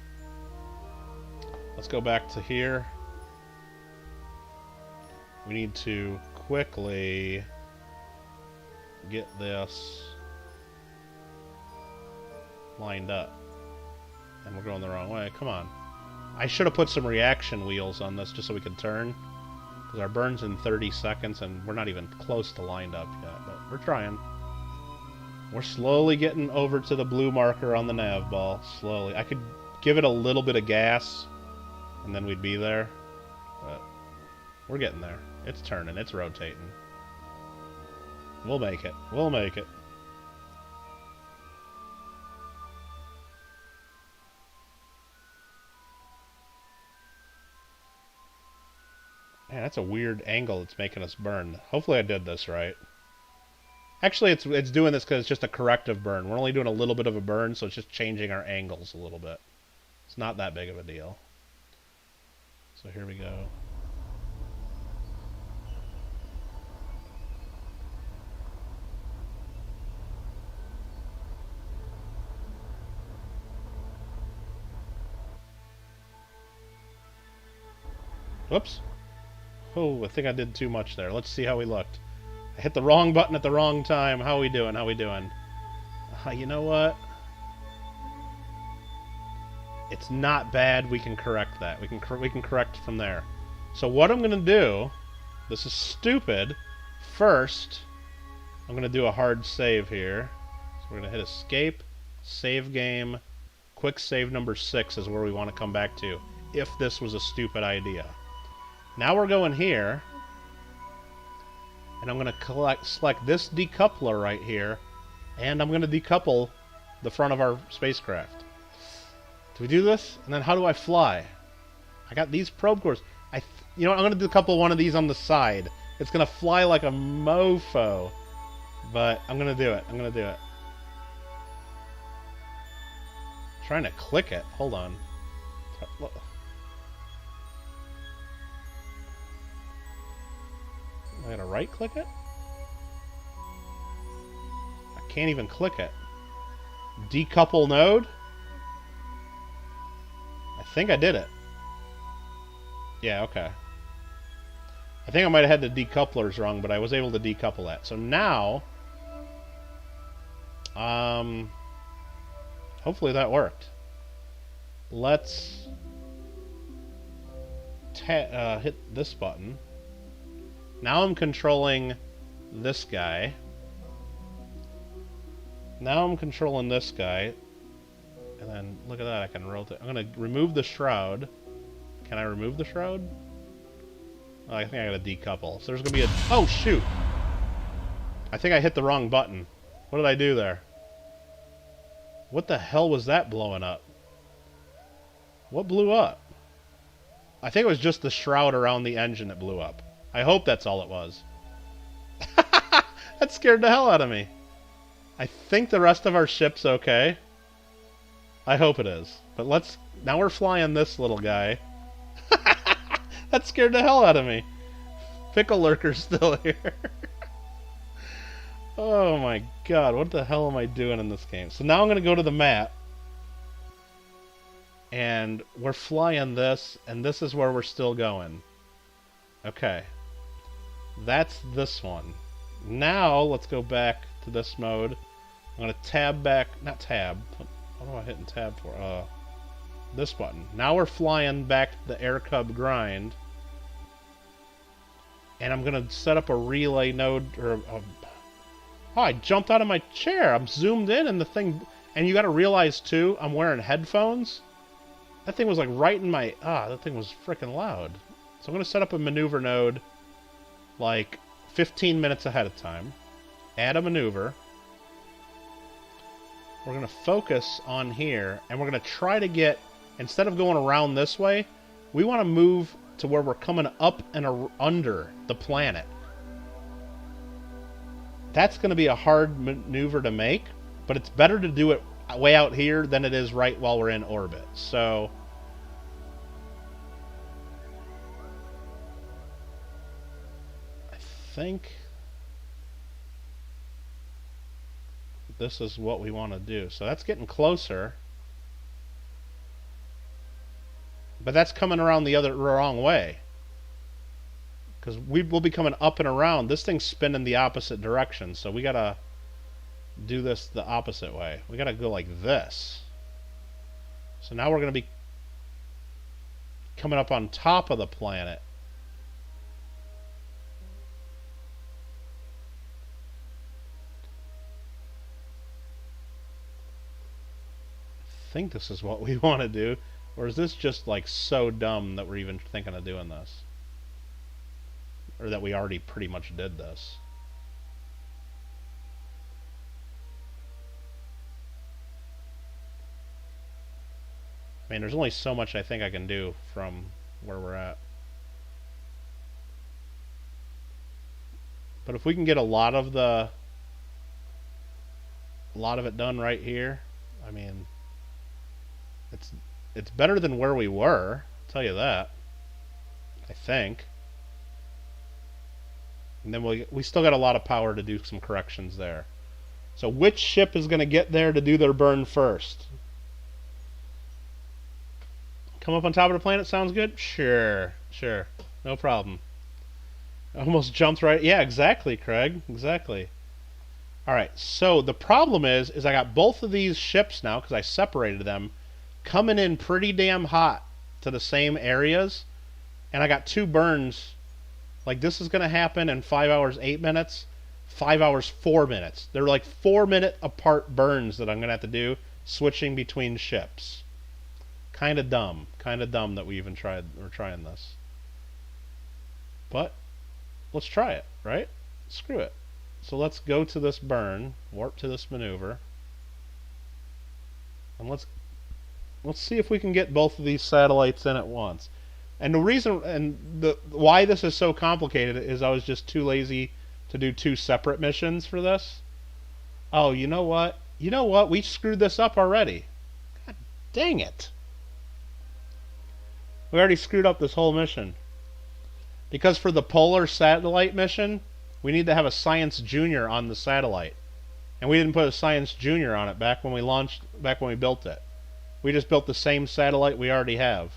Let's go back to here. We need to quickly get this lined up. And we're going the wrong way. Come on. I should have put some reaction wheels on this just so we could turn. Because our burn's in 30 seconds and we're not even close to lined up yet. But we're trying. We're slowly getting over to the blue marker on the nav ball. Slowly. I could give it a little bit of gas and then we'd be there. But we're getting there. It's turning. It's rotating. We'll make it. We'll make it. Man, that's a weird angle it's making us burn. Hopefully I did this right. Actually, it's doing this because it's just a corrective burn. We're only doing a little bit of a burn, so it's just changing our angles a little bit. It's not that big of a deal. So here we go. Whoops. Oh, I think I did too much there. Let's see how we looked. I hit the wrong button at the wrong time. How are we doing? How are we doing? You know what? It's not bad. We can correct that. We can correct from there. So what I'm going to do, this is stupid. First, I'm going to do a hard save here. So we're going to hit escape, save game. Quick save number 6 is where we want to come back to, if this was a stupid idea. Now we're going here, and I'm going to select this decoupler right here, and I'm going to decouple the front of our spacecraft. Do we do this? And then how do I fly? I got these probe cores. You know what? I'm going to decouple one of these on the side. It's going to fly like a mofo, but I'm going to do it. I'm going to do it. I'm trying to click it. Hold on. I gotta right click it? I can't even click it. Decouple node? I think I did it. Yeah, okay. I think I might have had the decouplers wrong, but I was able to decouple that. So now, hopefully that worked. Let's hit this button. Now I'm controlling this guy. Now I'm controlling this guy. And then, look at that, I can rotate. I'm going to remove the shroud. Can I remove the shroud? Oh, I think I gotta decouple. So there's gonna be a... Oh, shoot! I think I hit the wrong button. What did I do there? What the hell was that blowing up? What blew up? I think it was just the shroud around the engine that blew up. I hope that's all it was. That scared the hell out of me. I think the rest of our ship's okay. I hope it is. But let's... Now we're flying this little guy. That scared the hell out of me. Pickle Lurker's still here. Oh my god, what the hell am I doing in this game? So now I'm going to go to the map. And we're flying this, and this is where we're still going. Okay. That's this one. Now, let's go back to this mode. I'm going to tab back... Not tab. What am I hitting tab for? This button. Now we're flying back to the Air Cub grind. And I'm going to set up a relay node, or a... Oh, I jumped out of my chair. I'm zoomed in, and the thing... And you got to realize, too, I'm wearing headphones. That thing was, like, right in my... that thing was freaking loud. So I'm going to set up a maneuver node, like, 15 minutes ahead of time. Add a maneuver. We're going to focus on here, and we're going to try to get... Instead of going around this way, we want to move to where we're coming up and under the planet. That's going to be a hard maneuver to make, but it's better to do it way out here than it is right while we're in orbit. So I think this is what we want to do. So that's getting closer. But that's coming around the wrong way. Because we'll be coming up and around. This thing's spinning the opposite direction, so we gotta do this the opposite way. We gotta go like this. So now we're gonna be coming up on top of the planet. I think this is what we want to do. Or is this just like so dumb that we're even thinking of doing this? Or that we already pretty much did this? I mean, there's only so much I think I can do from where we're at. But if we can get a lot of it done right here, I mean, it's better than where we were, I'll tell you that. I think. And then we still got a lot of power to do some corrections there. So which ship is going to get there to do their burn first? Come up on top of the planet sounds good? Sure. No problem. I almost jumped right... Yeah, exactly, Craig. Exactly. Alright, so the problem is I got both of these ships now, because I separated them, coming in pretty damn hot to the same areas, and I got two burns. Like, this is going to happen in 5 hours 8 minutes, 5 hours 4 minutes. They're like 4-minute apart burns that I'm going to have to do switching between ships. Kind of dumb that we're trying this. But let's try it, right? Screw it. So let's go to this burn, warp to this maneuver, and let's see if we can get both of these satellites in at once. And the reason, and why this is so complicated is I was just too lazy to do two separate missions for this. Oh, you know what? We screwed this up already. God dang it. We already screwed up this whole mission. Because for the polar satellite mission, we need to have a Science Junior on the satellite. And we didn't put a Science Junior on it back when we built it. We just built the same satellite we already have.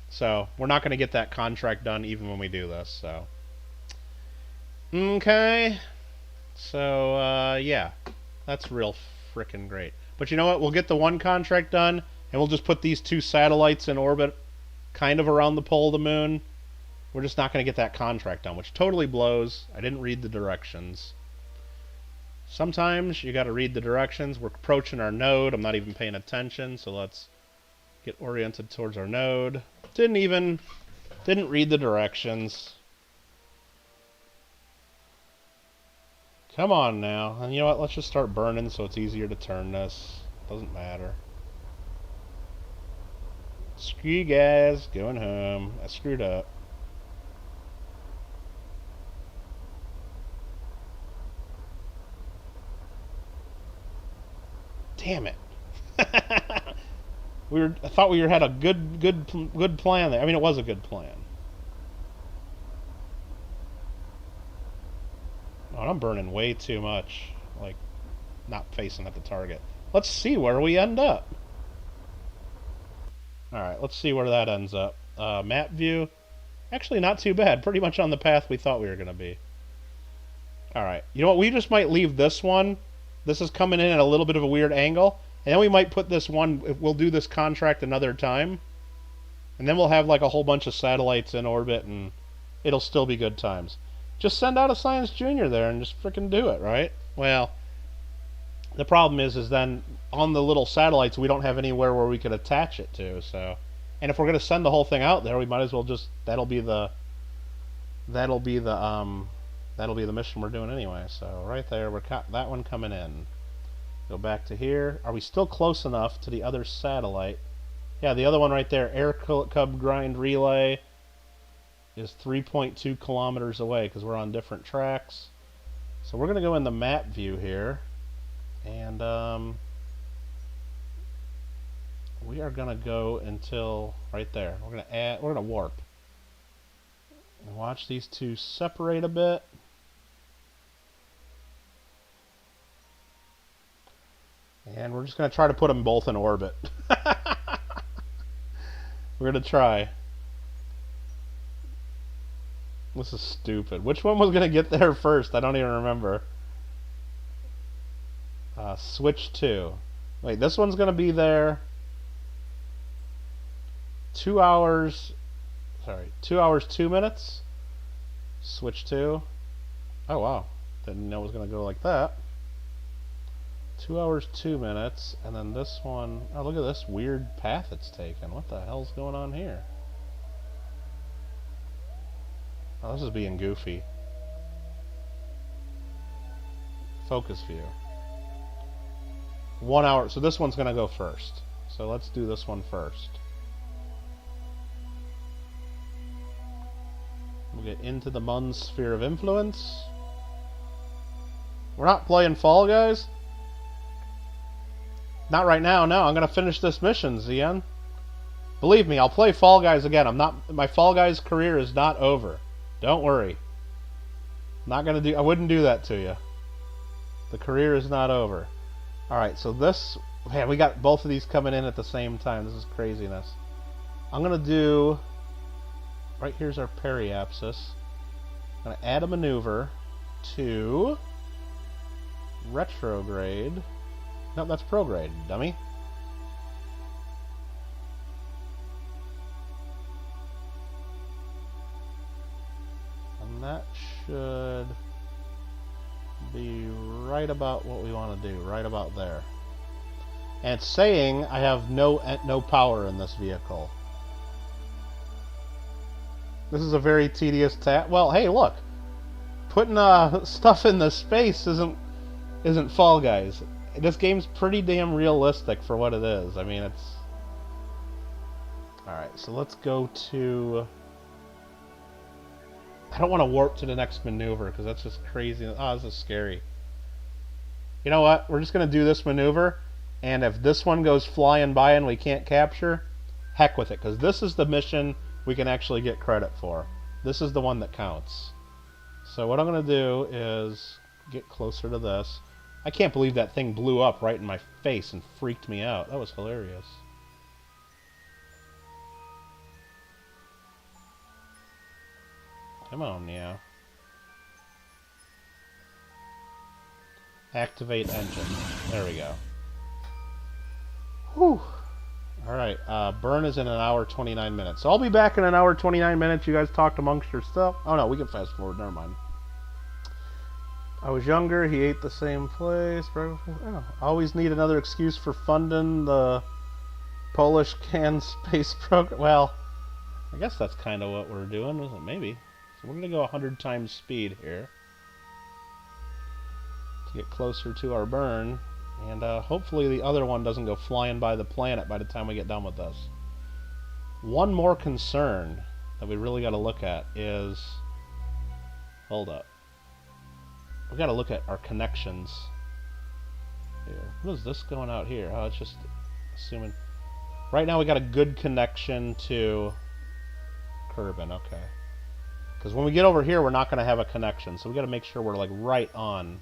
So, we're not going to get that contract done even when we do this, so. Okay. So, yeah. That's real frickin' great. But you know what? We'll get the one contract done, and we'll just put these two satellites in orbit kind of around the pole of the moon. We're just not going to get that contract done, which totally blows. I didn't read the directions. Sometimes you got to read the directions. We're approaching our node. I'm not even paying attention, so let's get oriented towards our node. Didn't read the directions. Come on now. And you know what? Let's just start burning so it's easier to turn this. Doesn't matter. Screw you guys. Going home. I screwed up. Damn it. I thought we had a good plan there. I mean, it was a good plan. Oh, I'm burning way too much. Like, not facing at the target. Let's see where we end up. Alright, let's see where that ends up. Map view. Actually, not too bad. Pretty much on the path we thought we were going to be. Alright, you know what? We just might leave this one. This is coming in at a little bit of a weird angle. And then we might put this one, we'll do this contract another time. And then we'll have like a whole bunch of satellites in orbit and it'll still be good times. Just send out a Science Junior there and just frickin' do it, right? Well, the problem is then on the little satellites we don't have anywhere where we could attach it to, so. And if we're gonna send the whole thing out there, we might as well just, that'll be the mission we're doing anyway. So right there, we're that one coming in. Go back to here. Are we still close enough to the other satellite? Yeah, the other one right there, Air Cub Grind Relay, is 3.2 kilometers away because we're on different tracks. So we're going to go in the map view here, and we are going to go until right there. We're going to warp. And watch these two separate a bit. And we're just going to try to put them both in orbit. We're going to try. This is stupid. Which one was going to get there first? I don't even remember. Switch 2. Wait, this one's going to be there 2 hours... Sorry, 2 hours, 2 minutes. Switch 2. Oh, wow. Didn't know it was going to go like that. 2 hours, 2 minutes. And then this one... Oh, look at this weird path it's taken. What the hell's going on here? Oh, this is being goofy. Focus view. 1 hour. So this one's going to go first. So let's do this one first. We'll get into the Mun's sphere of influence. We're not playing Fall Guys? Not right now, no. I'm going to finish this mission, Zion. Believe me, I'll play Fall Guys again. My Fall Guys career is not over. Don't worry. I wouldn't do that to you. The career is not over. Alright, so this... Man, we got both of these coming in at the same time. This is craziness. I'm going to do... Right here's our periapsis. I'm going to add a maneuver to... Retrograde. No, that's prograde, dummy. And that should be right about what we want to do, right about there. And it's saying I have no power in this vehicle. This is a very tedious task. Well, hey, look, putting stuff in the space isn't Fall Guys. This game's pretty damn realistic for what it is. I mean, it's... Alright, so let's go to... I don't want to warp to the next maneuver, because that's just crazy. Oh, this is scary. You know what? We're just going to do this maneuver, and if this one goes flying by and we can't capture, heck with it, because this is the mission we can actually get credit for. This is the one that counts. So what I'm going to do is get closer to this. I can't believe that thing blew up right in my face and freaked me out. That was hilarious. Come on, Neo. Activate engine. There we go. Whew. Alright, burn is in 1 hour 29 minutes. So I'll be back in 1 hour 29 minutes. You guys talked amongst your stuff. Oh no, we can fast forward. Never mind. I was younger. He ate the same place. Oh, always need another excuse for funding the Polish Can Space Program. Well, I guess that's kind of what we're doing, isn't it? Maybe. So we're going to go 100 times speed here to get closer to our burn. And hopefully the other one doesn't go flying by the planet by the time we get done with this. One more concern that we really got to look at is... Hold up. We got to look at our connections here. What is this going out here? Oh, it's just assuming... Right now we got a good connection to Kerbin, okay. Because when we get over here, we're not going to have a connection. So we got to make sure we're like right on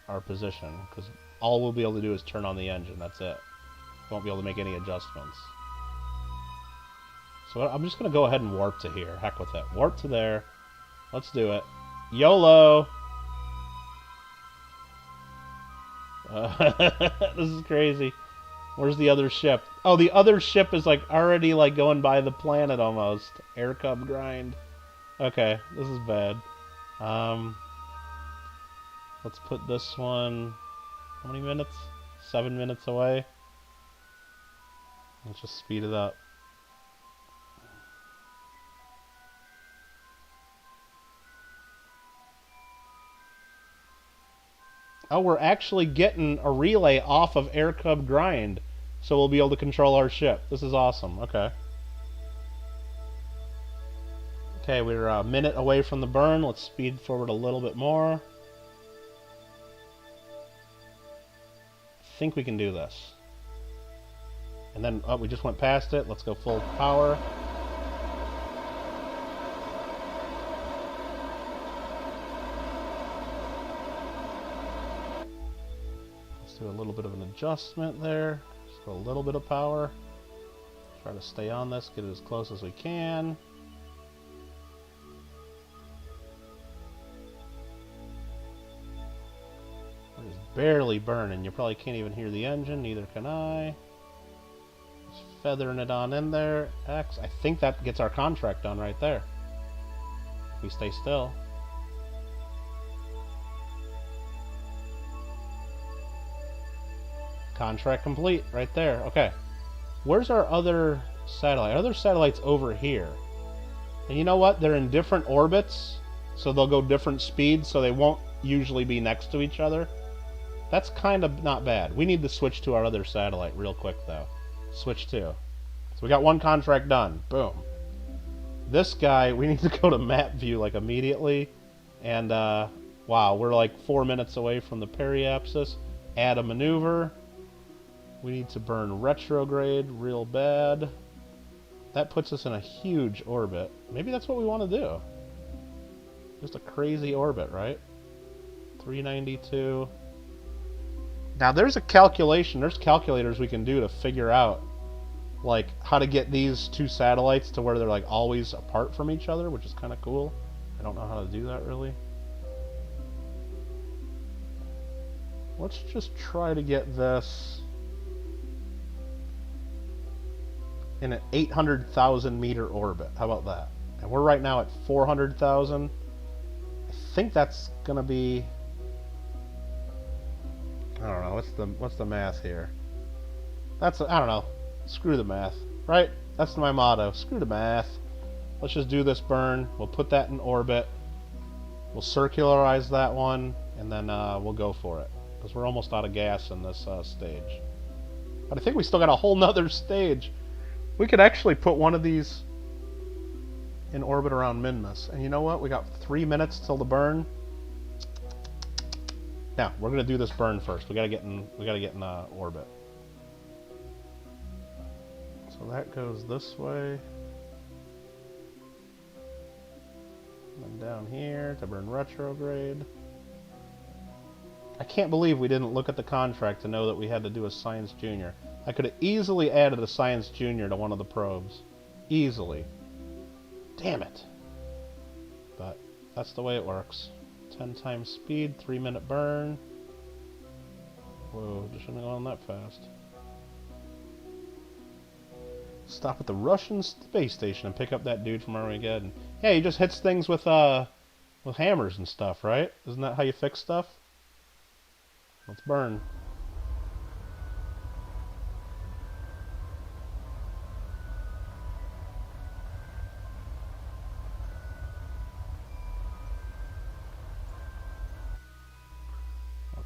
our position. Because all we'll be able to do is turn on the engine. That's it. We won't be able to make any adjustments. So I'm just going to go ahead and warp to here. Heck with it. Warp to there. Let's do it. YOLO! This is crazy. Where's the other ship? Oh, the other ship is like already like going by the planet almost. Air Cub grind. Okay, this is bad. Let's put this one... How many minutes? 7 minutes away. Let's just speed it up. Oh, we're actually getting a relay off of Air Cub grind. So we'll be able to control our ship. This is awesome. Okay. Okay, we're a minute away from the burn. Let's speed forward a little bit more. I think we can do this. And then, oh, we just went past it. Let's go full power. Let's do a little bit of an adjustment there. Just go a little bit of power. Try to stay on this, get it as close as we can. We're just barely burning. You probably can't even hear the engine, neither can I. Just feathering it on in there. X. I think that gets our contract done right there. If we stay still. Contract complete right there. Okay. Where's our other satellite? Our other satellite's over here. And you know what? They're in different orbits, so they'll go different speeds, so they won't usually be next to each other. That's kind of not bad. We need to switch to our other satellite real quick, though. Switch to. So we got one contract done. Boom. This guy, we need to go to map view, like, immediately. And, wow, we're like 4 minutes away from the periapsis. Add a maneuver. We need to burn retrograde real bad. That puts us in a huge orbit. Maybe that's what we want to do. Just a crazy orbit, right? 392. Now there's a calculation. There's calculators we can do to figure out like how to get these two satellites to where they're like always apart from each other, which is kind of cool. I don't know how to do that really. Let's just try to get this in an 800,000 meter orbit. How about that? And we're right now at 400,000. I think that's gonna be... I don't know. What's the math here? That's I don't know. Screw the math, right? That's my motto. Screw the math. Let's just do this burn. We'll put that in orbit. We'll circularize that one, and then we'll go for it because we're almost out of gas in this stage. But I think we still got a whole nother stage. We could actually put one of these in orbit around Minmus. And you know what? We got 3 minutes till the burn. Now we're gonna do this burn first. We gotta get in orbit. So that goes this way. And then down here to burn retrograde. I can't believe we didn't look at the contract to know that we had to do a Science Junior. I could have easily added a Science Junior to one of the probes. Easily. Damn it. But that's the way it works. 10 times speed, 3 minute burn. Whoa, just shouldn't have gone that fast. Stop at the Russian space station and pick up that dude from Armageddon. Yeah, he just hits things with hammers and stuff, right? Isn't that how you fix stuff? Let's burn.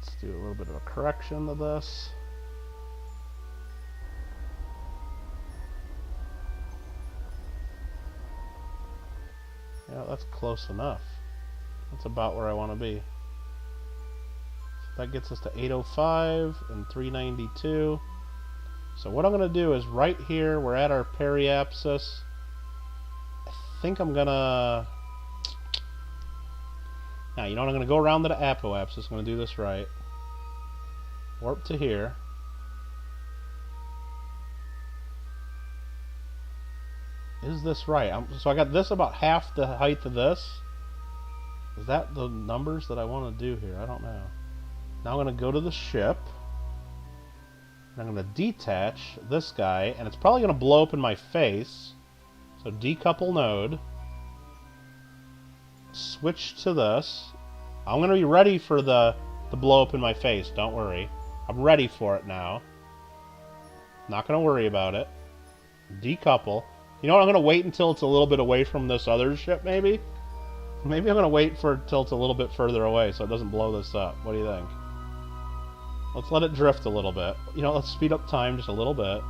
let's do a little bit of a correction to this. Yeah, that's close enough. That's about where I want to be. So that gets us to 805 and 392. So what I'm going to do is right here, we're at our periapsis. I think I'm going to... Now, you know what? I'm going to go around to the apoapsis. I'm going to do this right. Warp to here. Is this right? So I got this about half the height of this. Is that the numbers that I want to do here? I don't know. Now I'm going to go to the ship. And I'm going to detach this guy. And it's probably going to blow up in my face. So decouple node. Switch to this. I'm going to be ready for the blow up in my face. Don't worry. I'm ready for it now. Not going to worry about it. Decouple. You know what? I'm going to wait until it's a little bit away from this other ship, maybe? Maybe I'm going to wait until it's a little bit further away so it doesn't blow this up. What do you think? Let's let it drift a little bit. You know, let's speed up time just a little bit.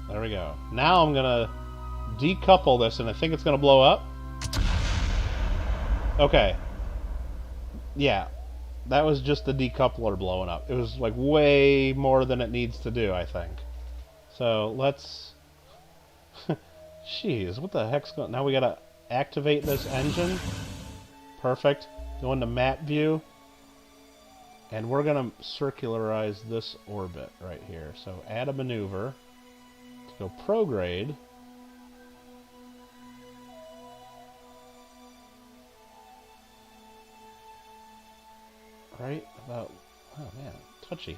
There we go. Now I'm going to decouple this, and I think it's going to blow up. Okay. Yeah. That was just the decoupler blowing up. It was like way more than it needs to do, I think. So let's... Jeez, what the heck's going on? Now we gotta activate this engine. Perfect. Go into map view. And we're gonna circularize this orbit right here. So add a maneuver to go prograde. Right about, oh man, touchy.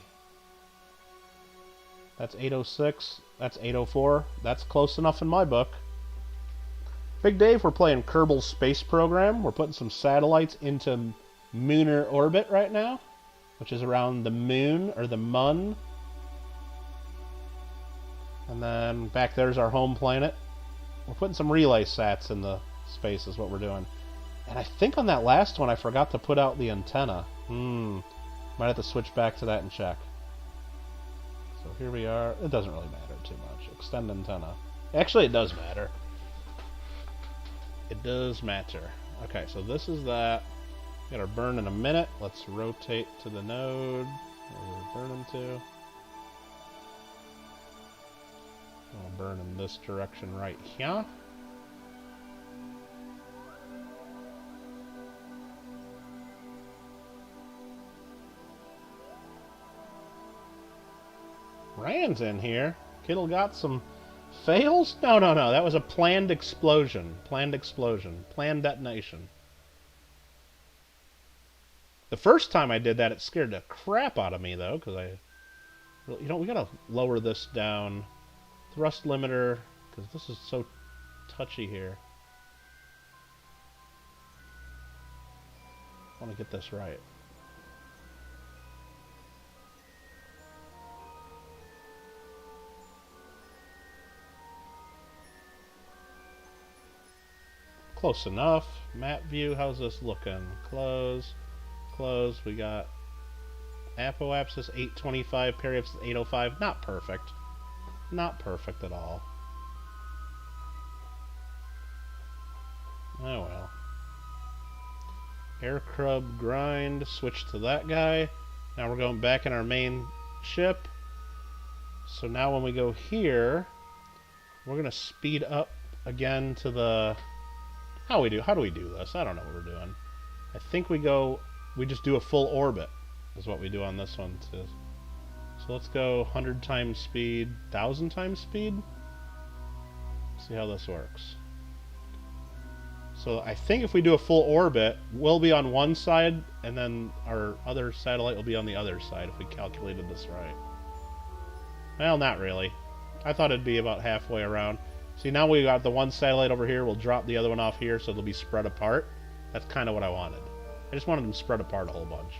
That's 806, that's 804, that's close enough in my book. Big Dave, we're playing Kerbal Space Program. We're putting some satellites into lunar orbit right now, which is around the moon, or the mun. And then back there's our home planet. We're putting some relay sats in the space is what we're doing. And I think on that last one I forgot to put out the antenna. Might have to switch back to that and check. So here we are. It doesn't really matter too much. Extend antenna. Actually, it does matter. It does matter. Okay, so this is that. Got our burn in a minute. Let's rotate to the node where we're burning to. I'll burn in this direction right here. Rand's in here. Kittle got some fails? No. That was a planned explosion. Planned explosion. Planned detonation. The first time I did that, it scared the crap out of me, though, because you know, we gotta lower this down. Thrust limiter, because this is so touchy here. I want to get this right. Close enough. Map view, how's this looking? Close. Close. We got apoapsis 825, periapsis 805. Not perfect. Not perfect at all. Oh well. Air crub grind. Switch to that guy. Now we're going back in our main ship. So now when we go here, we're going to speed up again to the... How do we do this? I don't know what we're doing. I think we just do a full orbit is what we do on this one too. So let's go 100 times speed, 1000 times speed. See how this works. So I think if we do a full orbit, we'll be on one side, and then our other satellite will be on the other side if we calculated this right. Well, not really. I thought it'd be about halfway around. See, now we got the one satellite over here. We'll drop the other one off here, so they'll be spread apart. That's kind of what I wanted. I just wanted them spread apart a whole bunch.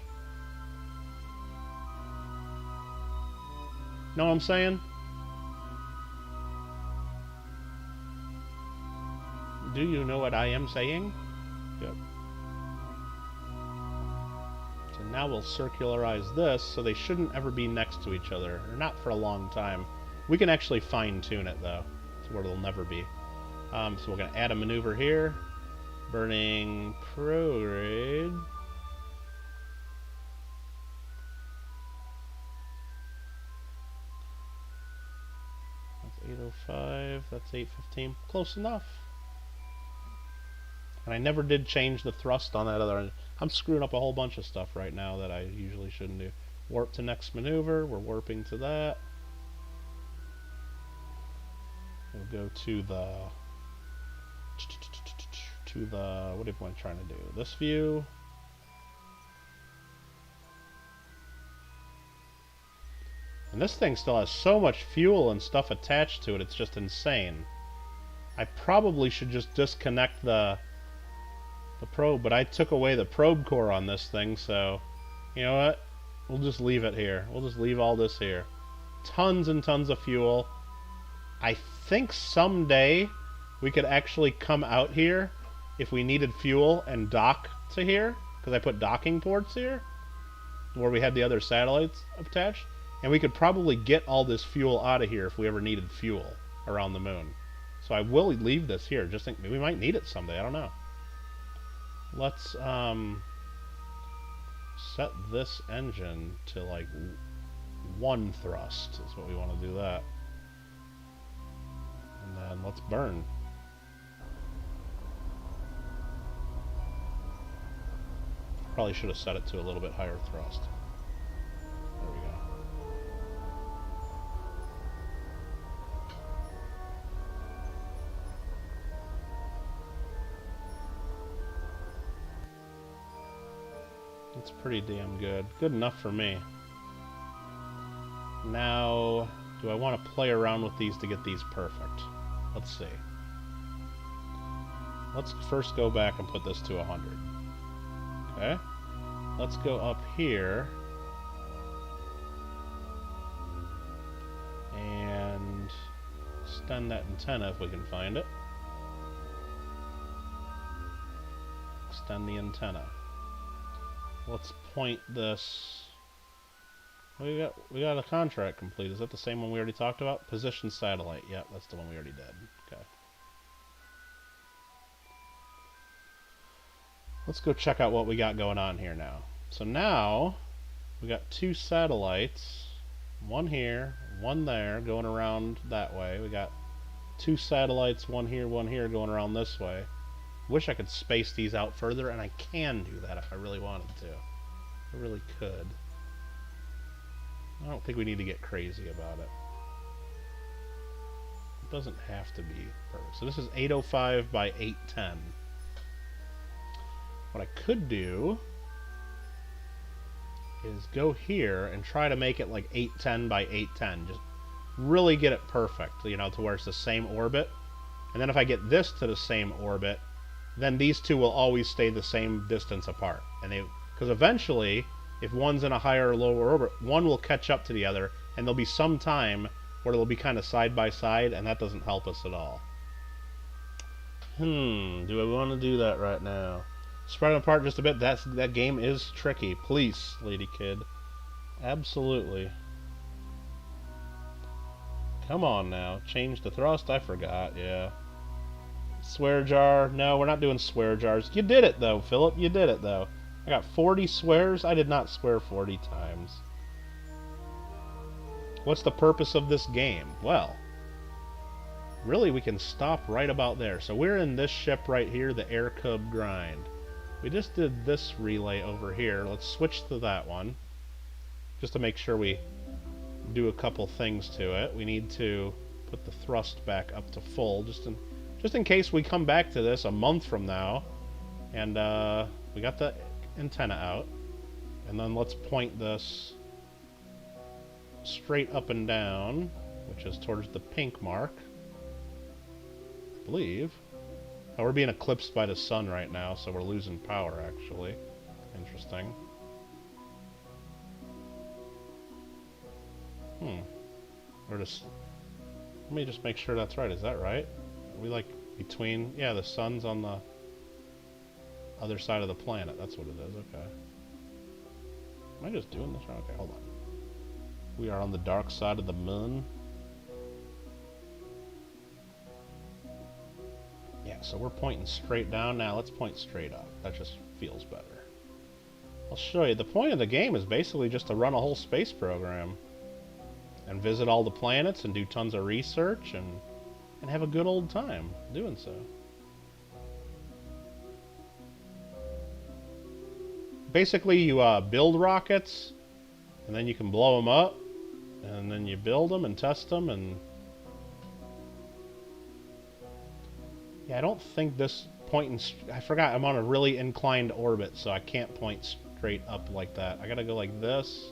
Know what I'm saying? Do you know what I am saying? Good. So Now we'll circularize this, so they shouldn't ever be next to each other, or not for a long time. We can actually fine-tune it, though, to where it'll never be. So we're going to add a maneuver here. Burning prograde. That's 805, that's 815. Close enough. And I never did change the thrust on that other end. I'm screwing up a whole bunch of stuff right now that I usually shouldn't do. Warp to next maneuver. We're warping to that. We'll go to the what am I trying to do? This view. And this thing still has so much fuel and stuff attached to it, it's just insane. I probably should just disconnect the probe, but I took away the probe core on this thing, so you know what? We'll just leave it here. We'll just leave all this here. Tons and tons of fuel. I think someday we could actually come out here if we needed fuel and dock to here, because I put docking ports here where we had the other satellites attached, and we could probably get all this fuel out of here if we ever needed fuel around the moon. So I will leave this here. Just think we might need it someday. I don't know. Let's set this engine to like 1 thrust is what we want to do that. And then let's burn. Probably should have set it to a little bit higher thrust. There we go. It's pretty damn good. Good enough for me. Now, do I want to play around with these to get these perfect? Let's see. Let's first go back and put this to 100. Okay. Let's go up here. And extend that antenna if we can find it. Extend the antenna. Let's point this. We got a contract complete. Is that the same one we already talked about? Position satellite. Yep, that's the one we already did. Okay. Let's go check out what we got going on here now. So now we got 2 satellites, one here, one there, going around that way. We got 2 satellites, one here, going around this way. Wish I could space these out further, and I can do that if I really wanted to. I really could. I don't think we need to get crazy about it. It doesn't have to be perfect. So this is 805 by 810. What I could do is go here and try to make it like 810 by 810. Just really get it perfect, you know, to where it's the same orbit. And then if I get this to the same orbit, then these two will always stay the same distance apart. And because eventually, if one's in a higher or lower orbit, one will catch up to the other, and there'll be some time where they'll be kind of side by side, and that doesn't help us at all. Do I want to do that right now? Spread them apart just a bit. That game is tricky. Please, lady kid. Absolutely. Come on now. Change the thrust. I forgot. Yeah. Swear jar. No, we're not doing swear jars. You did it, though, Philip. You did it, though. I got 40 swears. I did not swear 40 times. What's the purpose of this game? Well, really, we can stop right about there. So we're in this ship right here, the Air Cub Grind. We just did this relay over here. Let's switch to that one. Just to make sure we do a couple things to it. We need to put the thrust back up to full, just in case we come back to this a month from now, and we got the antenna out. And then let's point this straight up and down, which is towards the pink mark, I believe. Oh, we're being eclipsed by the sun right now, so we're losing power, actually. Interesting. We're just... Let me just make sure that's right. Is that right? Are we, like, between... Yeah, the sun's on the other side of the planet. That's what it is. Okay. Am I just doing this wrong? Okay, hold on. We are on the dark side of the moon. Yeah, so we're pointing straight down now. Let's point straight up. That just feels better. I'll show you. The point of the game is basically just to run a whole space program. And visit all the planets and do tons of research and have a good old time doing so. Basically, you build rockets, and then you can blow them up, and then you build them and test them, and... Yeah, I don't think this pointing... I forgot, I'm on a really inclined orbit, so I can't point straight up like that. I gotta go like this.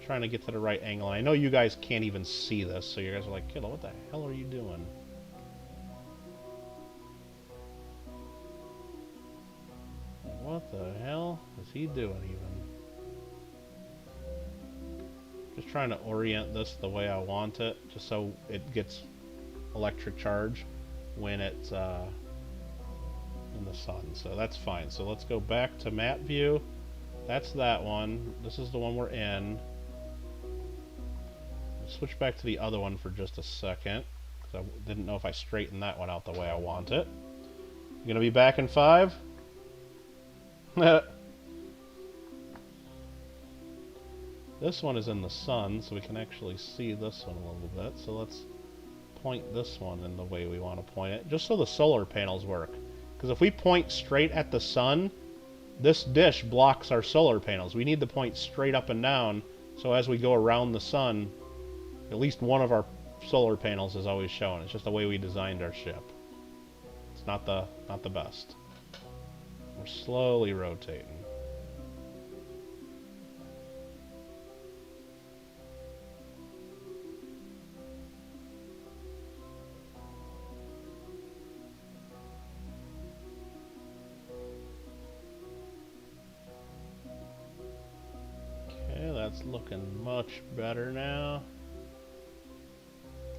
Trying to get to the right angle. I know you guys can't even see this, so you guys are like, Kittle, what the hell are you doing? What the hell is he doing even? Just trying to orient this the way I want it, just so it gets electric charge when it's in the sun. So that's fine. So let's go back to map view. That's that one. This is the one we're in. Switch back to the other one for just a second, because I didn't know if I straightened that one out the way I want it. You gonna be back in 5? This one is in the sun, so we can actually see this one a little bit. So let's point this one in the way we want to point it, just so the solar panels work. Because if we point straight at the sun, this dish blocks our solar panels. We need to point straight up and down, so as we go around the sun, at least one of our solar panels is always shown. It's just the way we designed our ship. It's not the best. We're slowly rotating. Okay, that's looking much better now.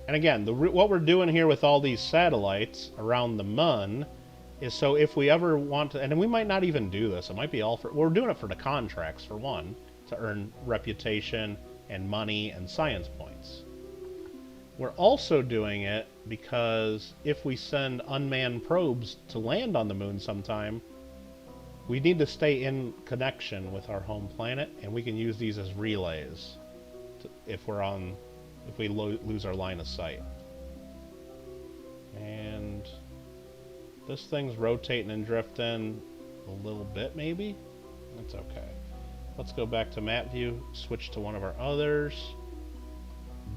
And again, what we're doing here with all these satellites around the moon is so if we ever want to, and we might not even do this, it might be all for, we're doing it for the contracts, for one, to earn reputation and money and science points. We're also doing it because if we send unmanned probes to land on the moon sometime, we need to stay in connection with our home planet, and we can use these as relays if we lose our line of sight. And this thing's rotating and drifting a little bit, maybe? That's okay. Let's go back to map view, switch to one of our others.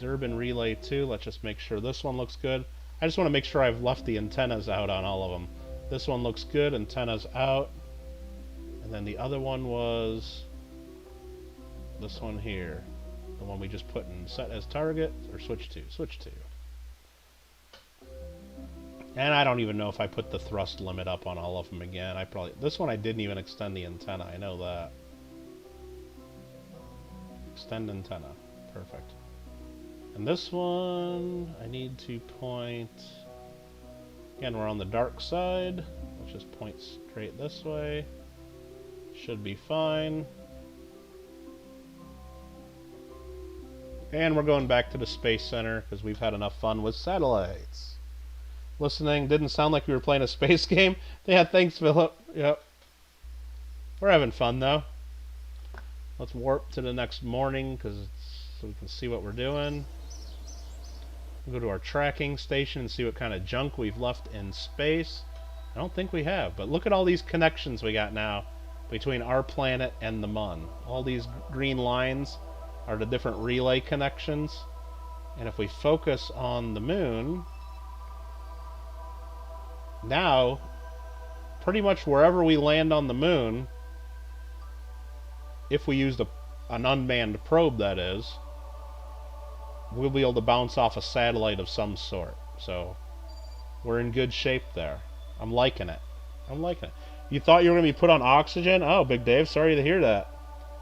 Durban relay 2, let's just make sure this one looks good. I just want to make sure I've left the antennas out on all of them. This one looks good, antennas out. And then the other one was this one here. The one we just put in set as target, or switch to. And I don't even know if I put the thrust limit up on all of them again. This one I didn't even extend the antenna, I know that. Extend antenna, perfect. And this one, I need to point, again, we're on the dark side. Let's just point straight this way. Should be fine. And we're going back to the Space Center because we've had enough fun with satellites. Listening, didn't sound like we were playing a space game. Yeah, thanks, Philip. Yep. We're having fun, though. Let's warp to the next morning so we can see what we're doing. We'll go to our tracking station and see what kind of junk we've left in space. I don't think we have, but look at all these connections we got now between our planet and the Mun. All these green lines are the different relay connections. And if we focus on the moon, now pretty much wherever we land on the moon, if we use an unmanned probe, that is, we'll be able to bounce off a satellite of some sort. So we're in good shape there. I'm liking it. You thought you were going to be put on oxygen? Oh, Big Dave, sorry to hear that.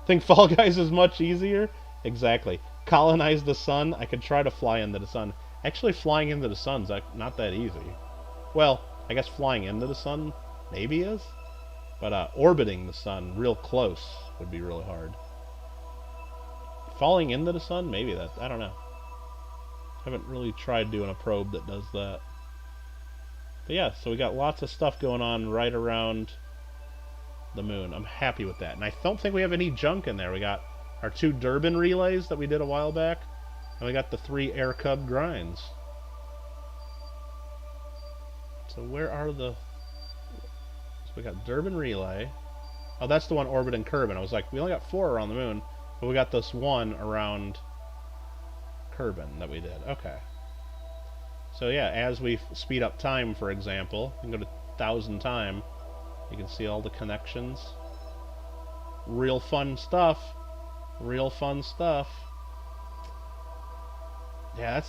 Think Fall Guys is much easier? Exactly. Colonize the sun. I could try to fly into the sun. Actually, flying into the sun's not that easy. Well, I guess flying into the sun maybe is. But orbiting the sun real close would be really hard. Falling into the sun? Maybe that. I don't know. Haven't really tried doing a probe that does that. But yeah, so we got lots of stuff going on right around the moon. I'm happy with that. And I don't think we have any junk in there. We got our 2 Durbin relays that we did a while back. And we got the 3 Air Cub grinds. So where are the... So we got Durbin relay. Oh, that's the one orbiting Kerbin. I was like, we only got 4 around the moon. But we got this one around Kerbin that we did. Okay. So yeah, as we speed up time, for example, you can go to 1000 time. You can see all the connections. Real fun stuff. Real fun stuff. Yeah,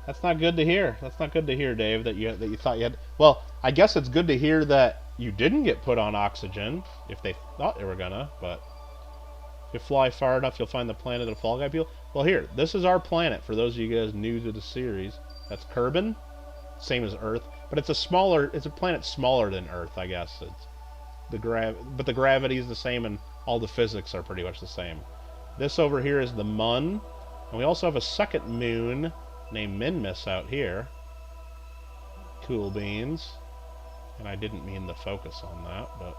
that's not good to hear. That's not good to hear, Dave, that you thought you had. Well, I guess it's good to hear that you didn't get put on oxygen if they thought they were gonna, but if you fly far enough, you'll find the planet of Fall Guy people. Well, here, this is our planet for those of you guys new to the series. That's Kerbin, same as Earth, but it's a planet smaller than Earth, I guess. But the gravity is the same and all the physics are pretty much the same. This over here is the Mun, and we also have a second moon named Minmus out here. Cool beans. And I didn't mean to focus on that, but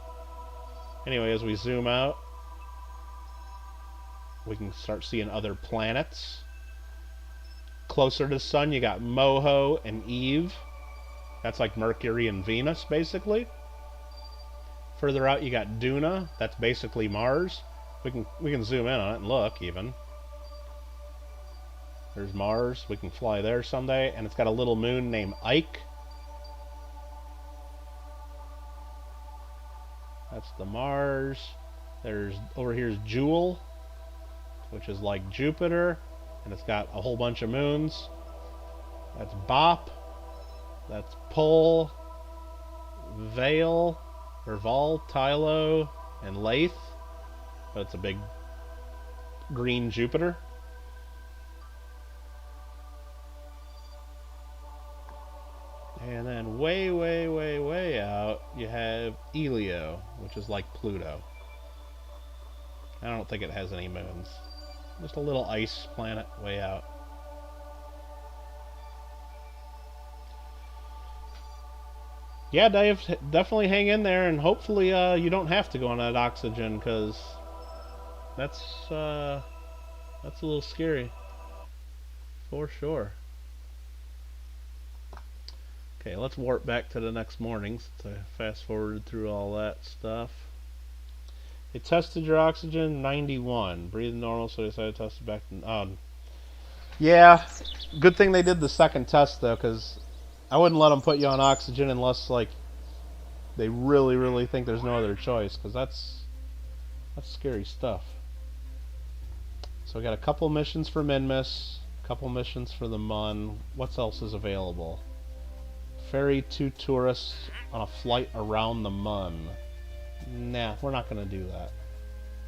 anyway, as we zoom out, we can start seeing other planets. Closer to the sun, you got Moho and Eve. That's like Mercury and Venus, basically. Further out, you got Duna. That's basically Mars. We can zoom in on it and look, even. There's Mars. We can fly there someday. And it's got a little moon named Ike. That's the Mars. Over here's Jewel, which is like Jupiter, and it's got a whole bunch of moons. That's Bop. That's Pol, Vale, Val, Tylo, and Lathe. But it's a big green Jupiter. And then way, way, way, way out, you have Elio, which is like Pluto. I don't think it has any moons. Just a little ice planet way out. Yeah, Dave, definitely hang in there, and hopefully you don't have to go on that oxygen, because that's a little scary. For sure. Okay, let's warp back to the next morning since I fast forwarded through all that stuff. They tested your oxygen, 91. Breathing normal, so they decided to test it back to... yeah, good thing they did the second test, though, because I wouldn't let them put you on oxygen unless, like, they really, really think there's no other choice, because that's scary stuff. So we got a couple missions for Minmus, a couple missions for the Mun. What else is available? Ferry 2 tourists on a flight around the Mun. Nah, we're not going to do that.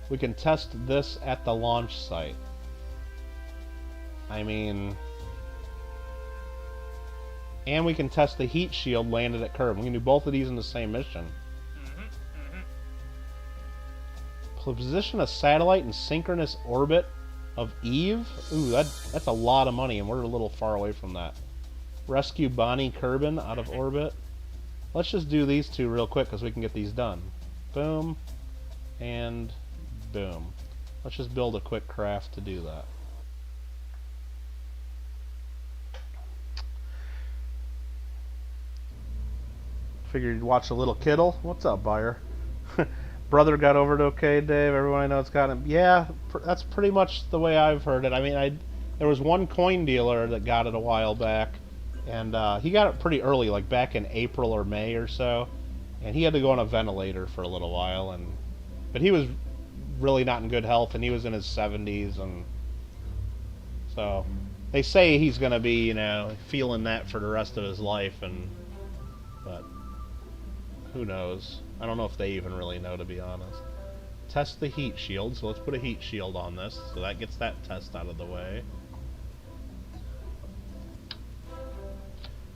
We can test this at the launch site. I mean... and we can test the heat shield landed at Kerbin. We can do both of these in the same mission. Position a satellite in synchronous orbit of Eve? Ooh, that's a lot of money, and we're a little far away from that. Rescue Bonnie Kerbin out of orbit. Let's just do these two real quick because we can get these done. Boom. And boom. Let's just build a quick craft to do that. Figured you'd watch a little Kittle. What's up, buyer? Brother got over it okay, Dave. Everyone I know's got him. Yeah, that's pretty much the way I've heard it. I mean, there was one coin dealer that got it a while back, and he got it pretty early, like back in April or May or so, and he had to go on a ventilator for a little while, but he was really not in good health, and he was in his 70s, and so they say he's going to be, you know, feeling that for the rest of his life, but who knows? I don't know if they even really know, to be honest. Test the heat shield, so let's put a heat shield on this, so that gets that test out of the way.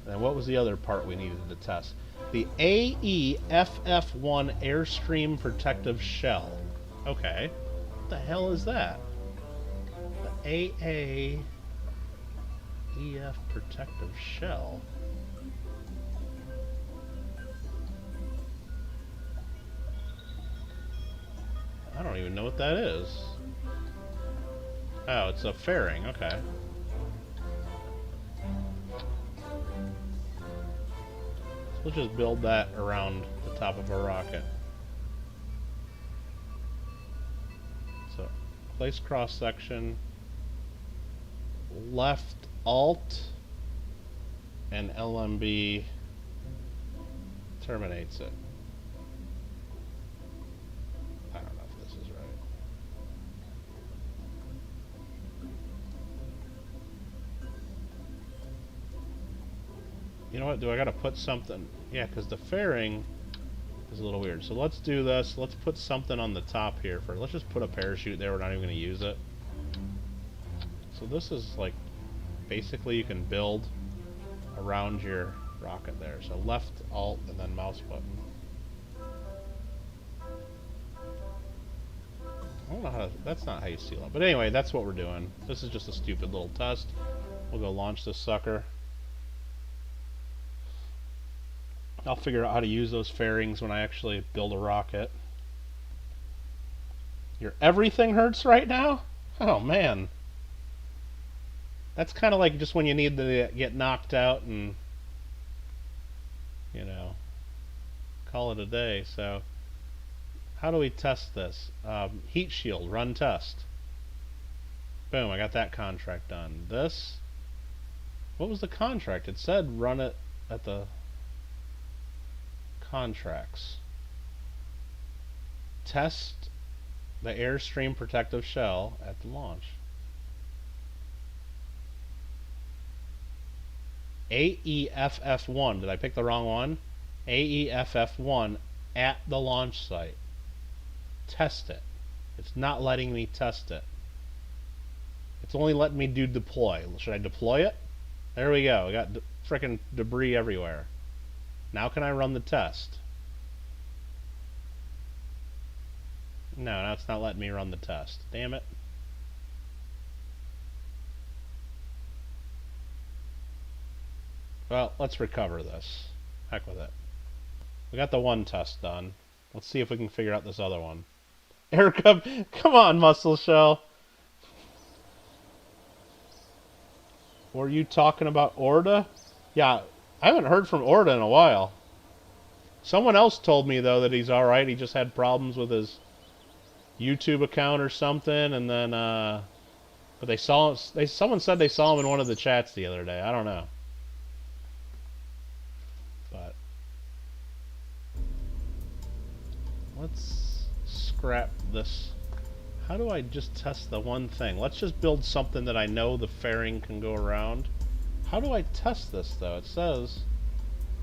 And what was the other part we needed to test? The AEFF1 Airstream Protective Shell. Okay. What the hell is that? The AAEF Protective Shell. I don't even know what that is. Oh, it's a fairing. Okay. Let's just build that around the top of a rocket. So, place cross section, left Alt, and LMB terminates it. I don't know if this is right. You know what? Do I gotta put something? Yeah, because the fairing is a little weird. So let's do this. Let's put something on the top here first. Let's just put a parachute there. We're not even going to use it. So this is like, basically you can build around your rocket there. So left Alt and then mouse button. I don't know how to, that's not how you seal it. But anyway, that's what we're doing. This is just a stupid little test. We'll go launch this sucker. I'll figure out how to use those fairings when I actually build a rocket. Your everything hurts right now? Oh man. That's kind of like just when you need to get knocked out and, you know, call it a day. So, how do we test this? Heat shield, run test. Boom, I got that contract done. This, what was the contract? It said run it at the contracts. Test the Airstream Protective Shell at the launch. AEFF1. Did I pick the wrong one? AEFF1 at the launch site. Test it. It's not letting me test it. It's only letting me do deploy. Should I deploy it? There we go. We got frickin' debris everywhere. Now can I run the test? No, now it's not letting me run the test. Damn it. Well, let's recover this. Heck with it. We got the one test done. Let's see if we can figure out this other one. Air Cub, come on, Muscle Shell. Were you talking about Orda? Yeah, I haven't heard from Orda in a while. Someone else told me, though, that he's alright. He just had problems with his YouTube account or something, and then, but they saw, someone said they saw him in one of the chats the other day. I don't know. But let's scrap this. How do I just test the one thing? Let's just build something that I know the fairing can go around. How do I test this, though? It says,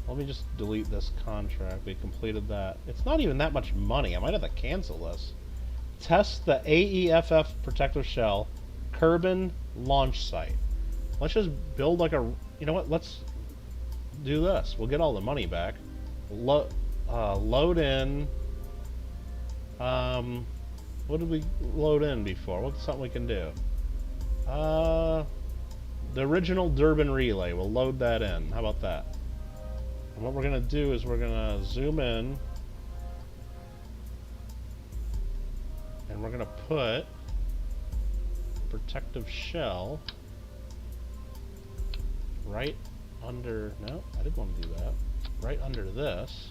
let me just delete this contract. We completed that. It's not even that much money. I might have to cancel this. Test the AEFF Protective Shell Kerbal launch site. Let's just build like a, you know what, let's do this. We'll get all the money back. Load in, what did we load in before? What's something we can do? The original Durban relay. We'll load that in. How about that? And what we're going to do is we're going to zoom in. And we're going to put protective shell right under... No, I didn't want to do that. Right under this.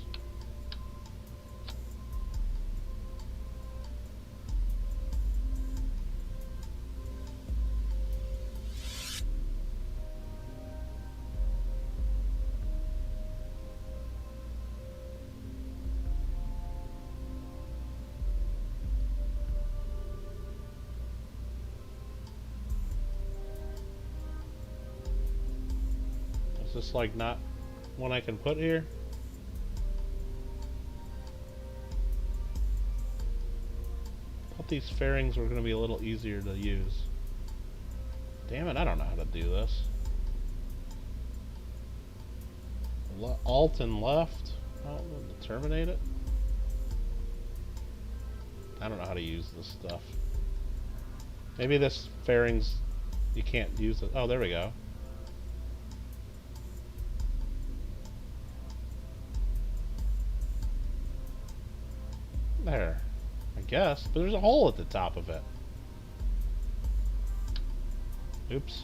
Is this like not one I can put here? I thought these fairings were going to be a little easier to use. Damn it, I don't know how to do this. Alt and left. Alt to terminate it. I don't know how to use this stuff. Maybe this fairings, you can't use it. Oh, there we go. There. I guess. But there's a hole at the top of it. Oops.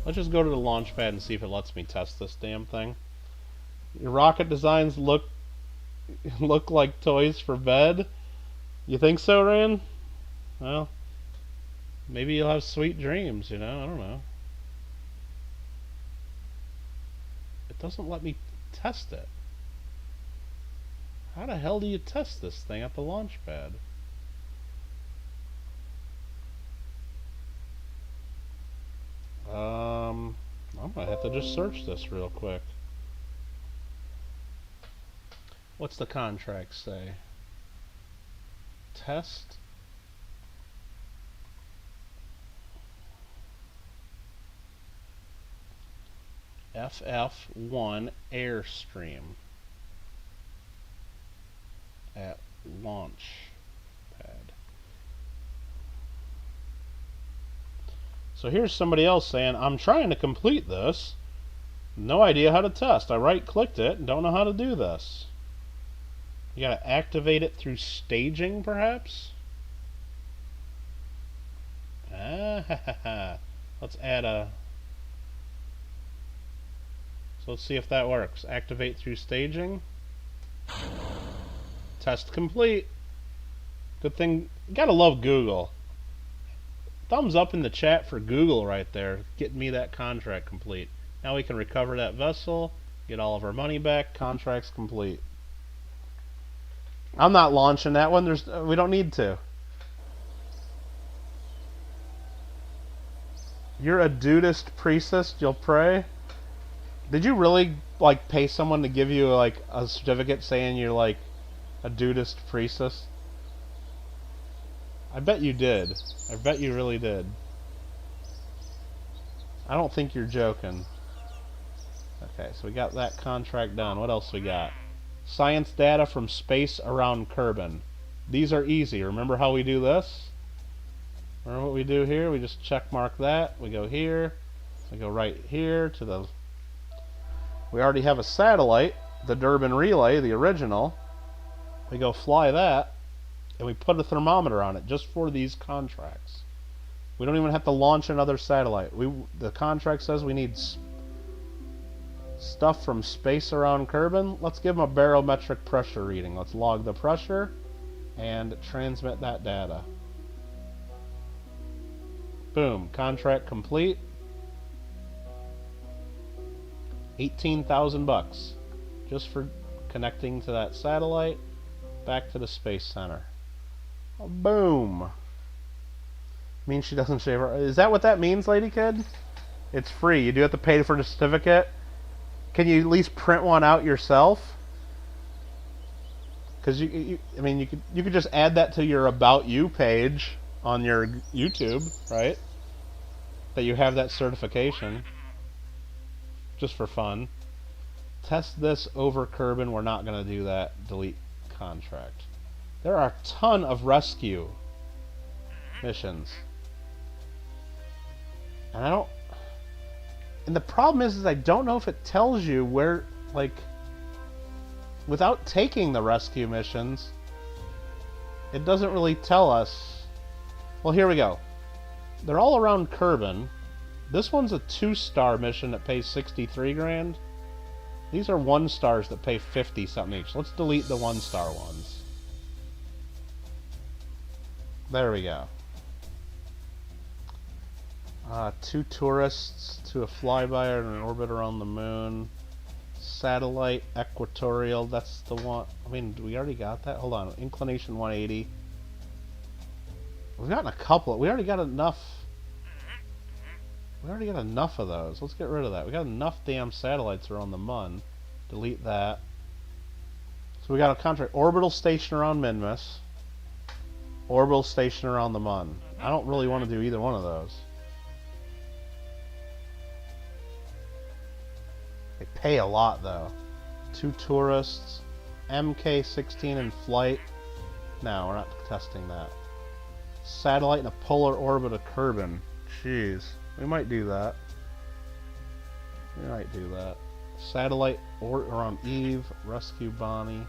Let's just go to the launch pad and see if it lets me test this damn thing. Your rocket designs look like toys for bed. You think so, Rand? Well, maybe you'll have sweet dreams, you know? I don't know. It doesn't let me test it. How the hell do you test this thing at the launch pad? I'm gonna have to just search this real quick. What's the contract say? Test. FF1 Airstream at launch pad. So here's somebody else saying, I'm trying to complete this. No idea how to test. I right-clicked it and don't know how to do this. You gotta activate it through staging, perhaps? Let's add a... So let's see if that works. Activate through staging. Test complete. Good thing. You gotta love Google. Thumbs up in the chat for Google right there, getting me that contract complete. Now we can recover that vessel, get all of our money back. Contract's complete. I'm not launching that one. We don't need to. You're a dudist priestess. You'll pray. Did you really like pay someone to give you like a certificate saying you're like a dudist priestess? I bet you did. I bet you really did. I don't think you're joking. Okay, so we got that contract done. What else we got? Science data from space around Kerbin. These are easy. Remember how we do this? Remember what we do here? We just check mark that. We go here. We go right here to the... We already have a satellite, the Durbin Relay, the original. We go fly that, and we put a thermometer on it just for these contracts. We don't even have to launch another satellite. The contract says we need stuff from space around Kerbin. Let's give them a barometric pressure reading. Let's log the pressure and transmit that data. Boom, contract complete. 18,000 bucks just for connecting to that satellite back to the space center. Oh, boom. Means she doesn't shave her. Is that what that means, lady kid? It's free. You do have to pay for the certificate. Can you at least print one out yourself? Because I mean, you could just add that to your About You page on your YouTube, right? That you have that certification. Just for fun. Test this over Kerbin. We're not going to do that. Delete contract. There are a ton of rescue missions. And I don't... And the problem is I don't know if it tells you where, like... Without taking the rescue missions, it doesn't really tell us... Well, here we go. They're all around Kerbin. This one's a 2-star mission that pays 63 grand. These are 1-stars that pay 50 something each. Let's delete the 1-star ones. There we go. 2 tourists to a flyby and an orbit around the moon. Satellite, equatorial, that's the one. I mean, we already got that? Hold on. Inclination 180. We've gotten a couple. We already got enough. We already got enough of those. Let's get rid of that. We got enough damn satellites around the Mun. Delete that. So we got a contract. Orbital station around Minmus. Orbital station around the Mun. I don't really want to do either one of those. They pay a lot, though. 2 tourists. MK-16 in flight. No, we're not testing that. Satellite in a polar orbit of Kerbal. Jeez. We might do that. We might do that. Satellite around Eve. Rescue Bonnie.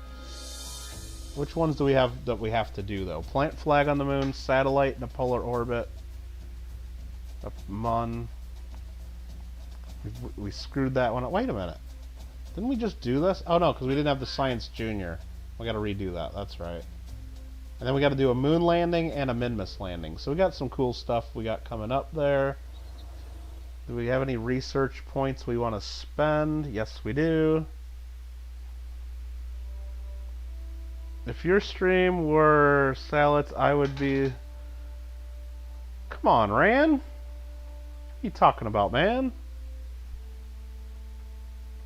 Which ones do we have that we have to do, though? Plant flag on the moon. Satellite in a polar orbit. Mun. We screwed that one up. Wait a minute. Didn't we just do this? Oh, no, because we didn't have the Science Junior. We got to redo that. That's right. And then we got to do a moon landing and a Minmus landing. So we got some cool stuff we got coming up there. Do we have any research points we want to spend? Yes, we do. If your stream were salads, I would be... Come on, Ran. What are you talking about, man?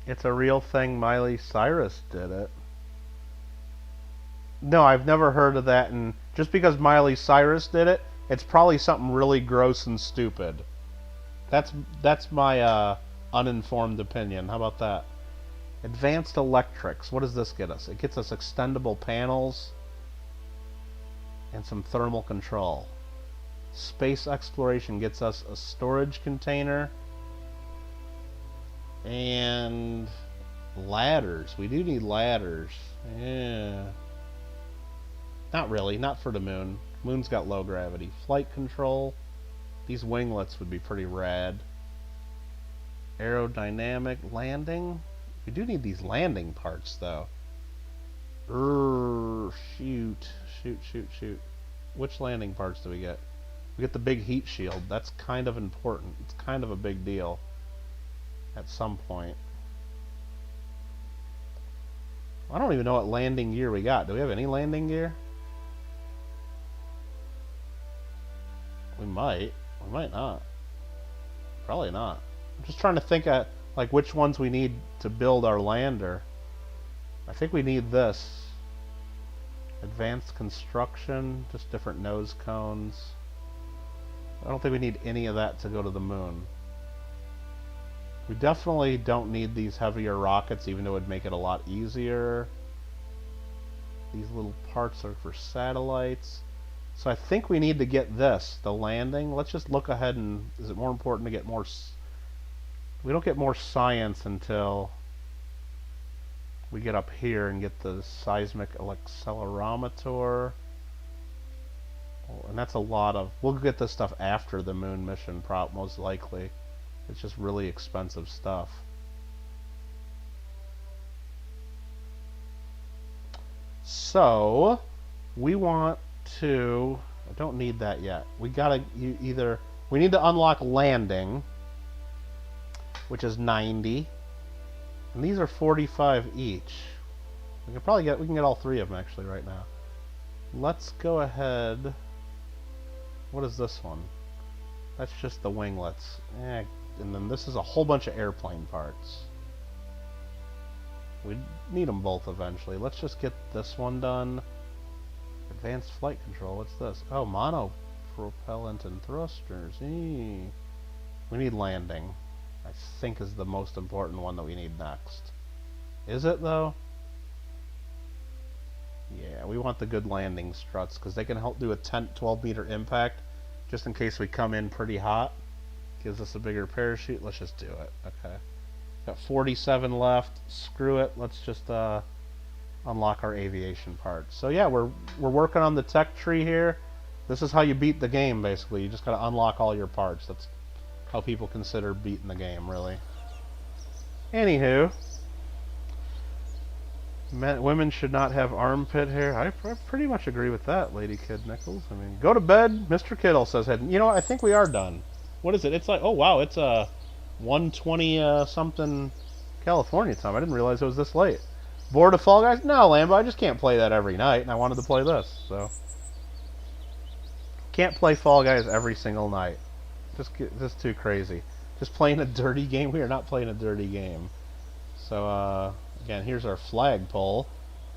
It's a real thing. Miley Cyrus did it. No, I've never heard of that. And just because Miley Cyrus did it, it's probably something really gross and stupid. That's my uninformed opinion. How about that? Advanced electrics. What does this get us? It gets us extendable panels and some thermal control. Space exploration gets us a storage container and ladders. We do need ladders. Yeah. Not really. Not for the moon. Moon's got low gravity. Flight control. These winglets would be pretty rad. Aerodynamic landing. We do need these landing parts, though. Shoot. Which landing parts do we get? We get the big heat shield. That's kind of important. It's kind of a big deal at some point. I don't even know what landing gear we got. Do we have any landing gear? We might. We might not. Probably not. I'm just trying to think of like which ones we need to build our lander. I think we need this. Advanced construction, just different nose cones. I don't think we need any of that to go to the moon. We definitely don't need these heavier rockets, even though it would make it a lot easier. These little parts are for satellites. So I think we need to get this, the landing. Let's just look ahead and... Is it more important to get more... We don't get more science until we get up here and get the seismic accelerometer. And that's a lot of... We'll get this stuff after the moon mission, most likely. It's just really expensive stuff. So, we want to... I don't need that yet. We gotta either... We need to unlock landing, which is 90. And these are 45 each. We can probably get... We can get all 3 of them, actually, right now. Let's go ahead... What is this one? That's just the winglets. And then this is a whole bunch of airplane parts. We need them both eventually. Let's just get this one done. Advanced flight control. What's this? Oh, monopropellant and thrusters. We need landing. I think is the most important one that we need next. Is it, though? Yeah, we want the good landing struts because they can help do a 12 meter impact just in case we come in pretty hot. Gives us a bigger parachute. Let's just do it. Okay. Got 47 left. Screw it. Let's just unlock our aviation parts. So yeah, we're working on the tech tree here. This is how you beat the game, basically. You just gotta unlock all your parts. That's how people consider beating the game, really. Anywho, women should not have armpit hair. I pretty much agree with that, Lady Kid Nichols. I mean, go to bed, Mr. Kittle says. You know what? I think we are done. What is it? It's like, oh wow, it's 1:20 something California time. I didn't realize it was this late. Bored of Fall Guys? No, Lambo, I just can't play that every night, and I wanted to play this, so. Can't play Fall Guys every single night. Just too crazy. Just playing a dirty game? We are not playing a dirty game. So, again, here's our flagpole.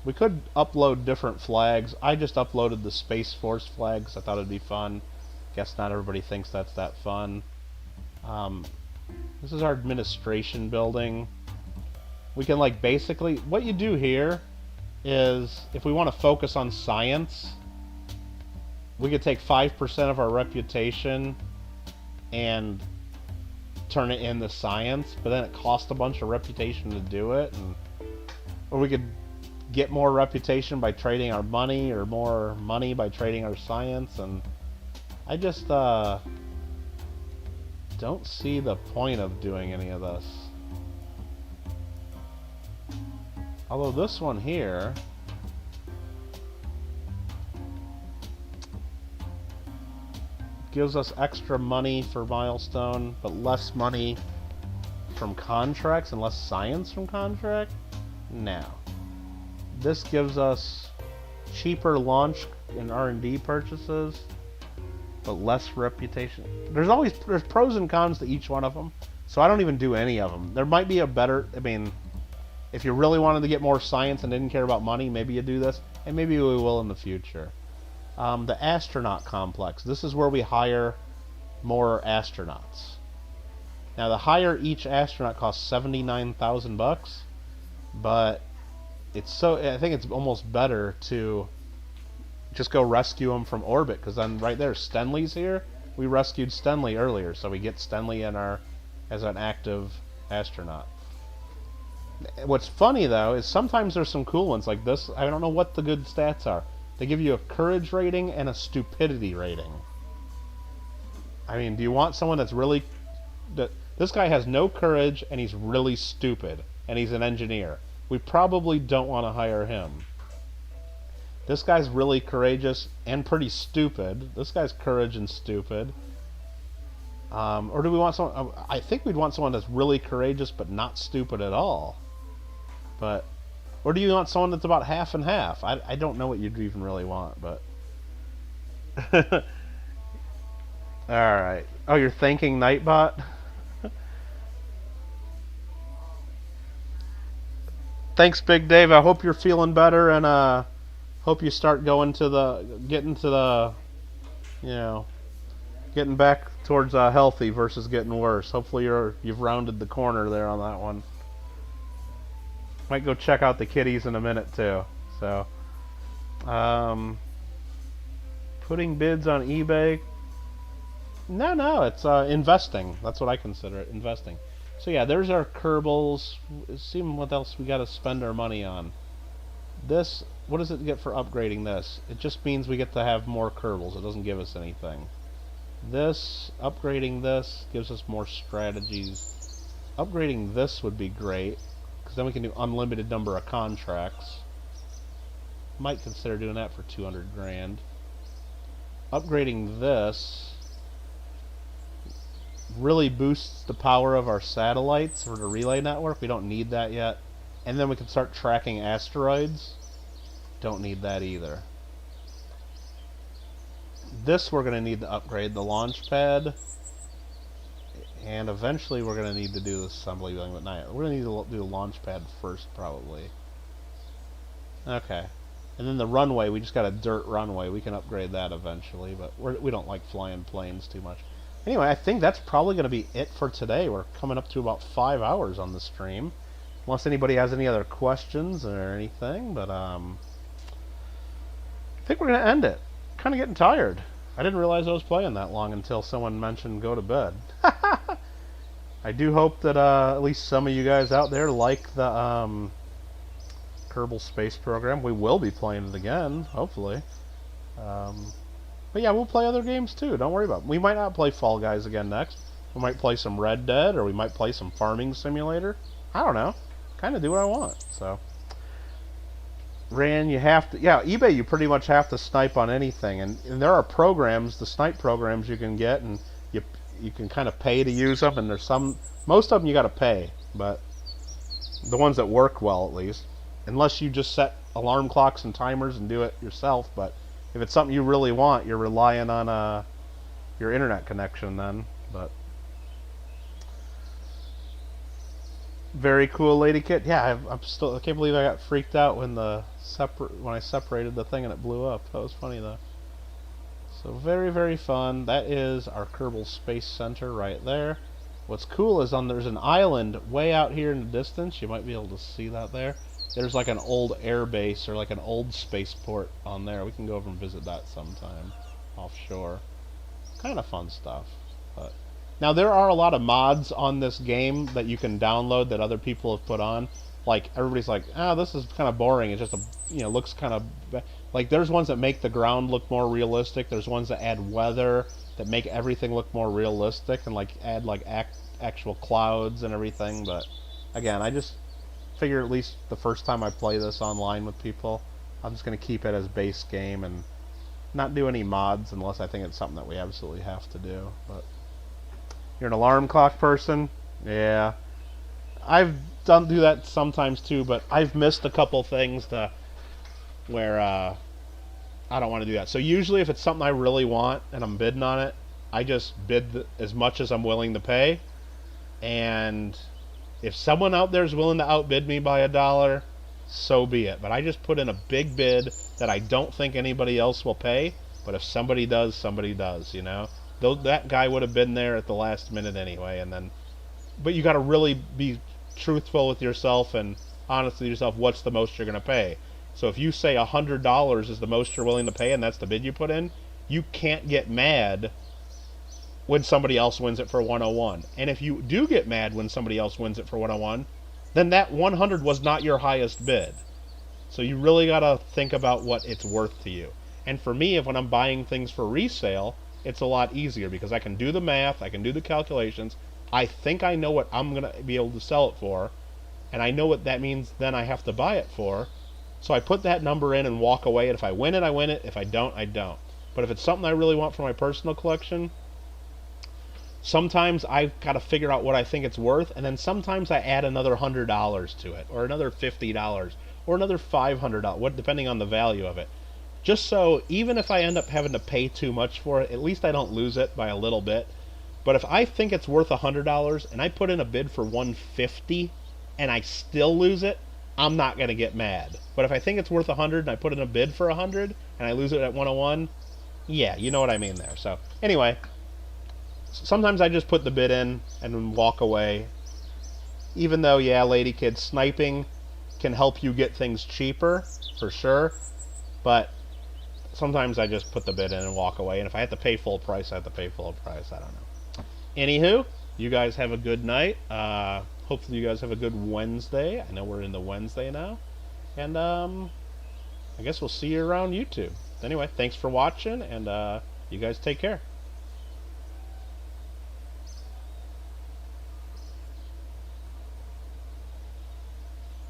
We could upload different flags. I just uploaded the Space Force flags. I thought it'd be fun. Guess not everybody thinks that's that fun. This is our administration building. we can like basically, what you do here is if we want to focus on science, we could take 5% of our reputation and turn it into science, but then it costs a bunch of reputation to do it, or we could get more reputation by trading our money, or more money by trading our science, and I just don't see the point of doing any of this. Although this one here gives us extra money for milestone, but less money from contracts and less science from contract? No. This gives us cheaper launch and R&D purchases, but less reputation. There's pros and cons to each one of them, so I don't even do any of them. There might be a better, I mean, if you really wanted to get more science and didn't care about money, maybe you do this, and maybe we will in the future. The astronaut complex. This is where we hire more astronauts. Now, the hire each astronaut costs 79,000 bucks, but I think it's almost better to just go rescue them from orbit, because then right there, Stenley's here. We rescued Stenley earlier, so we get Stenley in as an active astronaut. What's funny though is sometimes there's some cool ones like this. I don't know what the good stats are. They give you a courage rating and a stupidity rating. I mean, do you want someone that's really... This guy has no courage and he's really stupid, and he's an engineer. We probably don't want to hire him. This guy's really courageous and pretty stupid. This guy's courage and stupid. Or do we want someone... I think we'd want someone that's really courageous but not stupid at all. But... Or do you want someone that's about half and half? I don't know what you'd even really want, but... Alright. Oh, you're thanking Nightbot? Thanks, Big Dave. I hope you're feeling better, and hope you start getting to the, you know, getting back towards healthy versus getting worse. Hopefully you've rounded the corner there on that one. Might go check out the kitties in a minute too. So, putting bids on eBay. No, it's investing. That's what I consider it, investing. So yeah, there's our Kerbals. See what else we got to spend our money on. This, what does it get for upgrading this? It just means we get to have more Kerbals. It doesn't give us anything. This, upgrading this, gives us more strategies. Upgrading this would be great, because then we can do unlimited number of contracts. Might consider doing that for 200 grand. Upgrading this really boosts the power of our satellites for the relay network. We don't need that yet. And then we can start tracking asteroids. Don't need that either. This we're going to need to upgrade the launch pad. And eventually we're going to need to do the assembly building, but not yet. We're going to need to do the launch pad first, probably. Okay. And then the runway, we just got a dirt runway. We can upgrade that eventually, but we don't like flying planes too much. Anyway, I think that's probably going to be it for today. We're coming up to about 5 hours on the stream. Unless anybody has any other questions or anything, but I think we're going to end it. Kind of getting tired. I didn't realize I was playing that long until someone mentioned go to bed. I do hope that at least some of you guys out there like the Kerbal Space Program. We will be playing it again, hopefully. But yeah, we'll play other games too. Don't worry about it. We might not play Fall Guys again next. We might play some Red Dead, or we might play some Farming Simulator. I don't know. Kind of do what I want. So, Ran, you have to... Yeah, eBay, you pretty much have to snipe on anything. And there are programs, the snipe programs you can get, and you can kind of pay to use them. And there's some... Most of them you got to pay, but the ones that work well, at least. Unless you just set alarm clocks and timers and do it yourself, but... If it's something you really want, you're relying on your internet connection then. But very cool, Lady Kit. Yeah, I can't believe I got freaked out when I separated the thing and it blew up. That was funny though. So very, very fun. That is our Kerbal Space Center right there. What's cool is there's an island way out here in the distance. You might be able to see that there. There's like an old air base or like an old spaceport on there. We can go over and visit that sometime offshore. Kind of fun stuff. But now there are a lot of mods on this game that you can download that other people have put on. Like everybody's like, this is kind of boring. It's just looks kind of like there's ones that make the ground look more realistic. There's ones that add weather that make everything look more realistic and like add like actual clouds and everything. But again, I just figure at least the first time I play this online with people, I'm just going to keep it as base game and not do any mods unless I think it's something that we absolutely have to do. But you're an alarm clock person? Yeah. I've do that sometimes too, but I've missed a couple things where I don't want to do that. So usually if it's something I really want and I'm bidding on it, I just bid as much as I'm willing to pay. And if someone out there is willing to outbid me by $1, so be it. But I just put in a big bid that I don't think anybody else will pay. But if somebody does, somebody does, Though that guy would have been there at the last minute anyway. But you got to really be truthful with yourself and honest with yourself. What's the most you're going to pay? So if you say $100 is the most you're willing to pay and that's the bid you put in, you can't get mad when somebody else wins it for 101. And if you do get mad when somebody else wins it for 101, then that 100 was not your highest bid. So you really got to think about what it's worth to you. And for me, when I'm buying things for resale, it's a lot easier because I can do the math, I can do the calculations. I think I know what I'm going to be able to sell it for, and I know what that means then I have to buy it for. So I put that number in and walk away, and if I win it, I win it. If I don't, I don't. But if it's something I really want for my personal collection, sometimes I've got to figure out what I think it's worth, and then sometimes I add another $100 to it, or another $50, or another $500, depending on the value of it. Just so, even if I end up having to pay too much for it, at least I don't lose it by a little bit. But if I think it's worth $100 and I put in a bid for $150 and I still lose it, I'm not going to get mad. But if I think it's worth $100 and I put in a bid for $100 and I lose it at 101, yeah, you know what I mean there. So anyway, sometimes I just put the bid in and walk away. Even though, yeah, lady kid, sniping can help you get things cheaper, for sure. But sometimes I just put the bid in and walk away. And if I have to pay full price, I have to pay full price. I don't know. Anywho, you guys have a good night. Hopefully you guys have a good Wednesday. I know we're in the Wednesday now. And I guess we'll see you around YouTube. Anyway, thanks for watching, and you guys take care.